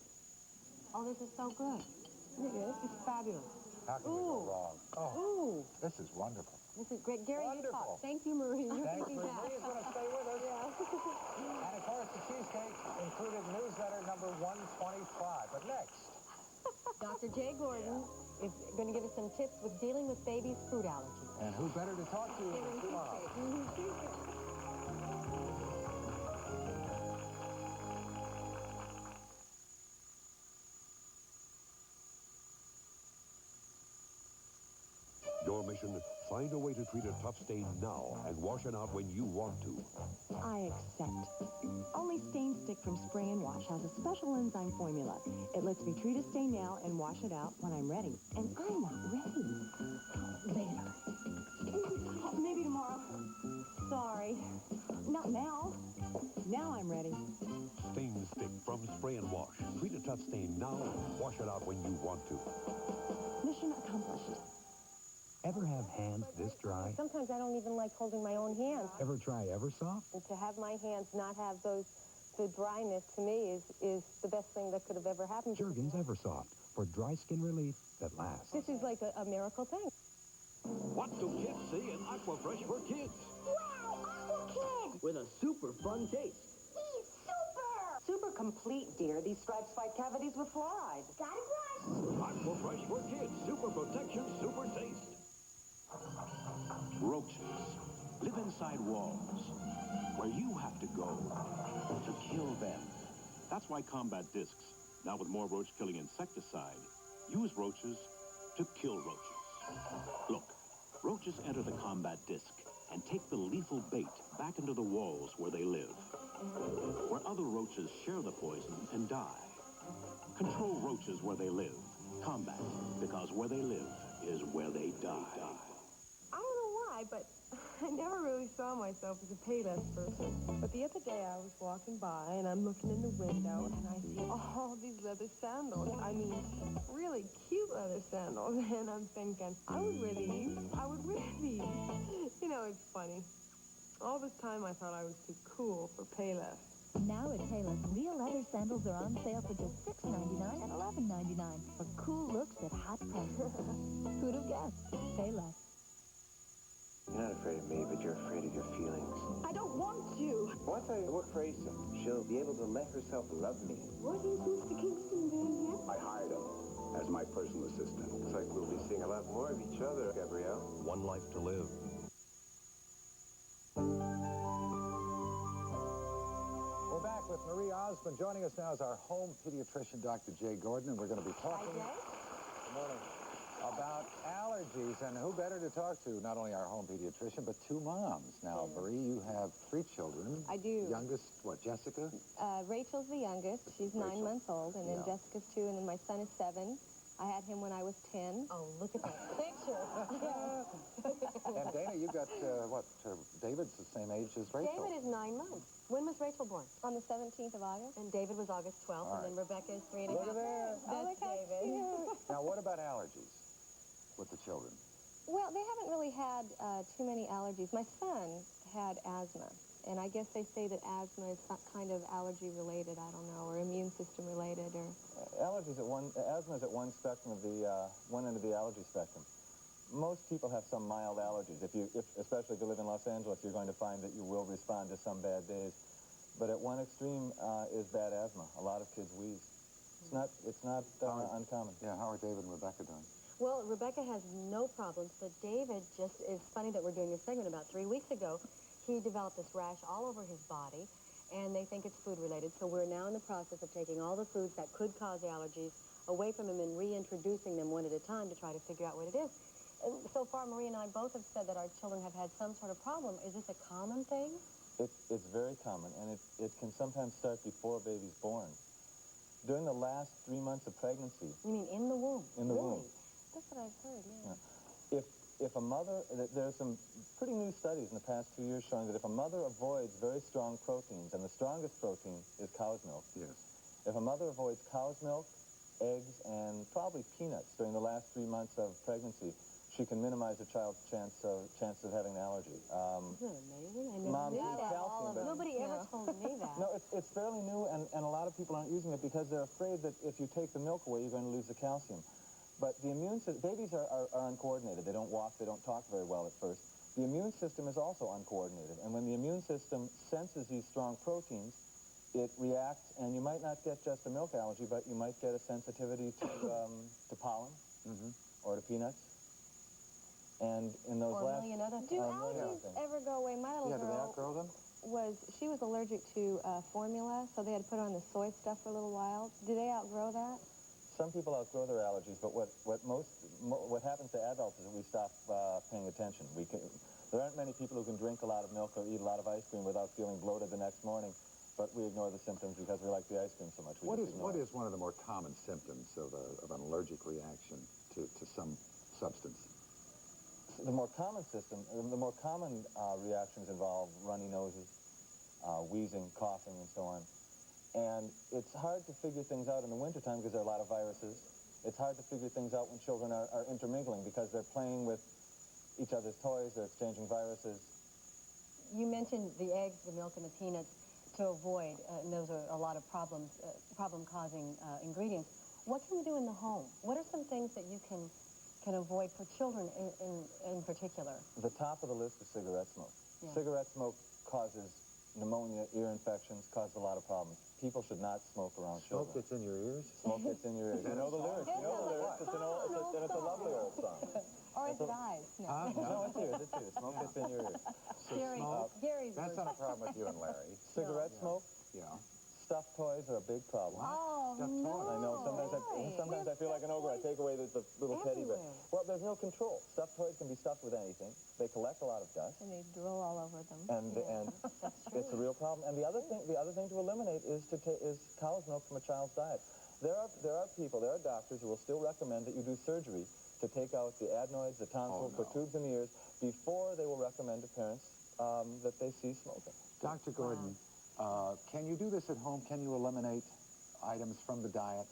Oh, this is so good. Isn't it good? It's fabulous. How can we go wrong? Oh, this is wonderful. This is great. Gary, you talk. Thank you, Marie. Thanks, Marie. Marie's going to stay with us. And, of course, the cheesecake included newsletter number 125. But next... Dr. Jay Gordon is going to give us some tips with dealing with babies' food allergies. And who better to talk to than Mom? Your mission, find a way to treat a tough stain now and wash it out when you want to. I accept. Only Stain Stick from Spray and Wash has a special enzyme formula. It lets me treat a stain now and wash it out when I'm ready. And I'm not ready. Later. Maybe tomorrow. Sorry. Not now. Now I'm ready. Stain Stick from Spray and Wash. Treat a tough stain now and wash it out when you want to. Mission accomplished. Ever have hands this dry? Sometimes I don't even like holding my own hands. Ever try Eversoft? And to have my hands not have the dryness, to me, is the best thing that could have ever happened. Jergens Eversoft for dry skin relief that lasts. This is like a miracle thing. What do kids see in Aquafresh for Kids? Wow, Aqua Kid! With a super fun taste. He's super! Super complete, dear. These stripes fight cavities with fluoride. Gotta brush! Aquafresh for Kids. Super protection, super taste. Roaches live inside walls where you have to go to kill them. That's why Combat Discs, now with more roach-killing insecticide, use roaches to kill roaches. Look, roaches enter the Combat Disc and take the lethal bait back into the walls where they live, where other roaches share the poison and die. Control roaches where they live. Combat, because where they live is where they die. I don't know why, but I never really saw myself as a Payless person. But the other day I was walking by and I'm looking in the window and I see all these leather sandals. I mean, really cute leather sandals. And I'm thinking, I would wear these. I would wear these. You know, it's funny. All this time I thought I was too cool for Payless. Now at Payless, real leather sandals are on sale for just $6.99 and $11.99 for cool looks at hot prices. Who'd have guessed? Payless. You're not afraid of me, but you're afraid of your feelings. I don't want you. Once I work for Asa, she'll be able to let herself love me. What is Mr. Kingston doing here? I hired him as my personal assistant. Looks like we'll be seeing a lot more of each other, Gabrielle. One life to live. We're back with Marie Osmond. Joining us now is our home pediatrician, Dr. Jay Gordon, and we're going to be talking good morning, about allergies. And who better to talk to, not only our home pediatrician, but two moms. Now, Marie, you have 3 children. I do. Youngest, what, Jessica? Rachel's the youngest. She's 9 months old, and then Jessica's 2, and then my son is 7. I had him when I was 10. Oh, look at that picture. And Dana, you got, David's the same age as Rachel. David is 9 months. When was Rachel born? On the 17th of August. And David was August 12th, and then Rebecca is 3 and a half. Look at there. That's David. Now, what about allergies with the children? Well, they haven't really had too many allergies. My son had asthma, and I guess they say that asthma is some kind of allergy related, I don't know, or immune system related, or... Asthma is at one spectrum of the, one end of the allergy spectrum. Most people have some mild allergies. Especially if you live in Los Angeles, you're going to find that you will respond to some bad days. But at one extreme is bad asthma. A lot of kids wheeze. It's not uncommon. Yeah, how are David and Rebecca doing? Well, Rebecca has no problems, but David just is funny that we're doing this segment. About 3 weeks ago, he developed this rash all over his body, and they think it's food-related. So we're now in the process of taking all the foods that could cause allergies away from him and reintroducing them one at a time to try to figure out what it is. And so far, Marie and I both have said that our children have had some sort of problem. Is this a common thing? It's very common, and it can sometimes start before a baby's born. During the last 3 months of pregnancy. You mean in the womb? In the womb. That's what I've heard, yeah. If a mother, there are some pretty new studies in the past 2 years showing that if a mother avoids very strong proteins, and the strongest protein is cow's milk. Yes. If a mother avoids cow's milk, eggs, and probably peanuts during the last 3 months of pregnancy, she can minimize a child's chance of having an allergy. Isn't that amazing? I never knew that. Calcium, but Nobody ever told me that. No, it's fairly new, and a lot of people aren't using it because they're afraid that if you take the milk away, you're going to lose the calcium. But the immune system, babies are uncoordinated. They don't walk, they don't talk very well at first. The immune system is also uncoordinated. And when the immune system senses these strong proteins, it reacts, and you might not get just a milk allergy, but you might get a sensitivity to pollen. or to peanuts. And in those Or a last... million other Do things. allergies ever go away? My little Yeah, do they girl outgrow them? she was allergic to formula, so they had to put her on the soy stuff for a little while. Do they outgrow that? Some people outgrow their allergies, but what happens to adults is that we stop paying attention. There aren't many people who can drink a lot of milk or eat a lot of ice cream without feeling bloated the next morning, but we ignore the symptoms because we like the ice cream so much. What is one of the more common symptoms of an allergic reaction to some substance? The more common reactions involve runny noses, wheezing, coughing, and so on. And it's hard to figure things out in the wintertime because there are a lot of viruses. It's hard to figure things out when children are intermingling because they're playing with each other's toys, they're exchanging viruses. You mentioned the eggs, the milk, and the peanuts to avoid, and those are a lot of problem-causing ingredients. What can we do in the home? What are some things that you can avoid for children in particular? The top of the list is cigarette smoke. Yeah. Cigarette smoke causes pneumonia, ear infections, causes a lot of problems. People should not smoke around children. Smoke gets in your ears? Smoke gets in your ears. You know the lyrics. You know the lyrics. It's a lovely old song. Or is it eyes? No. No, it's ears. It's ears. Smoke gets in your ears. So Gary's that's not a problem with you and Larry. Cigarette smoke? Yeah. Stuffed toys are a big problem. Oh, no. I know. Sometimes I feel like an ogre. I take away the little teddy bear. Well, there's no control. Stuffed toys can be stuffed with anything. They collect a lot of dust. And they drool all over them. And it's a real problem. And the other thing to eliminate is cow's milk from a child's diet. There are doctors who will still recommend that you do surgery to take out the adenoids, the tonsils, the tubes in the ears before they will recommend to parents that they cease smoking. Dr. Gordon, can you do this at home? Can you eliminate items from the diet?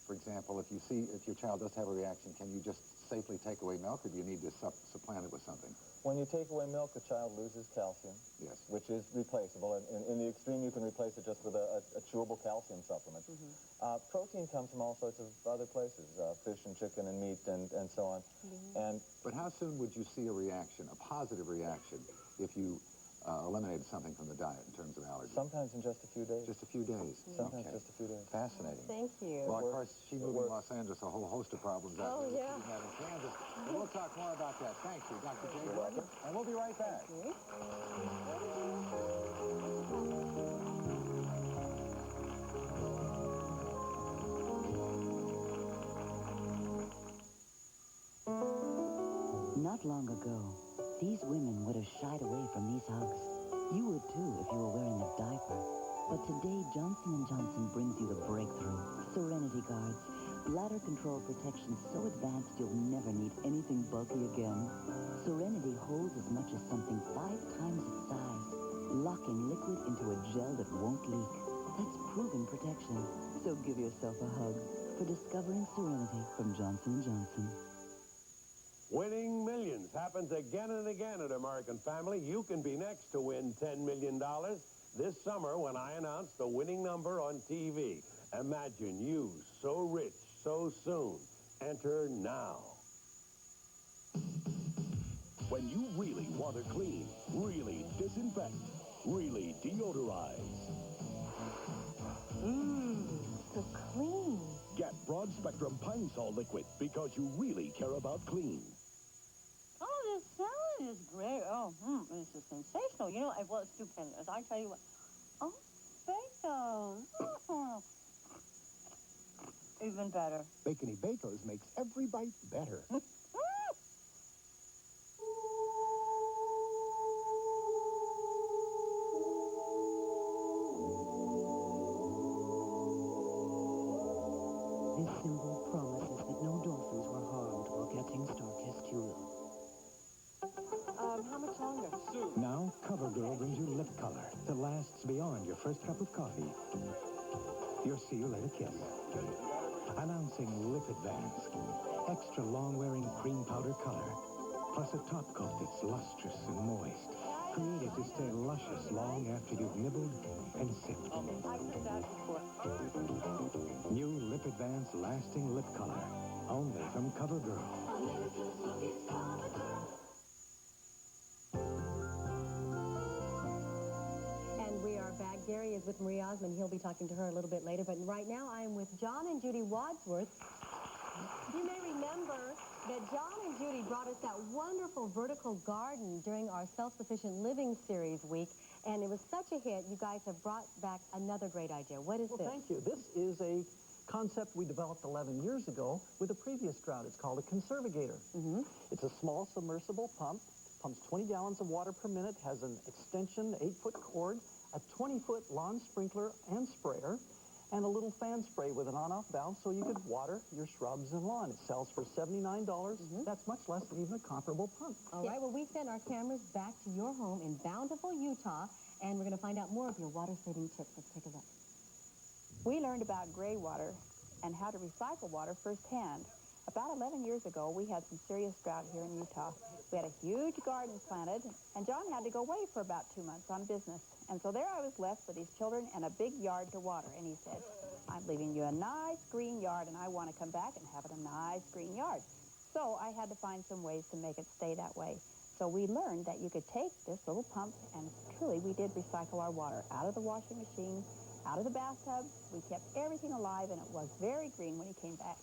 For example, if your child does have a reaction, can you just safely take away milk, or do you need to supplant it with something? When you take away milk, a child loses calcium, yes, which is replaceable. In the extreme, you can replace it just with a chewable calcium supplement. Protein comes from all sorts of other places, fish and chicken and meat and so on. But how soon would you see a reaction, a positive reaction, if you eliminated something from the diet in terms of allergies? Sometimes in just a few days. Just a few days? Sometimes just a few days. Fascinating. Thank you. Well, of course, she moved to Los Angeles, a whole host of problems out there that she didn't have in Kansas. And we'll talk more about that. Thank you, Dr. J. Gordon. And we'll be right back. Not long ago, these women would have shied away from these hugs. You would too if you were wearing a diaper. But today, Johnson & Johnson brings you the breakthrough. Serenity Guards. Bladder control protection so advanced you'll never need anything bulky again. Serenity holds as much as something 5 times its size, locking liquid into a gel that won't leak. That's proven protection. So give yourself a hug for discovering Serenity from Johnson & Johnson. Winning millions happens again and again at American Family. You can be next to win $10 million this summer when I announce the winning number on TV. Imagine you so rich so soon. Enter now. When you really want to clean, really disinfect, really deodorize. So clean. Get Broad Spectrum Pine Sol Liquid because you really care about clean. Oh, this salad is great. Oh, this is sensational. You know, well, it's stupendous. I tell you what. Oh, bacon. Even better. Bacony Bacos makes every bite better. This symbol promises that no dolphins were harmed while catching star-kissed tuna. How much longer? Now, CoverGirl brings you lip color that lasts beyond your first cup of coffee. Your see you later kiss. Announcing Lip Advance. Extra long-wearing cream powder color. Plus a top coat that's lustrous and moist. Created to stay luscious long after you've nibbled and sipped. I've heard that before. New Lip Advance lasting lip color. Only from CoverGirl. And we are back. Gary is with Marie Osmond. He'll be talking to her a little bit later. But right now, I am with John and Judy Wadsworth. You may remember that John and Judy brought us that wonderful vertical garden during our self-sufficient living series week, and it was such a hit. You guys have brought back another great idea. What is this? Well, thank you. This is a concept we developed 11 years ago with a previous drought. It's called a conservigator. It's a small submersible pump, pumps 20 gallons of water per minute, has an extension 8-foot cord, a 20-foot lawn sprinkler and sprayer, and a little fan spray with an on-off valve so you could water your shrubs and lawn. It sells for $79. That's much less than even a comparable pump. All right, well, we sent our cameras back to your home in Bountiful, Utah, and we're going to find out more of your water-saving tips. Let's take a look. We learned about gray water and how to recycle water firsthand. About 11 years ago, we had some serious drought here in Utah. We had a huge garden planted, and John had to go away for about 2 months on business. And so there I was left with these children and a big yard to water. And he said, I'm leaving you a nice green yard, and I want to come back and have it a nice green yard. So I had to find some ways to make it stay that way. So we learned that you could take this little pump, and truly we did recycle our water out of the washing machine, out of the bathtub. We kept everything alive, and it was very green when he came back.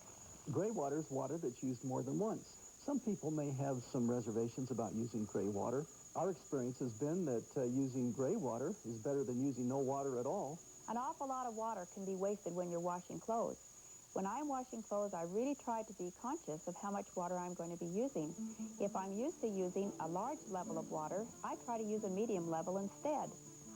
Gray water is water that's used more than once. Some people may have some reservations about using gray water. Our experience has been that using gray water is better than using no water at all. An awful lot of water can be wasted when you're washing clothes. When I'm washing clothes, I really try to be conscious of how much water I'm going to be using. If I'm used to using a large level of water, I try to use a medium level instead.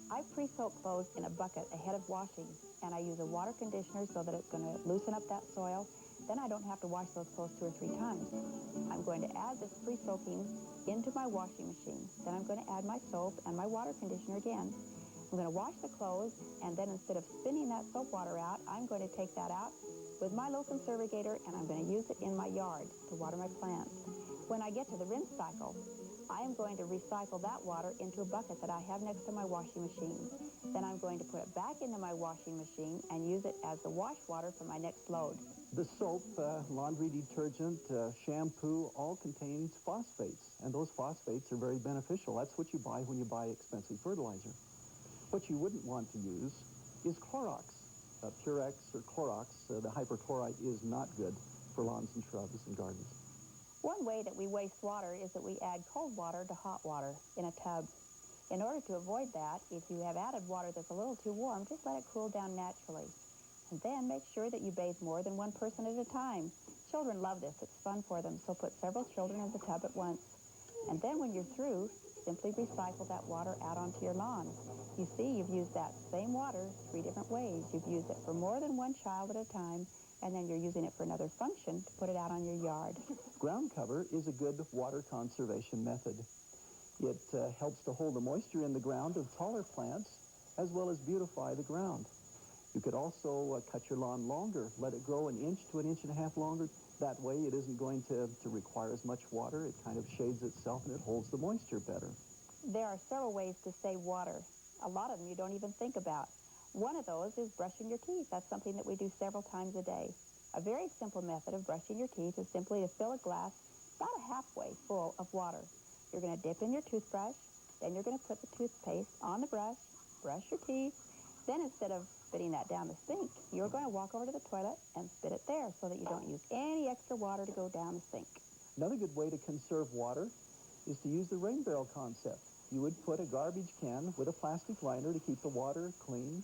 I pre-soak clothes in a bucket ahead of washing, and I use a water conditioner so that it's going to loosen up that soil. Then I don't have to wash those clothes 2 or 3 times. I'm going to add this pre-soaking into my washing machine. Then I'm going to add my soap and my water conditioner again. I'm going to wash the clothes, and then instead of spinning that soap water out, I'm going to take that out with my little conservigator, and I'm going to use it in my yard to water my plants. When I get to the rinse cycle, I am going to recycle that water into a bucket that I have next to my washing machine. Then I'm going to put it back into my washing machine and use it as the wash water for my next load. The soap, laundry detergent, shampoo, all contains phosphates, and those phosphates are very beneficial. That's what you buy when you buy expensive fertilizer. What you wouldn't want to use is Clorox. Purex or Clorox, the hyperchlorite is not good for lawns and shrubs and gardens. One way that we waste water is that we add cold water to hot water in a tub. In order to avoid that, if you have added water that's a little too warm, just let it cool down naturally. And then make sure that you bathe more than one person at a time. Children love this. It's fun for them, so put several children in the tub at once. And then when you're through, simply recycle that water out onto your lawn. You see, you've used that same water 3 different ways. You've used it for more than one child at a time, and then you're using it for another function to put it out on your yard. Ground cover is a good water conservation method. It helps to hold the moisture in the ground of taller plants, as well as beautify the ground. You could also cut your lawn longer, let it grow 1 inch to 1.5 inches longer. That way it isn't going to require as much water. It kind of shades itself and it holds the moisture better. There are several ways to save water. A lot of them you don't even think about. One of those is brushing your teeth. That's something that we do several times a day. A very simple method of brushing your teeth is simply to fill a glass about halfway full of water. You're going to dip in your toothbrush, then you're going to put the toothpaste on the brush, brush your teeth, then instead of spitting that down the sink, you're going to walk over to the toilet and spit it there so that you don't use any extra water to go down the sink. Another good way to conserve water is to use the rain barrel concept. You would put a garbage can with a plastic liner to keep the water clean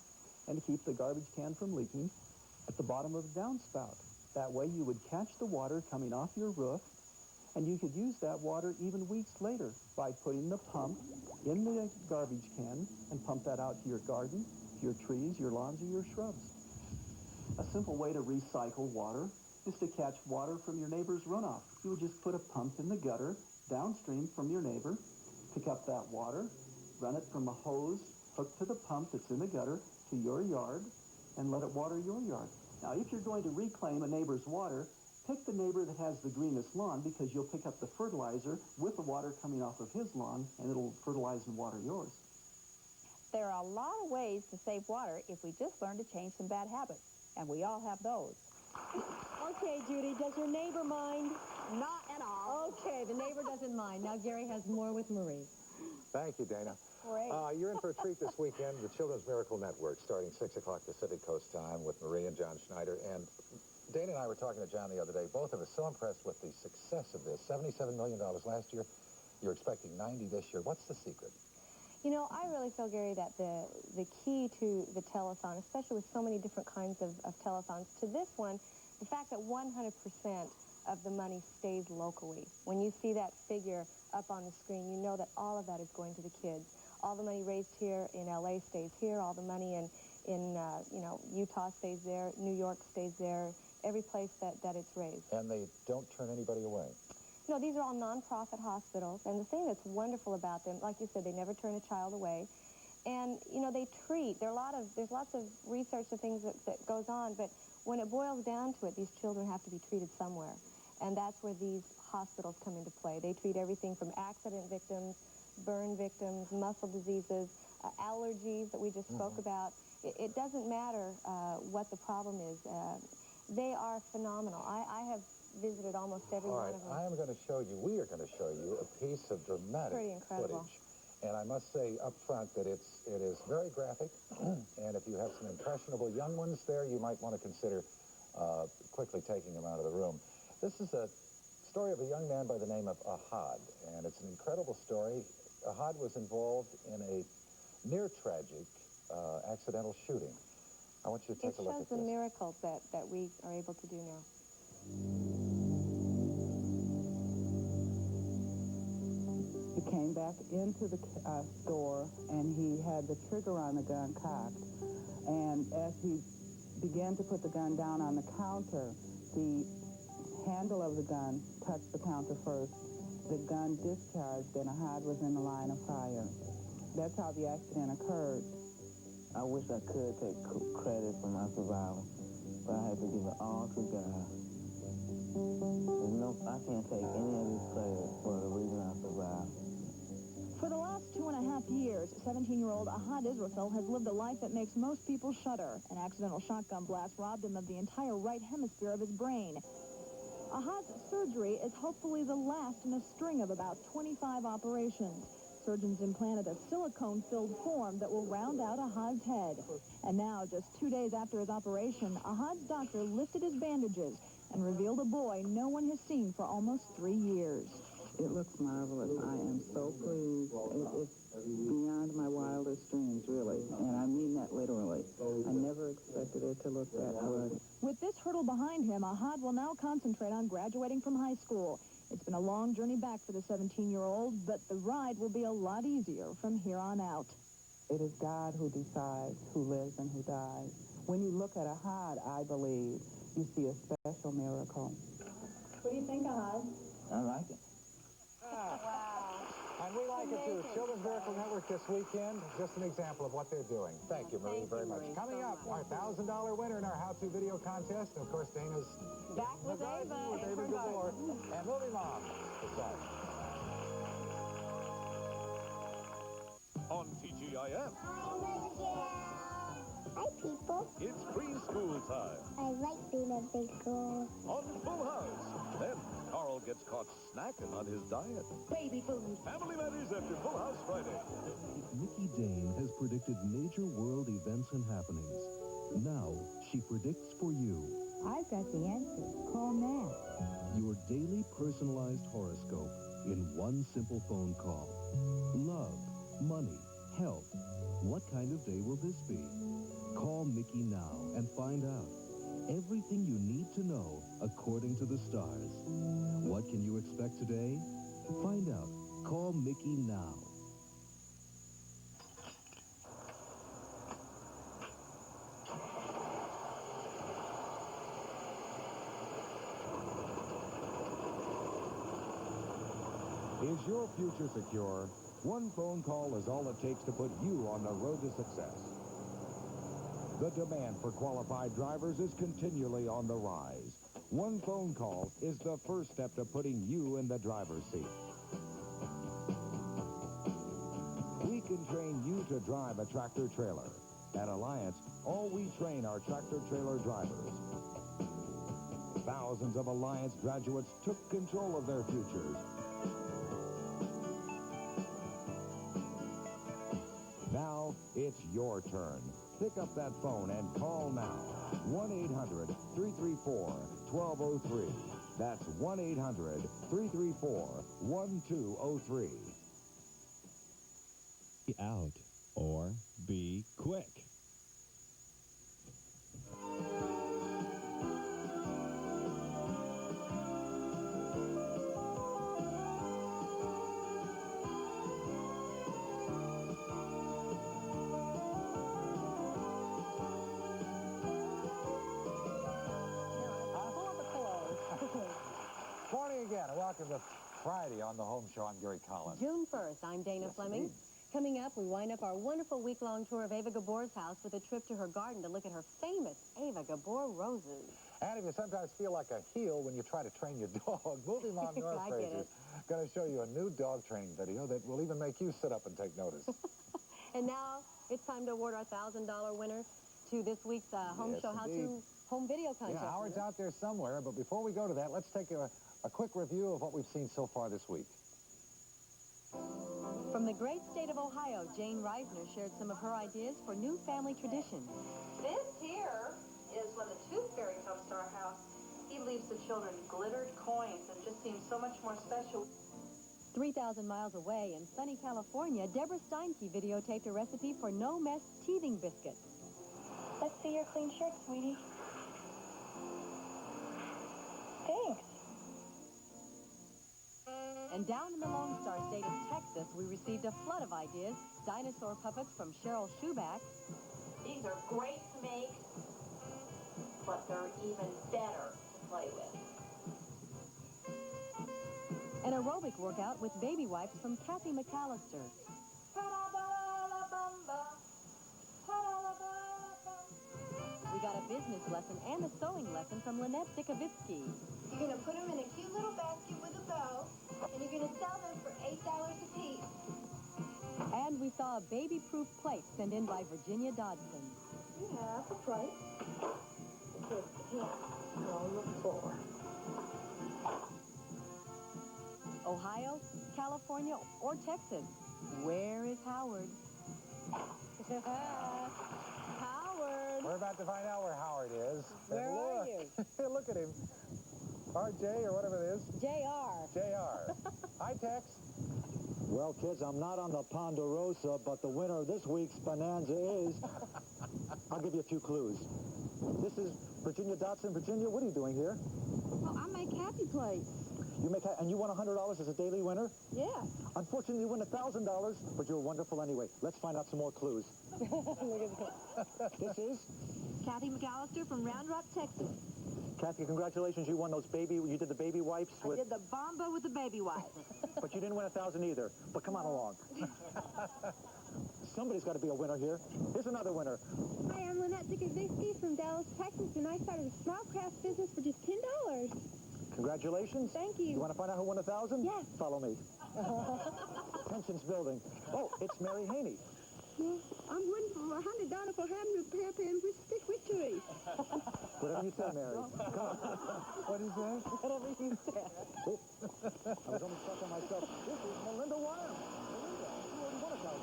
and to keep the garbage can from leaking at the bottom of the downspout. That way you would catch the water coming off your roof, and you could use that water even weeks later by putting the pump in the garbage can and pump that out to your garden, to your trees, your lawns, or your shrubs. A simple way to recycle water is to catch water from your neighbor's runoff. You would just put a pump in the gutter downstream from your neighbor, pick up that water, run it from a hose hooked to the pump that's in the gutter to your yard, and let it water your yard. Now, if you're going to reclaim a neighbor's water, pick the neighbor that has the greenest lawn, because you'll pick up the fertilizer with the water coming off of his lawn, and it'll fertilize and water yours. There are a lot of ways to save water if we just learn to change some bad habits, and we all have those. Okay, Judy, does your neighbor mind? Not at all. Okay, the neighbor doesn't mind. Now Gary has more with Marie. Thank you, Dana. Great. You're in for a treat this weekend. The Children's Miracle Network, starting 6 o'clock Pacific Coast time with Marie and John Schneider. And Dana and I were talking to John the other day. Both of us so impressed with the success of this. $77 million last year. You're expecting 90 this year. What's the secret? You know, I really feel, Gary, that the key to the telethon, especially with so many different kinds of telethons, to this one, the fact that 100% of the money stays locally. When you see that figure up on the screen, you know that all of that is going to the kids. All the money raised here in L.A. stays here. All the money in you know, Utah stays there. New York stays there. Every place that it's raised. And they don't turn anybody away. No, these are all nonprofit hospitals, and the thing that's wonderful about them, like you said, they never turn a child away. And, you know, they treat. There's lots of research and things that goes on, but when it boils down to it, these children have to be treated somewhere. And that's where these hospitals come into play. They treat everything from accident victims, burn victims, muscle diseases, allergies that we just spoke about. It doesn't matter what the problem is. They are phenomenal. I have visited almost every one of them. I am going to show you, we are going to show you a piece of dramatic Pretty incredible footage. And I must say up front that it is very graphic. And if you have some impressionable young ones there, you might want to consider quickly taking them out of the room. This is a story of a young man by the name of Ahad, and it's an incredible story. Ahad was involved in a near-tragic accidental shooting. I want you to take a look at this. It shows the miracles that we are able to do now. He came back into the store, and he had the trigger on the gun cocked. And as he began to put the gun down on the counter, the handle of the gun touched the counter first. The gun discharged, and Ahad was in the line of fire. That's how the accident occurred. I wish I could take credit for my survival, but I had to give it all to God. I can't take any of this credit for the reason I survived. For the last 2.5 years, 17-year-old Ahad Israfil has lived a life that makes most people shudder. An accidental shotgun blast robbed him of the entire right hemisphere of his brain. Ahad's surgery is hopefully the last in a string of about 25 operations. Surgeons implanted a silicone-filled form that will round out Ahad's head. And now, just 2 days after his operation, Ahad's doctor lifted his bandages and revealed a boy no one has seen for almost 3 years. It looks marvelous. I am so pleased. It's beyond my wildest dreams, really. And I mean that literally. I never expected it to look that good. With this hurdle behind him, Ahad will now concentrate on graduating from high school. It's been a long journey back for the 17-year-old, but the ride will be a lot easier from here on out. It is God who decides who lives and who dies. When you look at Ahad, I believe, you see a special miracle. What do you think, Ahad? I like it. And we like it too. Children's Miracle Network this weekend, just an example of what they're doing. Thank you, Marie, very much. Coming up, our $1,000 winner in our how-to video contest. And of course, Dana's back with Ava and her Gabor, and Movie Mom. On TGIF. Hi, people. It's preschool time. I like being a big girl. On Full House. Then Carl gets caught snacking on his diet. Baby food. Family Matters after Full House Friday. Nikki Dane has predicted major world events and happenings. Now, she predicts for you. I've got the answer. Call now. Your daily personalized horoscope in one simple phone call. Love, money, health. What kind of day will this be? Call Mickey now and find out. Everything you need to know according to the stars. What can you expect today? Find out. Call Mickey now. Is your future secure? One phone call is all it takes to put you on the road to success. The demand for qualified drivers is continually on the rise. One phone call is the first step to putting you in the driver's seat. We can train you to drive a tractor-trailer. At Alliance, all we train are tractor-trailer drivers. Thousands of Alliance graduates took control of their futures. Now, It's your turn. Pick up that phone and call now. 1-800-334-1203. That's 1-800-334-1203. Be out or be quick. Morning again, and welcome to Friday on the Home Show. I'm Gary Collins. June 1st, I'm Dana Fleming. Indeed. Coming up, we wind up our wonderful week-long tour of Ava Gabor's house with a trip to her garden to look at her famous Ava Gabor roses. And if you sometimes feel like a heel when you try to train your dog, Movie Mom North I get Fraser is going to show you a new dog training video that will even make you sit up and take notice. And now it's time to award our $1,000 winner to this week's Home Yes, Show How indeed. To Home Video Contest. Yeah, Howard's out there somewhere, but before we go to that, let's take a quick review of what we've seen so far this week. From the great state of Ohio, Jane Reisner shared some of her ideas for new family traditions. This here is when the Tooth Fairy comes to our house. He leaves the children glittered coins and just seems so much more special. 3,000 miles away in sunny California, Deborah Steinke videotaped a recipe for no-mess teething biscuits. Let's see your clean shirt, sweetie. Thanks. And down in the Lone Star state of Texas, we received a flood of ideas. Dinosaur puppets from Cheryl Schuback. These are great to make, but they're even better to play with. An aerobic workout with baby wipes from Kathy McAllister. We got a business lesson and a sewing lesson from Lynette Dikovitsky. You're going to put them in a cute little basket with a bow, and you're going to sell them for $8 a piece. And we saw a baby-proof plate sent in by Virginia Dodson. You have a plate. Kids can't go on the floor. Ohio, California, or Texas? Where is Howard? Howard! We're about to find out where Howard is. Where And are look. Look at him. RJ, or whatever it is. JR. JR. Hi, Tex. Well, kids, I'm not on the Ponderosa, but the winner of this week's Bonanza is... I'll give you a few clues. This is Virginia Dotson. Virginia, what are you doing here? Well, I make happy plates. You make and you won $100 as a daily winner? Yeah. Unfortunately, you win $1,000, but you're wonderful anyway. Let's find out some more clues. Look at that. This is? Kathy McAllister from Round Rock, Texas. Kathy, congratulations. You won those you did the baby wipes I did the bomba with the baby wipes. But you didn't win $1,000 either. But come on along. Somebody's got to be a winner here. Here's another winner. Hi, I'm Lynette Dikovitsky from Dallas, Texas, and I started a small craft business for just $10. Congratulations. Thank you. You want to find out who won $1,000? Yes. Follow me. Pensions building. Oh, it's Mary Haney. Well, I'm winning for $100 for having a hairpin with stick victory. Whatever you say, Mary. Come on. What is that? Whatever you said. Oh, I was almost stuck on myself. This is Melinda Wyam. Melinda, you already won $1,000.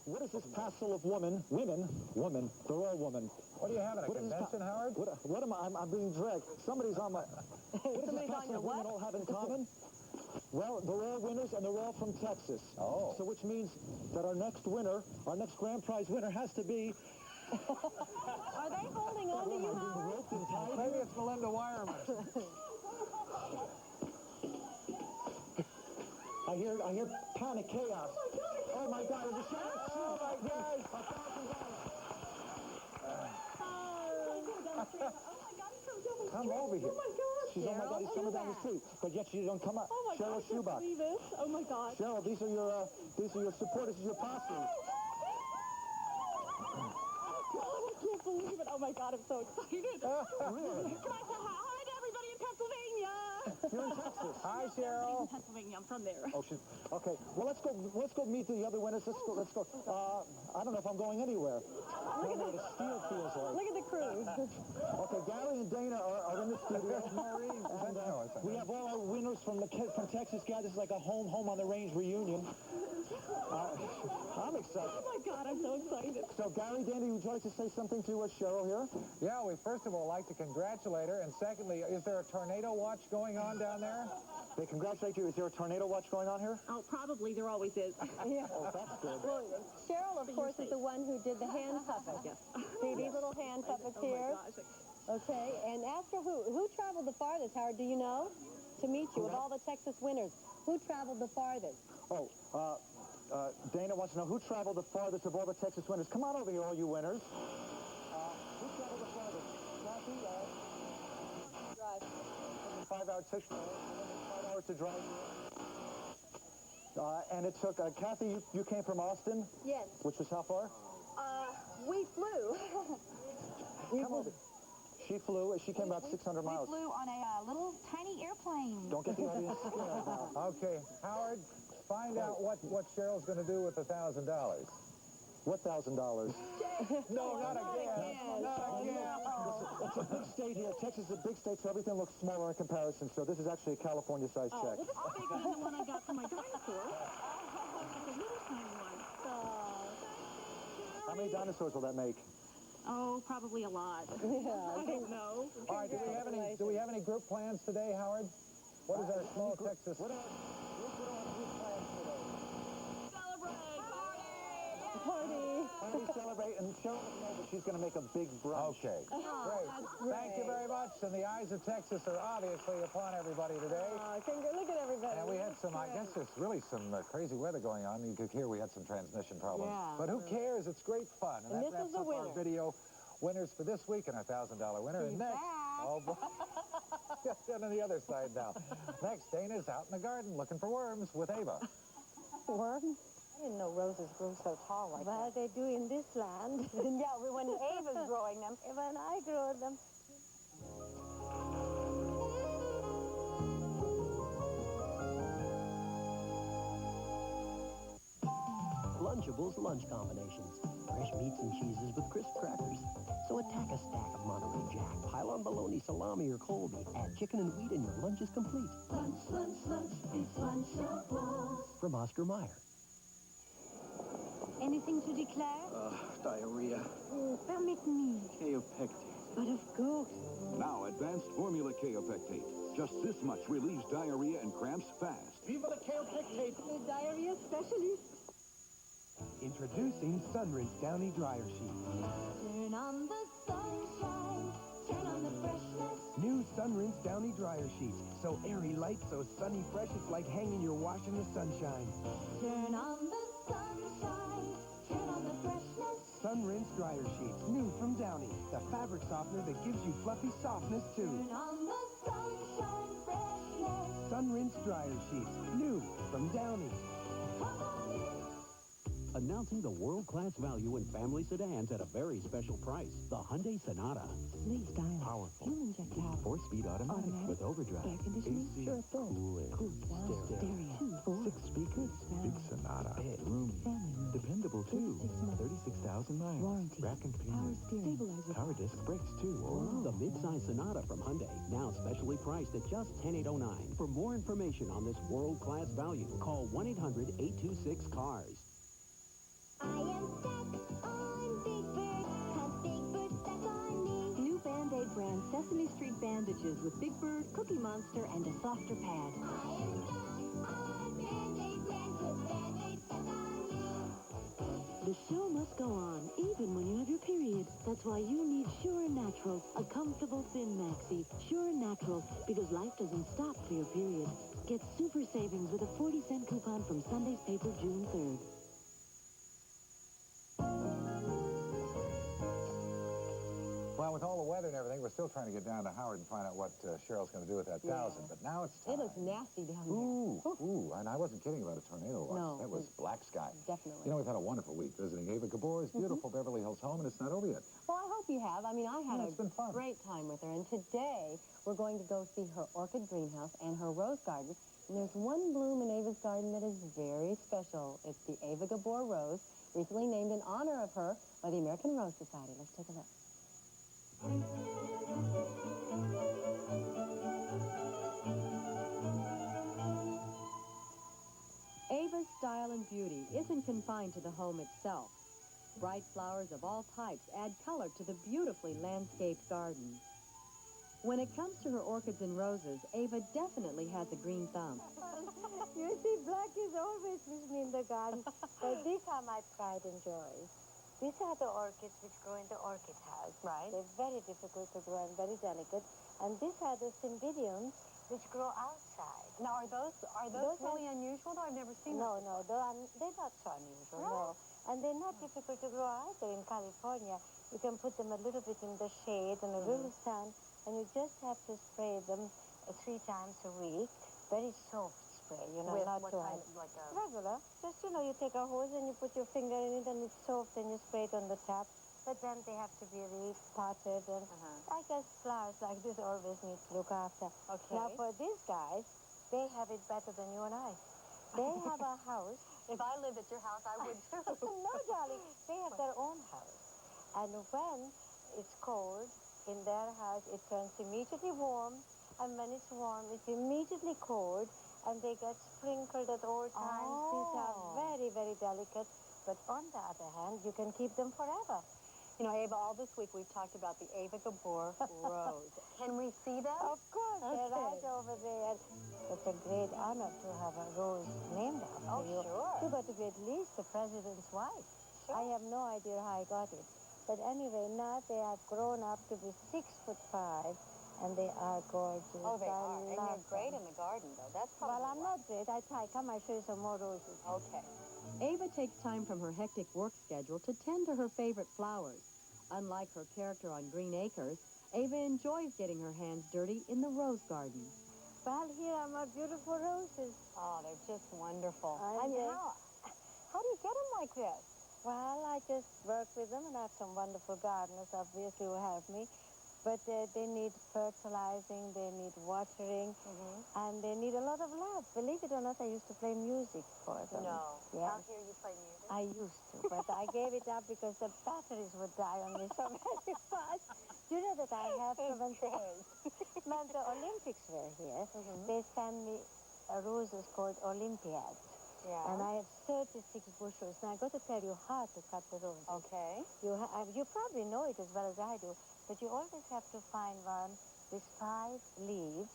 What is this passel of women? Women? They're all women. What are you having, a convention, Howard? What am I? I'm being dragged. Somebody's on my... What does this passel of women all have in common? Well, they're all winners, and they're all from Texas. Oh. So which means that our next winner, our next grand prize winner has to be... Are they holding on to you, Howard? Roped and tied Maybe here? it's Melinda Wireman. I hear panic, chaos. Oh my God! It's a shot. Oh my God! Come over here. Oh my God, She's, oh my God, he's coming down the street. But yet she don't come up. Oh my Cheryl God, I can't Schuback. believe this. Oh my God. Cheryl, these are your supporters, this is your posse. Oh, I can't believe it. Oh my God, I'm so excited. Really? Can I say hi to everybody in Pennsylvania? You're in Texas. Hi, Cheryl. Pennsylvania. I'm from there. Oh, okay. Well, let's go meet the other winners. Let's go. I don't know if I'm going anywhere. I don't know what a steal feels like. Look at the crew. Okay, Gary and Dana are in the studio. And, we have all our winners from Texas. God, this is like a home on the range reunion. I'm excited. Oh, my God, I'm so excited. So, Gary, Dana, would you like to say something to Cheryl here? Yeah, we first of all like to congratulate her, and secondly, is there a tornado watch going on down there? They congratulate you. Is there a tornado watch going on here? Oh, probably. There always is. Yeah. Oh, that's good. Well, Cheryl, of course, is the one who did the hand puppets. Yes. See these little hand puppets here? Oh, my gosh. Okay, and after who traveled the farthest, Howard, do you know? To meet you, of all the Texas winners, who traveled the farthest? Oh, Dana wants to know who traveled the farthest of all the Texas winners. Come on over here, all you winners. Who traveled the farthest? Kathy, Drive. 5 hours, 6 hours to drive. And it took, Kathy, you came from Austin? Yes. Which was how far? We flew. Come over. She flew. She came about 600 miles. We flew on a little tiny airplane. Don't get the audience scared now. Okay, Howard, find out what Cheryl's going to do with $1,000. What $1,000? No, not again. Not again. It's a big state here. Texas is a big state, so everything looks smaller in comparison. So this is actually a California-sized check. Well, this is bigger than the one I got for my dinosaur. It's a little tiny one. How many dinosaurs will that make? Oh, probably a lot. Yeah. I don't know. All right, do we have any group plans today, Howard? What is our small Texas? Party. Why don't we celebrate and show her that she's going to make a big brunch. Okay, great. Thank you very much. And the eyes of Texas are obviously upon everybody today. Look at everybody. And we had some, I guess there's really some crazy weather going on. You could hear we had some transmission problems. Yeah. But who cares? It's great fun. And that this wraps is the up our winner. video winners for this week and our $1,000 winner. And next, oh, boy. Down on the other side now. Next, Dana's out in the garden looking for worms with Ava. Worms? I didn't know roses grew so tall like that. Well, they do in this land. Yeah, when Ava's growing them. When I grew them. Lunchables lunch combinations. Fresh meats and cheeses with crisp crackers. So attack a stack of Monterey Jack. Pile on bologna, salami, or Colby. Add chicken and wheat and your lunch is complete. Lunch, lunch, lunch. It's Lunchables. From Oscar Mayer. Anything to declare? Diarrhea. Permit me. Kaopectate. But of course. Now, advanced formula kaopectate. Just this much relieves diarrhea and cramps fast. Viva la Kaopectate. The diarrhea specialist. Introducing Sunrinse Downy Dryer Sheets. Turn on the sunshine. Turn on the freshness. New Sunrinse Downy Dryer Sheets. So airy, light, so sunny, fresh, it's like hanging your wash in the sunshine. Turn on the sunshine. Turn on the freshness. Sunrinse Dryer Sheets. New from Downy. The fabric softener that gives you fluffy softness, too. Turn on the sunshine freshness. Sunrinse Dryer Sheets. New from Downy. Announcing the world-class value in family sedans at a very special price. The Hyundai Sonata. Sleek styling. Powerful. Fuel injected. 4-speed automatic with overdrive. Air conditioning. AC. Sure thing. Cooling. Cool sound. Stereo. 2, 4. 6 speakers. Big Sonata. Bed. Roomy. Family room. Dependable too. 36,000 miles. Warranty. Rack and pinion. Power steering. Stabilizer. Power disc brakes too. Whoa. The midsize Sonata from Hyundai. Now specially priced at just $10,809. For more information on this world-class value, call 1-800-826-CARS. I am stuck on Big Bird, 'cause Big Bird stuck on me. New Band-Aid brand Sesame Street bandages with Big Bird, Cookie Monster, and a softer pad. I am stuck on Band-Aid brand, 'cause Band-Aid stuck on you. The show must go on, even when you have your period. That's why you need Sure Naturals, a comfortable thin maxi. Sure Naturals, because life doesn't stop for your period. Get super savings with a 40-cent coupon from Sunday's paper June 3rd. Well, with all the weather and everything, we're still trying to get down to Howard and find out what Cheryl's going to do with that 1,000. But now it's time. It looks nasty down Ooh, ooh, and I wasn't kidding about a tornado watch. No. That was black sky. Definitely. You know, we've had a wonderful week visiting Ava Gabor's beautiful Beverly Hills home, and it's not over yet. Well, I hope you have. I mean, I had it's been fun. Great time with her. And today, we're going to go see her orchid greenhouse and her rose garden. And there's one bloom in Ava's garden that is very special. It's the Ava Gabor rose, recently named in honor of her by the American Rose Society. Let's take a look. Ava's style and beauty isn't confined to the home itself. Bright flowers of all types add color to the beautifully landscaped garden. When it comes to her orchids and roses, Ava definitely has a green thumb. You see, black is always with me in the garden, but these are my pride and joy. These are the orchids which grow in the orchid house. Right. They're very difficult to grow and very delicate. And these are the cymbidiums which grow outside. Now, are those really unusual, though? I've never seen No, those. no, they're not so unusual, no. And they're not difficult to grow either in California. You can put them a little bit in the shade and a little sun, and you just have to spray them 3 times a week. Very soft spray, you know, With not what too kind hard. of, like a... Regular. Just, you know, you take a hose and you put your finger in it and it's soft and you spray it on the top. But then they have to be repotted and I guess flowers like this always need to look after. Okay. Now for these guys, they have it better than you and I. They have a house. If I lived at your house, I would too. No, darling. They have their own house. And when it's cold, in their house, it turns immediately warm. And when it's warm, it's immediately cold. And they get sprinkled at all times. These are very, very delicate. But on the other hand, you can keep them forever. You know, Ava, all this week we've talked about the Ava Gabor rose. Can we see them? Of course, they're right over there. It's a great honor to have a rose named after you. Sure. You got to be at least the president's wife. Sure. I have no idea how I got it. But anyway, now they have grown up to be 6'5", and they are gorgeous. Oh, they are. And love you're great them. in the garden, though. That's probably Well, I'm not great. Come, I show you some more roses. Okay. Ava takes time from her hectic work schedule to tend to her favorite flowers. Unlike her character on Green Acres, Ava enjoys getting her hands dirty in the rose garden. Well, here are my beautiful roses. Oh, they're just wonderful. And how do you get them like this? Well, I just work with them, and I have some wonderful gardeners, obviously, who help me. But they need fertilizing, they need watering, and they need a lot of love. Believe it or not, I used to play music for them. No. Yes. Out here you play music? I used to, but I gave it up because the batteries would die on me so very fast. Do you know that I have to, when the Olympics were here, they sent me roses called Olympiads. Yeah. And I have 36 bushels. Now, I got to tell you how to cut the roses. Okay. You probably know it as well as I do, but you always have to find one with 5 leaves,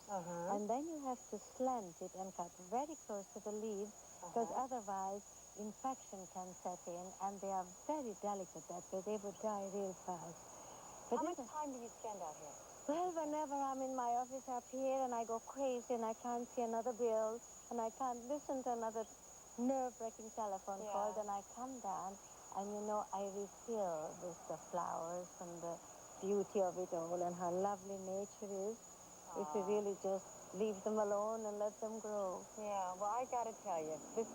and then you have to slant it and cut very close to the leaves, because otherwise infection can set in, and they are very delicate that way. They would die real fast. But how much time do you spend out here? Well, whenever I'm in my office up here and I go crazy and I can't see another bill and I can't listen to another nerve-wracking telephone call, then I come down and, you know, I refill with the flowers and the beauty of it all and how lovely nature is if you really just leave them alone and let them grow. Yeah, well, I got to tell you, this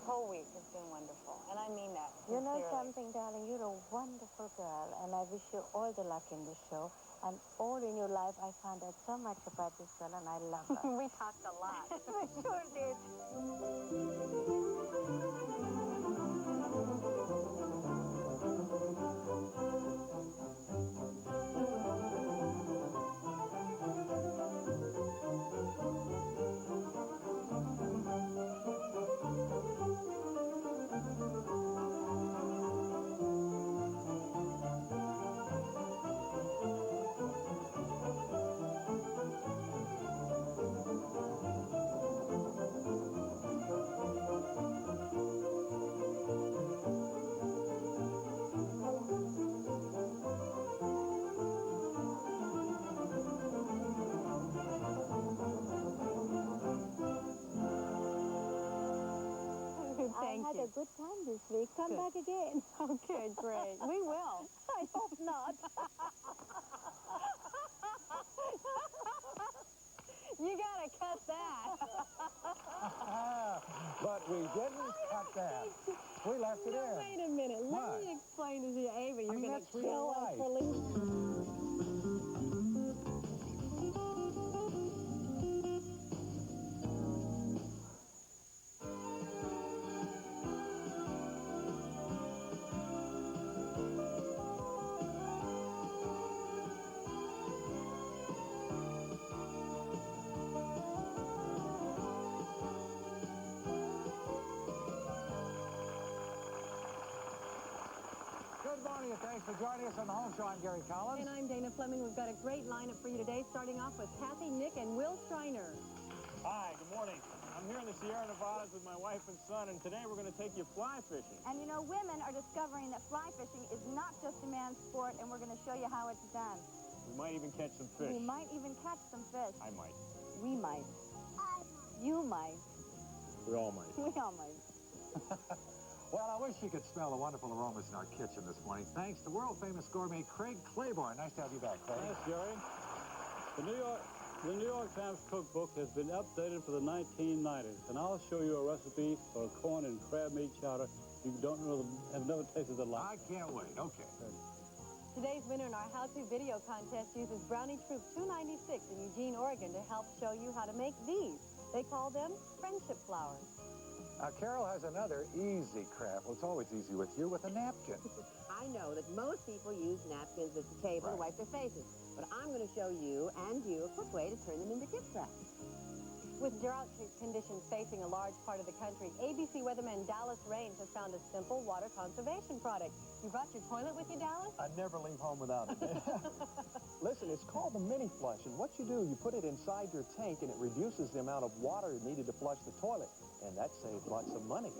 whole week has been wonderful, and I mean that You know sincerely. something, darling? You're a wonderful girl, and I wish you all the luck in this show. And all in your life, I found out so much about this girl, and I love her. We talked a lot. We sure did. Thank I had you. a good time this week. Come back again. Okay, great. We will. I hope not. You gotta cut that. But we didn't cut that. We left it in. Wait a minute. What? Let me explain to you, Ava. You're gonna that's real kill us life. for leaving. Good morning, and thanks for joining us on the Home Show. I'm Gary Collins. And I'm Dana Fleming. We've got a great lineup for you today, starting off with Kathy, Nick, and Will Schreiner. Hi, good morning. I'm here in the Sierra Nevadas with my wife and son, and today we're going to take you fly fishing. And you know, women are discovering that fly fishing is not just a man's sport, and we're going to show you how it's done. We might even catch some fish. We might even catch some fish. I might. We might. You might. We all might. We all might. Well, I wish you could smell the wonderful aromas in our kitchen this morning. Thanks to world-famous gourmet Craig Claiborne. Nice to have you back, Craig. Thanks, Jerry. The New York Times cookbook has been updated for the 1990s, and I'll show you a recipe for corn and crab meat chowder you don't know, have never tasted the like. I can't wait. Okay. Today's winner in our how-to video contest uses Brownie Troop 296 in Eugene, Oregon to help show you how to make these. They call them friendship flowers. Carol has another easy craft. Well, it's always easy with you, with a napkin. I know that most people use napkins at the table to wipe their faces, but I'm going to show you and you a quick way to turn them into gift wraps. With drought conditions facing a large part of the country, ABC weatherman Dallas Raines has found a simple water conservation product. You brought your toilet with you, Dallas? I never leave home without it. Listen, it's called the mini flush, and what you do, you put it inside your tank, and it reduces the amount of water needed to flush the toilet, and that saves lots of money.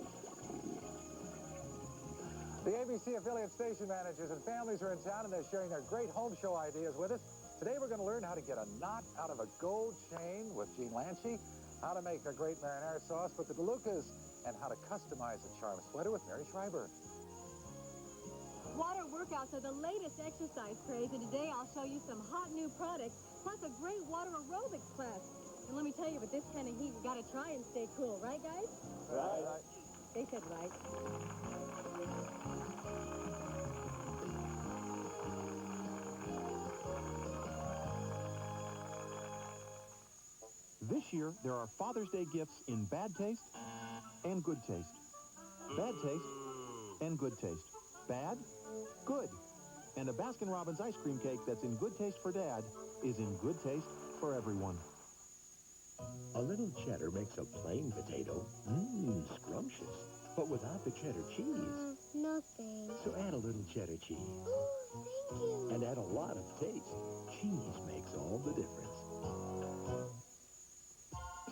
The ABC affiliate station managers and families are in town, and they're sharing their great home show ideas with us. Today we're going to learn how to get a knot out of a gold chain with Gene Lanchi, how to make a great marinara sauce with the DeLucas, and how to customize a charm sweater with Mary Schreiber. Water workouts are the latest exercise craze, and today I'll show you some hot new products, plus a great water aerobics class. And let me tell you, with this kind of heat, we got to try and stay cool, right, guys? Right. They said right. This year, there are Father's Day gifts in bad taste and good taste. Bad taste and good taste. Bad, good. And a Baskin-Robbins ice cream cake that's in good taste for Dad is in good taste for everyone. A little cheddar makes a plain potato, scrumptious. But without the cheddar cheese. No thanks. So add a little cheddar cheese. Oh, thank you. And add a lot of taste. Cheese makes all the difference.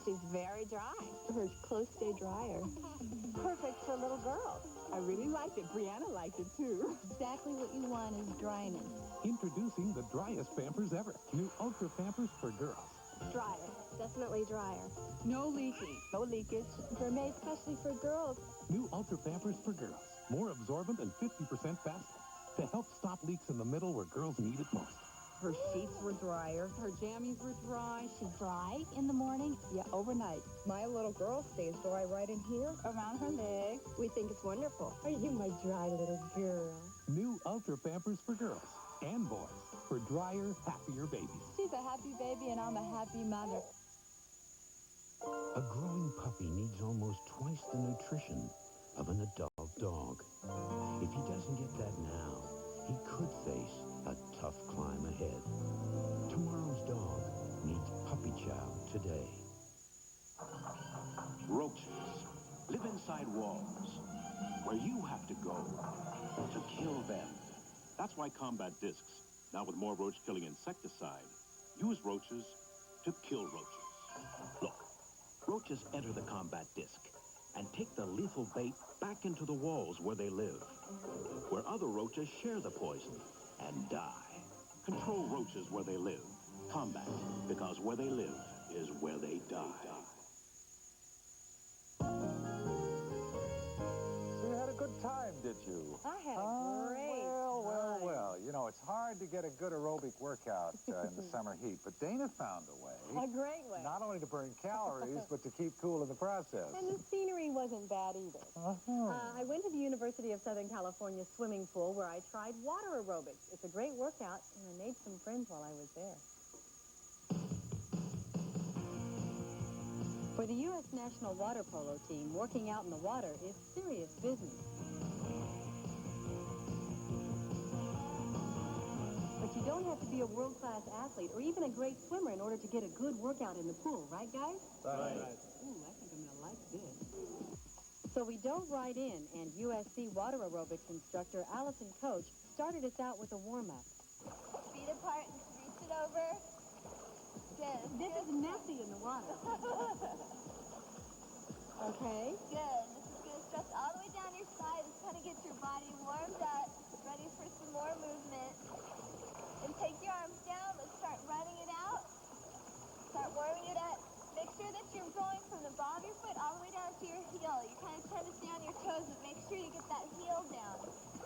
She's very dry. Her clothes stay drier. Perfect for little girls. I really liked it. Brianna liked it, too. Exactly what you want is dryness. Introducing the driest Pampers ever. New Ultra Pampers for girls. Drier. Definitely drier. No leaking. No leakage. They're made especially for girls. New Ultra Pampers for girls. More absorbent and 50% faster. To help stop leaks in the middle where girls need it most. Her sheets were drier. Her jammies were dry. She's dry in the morning. Yeah, overnight. My little girl stays dry right in here. Around her legs. We think it's wonderful. Are you my dry little girl? New Ultra Pampers for girls and boys. For drier, happier babies. She's a happy baby, and I'm a happy mother. A growing puppy needs almost twice the nutrition of an adult dog. If he doesn't get that now, he could face a tough climb ahead. Tomorrow's dog needs puppy chow today. Roaches live inside walls where you have to go to kill them. That's why Combat Discs, now with more roach-killing insecticide, use roaches to kill roaches. Look, roaches enter the Combat Disc and take the lethal bait back into the walls where they live, where other roaches share the poison and die. Control roaches where they live. Combat, because where they live is where they die. So you had a good time, did you? I had a great time. Well. You know, know, it's hard to get a good aerobic workout in the summer heat, but Dana found a way. A great way. Not only to burn calories, but to keep cool in the process. And the scenery wasn't bad either. I went to the University of Southern California swimming pool where I tried water aerobics. It's a great workout, and I made some friends while I was there. For the U.S. National Water Polo Team, working out in the water is serious business. But you don't have to be a world-class athlete or even a great swimmer in order to get a good workout in the pool, right, guys? Right. Ooh, I think I'm going to like this. So we dove right in, and USC water aerobics instructor Allison Coach started us out with a warm-up. Feet apart and reach it over. Good. This is messy in the water. Okay. Good. This is going to stretch all the way down your side and kind of get your body warmed up, ready for some more movement. And take your arms down. Let's start running it out. Start warming it up. Make sure that you're going from the ball of your foot all the way down to your heel. You kind of tend to stay on your toes, but make sure you get that heel down.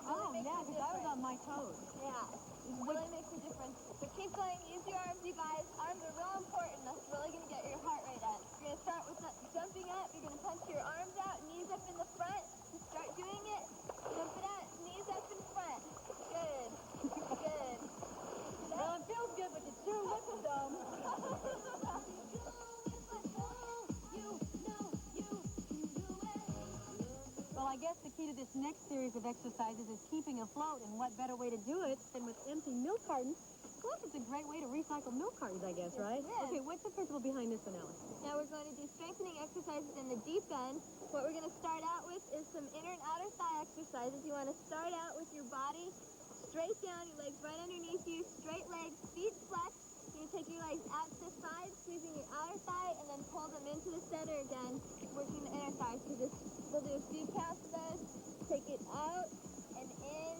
Oh, yeah, because I was on my toes. Yeah, it really makes a difference. So keep going. Use your arms, you guys. Arms are real important. That's really going to get your heart rate up. You're going to start with jumping up. You're going to punch your arms out, knees up in the front. Just start doing it. Jump it out, knees up in front. Good. Good. Well, it feels good, but it sure looks dumb. Well, I guess the key to this next series of exercises is keeping afloat, and what better way to do it than with empty milk cartons? Plus, it's a great way to recycle milk cartons, I guess, right? Yes. Okay, what's the principle behind this one, Alice? Now we're going to do strengthening exercises in the deep end. What we're going to start out with is some inner and outer thigh exercises. You want to start out with your body straight down, your legs right underneath you, straight legs, feet flexed. You're going to take your legs out to the side, squeezing your outer thigh, and then pull them into the center again, working the inner thighs. So we'll do a few counts of those. Take it out and in,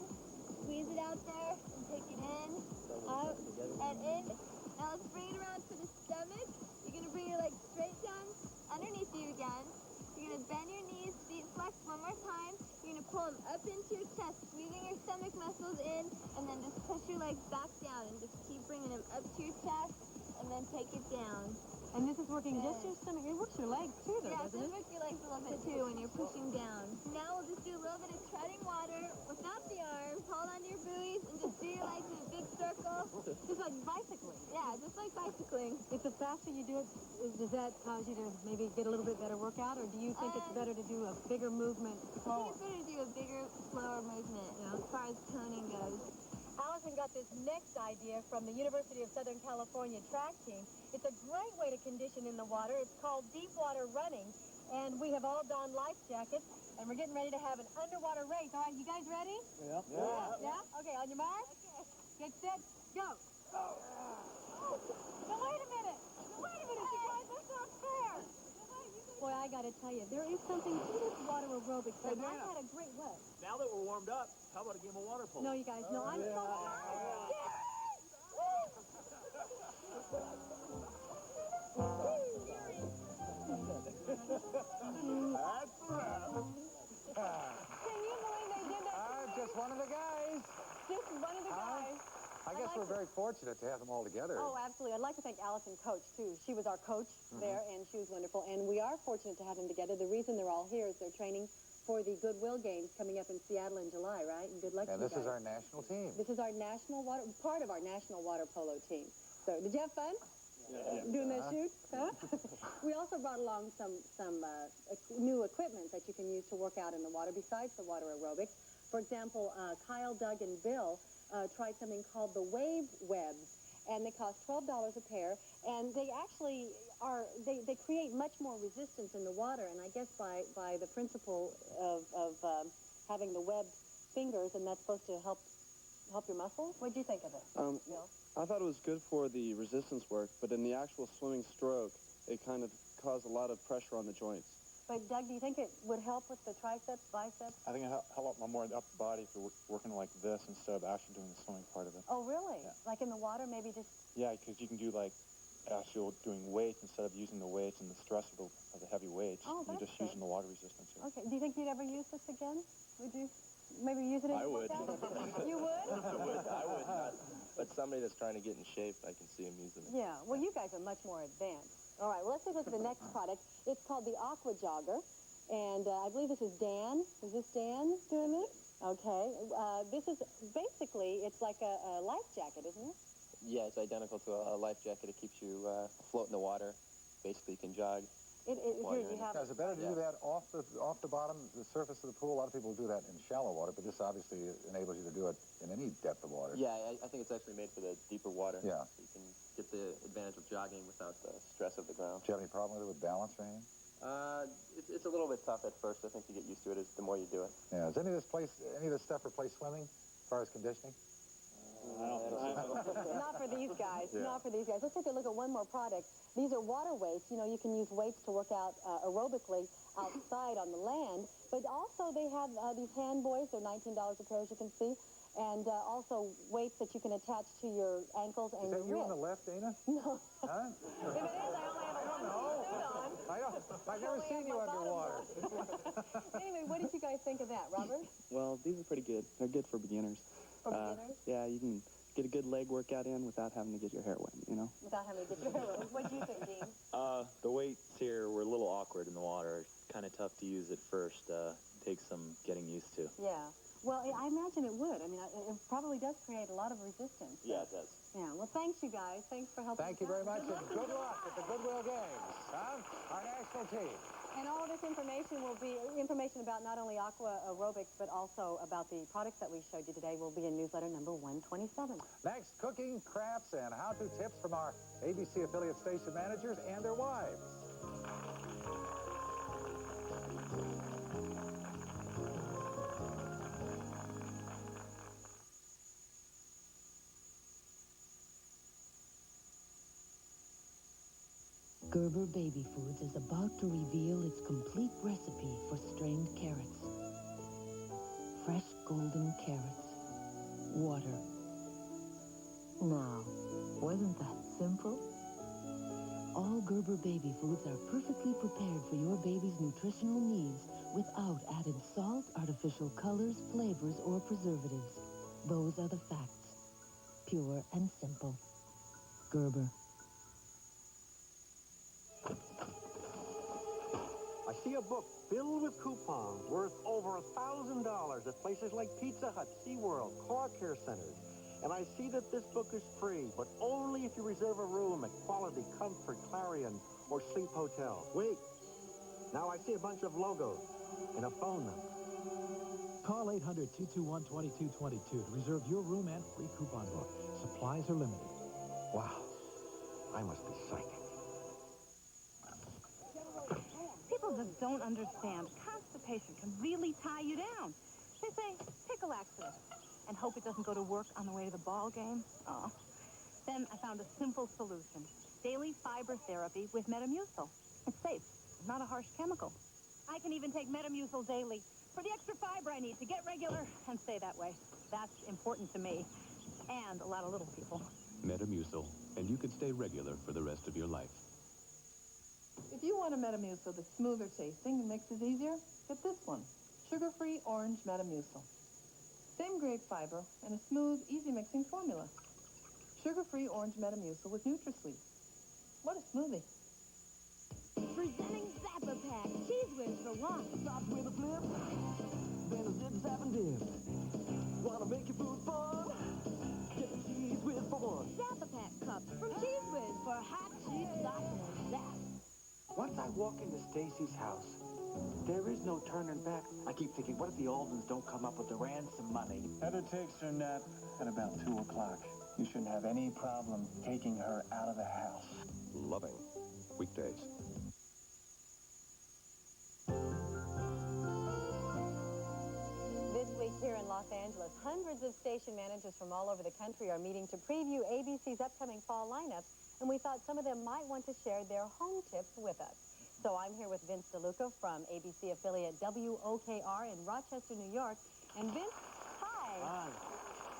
squeeze it out there, and take it in, out, and in. Now let's bring it around to the stomach. You're going to bring your legs straight down underneath you again. You're going to bend your knees, feet flexed one more time. You're going to pull them up into your chest, squeezing your stomach muscles in, and then just push your legs back down and just keep bringing them up to your chest, and then take it down. And this is working just your stomach. It works your legs, too, though, Yeah, doesn't it? it works your legs a little bit, too, when you're pushing down. Now we'll just do a little bit of treading water without the arms. Hold on to your buoys and just do your legs in a big circle. Just like bicycling. Yeah, just like bicycling. If the faster you do it, does that cause you to maybe get a little bit better workout, or do you think it's better to do a bigger movement slower? I think it's better to do a bigger, slower movement, as far as toning goes. Allison got this next idea from the University of Southern California track team. It's a great way to condition in the water. It's called deep water running, and we have all donned life jackets, and we're getting ready to have an underwater race. All right, you guys ready? Yep. Yeah? Okay, on your mark? Okay. Get set, go. Now, wait a minute, you guys, that's not fair. Boy, I gotta tell you, there is something to this water aerobics thing. I had a great what? Now that we're warmed up, how about a game of water polo? No, you guys, no, I'm so tired. That's enough. Can you believe they did that to me? Just one of the guys. Just one of the guys. I guess we're very fortunate to have them all together. Oh, absolutely. I'd like to thank Allison Coach, too. She was our coach there, and she was wonderful. And we are fortunate to have them together. The reason they're all here is they're training for the Goodwill Games coming up in Seattle in July, right? And good luck to you guys. And this is our national team. This is our part of our national water polo team. So, did you have fun? Doing that shoot? Huh? We also brought along some new equipment that you can use to work out in the water besides the water aerobics. For example, Kyle, Doug, and Bill tried something called the wave webs, and they cost $12 a pair, and they actually they create much more resistance in the water, and I guess by the principle of having the webbed fingers, and that's supposed to help your muscles. What do you think of it, Bill? I thought it was good for the resistance work, but in the actual swimming stroke, it kind of caused a lot of pressure on the joints. But Doug, do you think it would help with the triceps, biceps? I think it help more the upper body if you're working like this instead of actually doing the swimming part of it. Oh, really? Yeah. Like in the water, maybe just... Yeah, because you can do like actual doing weights instead of using the weights and the stress of the heavy weights. Oh, You're that's just good. using the water resistance. Okay. Do you think you'd ever use this again? Would you? maybe use it in I your would. workout? You would? I would not. But somebody that's trying to get in shape, I can see him using it. Yeah, well, you guys are much more advanced. All right, well, let's take a look at the next product. It's called the Aqua Jogger, and I believe this is Dan. Is this Dan doing this? Okay. This is basically, it's like a life jacket, isn't it? Yeah, it's identical to a life jacket. It keeps you afloat in the water. Basically, you can jog. Here you have. Is it better to do that off the bottom, the surface of the pool? A lot of people do that in shallow water, but this obviously enables you to do it in any depth of water. Yeah, I think it's actually made for the deeper water. Yeah. So you can get the advantage of jogging without the stress of the ground. Do you have any problem with it with balance or anything? It's a little bit tough at first. I think to get used to it the more you do it. Yeah. Does any of this stuff replace swimming as far as conditioning? Not for these guys. Yeah. Not for these guys. Let's take a look at one more product. These are water weights. You know, you can use weights to work out aerobically outside on the land. But also they have these hand buoys. They're $19 a pair, as you can see. And also weights that you can attach to your ankles and your wrists. Is that you on the left, Dana? No. Huh? If it is, I only have a one-suit on. I've never seen you underwater. Anyway, what did you guys think of that, Robert? Well, these are pretty good. They're good for beginners. For beginners? Yeah, you can get a good leg workout in without having to get your hair wet, you know? Without having to get your hair wet. What do you think, Dean? The weights here were a little awkward in the water. It's kind of tough to use at first. Takes some getting used to. Yeah. Well, I imagine it would. I mean, it probably does create a lot of resistance. Yeah, it does. Yeah. Well, thanks, you guys. Thanks for helping. Thank you very much, and good luck at the Goodwill Games, our national team. And all this information will be information about not only aqua aerobics, but also about the products that we showed you today will be in newsletter number 127. Next, cooking, crafts, and how-to tips from our ABC affiliate station managers and their wives. Gerber Baby Foods is about to reveal its complete recipe for strained carrots. Fresh golden carrots. Water. Now, wasn't that simple? All Gerber Baby Foods are perfectly prepared for your baby's nutritional needs without added salt, artificial colors, flavors, or preservatives. Those are the facts. Pure and simple. Gerber. I see a book filled with coupons worth over $1,000 at places like Pizza Hut, SeaWorld, car care centers. And I see that this book is free, but only if you reserve a room at Quality, Comfort, Clarion, or Sleep Hotel. Wait. Now I see a bunch of logos and a phone number. Call 800-221-2222 to reserve your room and free coupon book. Supplies are limited. Wow. I must be psychic. People just don't understand. Constipation can really tie you down. They say, take a laxative and hope it doesn't go to work on the way to the ball game. Oh. Then I found a simple solution. Daily fiber therapy with Metamucil. It's safe, not a harsh chemical. I can even take Metamucil daily for the extra fiber I need to get regular and stay that way. That's important to me and a lot of little people. Metamucil, and you can stay regular for the rest of your life. If you want a Metamucil that's smoother tasting and mixes easier, get this one. Sugar-free orange Metamucil. Same grape fiber and a smooth, easy mixing formula. Sugar-free orange Metamucil with NutraSweet. What a smoothie. Presenting Zappa Pack. Cheese whiz for one. Stop with a flip. Then a zip, zap, and dip. Wanna make your food fun? Get the cheese whiz for one. Zappa Pack cups from Cheese Whiz for hot cheese sauce and zap. Once I walk into Stacy's house, there is no turning back. I keep thinking, what if the Aldens don't come up with the ransom money? Heather takes her nap at about 2 o'clock. You shouldn't have any problem taking her out of the house. Loving. Weekdays. This week here in Los Angeles, hundreds of station managers from all over the country are meeting to preview ABC's upcoming fall lineup, and we thought some of them might want to share their home tips with us. So I'm here with Vince DeLuca from ABC affiliate WOKR in Rochester, New York. And Vince, hi. Hi.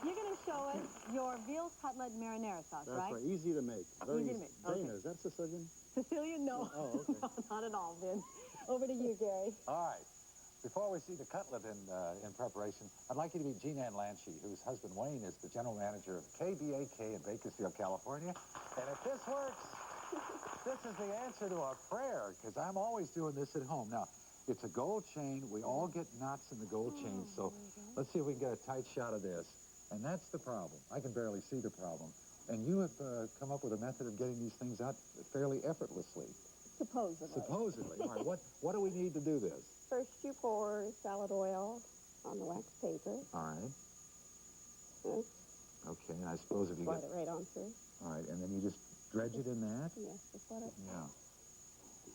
You're going to show us your veal cutlet marinara sauce, That's right? right. Easy to make. Very Easy to make. Dana, Okay. is that Sicilian? Sicilian? No. Oh, okay. No, not at all, Vince. Over to you, Gary. All right. Before we see the cutlet in preparation, I'd like you to meet Jean Ann Lanchey, whose husband Wayne is the general manager of KBAK in Bakersfield, California. And if this works, this is the answer to our prayer, because I'm always doing this at home. Now, it's a gold chain. We all get knots in the gold chain, so let's see if we can get a tight shot of this. And that's the problem. I can barely see the problem. And you have come up with a method of getting these things out fairly effortlessly. Supposedly. Supposedly. All right, what do we need to do this? First, you pour salad oil on the wax paper. All right. Yes. Okay, and I suppose if you Slide get... it right on through. All right, and then you just dredge it in that? Yes, just let it. Yeah.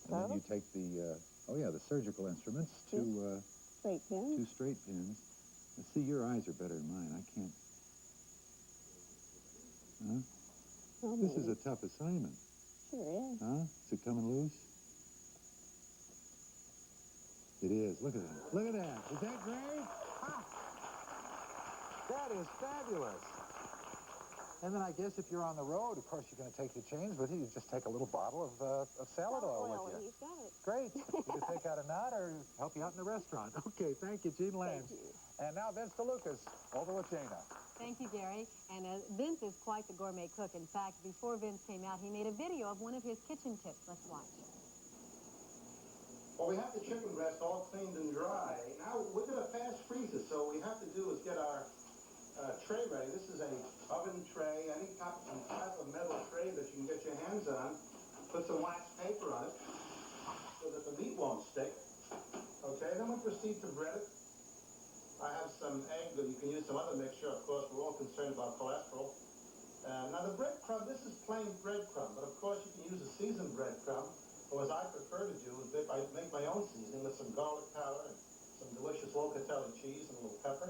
And then you take the, the surgical instruments, two straight pins. Two straight pins. And see, your eyes are better than mine. I can't... Huh? Oh, This is a tough assignment. Sure is. Huh? Is it coming loose? It is. Look at that. Look at that. Is that great? Ha! That is fabulous. And then I guess if you're on the road, of course, you're going to take your chains with you. You just take a little bottle of salad oil with you. He's got it. Great. You can take out a knot or help you out in the restaurant. Okay, thank you, Jean Lance. Thank you. And now Vince DeLucas, over with Jana. Thank you, Gary. And Vince is quite the gourmet cook. In fact, before Vince came out, he made a video of one of his kitchen tips. Let's watch. Well, we have the chicken breast all cleaned and dry. Now, we're going to fast freeze it, so what we have to do is get our tray ready. This is a oven tray, any type of metal tray that you can get your hands on. Put some wax paper on it so that the meat won't stick. Okay, then we proceed to bread it. I have some egg, but you can use some other mixture. Of course, we're all concerned about cholesterol. Now, the breadcrumb, this is plain breadcrumb, but of course you can use a seasoned breadcrumb, or as I prefer to do is I make my own seasoning with some garlic powder and some delicious locatelli cheese and a little pepper.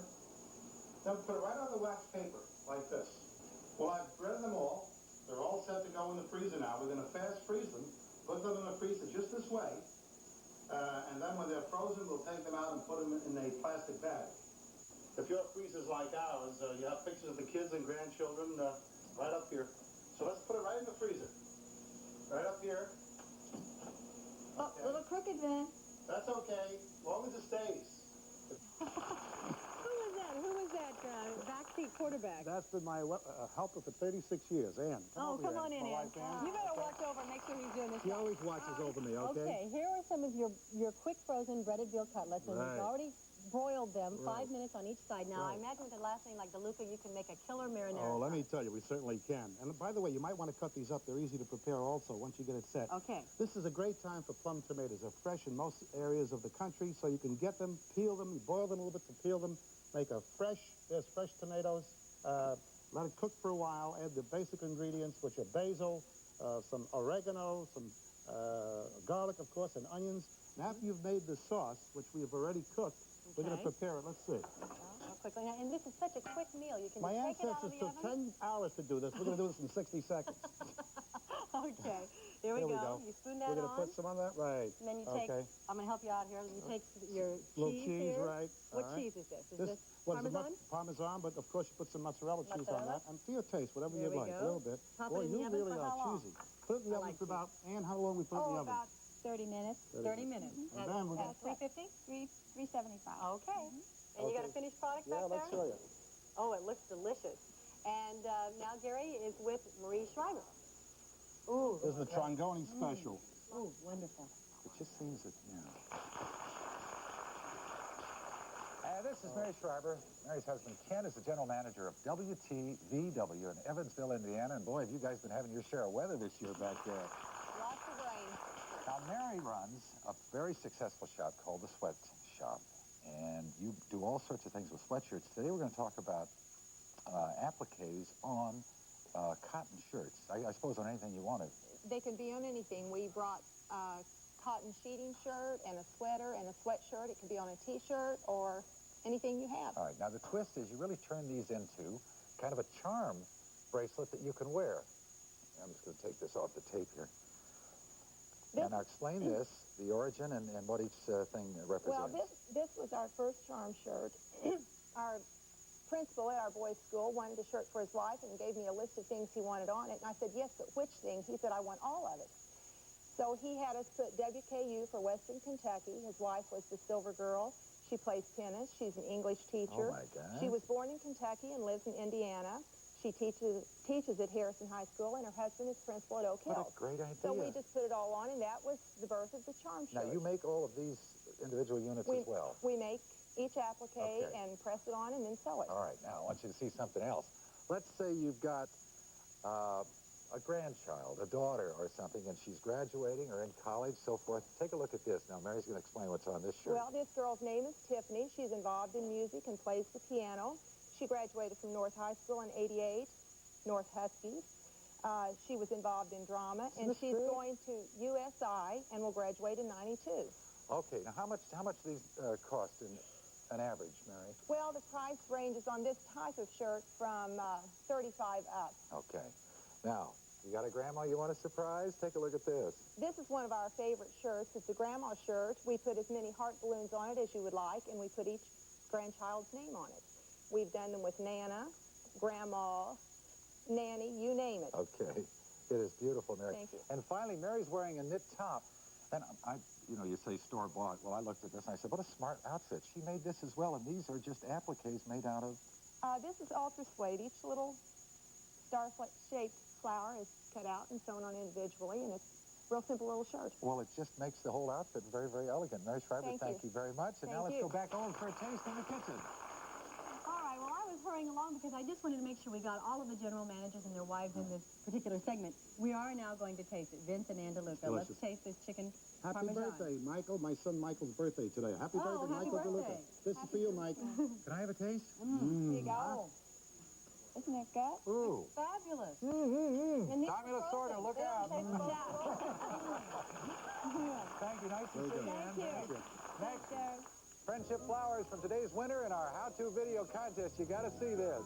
Then put it right on the wax paper, like this. Well, I've breaded them all. They're all set to go in the freezer now. We're going to fast freeze them, put them in the freezer just this way, and then when they're frozen, we'll take them out and put them in a plastic bag. If your freezer's like ours, you have pictures of the kids and grandchildren right up here. So let's put it right in the freezer. Right up here. Oh, a little crooked, Vin. That's okay, as long as it stays. Who was that backseat quarterback? That's been my helper for 36 years, Ann. Come on in, My Ann. wife, Ann. You better watch over and make sure he's doing this. She always watches over me, okay? Okay, here are some of your quick frozen breaded veal cutlets, and Right. you've already broiled them Right. 5 minutes on each side. Now, I Right. imagine with the last thing like DeLuca, you can make a killer marinara. Oh, let me tell you, we certainly can. And by the way, you might want to cut these up. They're easy to prepare also once you get it set. Okay. This is a great time for plum tomatoes. They're fresh in most areas of the country, so you can get them, peel them, you boil them a little bit to peel them, make a there's fresh tomatoes. Let it cook for a while. Add the basic ingredients, which are basil, some oregano, some garlic, of course, and onions. And after you've made the sauce, which we have already cooked, we're going to prepare it. Let's see. Quickly. And this is such a quick meal. You can My just take it out of ancestors the took oven. 10 hours to do this. We're going to do this in 60 seconds. Okay. Here we go. You spoon that We're going on. to put some on that? Right. And then you take, okay. I'm going to help you out here. You take your Little cheese cheese, here. right. What all right. cheese is this? Is this what is it, Parmesan? Parmesan, but of course you put some mozzarella cheese on that. And to your taste, whatever There you'd we like, go. a little bit. Pop Boy, it in the you oven really for are how long? cheesy. Put it in the oven for about, Ann, how long we put it in the oven? About 30 minutes. 30 minutes. And then we're At 350? 375. Okay. And you got a finished product back there? Yeah, let's show you. Oh, it looks delicious. And now Gary is with Marie Schreiber. Ooh. This is the Trongoni special. Oh, wonderful. It just seems that, this is Mary Schreiber. Mary's husband, Ken, is the general manager of WTVW in Evansville, Indiana. And boy, have you guys been having your share of weather this year back there. Lots of rain. Now, Mary runs a very successful shop called the Sweat Shop. And you do all sorts of things with sweatshirts. Today we're going to talk about appliques on cotton shirts. I suppose on anything you wanted. They can be on anything. We brought a cotton sheeting shirt and a sweater and a sweatshirt. It can be on a T-shirt or anything you have. All right. Now, the twist is you really turn these into kind of a charm bracelet that you can wear. I'm just going to take this off the tape here. Now, explain this, the origin and what each thing represents. Well, this was our first charm shirt. Our principal at our boys' school wanted a shirt for his wife and gave me a list of things he wanted on it. And I said, yes, but which things? He said, I want all of it. So he had us put WKU for Western Kentucky. His wife was the Silver Girl. She plays tennis. She's an English teacher. Oh, my gosh. She was born in Kentucky and lives in Indiana. She teaches at Harrison High School, and her husband is principal at Oak Hill. What a great idea. So we just put it all on, and that was the birth of the charm shirt. Now, you make all of these individual units as well? We make each applique and press it on and then sew it. All right, now I want you to see something else. Let's say you've got a grandchild, a daughter or something, and she's graduating or in college, so forth. Take a look at this. Now, Mary's going to explain what's on this shirt. Well, this girl's name is Tiffany. She's involved in music and plays the piano. She graduated from North High School in '88, North Huskies. She was involved in drama, and she's going to USI and will graduate in '92. Okay, now how much do these cost in an average, Mary? Well, the price ranges on this type of shirt from $35 up. Okay. Now, you got a grandma you want to surprise? Take a look at this. This is one of our favorite shirts. It's a grandma shirt. We put as many heart balloons on it as you would like, and we put each grandchild's name on it. We've done them with Nana, Grandma, Nanny, you name it. Okay. It is beautiful, Mary. Thank you. And finally, Mary's wearing a knit top. And you say store-bought. Well, I looked at this and I said, what a smart outfit. She made this as well, and these are just appliques made out of... This is ultra suede. Each little star-shaped flower is cut out and sewn on individually, and it's a real simple little shirt. Well, it just makes the whole outfit very, very elegant. Mary Schreiber, thank you very much. And now let's go back over for a taste in the kitchen. All right, well, I was hurrying along because I just wanted to make sure we got all of the general managers and their wives in this particular segment. We are now going to taste it. Vince and Andaluca, let's taste this chicken Happy Parmesan. birthday, Michael. My son Michael's birthday today. Happy birthday, happy Michael birthday. DeLuca. This is for you, Mike. Can I have a taste? Here you go. Isn't it good? Ooh. Fabulous. And these Tommy are Lasorda, frozen. look They don't out. taste Thank you. Nice to Very see good. you, Thank Ann. you. Next, Friendship Flowers from today's winner in our how-to video contest. You got to see this.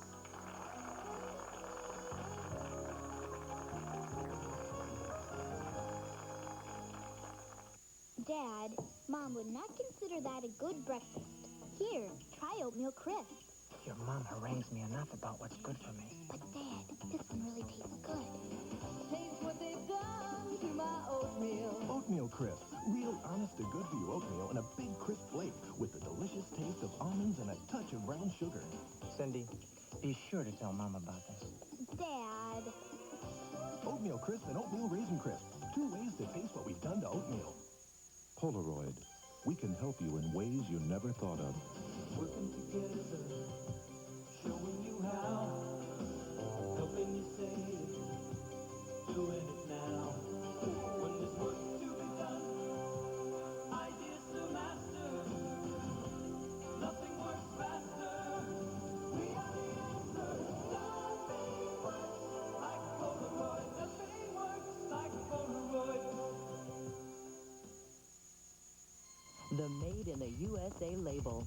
Dad, Mom would not consider that a good breakfast. Here, try oatmeal crisp. Your mom harangues me enough about what's good for me. But Dad, this one really tastes good. Taste what they've done to my oatmeal. Oatmeal Crisp. Real honest to good for you oatmeal and a big crisp flake with the delicious taste of almonds and a touch of brown sugar. Cindy, be sure to tell Mom about this. Dad. Oatmeal Crisp and Oatmeal Raisin Crisp. 2 ways to taste what we've done to oatmeal. Polaroid. We can help you in ways you never thought of. Working together, showing you how, helping you save, doing it now. When there's work to be done, ideas to master, nothing works faster. We are the answer. Nothing works like Polaroid. Nothing works like Polaroid. The Made in the USA label.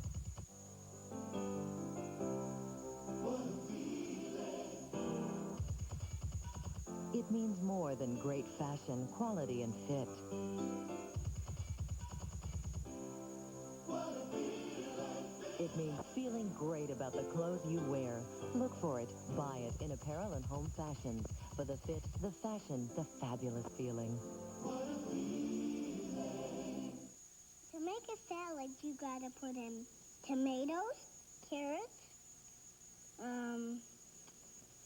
It means more than great fashion, quality, and fit. It means feeling great about the clothes you wear. Look for it, buy it in apparel and home fashions. For the fit, the fashion, the fabulous feeling. To make a salad, you gotta put in tomatoes, carrots,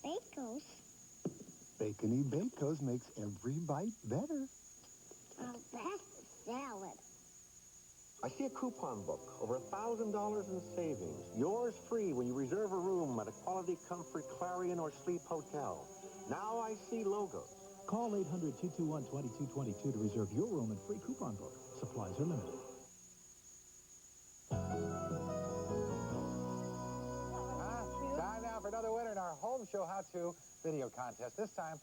bacon. Bacony Bacos makes every bite better. That's the salad. I see a coupon book, over $1,000 in savings. Yours free when you reserve a room at a Quality Comfort Clarion or Sleep Hotel. Now I see logos. Call 800-221-2222 to reserve your room and free coupon book. Supplies are limited. Time now for another winner in our home show how-to video contest. This time,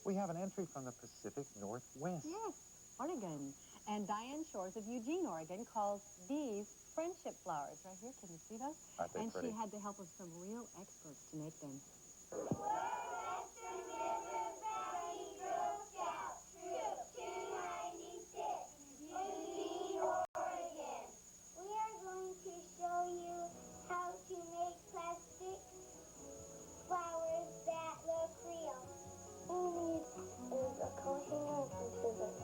we have an entry from the Pacific Northwest. Yes, Oregon. And Diane Shores of Eugene, Oregon, calls these friendship flowers. Right here, can you see those? Aren't they and pretty? she had the help of some real experts to make them. All we need is a coat hanger and some scissors.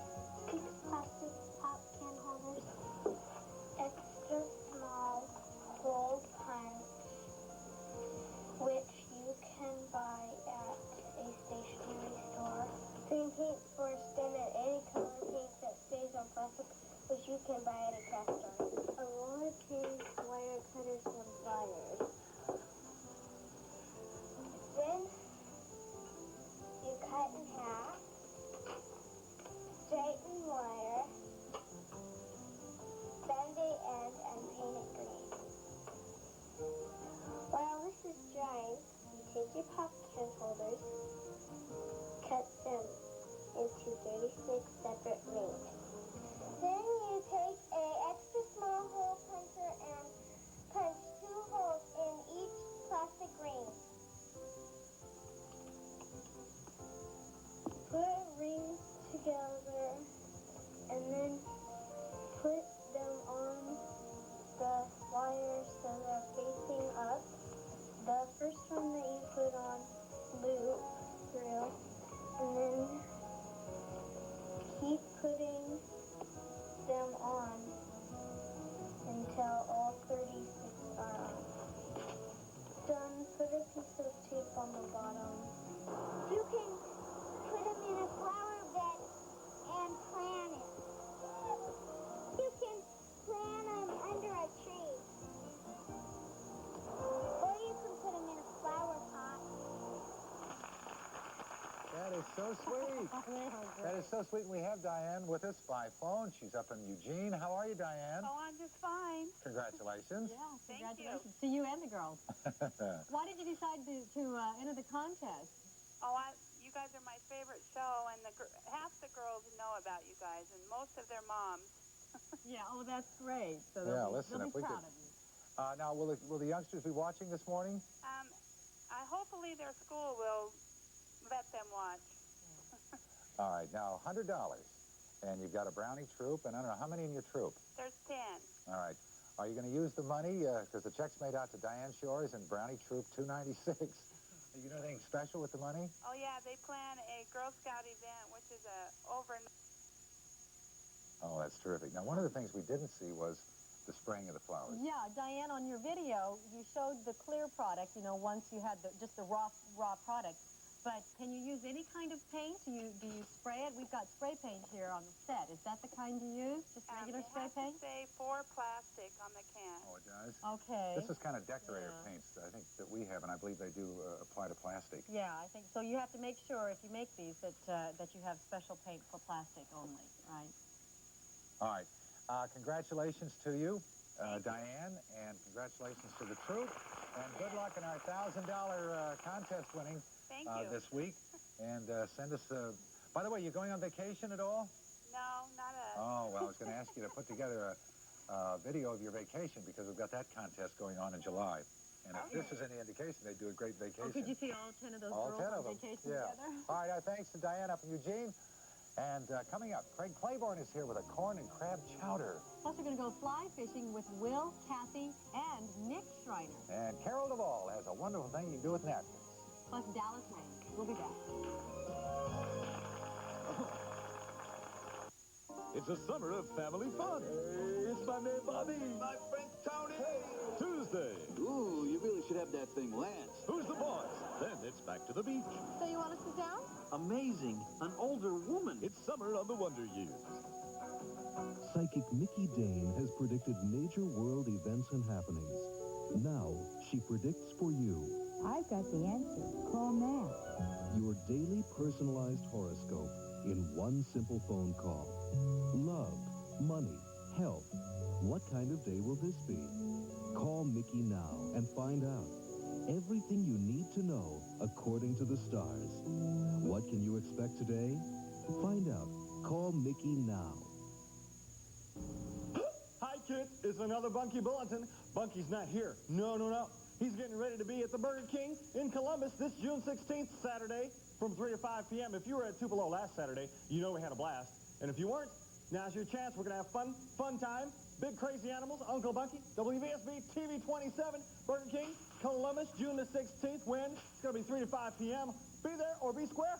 first one that you put on loop through, and then keep putting them on until all 36 are on. Done, put a piece of tape on the bottom. You can put them in a flower bed and plant it. You can plant them under a tree. Or you can put them in a flower pot. That is so sweet. That is so sweet. And we have Diane with us by phone. She's up in Eugene. How are you, Diane? Oh, I'm just fine. Congratulations. Yeah, congratulations to you and the girls. Why did you decide to enter the contest? Oh, you guys are my favorite show, and half the girls know about you guys, and most of their moms. Yeah, oh, that's great. So Yeah, they'll listen, be if we proud could. of you. Now, will the youngsters be watching this morning? Hopefully their school will let them watch. All right, now, $100. And you've got a brownie troop, and I don't know, how many in your troop? There's 10. All right. Are you going to use the money? Because the check's made out to Diane Shores and Brownie Troop 296. Are you doing anything special with the money? Oh, yeah, they plan a Girl Scout event, which is Oh, that's terrific. Now, one of the things we didn't see was the spraying of the flowers. Yeah, Diane, on your video, you showed the clear product, you know, once you had just the raw product. But can you use any kind of paint? Do you spray it? We've got spray paint here on the set. Is that the kind you use? Just regular spray paint? It has to say for plastic on the can. Oh, it does? Okay. This is kind of decorator paints, I think, that we have, and I believe they do apply to plastic. Yeah, I think so. You have to make sure, if you make these, that you have special paint for plastic only, right? All right. Congratulations to you, Diane, and congratulations to the troop. And good luck in our $1,000 contest winning this week. And send us... by the way, you going on vacation at all? No, not us. Oh, well, I was going to ask you to put together a video of your vacation, because we've got that contest going on in July. And if this is any indication, they do a great vacation. Oh, could you see all 10 of those all girls 10 on of them. vacation Yeah. together? All right, our thanks to Diane up in Eugene. And coming up, Craig Claiborne is here with a corn and crab chowder. Plus, we're going to go fly fishing with Will, Kathy, and Nick Schreiner. And Carol Duvall has a wonderful thing you can do with napkins. Plus Dallas Rain. We'll be back. It's a summer of family fun. Hey, it's my man Bobby. My friend Tony. Hey. Tuesday. Ooh, you really should have that thing Lance. Who's the boss? Then it's back to the beach. So you want to sit down? Amazing. An older woman. It's summer on the Wonder Years. Psychic Mickey Dane has predicted major world events and happenings. Now, she predicts for you. I've got the answer. Call now. Your daily personalized horoscope in one simple phone call. Love, money, health. What kind of day will this be? Call Mickey now and find out. Everything you need to know according to the stars. What can you expect today? Find out. Call Mickey now. Hi, kids. It's another Bunky Bulletin. Bunky's not here. No. He's getting ready to be at the Burger King in Columbus this June 16th, Saturday, from 3 to 5 p.m. If you were at Tupelo last Saturday, you know we had a blast. And if you weren't, now's your chance. We're going to have fun time. Big Crazy Animals, Uncle Bunky, WVSB TV 27, Burger King, Columbus, June the 16th. When? It's going to be 3 to 5 p.m. Be there or be square.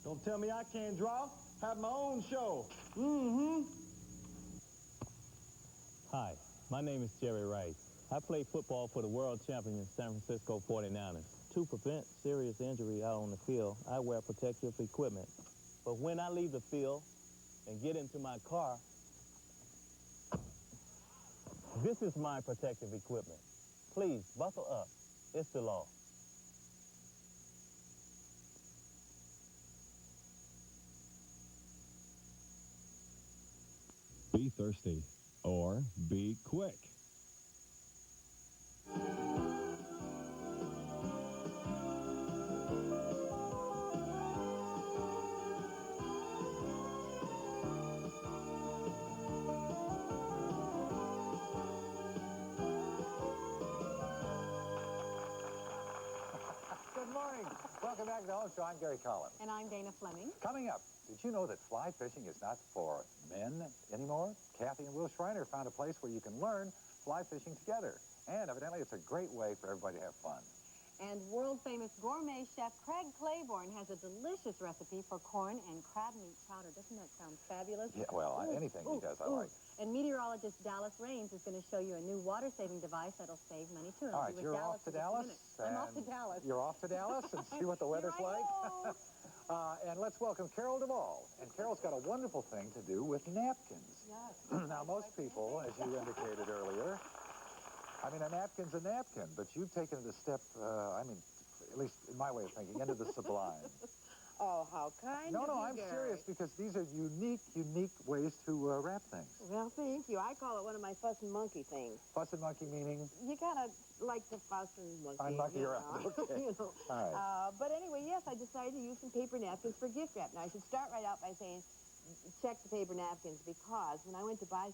Don't tell me I can't draw. Have my own show. Hi, my name is Jerry Rice. I play football for the world champion San Francisco 49ers. To prevent serious injury out on the field, I wear protective equipment. But when I leave the field and get into my car, this is my protective equipment. Please, buckle up. It's the law. Be thirsty or be quick. Good morning. Welcome back to the Home Show. I'm Gary Collins. And I'm Dana Fleming. Coming up, did you know that fly fishing is not for men anymore? Kathy and Will Schreiner found a place where you can learn fly fishing together. And evidently, it's a great way for everybody to have fun. And world-famous gourmet chef Craig Claiborne has a delicious recipe for corn and crab meat chowder. Doesn't that sound fabulous? Yeah, well, anything he does, I like. And meteorologist Dallas Raines is going to show you a new water-saving device that'll save money, too. All right, you're off to Dallas? I'm off to Dallas. You're off to Dallas and see what the weather's like? And let's welcome Carol Duvall. And Carol's got a wonderful thing to do with napkins. Yes. Now, most people, as you indicated earlier, I mean, a napkin's a napkin, but you've taken it a step, I mean, at least in my way of thinking, into the sublime. Oh, how kind No, of you, I'm Gary. serious, because these are unique ways to wrap things. Well, thank you. I call it one of my fuss and monkey things. Fuss and monkey meaning? You kind of like to fuss and monkey. I'm monkey around, okay. You know. All right. But anyway, yes, I decided to use some paper napkins for gift wrap. Now, I should start right out by saying, check the paper napkins, because when I went to buy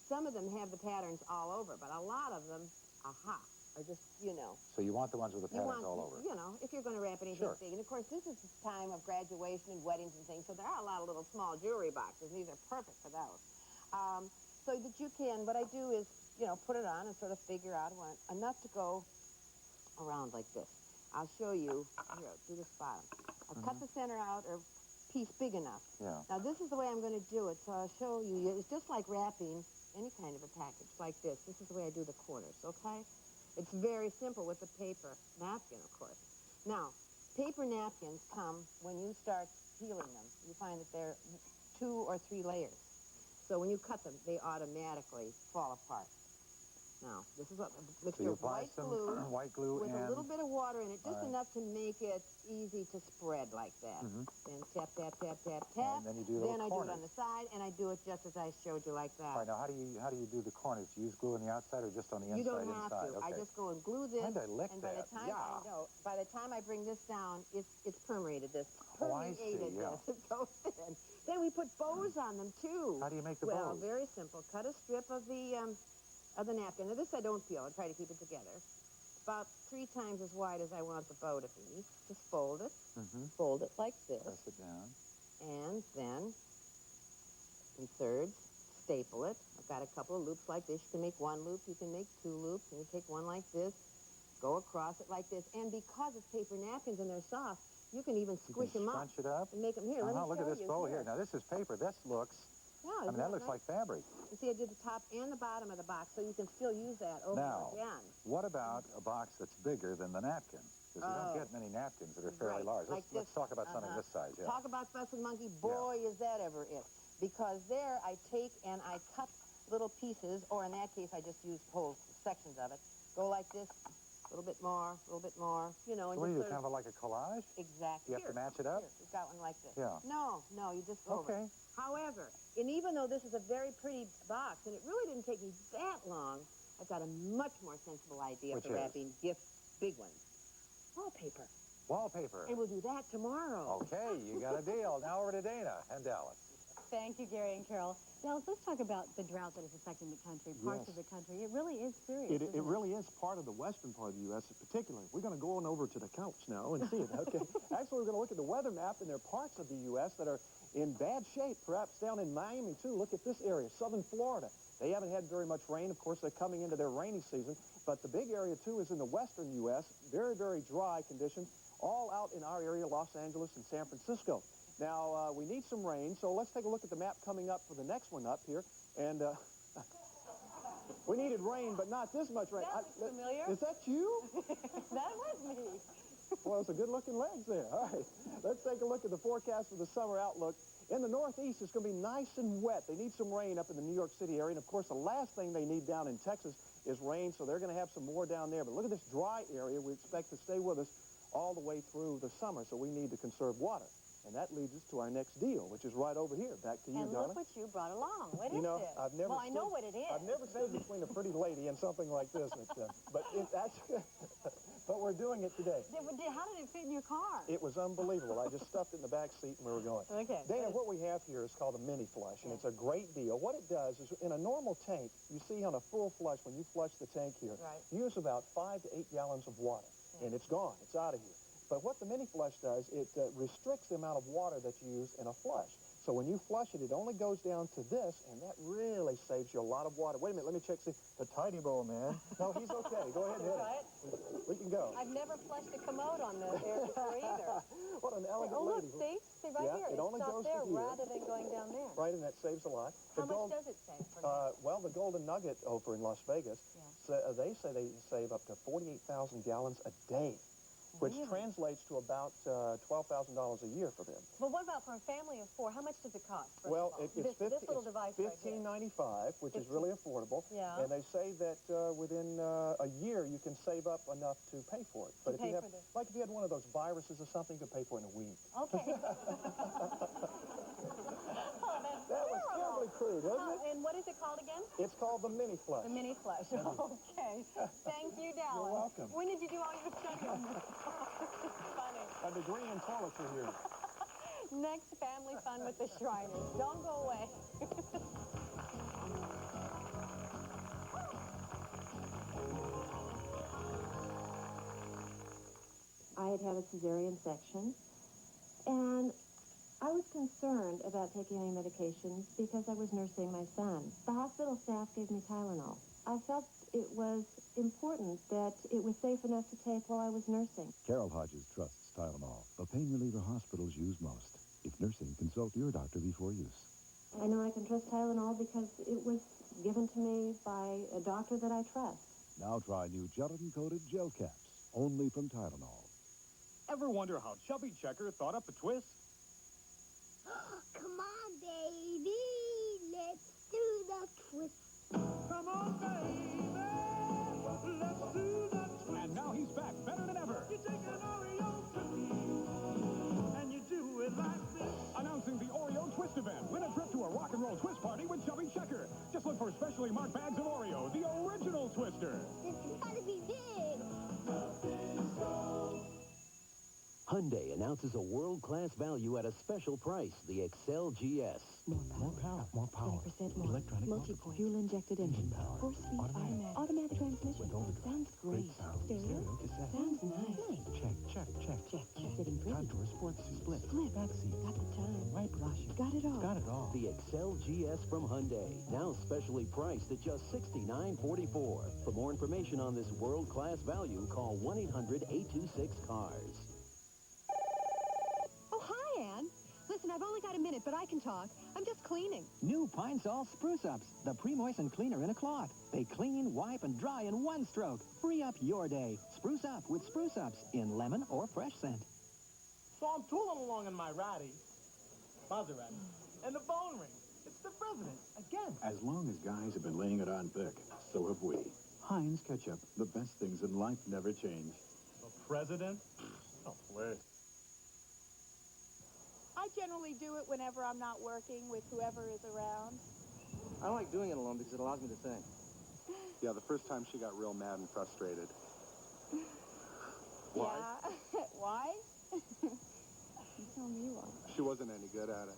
some of them have the patterns all over, but a lot of them, are just, you know. So you want the ones with the patterns all over? You know, if you're going to wrap anything big. And, of course, this is the time of graduation and weddings and things, so there are a lot of little small jewelry boxes, and these are perfect for those. So that you can, what I do is, you know, put it on and sort of figure out enough to go around like this. I'll show you, here, do this bottom. I'll cut the center out, or piece big enough. Yeah. Now, this is the way I'm going to do it, so I'll show you. It's just like wrapping any kind of a package, like this. This is the way I do the corners, okay? It's very simple with the paper napkin, of course. Now, paper napkins come when you start peeling them. You find that they're 2 or 3 layers. So when you cut them, they automatically fall apart. Now, this is a mixture of white glue with a little bit of water in it, just enough to make it easy to spread like that. Then tap, tap, tap, tap, tap. And then you do the Then I do it on the side, and I do it just as I showed you like that. All right, now how do you do the corners? Do you use glue on the outside or just on the inside? You don't have to. Okay. I just go and glue this, And I lick and by the time by the time I bring this down, it's permeated. This permeated this. It goes in. Then we put bows on them too. How do you make the Well, bows? very simple. Cut a strip of the napkin. Now, this I don't peel. I try to keep it together. About 3 times as wide as I want the bow to be. Just fold it. Fold it like this. Press it down. And then, in thirds, staple it. I've got a couple of loops like this. You can make 1 loop. You can make 2 loops. And you take one like this. Go across it like this. And because it's paper napkins and they're soft, you can even squish them up. Scrunch it up. And make them here. Let me look show at this you bow here. Now, this is paper. This looks... Yeah, that looks like fabric. You see, I did the top and the bottom of the box, so you can still use that over again. What about a box that's bigger than the napkin? Because you don't get many napkins that are fairly large. Let's talk about something this size. Yeah. Talk about fuss and monkey. Boy, is that ever it. Because there I take and I cut little pieces, or in that case, I just use whole sections of it. Go like this, a little bit more, you know. And what do you do, kind of like a collage? Exactly. You have to match it up? Here, we've got one like this. Yeah. No, you just go over it. However, and even though this is a very pretty box, and it really didn't take me that long, I've got a much more sensible idea for wrapping gifts, big ones. Wallpaper. Wallpaper. And we'll do that tomorrow. Okay, you got a deal. Now over to Dana and Dallas. Thank you, Gary and Carol. Dallas, let's talk about the drought that is affecting the country, parts of the country. It really is serious. It really is part of the western part of the U.S. particularly. We're going to go on over to the couch now and see it, okay? Actually, we're going to look at the weather map, and there are parts of the U.S. that are in bad shape, perhaps down in Miami, too. Look at this area, southern Florida. They haven't had very much rain. Of course, they're coming into their rainy season. But the big area, too, is in the western U.S. Very, very dry conditions, all out in our area, Los Angeles and San Francisco. Now, we need some rain, so let's take a look at the map coming up for the next one up here. And we needed rain, but not this much rain. That looks familiar. Is that you? That was me. Well, it's a good-looking legs there. All right, let's take a look at the forecast for the summer outlook. In the northeast, it's going to be nice and wet. They need some rain up in the New York City area. And, of course, the last thing they need down in Texas is rain, so they're going to have some more down there. But look at this dry area. We expect to stay with us all the way through the summer, so we need to conserve water. And that leads us to our next deal, which is right over here. Back to you, and darling. look what you brought along. What is know, this? I've never I know what it is. I've never stood between a pretty lady and something like this. But we're doing it today. How did it fit in your car? It was unbelievable. I just stuffed it in the back seat and we were going. Okay. Dana, what we have here is called a mini flush, and it's a great deal. What it does is, in a normal tank, you see on a full flush, when you flush the tank here, you use about 5 to 8 gallons of water, and it's gone. It's out of here. But what the mini flush does, it restricts the amount of water that you use in a flush. So when you flush it, it only goes down to this, and that really saves you a lot of water. Wait a minute, let me check. See, the tiny bowl, man. No, he's okay. Go ahead and hit Try it. it. We can go. I've never flushed a commode on the air before either. What an elegant oh, look, lady. see right Yeah, here. it only stopped goes there to here. rather than going down there. Right, and that saves a lot. How much does it save for Well, the Golden Nugget over in Las Vegas, they say they save up to 48,000 gallons a day, which Really? translates to about $12,000 a year for them. Well, what about for a family of 4? How much does it cost? Well, it's this little device right here. $15.95, which is really affordable. Yeah. And they say that within a year you can save up enough to pay for it. But if you have, like if you had one of those viruses or something, you could pay for it in a week. Okay. That was terribly crude, wasn't it? And what is it called again? It's called the Mini Flush. The Mini Flush. Okay. Thank you, Dallas. You're welcome. When did you do all your study on this? Funny. A degree in toiletry here. Next family fun with the Shriners. Don't go away. I had had a cesarean section, and I was concerned about taking any medications because I was nursing my son. The hospital staff gave me Tylenol. I felt it was important that it was safe enough to take while I was nursing. Carol Hodges trusts Tylenol, the pain reliever hospitals use most. If nursing, consult your doctor before use. I know I can trust Tylenol because it was given to me by a doctor that I trust. Now try new gelatin-coated gel caps, only from Tylenol. Ever wonder how Chubby Checker thought up the twist? Come on, baby. Let's do the twist. Come on, baby. Let's do the twist. And now he's back, better than ever. You take an Oreo cookie, and you do it like this. Announcing the Oreo Twist event. Win a trip to a rock and roll twist party with Chubby Checker. Just look for specially marked bags of Oreo, the original Twister. This has got to be big. Hyundai announces a world-class value at a special price, the Excel GS. More power. More power. 20% more. Electronic multi-point. Fuel-injected engine power. 4-speed automatic transmission. Sounds great. Stereo? Cassette. Sounds nice. Check. Sitting pretty. Contour, sports seat. Flip. Backseat. Got the time. Wiper. Got it all. The Excel GS from Hyundai, now specially priced at just $69.44. For more information on this world-class value, call 1-800-826-CARS. Oh, hi, Ann. Listen, I've only got a minute, but I can talk. I'm just cleaning. New Pine Sol Spruce Ups, the pre-moisten cleaner in a cloth. They clean, wipe, and dry in one stroke. Free up your day. Spruce up with Spruce Ups in lemon or fresh scent. So I'm tooling along in my Maserati, and the phone rings. It's the president, again. As long as guys have been laying it on thick, so have we. Heinz Ketchup, the best things in life never change. The president? Oh, please. I generally do it whenever I'm not working with whoever is around. I like doing it alone because it allows me to think. Yeah, the first time she got real mad and frustrated. Why? Yeah. Why? You tell me why. She wasn't any good at it.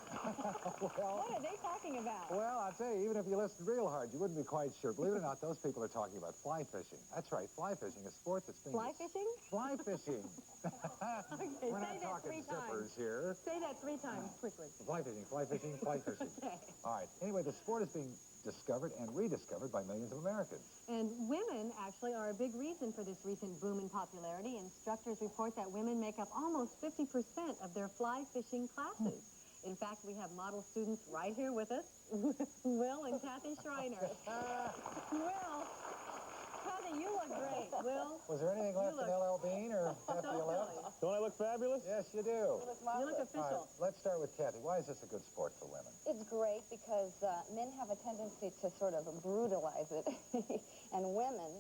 What are they talking about? Well, I'll tell you, even if you listened real hard, you wouldn't be quite sure. Believe it or not, those people are talking about fly fishing. That's right, fly fishing, a sport that's being... Fly fishing? Fly fishing. Okay, We're say not that talking 3 times. zippers here. Say that 3 times quickly. Fly fishing, fly fishing, fly fishing. Okay. All right. Anyway, the sport is being discovered and rediscovered by millions of Americans. And women actually are a big reason for this recent boom in popularity. Instructors report that women make up almost 50% of their fly fishing classes. In fact, we have model students right here with us, Will and Kathy Schreiner. Will, Kathy, you look great. Will? Was there anything left in LL Bean or after you left? Don't I look fabulous? Yes, you do. You look official. All right, let's start with Kathy. Why is this a good sport for women? It's great because men have a tendency to sort of brutalize it. And women,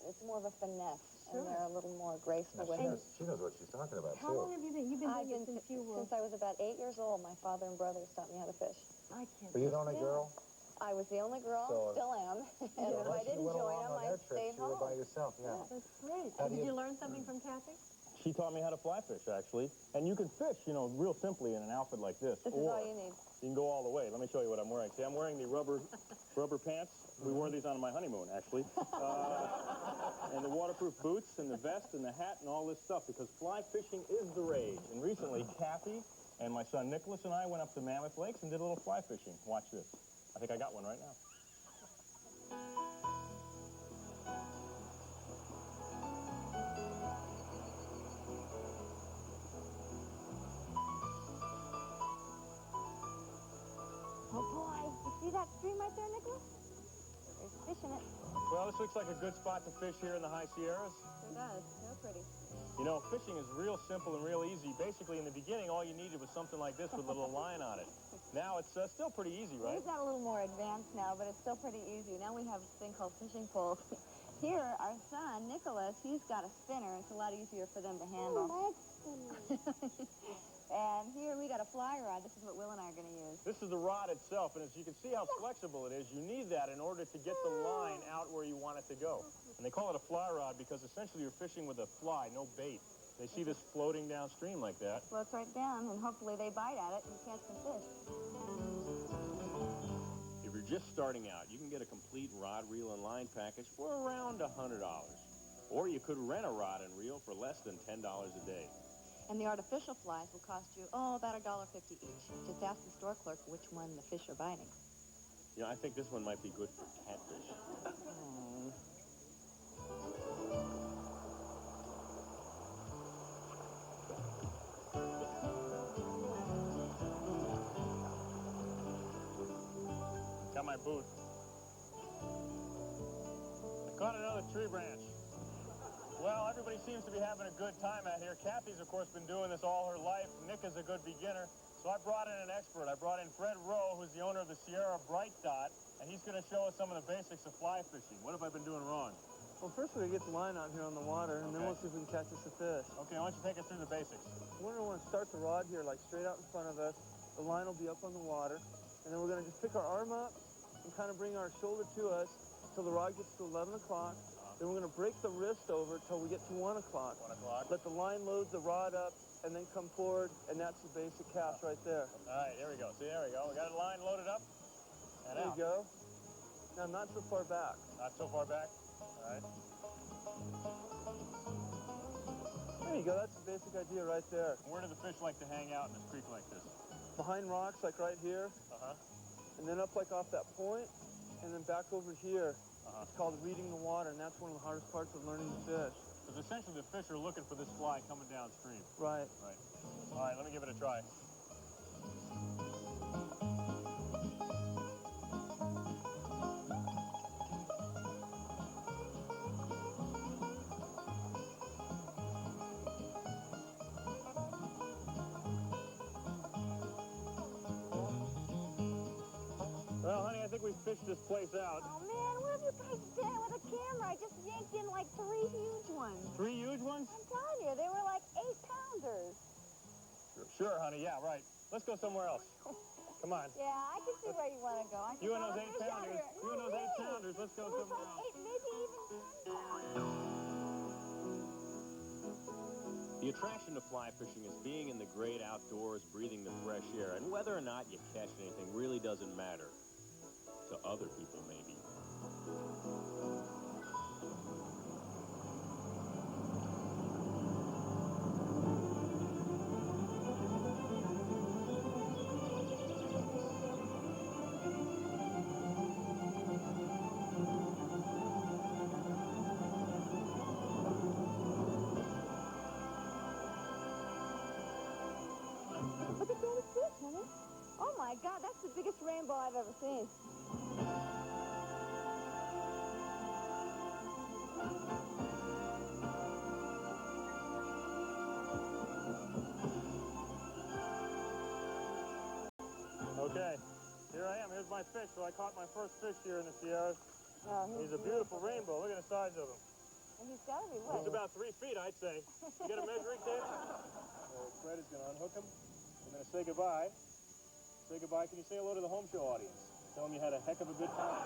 it's more of a finesse. Sure. And they're a little more graceful Now, with she it. knows what she's talking about, How too. long have you been? You've been I've doing been it since you were... since I was about 8 years old. My father and brothers taught me how to fish. I can't. Were you the only girl? I was the only girl, So- still am. And if I didn't join them, I stayed You were home. by yourself, yeah. That's great. How And do did you- you learn something from Kathy? She taught me how to fly fish, actually. And you can fish, you know, real simply in an outfit like this. This is all you need. You can go all the way. Let me show you what I'm wearing. See, I'm wearing the rubber pants. We wore these on my honeymoon, actually. And the waterproof boots and the vest and the hat and all this stuff, because fly fishing is the rage. And recently, Kathy And my son Nicholas and I went up to Mammoth Lakes and did a little fly fishing. Watch this. I think I got one right now. Oh boy, you see that stream right there, Nicholas? There's fish in it. Well, this looks like a good spot to fish here in the high Sierras. Sure does. They're pretty. You know, fishing is real simple and real easy. Basically, in the beginning, all you needed was something like this with a little line on it. Now it's still pretty easy, right? We've got a little more advanced now, but it's still pretty easy. Now we have this thing called fishing poles. Here, our son, Nicholas, he's got a spinner. It's a lot easier for them to handle. And here we got a fly rod. This is what Will and I are going to use. This is the rod itself, and as you can see how flexible it is, you need that in order to get the line out where you want it to go. And they call it a fly rod because essentially you're fishing with a fly, no bait. They see this floating downstream like that. Floats right down, and hopefully they bite at it and catch some fish. If you're just starting out, you can get a complete rod, reel, and line package for around $100. Or you could rent a rod and reel for less than $10 a day. And the artificial flies will cost you, about $1.50 each. Just ask the store clerk which one the fish are biting. You know, I think this one might be good for catfish. Got my boot. I caught another tree branch. Well, everybody seems to be having a good time out here. Kathy's, of course, been doing this all her life. Nick is a good beginner. So I brought in an expert. I brought in Fred Rowe, who's the owner of the Sierra Bright Dot, and he's going to show us some of the basics of fly fishing. What have I been doing wrong? Well, first we're going to get the line out here on the water, and then we'll see if we can catch us a fish. Okay, why don't you take us through the basics? We're going to want to start the rod here, like straight out in front of us. The line will be up on the water, and then we're going to just pick our arm up and kind of bring our shoulder to us until the rod gets to 11 o'clock. Then we're going to break the wrist over until we get to 1 o'clock. 1 o'clock. Let the line load the rod up, and then come forward, and that's the basic cast right there. All right, here we go. See, there we go. We got a line loaded up and There out. you go. Now, not so far back. Not so far back. All right. There you go. That's the basic idea right there. Where do the fish like to hang out in this creek like this? Behind rocks, like right here. Uh-huh. And then up like off that point, and then back over here. Uh-huh. It's called reading the water, and that's one of the hardest parts of learning to fish. Because essentially the fish are looking for this fly coming downstream. Right. Right. All right, let me give it a try. Well, honey, I think we've fished this place out. Oh man, what have you guys done with a camera? I just yanked in like 3 huge ones. 3 huge ones? I'm telling you, they were like 8-pounders. Sure, honey, yeah, right. Let's go somewhere else. Come on. Yeah, I can see where you want to go. I can You and throw those the fish out 8-pounders. here. You and those 8-pounders. Let's go It was somewhere like else. 8, maybe even 10 pounds. The attraction to fly fishing is being in the great outdoors, breathing the fresh air, and whether or not you catch anything really doesn't matter. To other people, maybe. Look at those fish, honey. Oh my God, that's the biggest rainbow I've ever seen. Okay, here I am. Here's my fish. So I caught my first fish here in the Sierras. Oh, He's a beautiful rainbow. Look at the size of him. And he's got to be wet. He's about 3 feet, I'd say. You got a measuring tape? So Fred is going to unhook him. I'm going to say goodbye. Say goodbye. Can you say hello to the home show audience? Tell them you had a heck of a good time.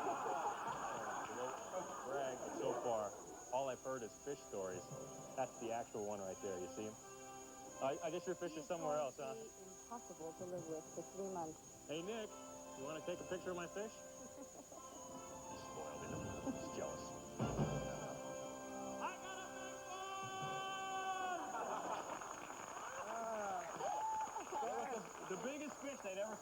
Brag, but so far, all I've heard is fish stories. That's the actual one right there. You see him? I guess your fish is somewhere else, huh? Impossible to live with for 3 months. Hey, Nick, you want to take a picture of my fish? He's spoiled him. He's jealous.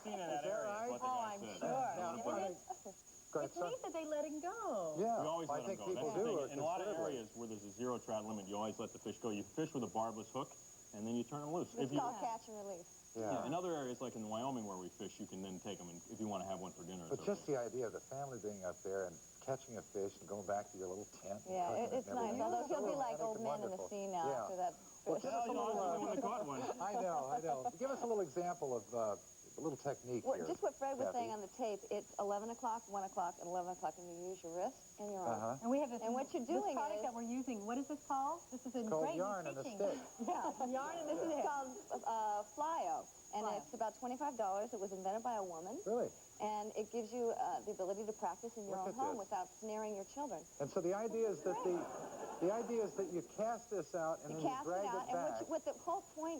seen in that area. Right? Is what the guy I'm said. sure. You wanna put- It's neat that they let him go. Yeah, We always I let think them go. people That's the do thing. In a lot of considerably. areas where there's a zero trout limit, you always let the fish go. You fish with a barbless hook, and then you turn them loose. It's called catch and release. Yeah. In other areas, like in Wyoming where we fish, you can then take them, and if you want to have one for dinner. But it's just okay. the idea of the family being up there and catching a fish and going back to your little tent. and Yeah, cooking it it's and nice. everything. Although he'll be So like old romantic man in the and sea now wonderful. after that Well, fish. give us a little, when they caught one. I know. Give us a little example of a little technique Well, here. just what Fred was Kathy. saying on the tape, it's 11 o'clock, 1 o'clock, and 11 o'clock, and you use your wrist and your arm. And we have this, And what you're this doing product is... that we're using. What is this called? This is a Called great yarn and a teaching. stick. Yeah, yarn and a This is stick. called Flyo, and Flyo. it's about $25. It was invented by a woman, Really? and it gives you the ability to practice in your Look own at home this. without snaring your children. And so the idea is that the idea is that you cast this out and You then you cast drag it out, it and back. what the whole point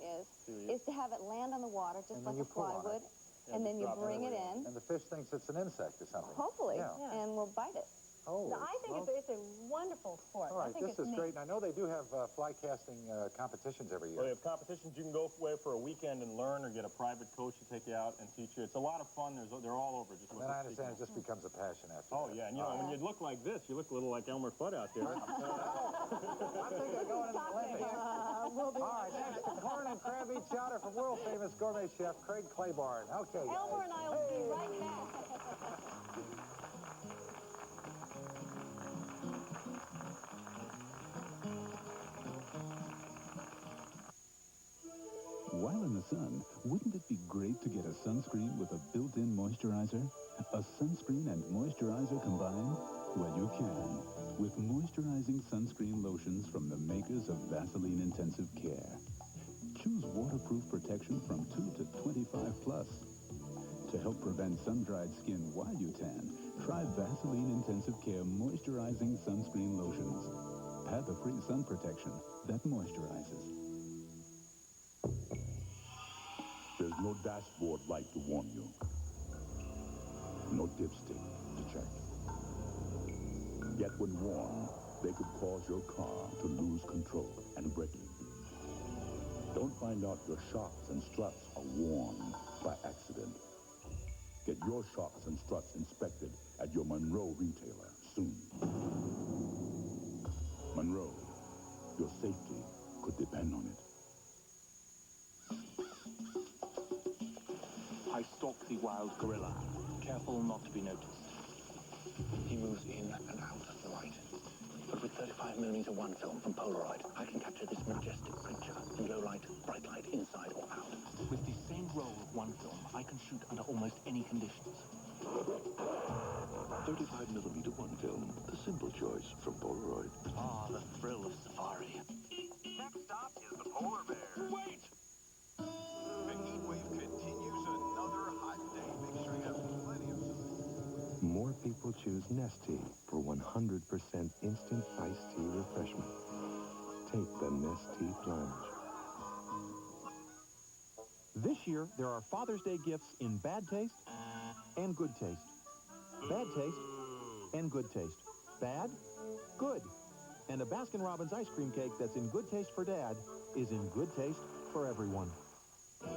is to have it land on the water just And like then a you pull on it. plywood, Yeah, and just then you drop it bring it everywhere. in, And the fish thinks it's an insect or something. hopefully, Yeah. and we'll bite it. Holy No, I think smokes. it's a wonderful sport. All I right, think this it's is neat. great. And I know they do have fly casting competitions every Well, year. they have competitions. You can go away for a weekend and learn, or get a private coach to take you out and teach you. It's a lot of fun. They're all over. Just And then I understand it just becomes a passion after Oh, that. yeah, and you know, when you look like this, you look a little like Elmer Fudd out there. I think I'm going to the Olympics. We'll be All right, next, the corn and crab meat chowder from world-famous gourmet chef Craig Claiborne. Okay, guys. Elmer and I will be right back. While in the sun, wouldn't it be great to get a sunscreen with a built-in moisturizer? A sunscreen and moisturizer combined? Well, you can, with moisturizing sunscreen lotions from the makers of Vaseline Intensive Care. Choose waterproof protection from 2 to 25 plus. To help prevent sun-dried skin while you tan, try Vaseline Intensive Care moisturizing sunscreen lotions. Have the free sun protection that moisturizes. There's no dashboard light to warn you. No dipstick to check. Yet when warned, they could cause your car to lose control and braking. Don't find out your shocks and struts are worn by accident. Get your shocks and struts inspected at your Monroe retailer soon. Monroe, your safety could depend on it. I stalk the wild gorilla, careful not to be noticed. He moves in and out of the light. But with 35mm 1 film from Polaroid, I can capture this majestic creature in low light, bright light, inside or out. With the same roll of 1 film, I can shoot under almost any conditions. 35mm 1 film, the simple choice from Polaroid. Ah, the thrill of safari. Next stop is the polar bear. Wait! The heat wave continues another hot day. Make sure you have plenty of... More people choose Nestea for 100% instant iced tea refreshment. Take the Nestea plunge. This year, there are Father's Day gifts in bad taste and good taste. Bad taste and good taste. Bad, good. And a Baskin-Robbins ice cream cake that's in good taste for Dad is in good taste for everyone.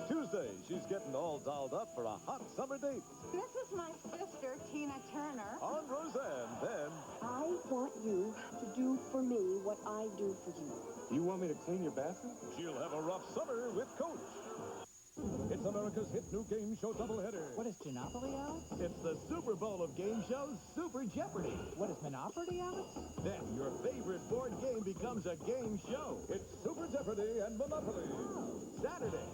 Tuesday, she's getting all dolled up for a hot summer date. This is my sister, Tina Turner. On Roseanne, then. I want you to do for me what I do for you. You want me to clean your bathroom? She'll have a rough summer with Coach. It's America's hit new game show doubleheader. What is Monopoly, Alex? It's the Super Bowl of game shows, Super Jeopardy. What is Monopoly, Alex? Then your favorite board game becomes a game show. It's Super Jeopardy and Monopoly. Saturday.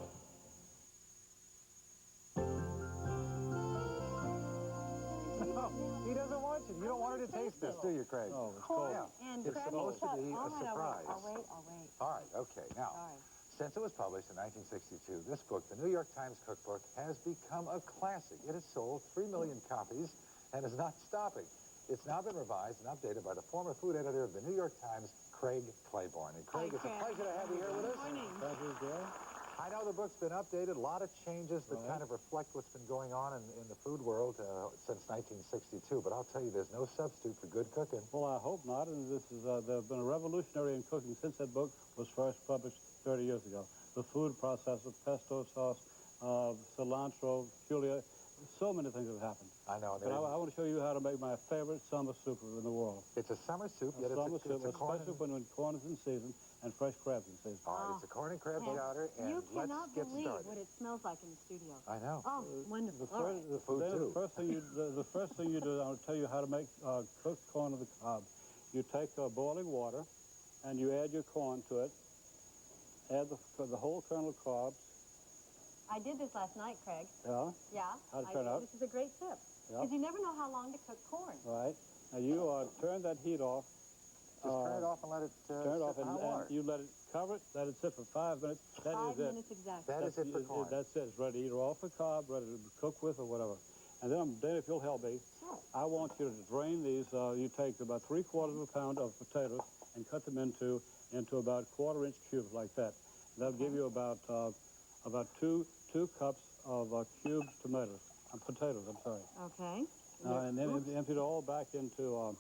No, he doesn't want you. You don't want her to taste this, do you, Craig? Oh, it's cold. cold. Yeah. And It's supposed to be a surprise. I'll wait. All right, okay. Now, since it was published in 1962, this book, the New York Times Cookbook, has become a classic. It has sold 3 million copies and is not stopping. It's now been revised and updated by the former food editor of the New York Times, Craig Claiborne. And Craig, it's a pleasure to have you here with us. Good morning. Pleasure, Gary. I know the book's been updated, a lot of changes that kind of reflect what's been going on in the food world since 1962, but I'll tell you, there's no substitute for good cooking. Well, I hope not, and this is, there's been a revolutionary in cooking since that book was first published 30 years ago. The food processor, pesto sauce, cilantro, culia. So many things have happened. I know. But I want to show you how to make my favorite summer soup in the world. It's a summer soup, yet Summer soup, it's a corn especially when corn is in season and fresh crabs in season. All right, it's a corn and crab chowder, and You let's cannot get believe started. what it smells like in the studio. I know. Oh, wonderful. The All right. first thing you do, I'll tell you how to make cooked corn on the cob. You take boiling water, and you add your corn to it. Add the whole kernel of cobs. I did this last night, Craig. Yeah. Yeah. How'd it turn out? This is a great tip. Yeah. Because you never know how long to cook corn. Right. Now you turn that heat off. Just turn it off and let it turn it off, sit in hot water. and you let it cover it. Let it sit for 5 minutes. That is 5 minutes exactly. That is it for corn. That's it. It's ready to eat off the cob, ready to cook with or whatever. And then if you'll help me, I want you to drain these. You take about 3/4 of a pound of potatoes and cut them into about 1/4-inch cubes like that. And that'll give you about two cups of cubed potatoes. I'm sorry. Okay. And then empty it all back into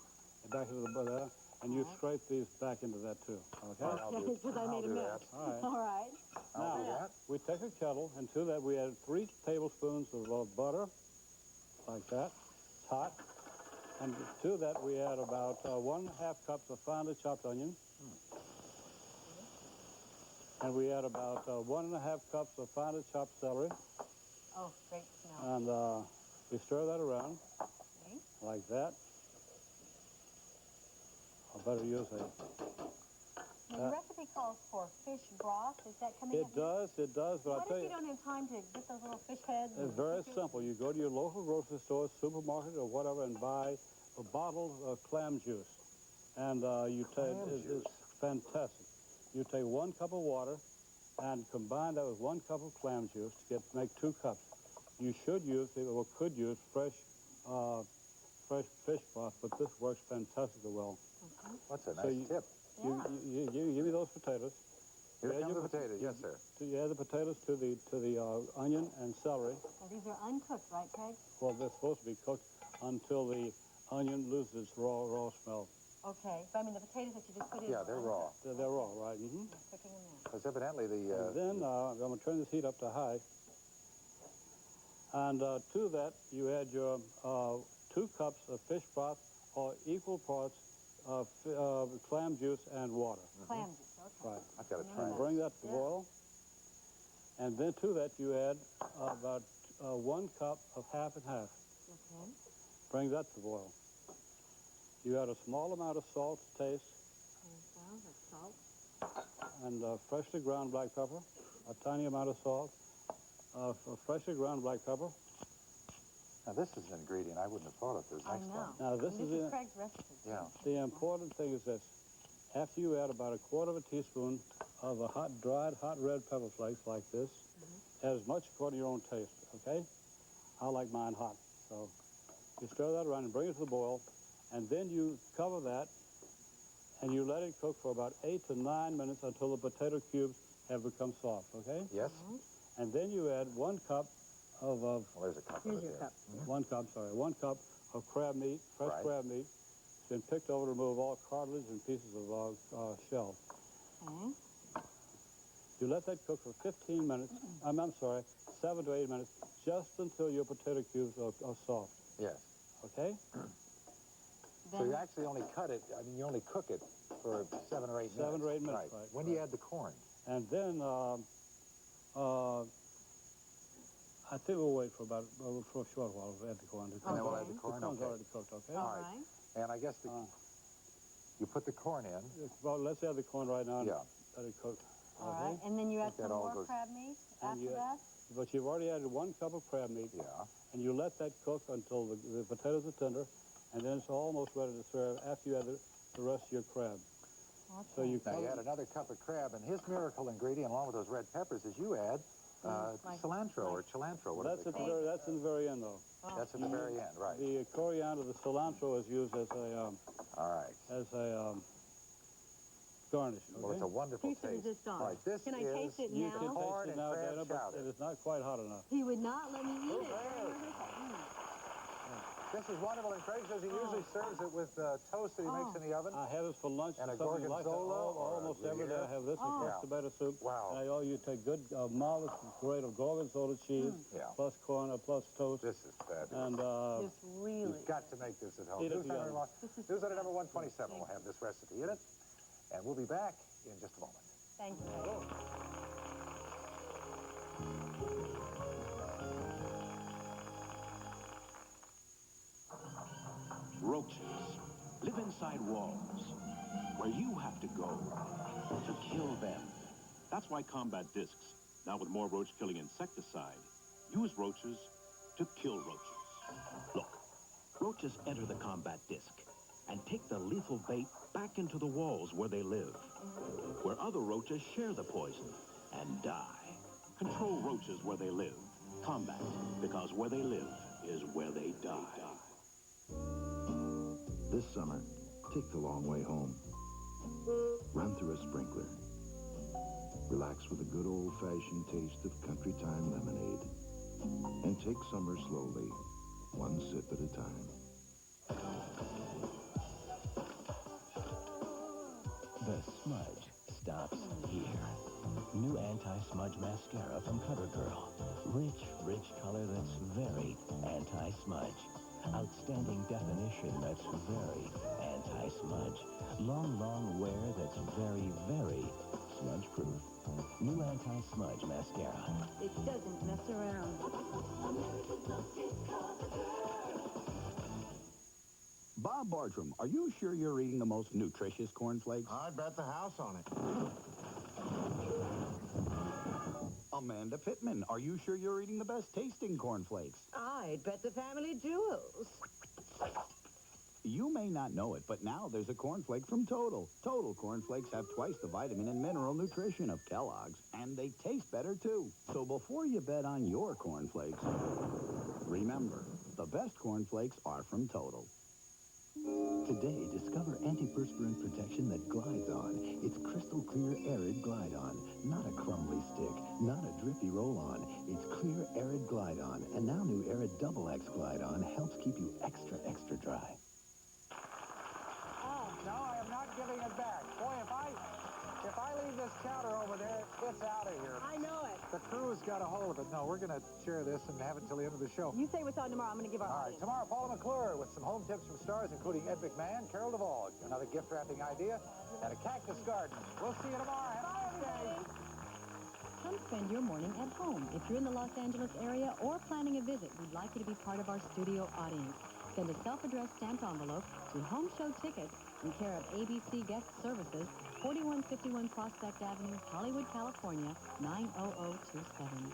the butter, and you scrape these back into that too. Okay. Okay, because I made a mess. All right. All right. Now, we take a kettle, and to that we add 3 tablespoons of butter, like that. It's hot. And to that we add about 1/2 cups of finely chopped onion. And we add about 1.5 cups of finely chopped celery. Oh, great smell. And we stir that around, like that. I better use The recipe calls for fish broth. Is that coming up? It does, but I'll What tell if you. you don't have time to get those little fish heads? It's very simple. You go to your local grocery store, supermarket, or whatever, and buy a bottle of clam juice. And you take, it's fantastic. You take 1 cup of water and combine that with 1 cup of clam juice to make 2 cups. You should use, or could use, fresh fish broth, but this works fantastically well. Okay. What's a nice tip? You give me those potatoes. Here come the potatoes, yes, sir. You add the potatoes to the onion and celery. Now, these are uncooked, right, Craig? Well, they're supposed to be cooked until the onion loses its raw smell. Okay, but I mean the potatoes that you just put in. Yeah, they're raw. They're raw, right? Mm-hmm. Cooking them now. Because evidently the... And then I'm going to turn this heat up to high. And to that, you add your 2 cups of fish broth or equal parts of clam juice and water. Clam juice, okay. Right. I've got to try Bring that to boil. And then to that, you add about 1 cup of half and half. Okay. Bring that to boil. You add a small amount of salt to taste. Salt. And freshly ground black pepper. A tiny amount of salt. Freshly ground black pepper. Now, this is an ingredient I wouldn't have thought of this next one. Now, this is Craig's recipe. Yeah. The important thing is this. After you add about 1/4 of a teaspoon of a dried hot red pepper flakes like this, add as much according to your own taste, okay? I like mine hot. So you stir that around and bring it to the boil, and then you cover that, and you let it cook for about 8 to 9 minutes until the potato cubes have become soft, okay? Yes. And then you add 1 cup of... well, there's a cup Here's of it your there. cup. 1 cup, sorry. 1 cup of crab meat, fresh crab meat. It's been picked over to remove all cartilage and pieces of shell. Okay. You let that cook for 15 minutes. I'm sorry, 7 to 8 minutes, just until your potato cubes are soft. Yes. Okay? So you actually only you only cook it for 7 or 8 minutes. 7 or 8 minutes, right. When do you add the corn? And then I think we'll wait for a short while to add the corn. And then we'll add the corn, The corn's okay. already cooked, okay? All right. And I guess you put the corn in. Well, let's add the corn right now and Yeah. let it cook. All right, and then you add some more crab meat after that? But you've already added 1 cup of crab meat. Yeah. And you let that cook until the potatoes are tender, and then it's almost ready to serve after you add the rest of your crab. Okay. So you now you add another cup of crab, and his miracle ingredient, along with those red peppers, is you add cilantro or cilantro. That's in the very end, though. That's at the very end, right? The coriander, the cilantro, is used as a garnish. Okay? Well, it's a wonderful taste. All right, this Can I taste it You now? can taste it now, Dana, but it is not quite hot enough. He would not let me eat it. This is wonderful, and Craig says he usually serves it with toast that he makes in the oven. I have this for lunch. And a something like that. gorgonzola. Almost every day I have this with crushed tomato soup. Wow. You take good, marvelous grade of gorgonzola cheese, plus corn, plus toast. This is fabulous. And It's really... You've got to make this at home. Eat it together. Newsletter number 127 will have this recipe in it. And we'll be back in just a moment. Thank you. Roaches live inside walls where you have to go to kill them. That's why Combat Discs, now with more roach-killing insecticide, use roaches to kill roaches. Look, roaches enter the Combat Disc and take the lethal bait back into the walls where they live, where other roaches share the poison and die. Control roaches where they live. Combat, because where they live is where they die. This summer, take the long way home. Run through a sprinkler. Relax with a good old-fashioned taste of country time lemonade. And take summer slowly, one sip at a time. The smudge stops here. New anti-smudge mascara from CoverGirl. Rich, rich color that's very anti-smudge. Outstanding definition that's very anti-smudge. Long, long wear that's very, very smudge-proof. New anti-smudge mascara. It doesn't mess around. Bob Bartram, are you sure you're eating the most nutritious cornflakes? I'd bet the house on it. Amanda Pittman, are you sure you're eating the best tasting cornflakes? I'd bet the family jewels. You may not know it, but now there's a cornflake from Total. Total cornflakes have twice the vitamin and mineral nutrition of Kellogg's, and they taste better too. So before you bet on your cornflakes, remember, the best cornflakes are from Total. Today, discover antiperspirant protection that glides on. It's crystal clear Arid Glide On. Not a crumbly stick, not a drippy roll-on. It's clear Arid Glide On. And now new Arid Double X Glide On helps keep you extra, extra dry. No, I am not giving it back. Boy, if I leave this counter over there, it's out of here. I know it. The crew's got a hold of it. No, we're going to share this and have it until the end of the show. You say what's on tomorrow. I'm going to give our All right, tomorrow, Paula McClure with some home tips from stars, including Ed McMahon, Carol Duvall, another gift wrapping idea, and a cactus garden. We'll see you tomorrow. Have a nice day. Come spend your morning at home. If you're in the Los Angeles area or planning a visit, we'd like you to be part of our studio audience. Send a self-addressed stamped envelope to Home Show Tickets in care of ABC Guest Services, 4151 Prospect Avenue, Hollywood, California, 90027.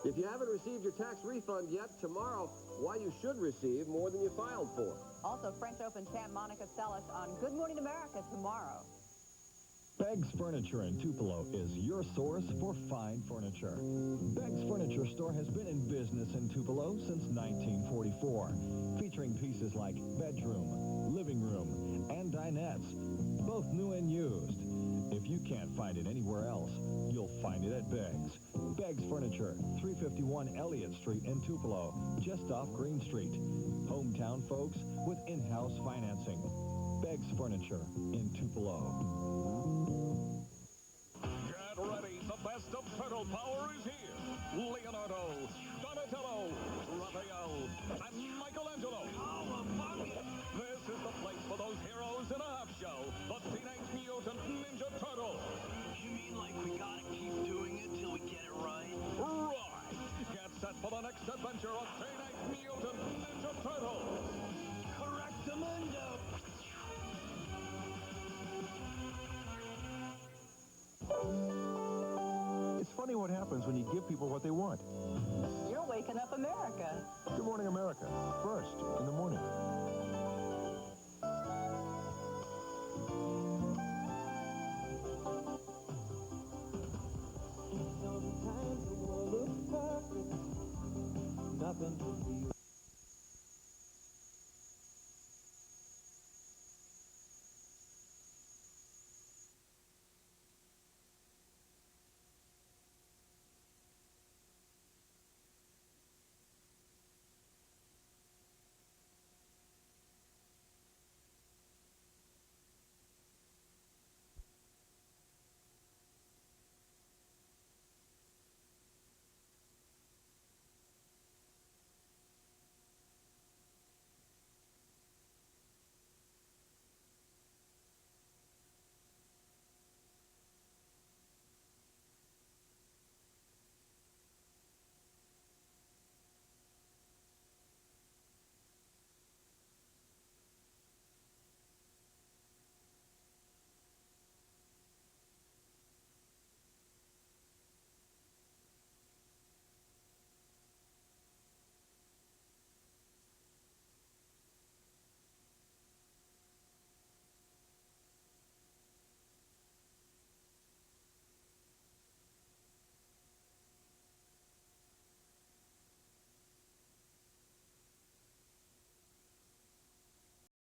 If you haven't received your tax refund yet, tomorrow, why you should receive more than you filed for. Also, French Open champ Monica Seles on Good Morning America tomorrow. Beggs Furniture in Tupelo is your source for fine furniture. Beggs Furniture Store has been in business in Tupelo since 1944, featuring pieces like bedroom, living room, and dinettes, both new and used. If you can't find it anywhere else, you'll find it at Beggs. Beggs Furniture, 351 Elliott Street in Tupelo, just off Green Street. Hometown folks with in-house financing. Beggs Furniture in Tupelo. Get ready, the best of turtle power is here. Leonardo, Donatello, Raphael, and Michelangelo. This is the place for those heroes in a half shell, the Teenage Mutant Ninja Turtles. You mean like we gotta keep doing it till we get it right? Right! Get set for the next adventure of Teenage Mutant Ninja Turtles. Correctamundo! It's funny what happens when you give people what they want. You're waking up America. Good Morning America, first in the morning.